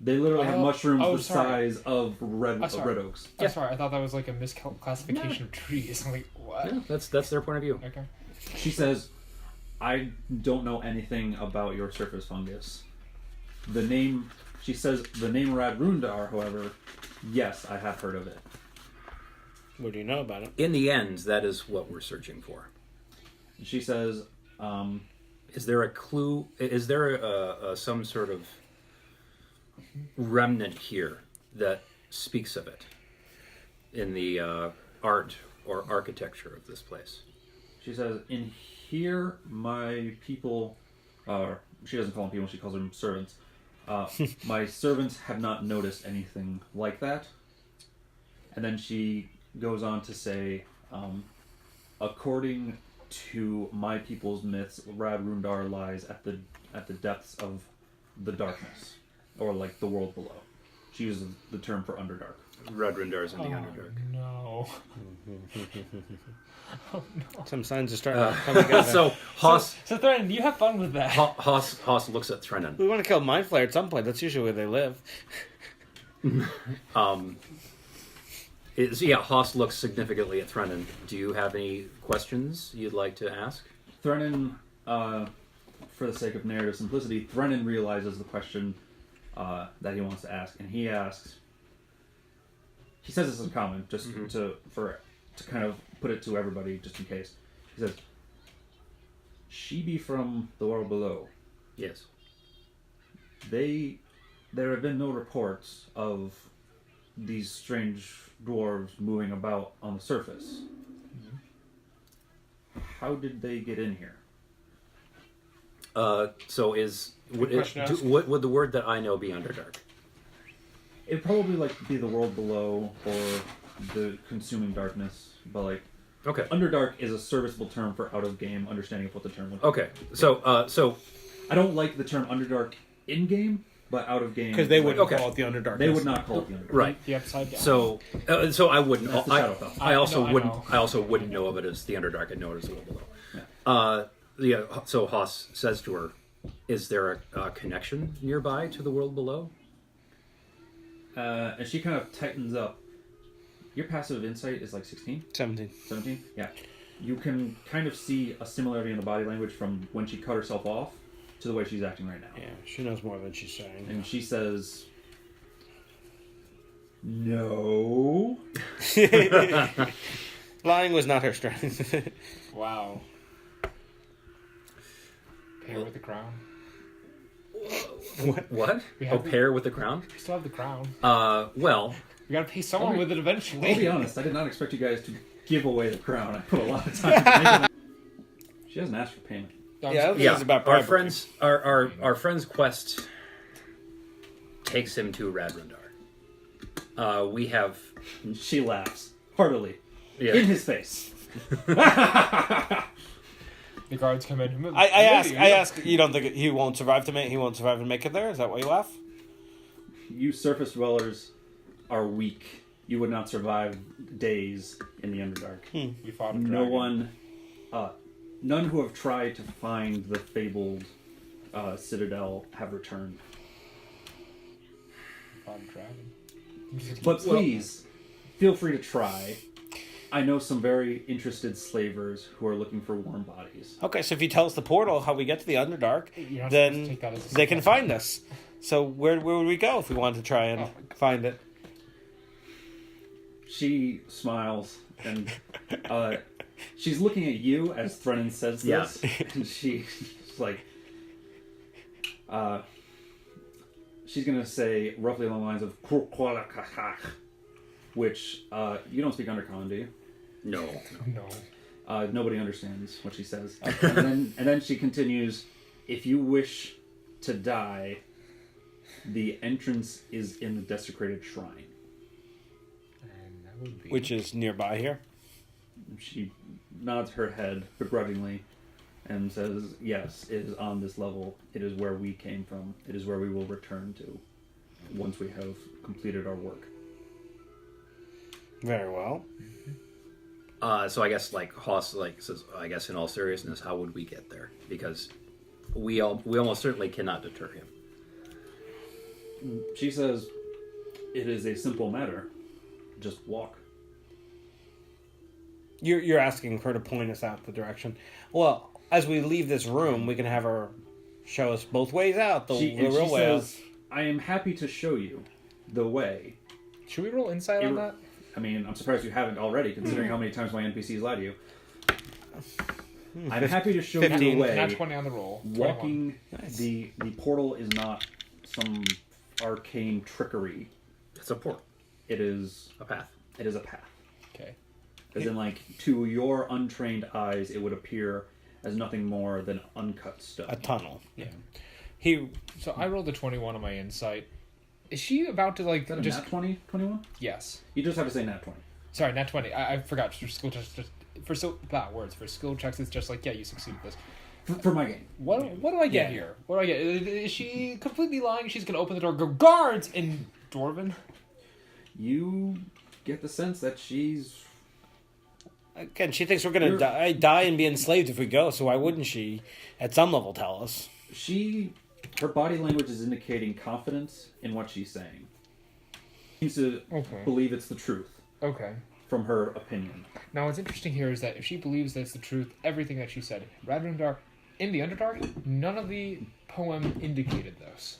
[SPEAKER 8] They literally have
[SPEAKER 2] Oh,
[SPEAKER 8] mushrooms
[SPEAKER 2] oh,
[SPEAKER 8] the
[SPEAKER 2] sorry.
[SPEAKER 8] size of red
[SPEAKER 2] sorry.
[SPEAKER 8] oaks.
[SPEAKER 2] I'm sorry, I thought that was like a misclassification of trees. I'm like, what?
[SPEAKER 3] Yeah, that's their point of view.
[SPEAKER 2] Okay.
[SPEAKER 8] She says, I don't know anything about your surface fungus. She says the name Radrundar, however, yes, I have heard of it.
[SPEAKER 5] What do you know about it?
[SPEAKER 3] In the end, that is what we're searching for.
[SPEAKER 8] She says,
[SPEAKER 3] Is there a clue? Is there some sort of remnant here that speaks of it in the art or architecture of this place?
[SPEAKER 8] she says, in here, my people, she doesn't call them people, she calls them servants. My servants have not noticed anything like that. And then she goes on to say, according to my people's myths, Radrundar lies at the depths of the darkness, or like the world below. She uses the term for Underdark.
[SPEAKER 3] Radrundar is in the Underdark.
[SPEAKER 2] No.
[SPEAKER 5] Some signs are starting to come together.
[SPEAKER 3] So Haas
[SPEAKER 2] So Threaten, you have fun with that.
[SPEAKER 3] Haas looks at Threnin.
[SPEAKER 5] We want to kill Mind Flayer at some point. That's usually where they live.
[SPEAKER 3] Haas looks significantly at Threnin. Do you have any questions you'd like to ask?
[SPEAKER 8] Threnin, for the sake of narrative simplicity, Threnin realizes the question that he wants to ask, and he asks. He says this in common, just to kind of put it to everybody, just in case. He says, "She be from the world below.
[SPEAKER 3] Yes.
[SPEAKER 8] There have been no reports of these strange dwarves moving about on the surface. How did they get in here?"
[SPEAKER 3] So would the word that I know be Underdark?
[SPEAKER 8] It'd probably be the world below or the consuming darkness, but
[SPEAKER 3] Okay.
[SPEAKER 8] Underdark is a serviceable term for out of game understanding of what the term would be.
[SPEAKER 3] Okay. So
[SPEAKER 8] I don't like the term Underdark in game, but out of game
[SPEAKER 5] Because they wouldn't
[SPEAKER 3] Okay.
[SPEAKER 5] call it the Underdark.
[SPEAKER 8] They would not call it the Underdark.
[SPEAKER 3] right.
[SPEAKER 2] The upside down.
[SPEAKER 3] So I wouldn't.
[SPEAKER 8] That's the Shadowfell.
[SPEAKER 3] I also
[SPEAKER 2] I know.
[SPEAKER 3] wouldn't. I also wouldn't know of it as the Underdark. I'd know it as the world below. So Haas says to her, "Is there a connection nearby to the world below?"
[SPEAKER 8] And she kind of tightens up. Your passive insight is like 16?
[SPEAKER 5] 17.
[SPEAKER 8] 17? Yeah. You can kind of see a similarity in the body language from when she cut herself off to the way she's acting right now.
[SPEAKER 5] Yeah, she knows more than she's saying.
[SPEAKER 8] And she says, "No."
[SPEAKER 5] Lying was not her strength.
[SPEAKER 2] Wow. Pair with the crown.
[SPEAKER 3] What?
[SPEAKER 2] We
[SPEAKER 3] Oh,
[SPEAKER 2] have
[SPEAKER 3] pair with the crown?
[SPEAKER 2] We still have the crown.
[SPEAKER 3] Well,
[SPEAKER 2] We gotta pay someone with it eventually.
[SPEAKER 8] I'll be honest, I did not expect you guys to give away the crown. I put a lot of time into making it. She hasn't asked for payment.
[SPEAKER 5] Yeah, this
[SPEAKER 3] yeah.
[SPEAKER 5] is about
[SPEAKER 3] Our
[SPEAKER 5] bribery.
[SPEAKER 3] friends, our friend's quest takes him to Radrundar. We have
[SPEAKER 8] She laughs heartily
[SPEAKER 3] yeah.
[SPEAKER 8] in his face.
[SPEAKER 2] The guards come in.
[SPEAKER 5] I ask. You don't think he won't survive to make? He won't survive and make it there? Is that why you laugh?
[SPEAKER 8] You surface dwellers are weak. You would not survive days in the Underdark.
[SPEAKER 2] We fought a
[SPEAKER 8] No
[SPEAKER 2] dragon.
[SPEAKER 8] one, none who have tried to find the fabled citadel have returned.
[SPEAKER 2] fought a dragon.
[SPEAKER 8] But please, feel free to try. I know some very interested slavers who are looking for warm bodies.
[SPEAKER 5] Okay, so if you tell us the portal, how we get to the Underdark,
[SPEAKER 2] You're not supposed to
[SPEAKER 5] then
[SPEAKER 2] take that as a
[SPEAKER 5] they can
[SPEAKER 2] success.
[SPEAKER 5] find us. So where would we go if we wanted to try and find it?
[SPEAKER 8] She smiles and she's looking at you as Thrennen says this. And she's like, she's gonna say roughly along the lines of which you don't speak Undercommon, do you?
[SPEAKER 3] No.
[SPEAKER 2] No.
[SPEAKER 8] Nobody understands what she says. And then she continues, if you wish to die, the entrance is in the desecrated shrine.
[SPEAKER 2] And that would be...
[SPEAKER 5] Which is nearby here.
[SPEAKER 8] She nods her head begrudgingly and says, yes, it is on this level. It is where we came from. It is where we will return to once we have completed our work.
[SPEAKER 5] Very well.
[SPEAKER 3] So I guess like Hoss says, I guess in all seriousness, how would we get there? Because we almost certainly cannot deter him.
[SPEAKER 8] She says, it is a simple matter. Just walk.
[SPEAKER 5] You're asking her to point us out the direction. Well, as we leave this room, we can have her show us both ways out. The
[SPEAKER 8] She
[SPEAKER 5] real way out.
[SPEAKER 8] says, I am happy to show you the way.
[SPEAKER 2] Should we roll insight on that?
[SPEAKER 8] I mean, I'm surprised you haven't already, considering how many times my NPCs lie to you. I'm happy to show you the
[SPEAKER 5] 15.
[SPEAKER 8] way.
[SPEAKER 2] Nat 20 on the roll. 21.
[SPEAKER 8] Walking the portal is not some arcane trickery.
[SPEAKER 3] It's a port,
[SPEAKER 8] It is
[SPEAKER 3] a path.
[SPEAKER 8] it is a path.
[SPEAKER 2] Okay.
[SPEAKER 8] As in, like, to your untrained eyes, it would appear as nothing more than uncut stone.
[SPEAKER 5] A tunnel.
[SPEAKER 2] Yeah.
[SPEAKER 5] He
[SPEAKER 2] So I rolled a 21 on my insight. Is she about to, like,
[SPEAKER 8] Is that a
[SPEAKER 2] just...
[SPEAKER 8] nat 20, 21?
[SPEAKER 2] Yes.
[SPEAKER 8] You just have to say nat 20.
[SPEAKER 2] Sorry, nat 20. I forgot. For skill checks, for words. For skill checks, it's just like, yeah, you succeeded this.
[SPEAKER 8] For my game.
[SPEAKER 2] What do I get
[SPEAKER 8] Yeah.
[SPEAKER 2] here? What do I get? Is she completely lying? She's going to open the door, go, guards! In Dwarven?
[SPEAKER 8] You get the sense that she's...
[SPEAKER 5] again, she thinks we're gonna die and be enslaved if we go. So why wouldn't she, at some level, tell us?
[SPEAKER 8] Her body language is indicating confidence in what she's saying. Seems to
[SPEAKER 2] Okay.
[SPEAKER 8] believe it's the truth,
[SPEAKER 2] Okay.
[SPEAKER 8] from her opinion.
[SPEAKER 2] Now, what's interesting here is that if she believes that it's the truth, everything that she said, Radrundar, in the Underdark, none of the poem indicated this.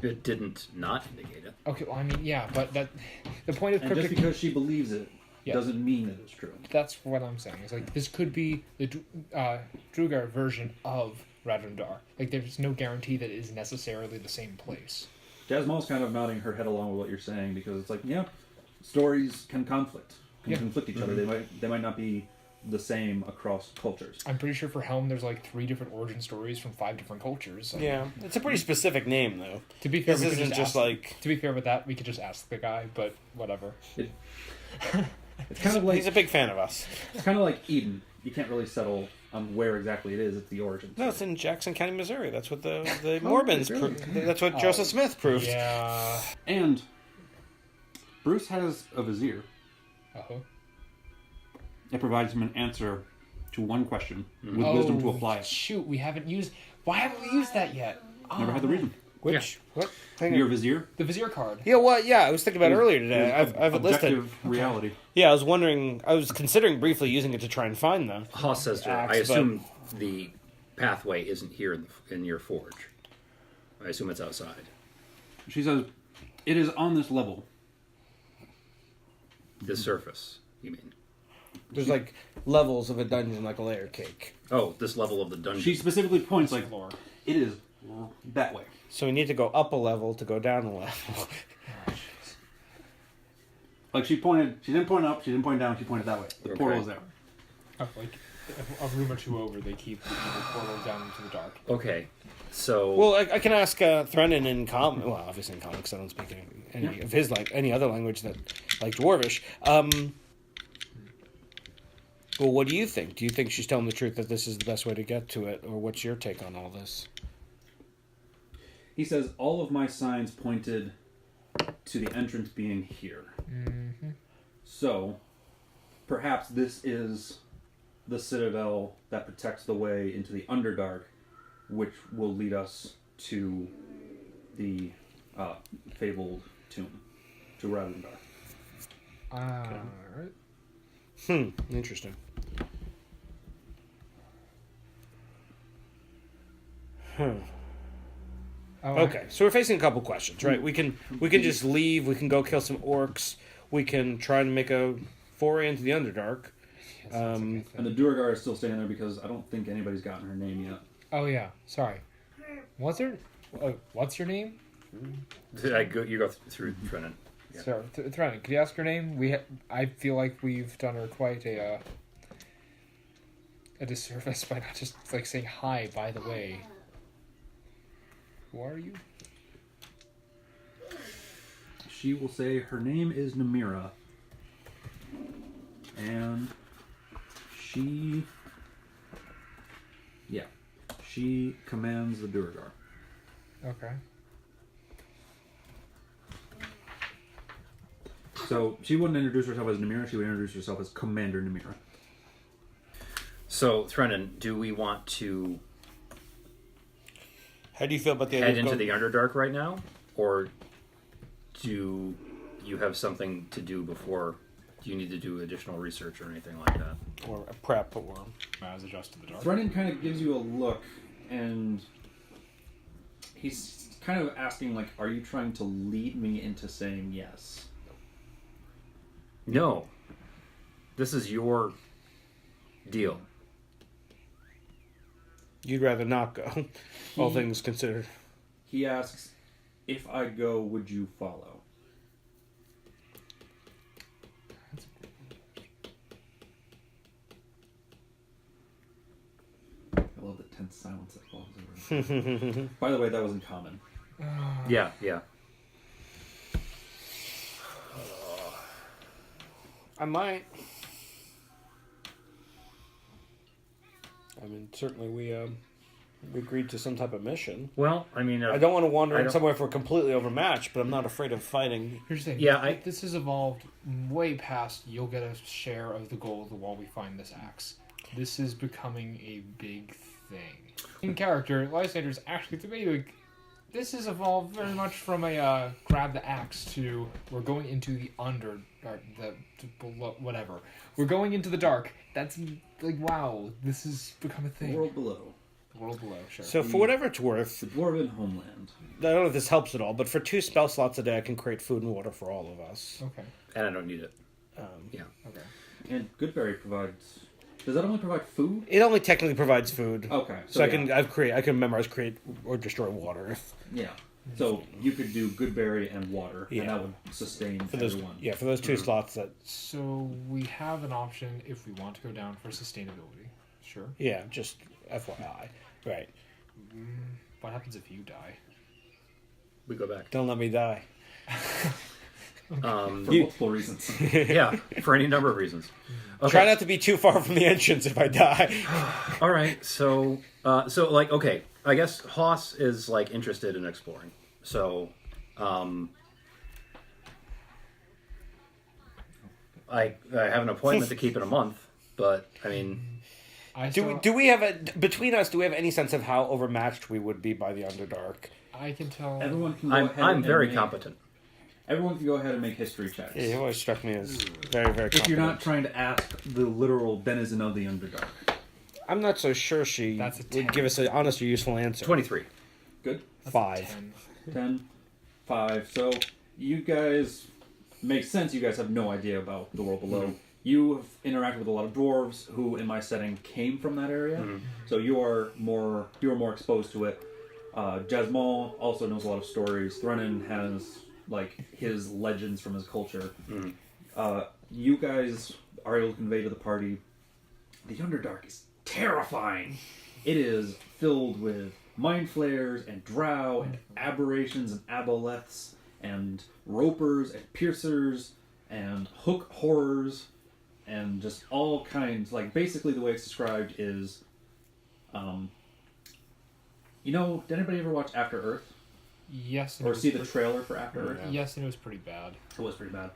[SPEAKER 3] It didn't not indicate it.
[SPEAKER 2] Okay, well, I mean, yeah, but that the point of
[SPEAKER 8] And just
[SPEAKER 2] cryptic...
[SPEAKER 8] because she believes it
[SPEAKER 2] Yeah.
[SPEAKER 8] doesn't mean that it's true.
[SPEAKER 2] That's what I'm saying. It's like, this could be the Duergar version of Radrundar. Like, there's no guarantee that it is necessarily the same place.
[SPEAKER 8] Jasmal's kind of nodding her head along with what you're saying because it's like, yeah, stories can conflict, conflict each other. They might not be the same across cultures.
[SPEAKER 2] I'm pretty sure for Helm, there's like 3 different origin stories from 5 different cultures. So
[SPEAKER 5] Yeah, it's a pretty specific name, though.
[SPEAKER 2] To be fair,
[SPEAKER 5] This
[SPEAKER 2] we could
[SPEAKER 5] isn't just
[SPEAKER 2] ask,
[SPEAKER 5] like
[SPEAKER 2] to be fair with that, we could just ask the guy, but whatever.
[SPEAKER 8] It's kind of like
[SPEAKER 5] he's a big fan of us.
[SPEAKER 8] it's kind of like Eden. You can't really settle on where exactly it is. It's the origin.
[SPEAKER 5] No, it's in Jackson County, Missouri. That's what the Mormons
[SPEAKER 8] really?
[SPEAKER 5] proved. That's what Joseph Smith proved.
[SPEAKER 2] Yeah.
[SPEAKER 8] And Bruce has a vizier.
[SPEAKER 2] Uh-huh.
[SPEAKER 8] It provides him an answer to one question with wisdom to apply it.
[SPEAKER 2] Shoot, we haven't used... Why haven't we used that yet?
[SPEAKER 8] Never had the reason.
[SPEAKER 5] Which what? Hang
[SPEAKER 8] Your
[SPEAKER 5] on.
[SPEAKER 8] vizier.
[SPEAKER 2] The Vizier card.
[SPEAKER 5] Yeah, what? Yeah, I was thinking about it earlier today.
[SPEAKER 8] Is
[SPEAKER 5] I've it listed.
[SPEAKER 8] objective reality.
[SPEAKER 5] Yeah, I was wondering. I was considering briefly using it to try and find them.
[SPEAKER 3] Hoss says to her,
[SPEAKER 5] Axe,
[SPEAKER 3] I assume the pathway isn't here in your forge. I assume it's outside.
[SPEAKER 8] She says, "It is on this level."
[SPEAKER 3] The surface, you mean?
[SPEAKER 5] There's like levels of a dungeon, like a layer cake.
[SPEAKER 3] Oh, this level of the dungeon.
[SPEAKER 8] She specifically points like,
[SPEAKER 2] Floor.
[SPEAKER 8] "It is that way."
[SPEAKER 5] So we need to go up a level to go down a level.
[SPEAKER 8] Like she pointed. She didn't point up. She didn't point down. She pointed that way. The
[SPEAKER 3] Okay.
[SPEAKER 8] portal is there.
[SPEAKER 2] Oh, like a room or two over, they keep the evil portals down into the dark.
[SPEAKER 3] Okay, so...
[SPEAKER 5] Well, I can ask Thrennen in common. Well, obviously in common because I don't speak any of his any other language that like Dwarvish. Well, what do you think? Do you think she's telling the truth that this is the best way to get to it, or what's your take on all this?
[SPEAKER 8] He says, "All of my signs pointed to the entrance being here.
[SPEAKER 2] Mm-hmm.
[SPEAKER 8] So, perhaps this is the citadel that protects the way into the Underdark, which will lead us to the fabled tomb to Ravendar.
[SPEAKER 2] Alright.
[SPEAKER 5] Interesting.
[SPEAKER 2] Oh,
[SPEAKER 5] Okay, so we're facing a couple questions, right? We can just leave. We can go kill some orcs. We can try and make a foray into the Underdark.
[SPEAKER 8] And the Duergar is still staying there because I don't think anybody's gotten her name yet.
[SPEAKER 2] Oh yeah, sorry. What's your name?
[SPEAKER 3] You go through Brennan. Yeah.
[SPEAKER 2] Sorry, Threnan. Could you ask her name? I feel like we've done her quite a disservice by not just like saying hi. By the way, who are you?
[SPEAKER 8] She will say her name is Namira. And she commands the Duergar.
[SPEAKER 2] Okay.
[SPEAKER 8] So she wouldn't introduce herself as Namira, she would introduce herself as Commander Namira.
[SPEAKER 3] So, Threnan, do we want to
[SPEAKER 5] How do you feel about the
[SPEAKER 3] head
[SPEAKER 5] idea of
[SPEAKER 3] into the Underdark right now? Or do you have something to do before? Do you need to do additional research or anything like that?
[SPEAKER 5] or a prep or
[SPEAKER 2] As adjust to the dark.
[SPEAKER 8] Brennan kind of gives you a look, and he's kind of asking, like, are you trying to lead me into saying yes?
[SPEAKER 3] No. This is your deal.
[SPEAKER 5] you'd rather not go, all things considered.
[SPEAKER 8] He asks, if I go, would you follow? I love the tense silence that falls over. By the way, that wasn't common.
[SPEAKER 3] Yeah.
[SPEAKER 5] I might. I mean, certainly we agreed to some type of mission.
[SPEAKER 3] Well, I mean,
[SPEAKER 5] I don't want to wander
[SPEAKER 3] I
[SPEAKER 5] in
[SPEAKER 3] don't-
[SPEAKER 5] somewhere if we're completely overmatched, but I'm not afraid of fighting.
[SPEAKER 2] Here's the thing.
[SPEAKER 3] Yeah,
[SPEAKER 2] This has evolved way past. You'll get a share of the gold while we find this axe. This is becoming a big thing. In character, Lysander's actually to me like. This has evolved very much from a grab the axe to we're going into the or below, whatever. We're going into the dark. That's like wow. This has become a
[SPEAKER 8] The
[SPEAKER 2] thing.
[SPEAKER 8] world below.
[SPEAKER 2] The world below, sure.
[SPEAKER 5] So for whatever it's worth,
[SPEAKER 8] The dwarven homeland.
[SPEAKER 5] I don't know if this helps at all, but for 2 spell slots a day, I can create food and water for all of us.
[SPEAKER 2] Okay.
[SPEAKER 3] and I don't need it.
[SPEAKER 2] Okay.
[SPEAKER 8] And Goodberry provides... Does that only provide food?
[SPEAKER 5] It only technically provides food.
[SPEAKER 8] Okay.
[SPEAKER 5] So I
[SPEAKER 8] yeah.
[SPEAKER 5] can memorize, create, or destroy water
[SPEAKER 8] Yeah. So you could do Goodberry and water,
[SPEAKER 5] Yeah.
[SPEAKER 8] and that would sustain
[SPEAKER 5] for those.
[SPEAKER 8] everyone.
[SPEAKER 5] Yeah, for those 2 slots. That
[SPEAKER 2] So we have an option if we want to go down for sustainability. Sure.
[SPEAKER 5] yeah, just FYI. Right.
[SPEAKER 2] What happens if you die?
[SPEAKER 3] We go back.
[SPEAKER 5] Don't let me die.
[SPEAKER 8] For multiple reasons.
[SPEAKER 3] Yeah, for any number of reasons. Okay.
[SPEAKER 5] Try not to be too far from the entrance if I die.
[SPEAKER 3] All right, so like, okay, I guess Haas is like interested in exploring. So, I have an appointment to keep in a month, but I mean,
[SPEAKER 5] Do we have between us? Do we have any sense of how overmatched we would be by the Underdark?
[SPEAKER 2] I can tell.
[SPEAKER 8] Everyone can go ahead
[SPEAKER 3] I'm
[SPEAKER 8] and
[SPEAKER 3] very
[SPEAKER 8] make,
[SPEAKER 3] competent.
[SPEAKER 8] Everyone can go ahead and make history checks.
[SPEAKER 5] Yeah, he always struck me as very, very.
[SPEAKER 8] If you're
[SPEAKER 5] competent.
[SPEAKER 8] not trying to ask the literal denizen of the Underdark.
[SPEAKER 5] I'm not so sure she
[SPEAKER 2] That's a
[SPEAKER 5] would
[SPEAKER 2] 10.
[SPEAKER 5] give us an honest or useful answer.
[SPEAKER 3] 23.
[SPEAKER 8] Good?
[SPEAKER 5] 5.
[SPEAKER 8] 10, 5. So you guys... Makes sense, you guys have no idea about the world below. You have interacted with a lot of dwarves who, in my setting, came from that area. So you are more exposed to it. Jasmine also knows a lot of stories. Threnan has like his legends from his culture. You guys are able to convey to the party the Underdark is terrifying. It is filled with mind flayers and drow and aberrations and aboleths and ropers and piercers and hook horrors and just all kinds. Like basically the way it's described is, did anybody ever watch After Earth
[SPEAKER 2] Yes. and
[SPEAKER 8] or
[SPEAKER 2] it
[SPEAKER 8] see
[SPEAKER 2] was
[SPEAKER 8] the trailer for After Earth?
[SPEAKER 2] Yes, and it was pretty bad.
[SPEAKER 8] It was pretty bad.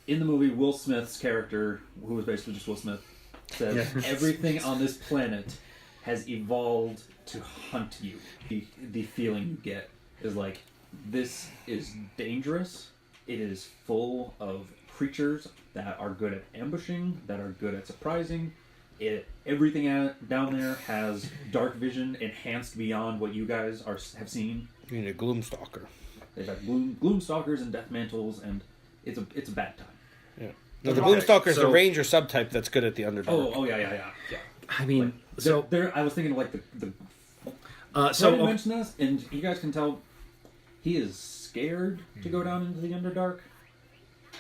[SPEAKER 8] In the movie, Will Smith's character, who was basically just Will Smith, says everything on this planet has evolved to hunt you. The feeling you get is like This is dangerous. It is full of creatures that are good at ambushing, that are good at surprising. Everything down there has dark vision enhanced beyond what you guys have seen.
[SPEAKER 5] You need a Gloomstalker.
[SPEAKER 8] They've got gloom stalkers and death mantles, and it's a bad time.
[SPEAKER 5] Yeah. No, the Gloomstalker is the ranger subtype that's good at the Underdark.
[SPEAKER 8] Oh yeah.
[SPEAKER 3] I mean, so
[SPEAKER 8] there. I was thinking of like the
[SPEAKER 3] so
[SPEAKER 8] I mentioned this, and you guys can tell he is scared to go down into the Underdark.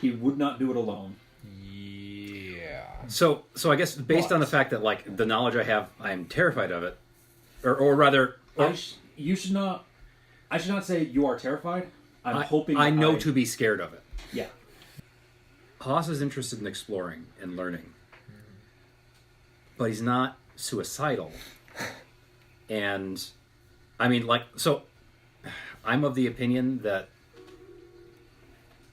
[SPEAKER 8] He would not do it alone.
[SPEAKER 2] Yeah.
[SPEAKER 3] So I guess based on the fact that like the knowledge I have, I'm terrified of it, or rather,
[SPEAKER 8] You should not. I should not say you are terrified. I'm hoping.
[SPEAKER 3] I know to be scared of it.
[SPEAKER 8] Yeah.
[SPEAKER 3] Haas is interested in exploring and learning, but he's not suicidal. And I mean, like, so I'm of the opinion that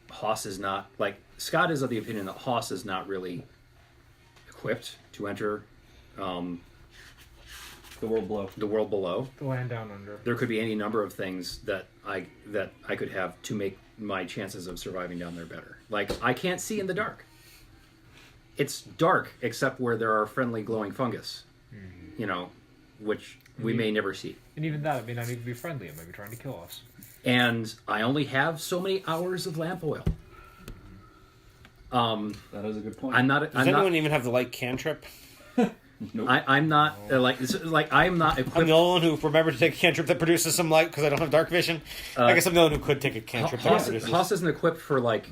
[SPEAKER 3] Haas is not, like, Scott is of the opinion that Haas is not really equipped to enter
[SPEAKER 8] The world below.
[SPEAKER 3] the world below.
[SPEAKER 2] The land down under.
[SPEAKER 3] There could be any number of things that I could have to make my chances of surviving down there better. Like, I can't see in the dark. It's dark except where there are friendly glowing fungus, you know, which we may never see.
[SPEAKER 2] And even that, it may not even be friendly. It may be trying to kill us.
[SPEAKER 3] And I only have so many hours of lamp oil.
[SPEAKER 8] That is a good point.
[SPEAKER 3] I'm not.
[SPEAKER 5] Does anyone even have the light cantrip?
[SPEAKER 8] Nope.
[SPEAKER 3] I'm not I'm not
[SPEAKER 5] I'm
[SPEAKER 3] equipped.
[SPEAKER 5] the only one who remembered to take a cantrip that produces some light because I don't have dark vision. I guess I'm the only one who could take a cantrip that produces.
[SPEAKER 3] Haas isn't equipped for like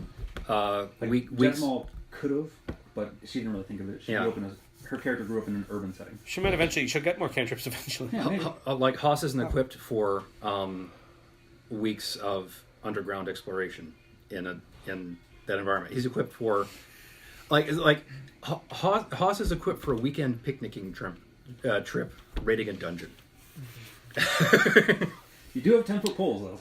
[SPEAKER 3] weeks.
[SPEAKER 8] Jetmal could have, but she didn't really think of it. She grew up her character grew up in an urban setting.
[SPEAKER 5] She might eventually. She'll get more cantrips eventually.
[SPEAKER 8] Yeah, maybe.
[SPEAKER 3] Like Haas isn't equipped for weeks of underground exploration in that environment. He's equipped for Haas is equipped for a weekend picnicking trip raiding a dungeon.
[SPEAKER 8] You do have 10-foot poles, though.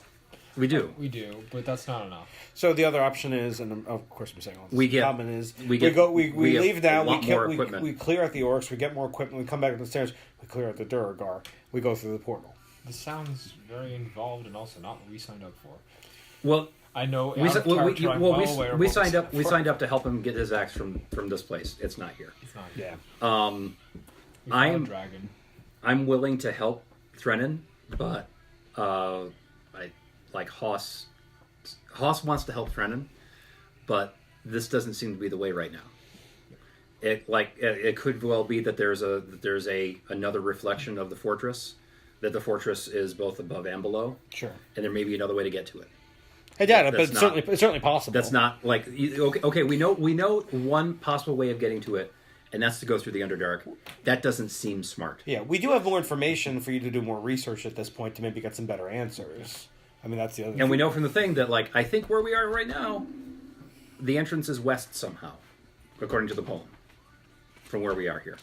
[SPEAKER 3] We do.
[SPEAKER 2] We do, but that's not enough.
[SPEAKER 5] So the other option is, and of course I'm saying all this.
[SPEAKER 3] We get-
[SPEAKER 5] common is
[SPEAKER 3] we get-
[SPEAKER 5] we
[SPEAKER 3] we
[SPEAKER 5] leave
[SPEAKER 3] get
[SPEAKER 5] now.
[SPEAKER 3] a lot more equipment.
[SPEAKER 5] We clear out the orcs. We get more equipment. We come back up the stairs. We clear out the Duergar. We go through the portal.
[SPEAKER 2] This sounds very involved and also not what we signed up for.
[SPEAKER 3] Well,
[SPEAKER 2] I know
[SPEAKER 3] we
[SPEAKER 2] out of character, I'm well aware of
[SPEAKER 3] we
[SPEAKER 2] what
[SPEAKER 3] signed up.
[SPEAKER 2] signed
[SPEAKER 3] We
[SPEAKER 2] for.
[SPEAKER 3] signed up to help him get his axe from this place. It's not here.
[SPEAKER 2] It's not.
[SPEAKER 5] Yeah.
[SPEAKER 2] We
[SPEAKER 3] I
[SPEAKER 2] found
[SPEAKER 3] am-
[SPEAKER 2] a dragon.
[SPEAKER 3] I'm willing to help Threnin, but I like Haas. Haas wants to help Threnin, but this doesn't seem to be the way right now. It could well be that there's another reflection of the fortress, that the fortress is both above and below,
[SPEAKER 5] Sure.
[SPEAKER 3] and there may be another way to get to it.
[SPEAKER 5] I doubt it, but
[SPEAKER 3] That's
[SPEAKER 5] it's
[SPEAKER 3] not-
[SPEAKER 5] certainly possible.
[SPEAKER 3] That's not like okay. We know one possible way of getting to it, and that's to go through the Underdark. That doesn't seem smart.
[SPEAKER 5] Yeah, we do have more information for you to do more research at this point to maybe get some better answers. I mean, that's the other.
[SPEAKER 3] And we know from the thing that, like, I think where we are right now, the entrance is west somehow, according to the poem, from where we are here.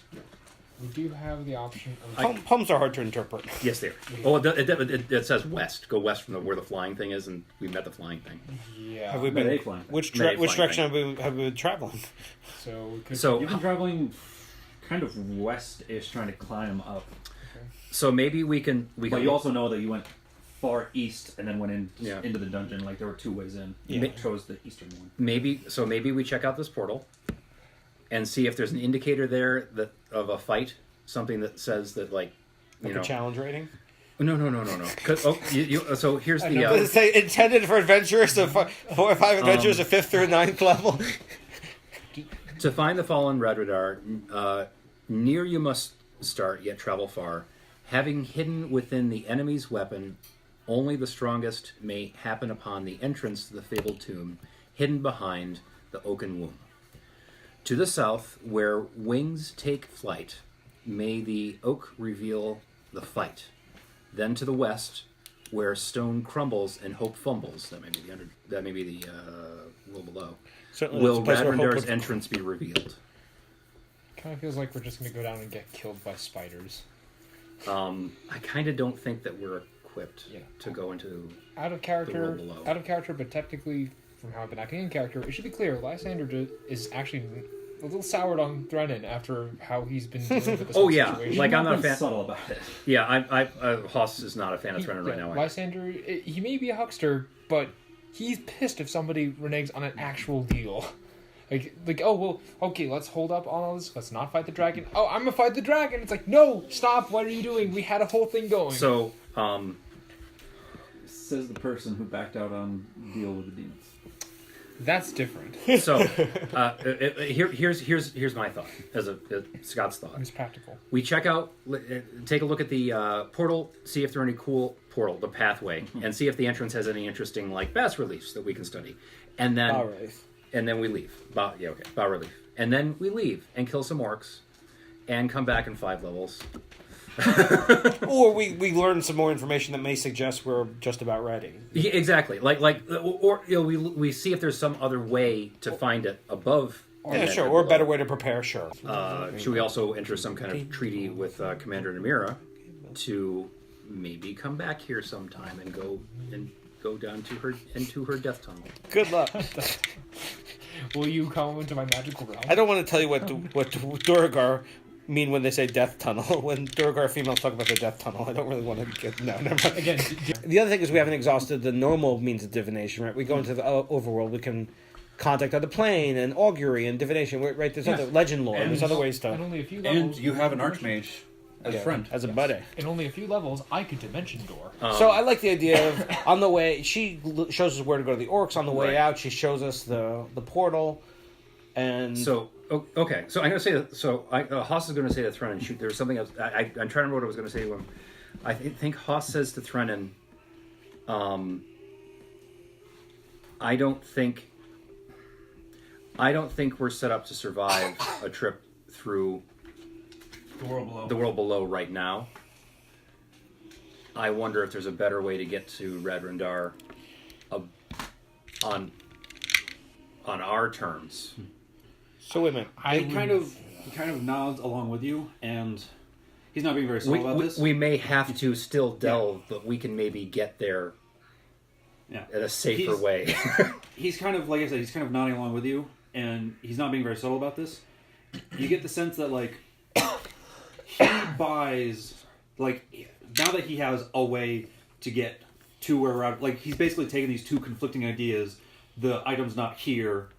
[SPEAKER 2] We do have the option of...
[SPEAKER 5] Poems are hard to interpret.
[SPEAKER 3] Yes, they are. Oh, it says west. Go west from where the flying thing is, and we met the flying thing.
[SPEAKER 2] Yeah.
[SPEAKER 5] Have we
[SPEAKER 8] Met
[SPEAKER 5] been?
[SPEAKER 8] a flying thing.
[SPEAKER 5] Which
[SPEAKER 3] Met a
[SPEAKER 5] which
[SPEAKER 3] flying
[SPEAKER 5] direction have we been traveling?
[SPEAKER 2] So we could...
[SPEAKER 3] So,
[SPEAKER 8] You've been traveling kind of west-ish, trying to climb up.
[SPEAKER 3] so maybe we can
[SPEAKER 8] But you also know that you went far east and then went
[SPEAKER 3] Yeah.
[SPEAKER 8] into the dungeon. Like, there were two ways in.
[SPEAKER 5] Yeah.
[SPEAKER 8] You chose the eastern one.
[SPEAKER 3] maybe we check out this portal and see if there's an indicator there that of a fight, something that says that, like, you
[SPEAKER 5] Like
[SPEAKER 3] know.
[SPEAKER 5] a challenge rating?
[SPEAKER 3] No. 'Cause- so here's the.
[SPEAKER 5] Does it say intended for adventurers of 4 or 5 adventurers of 5th through 9th level?
[SPEAKER 3] To find the fallen Radradar, near you must start, yet travel far. Having hidden within the enemy's weapon, only the strongest may happen upon the entrance to the fabled tomb, hidden behind the oaken womb. To the south, where wings take flight, may the oak reveal the fight. Then to the west, where stone crumbles and hope fumbles, that may be the world below.
[SPEAKER 5] Certainly
[SPEAKER 3] Will
[SPEAKER 5] that's a place where hope
[SPEAKER 3] Radradar's
[SPEAKER 5] would-
[SPEAKER 3] entrance be revealed?
[SPEAKER 2] Kind of feels like we're just going to go down and get killed by spiders.
[SPEAKER 3] I kind of don't think that we're equipped
[SPEAKER 2] Yeah.
[SPEAKER 3] to go into.
[SPEAKER 2] Out of
[SPEAKER 3] The
[SPEAKER 2] character,
[SPEAKER 3] world below.
[SPEAKER 2] but technically, from how I've been acting in character, it should be clear, Lysander is actually little soured on Threnin after how he's been dealing with this
[SPEAKER 3] Oh
[SPEAKER 2] whole
[SPEAKER 3] yeah,
[SPEAKER 2] situation.
[SPEAKER 3] like I'm not a fan.
[SPEAKER 8] subtle about it.
[SPEAKER 3] Yeah, Hoss is not a fan of
[SPEAKER 2] He-
[SPEAKER 3] Threnin right now.
[SPEAKER 2] Lysander, he may be a huckster, but he's pissed if somebody reneges on an actual deal. Like, oh, well, okay, let's hold up on all this. Let's not fight the dragon. Oh, I'm gonna fight the dragon. It's like, no, stop. What are you doing? We had a whole thing going.
[SPEAKER 3] So,
[SPEAKER 8] Says the person who backed out on deal with the demons.
[SPEAKER 2] That's different.
[SPEAKER 3] Here's my thought as Scott's thought.
[SPEAKER 2] It's practical.
[SPEAKER 3] We check out, take a look at the portal, see if there are any cool the pathway, and see if the entrance has any interesting like bas reliefs that we can study, and then we leave. Bas relief, and then we leave and kill some orcs, and come back in 5 levels.
[SPEAKER 5] Or we learn some more information that may suggest we're just about ready.
[SPEAKER 3] Yeah, exactly. Or we see if there's some other way to find it above.
[SPEAKER 5] Yeah, sure. Or a better way to prepare, sure.
[SPEAKER 3] Should we also enter some kind of treaty with Commander Namira to maybe come back here sometime and go down to her death tunnel?
[SPEAKER 5] Good luck.
[SPEAKER 2] Will you come into my magical realm?
[SPEAKER 5] I don't want to tell you what Duergar mean when they say death tunnel. When Duergar females talk about the death tunnel, I don't really want to get... No, never mind.
[SPEAKER 2] Again,
[SPEAKER 5] The other thing is we haven't exhausted the normal means of divination, right? We go into the overworld, we can contact other plane and augury and divination, right? There's other legend lore, there's other ways
[SPEAKER 2] and
[SPEAKER 5] to...
[SPEAKER 2] only a few levels.
[SPEAKER 8] And you have an archmage as a friend.
[SPEAKER 5] As a buddy.
[SPEAKER 2] In only a few levels, I could dimension door.
[SPEAKER 5] So I like the idea of, on the way, she shows us where to go to the orcs. On the way
[SPEAKER 3] Right.
[SPEAKER 5] out, she shows us the portal. And
[SPEAKER 3] So okay, so I'm going to say that. So Hoss is going to say to Threnin, shoot. There was something else. I'm trying to remember what I was going to say to him. I think Hoss says to Threnin, I don't think we're set up to survive a trip through
[SPEAKER 8] The world below.
[SPEAKER 3] the world below right now. I wonder if there's a better way to get to Radrundar on our terms.
[SPEAKER 5] so wait a minute.
[SPEAKER 8] He kind of nods along with you, and he's not being very subtle about this.
[SPEAKER 3] We may have to still delve, but we can maybe get there
[SPEAKER 8] yeah.
[SPEAKER 3] in a safer way.
[SPEAKER 8] He's kind of, like I said, he's kind of nodding along with you, and he's not being very subtle about this. You get the sense that, like, he buys, like, now that he has a way to get to where, like, he's basically taken these two conflicting ideas. The item's not here,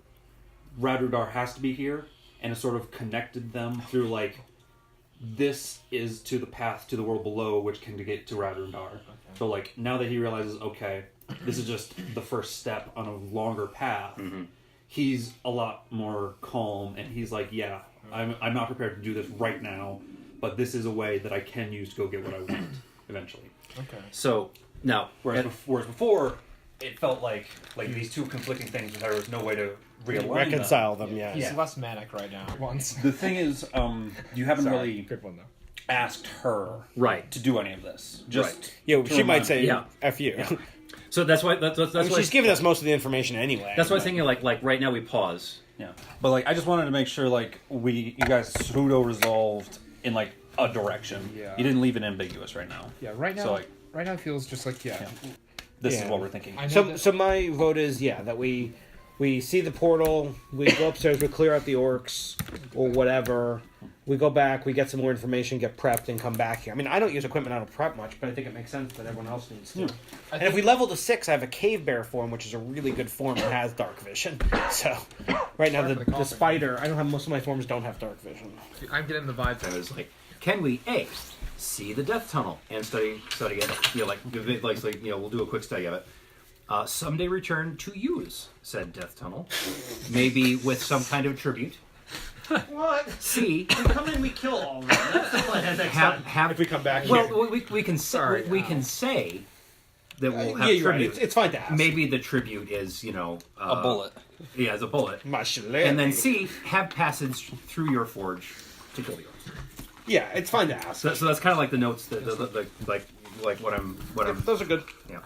[SPEAKER 8] Radrundar has to be here, and has sort of connected them through, like, this is to the path to the world below, which can get to Radrundar. Okay. So, like, now that he realizes, okay, this is just the first step on a longer path, he's a lot more calm, and he's like, yeah, I'm not prepared to do this right now, but this is a way that I can use to go get what I want eventually.
[SPEAKER 2] Okay.
[SPEAKER 3] So now,
[SPEAKER 8] Whereas before, it felt like these two conflicting things, there was no way to realign
[SPEAKER 5] Reconcile them,
[SPEAKER 2] He's
[SPEAKER 5] yeah.
[SPEAKER 2] less manic right now. Once.
[SPEAKER 8] The thing is, you haven't really
[SPEAKER 2] Good one, though.
[SPEAKER 8] asked her
[SPEAKER 3] right.
[SPEAKER 8] to do any of this. Just
[SPEAKER 3] Right.
[SPEAKER 5] Yeah,
[SPEAKER 8] to
[SPEAKER 5] she might
[SPEAKER 8] remind-
[SPEAKER 5] say,
[SPEAKER 3] Yeah.
[SPEAKER 5] F you.
[SPEAKER 8] Yeah.
[SPEAKER 3] So that's why
[SPEAKER 5] I mean, she's giving us most of the information anyway.
[SPEAKER 3] That's why I was thinking like right now we pause.
[SPEAKER 8] Yeah, but like I just wanted to make sure like you guys pseudo resolved in like a direction.
[SPEAKER 2] Yeah.
[SPEAKER 8] You didn't leave it ambiguous right now.
[SPEAKER 2] Yeah, right now.
[SPEAKER 8] So, like,
[SPEAKER 2] right now it feels just like
[SPEAKER 8] This is
[SPEAKER 5] Yeah.
[SPEAKER 8] what we're thinking.
[SPEAKER 2] I know
[SPEAKER 5] So my vote is, that we see the portal, we go upstairs, we clear out the orcs, or whatever. We go back, we get some more information, get prepped, and come back here. I mean, I don't use equipment, I don't prep much, but I think it makes sense that everyone else needs to. And if we level to 6, I have a cave bear form, which is a really good form and has dark vision. So, right now, the spider, I don't have, most of my forms don't have dark vision.
[SPEAKER 2] I'm getting the vibe
[SPEAKER 3] I was like, can we see the death tunnel and study it? We'll do a quick study of it. Someday return to use said death tunnel, maybe with some kind of tribute.
[SPEAKER 6] What?
[SPEAKER 3] C.
[SPEAKER 6] We come in, we kill all of them. That's the plan next time.
[SPEAKER 3] Have
[SPEAKER 5] If we come back here.
[SPEAKER 3] well, we can say we can say that we'll have
[SPEAKER 5] You're right.
[SPEAKER 3] tribute.
[SPEAKER 5] It's fine to ask.
[SPEAKER 3] Maybe the tribute is
[SPEAKER 8] a bullet.
[SPEAKER 3] Yeah, as a bullet.
[SPEAKER 5] And
[SPEAKER 3] And then C. Have passage through your forge to kill the orcs.
[SPEAKER 5] yeah, it's fine to ask.
[SPEAKER 3] So that's kind of like the notes that like what I'm.
[SPEAKER 5] Those are good.
[SPEAKER 3] Yeah.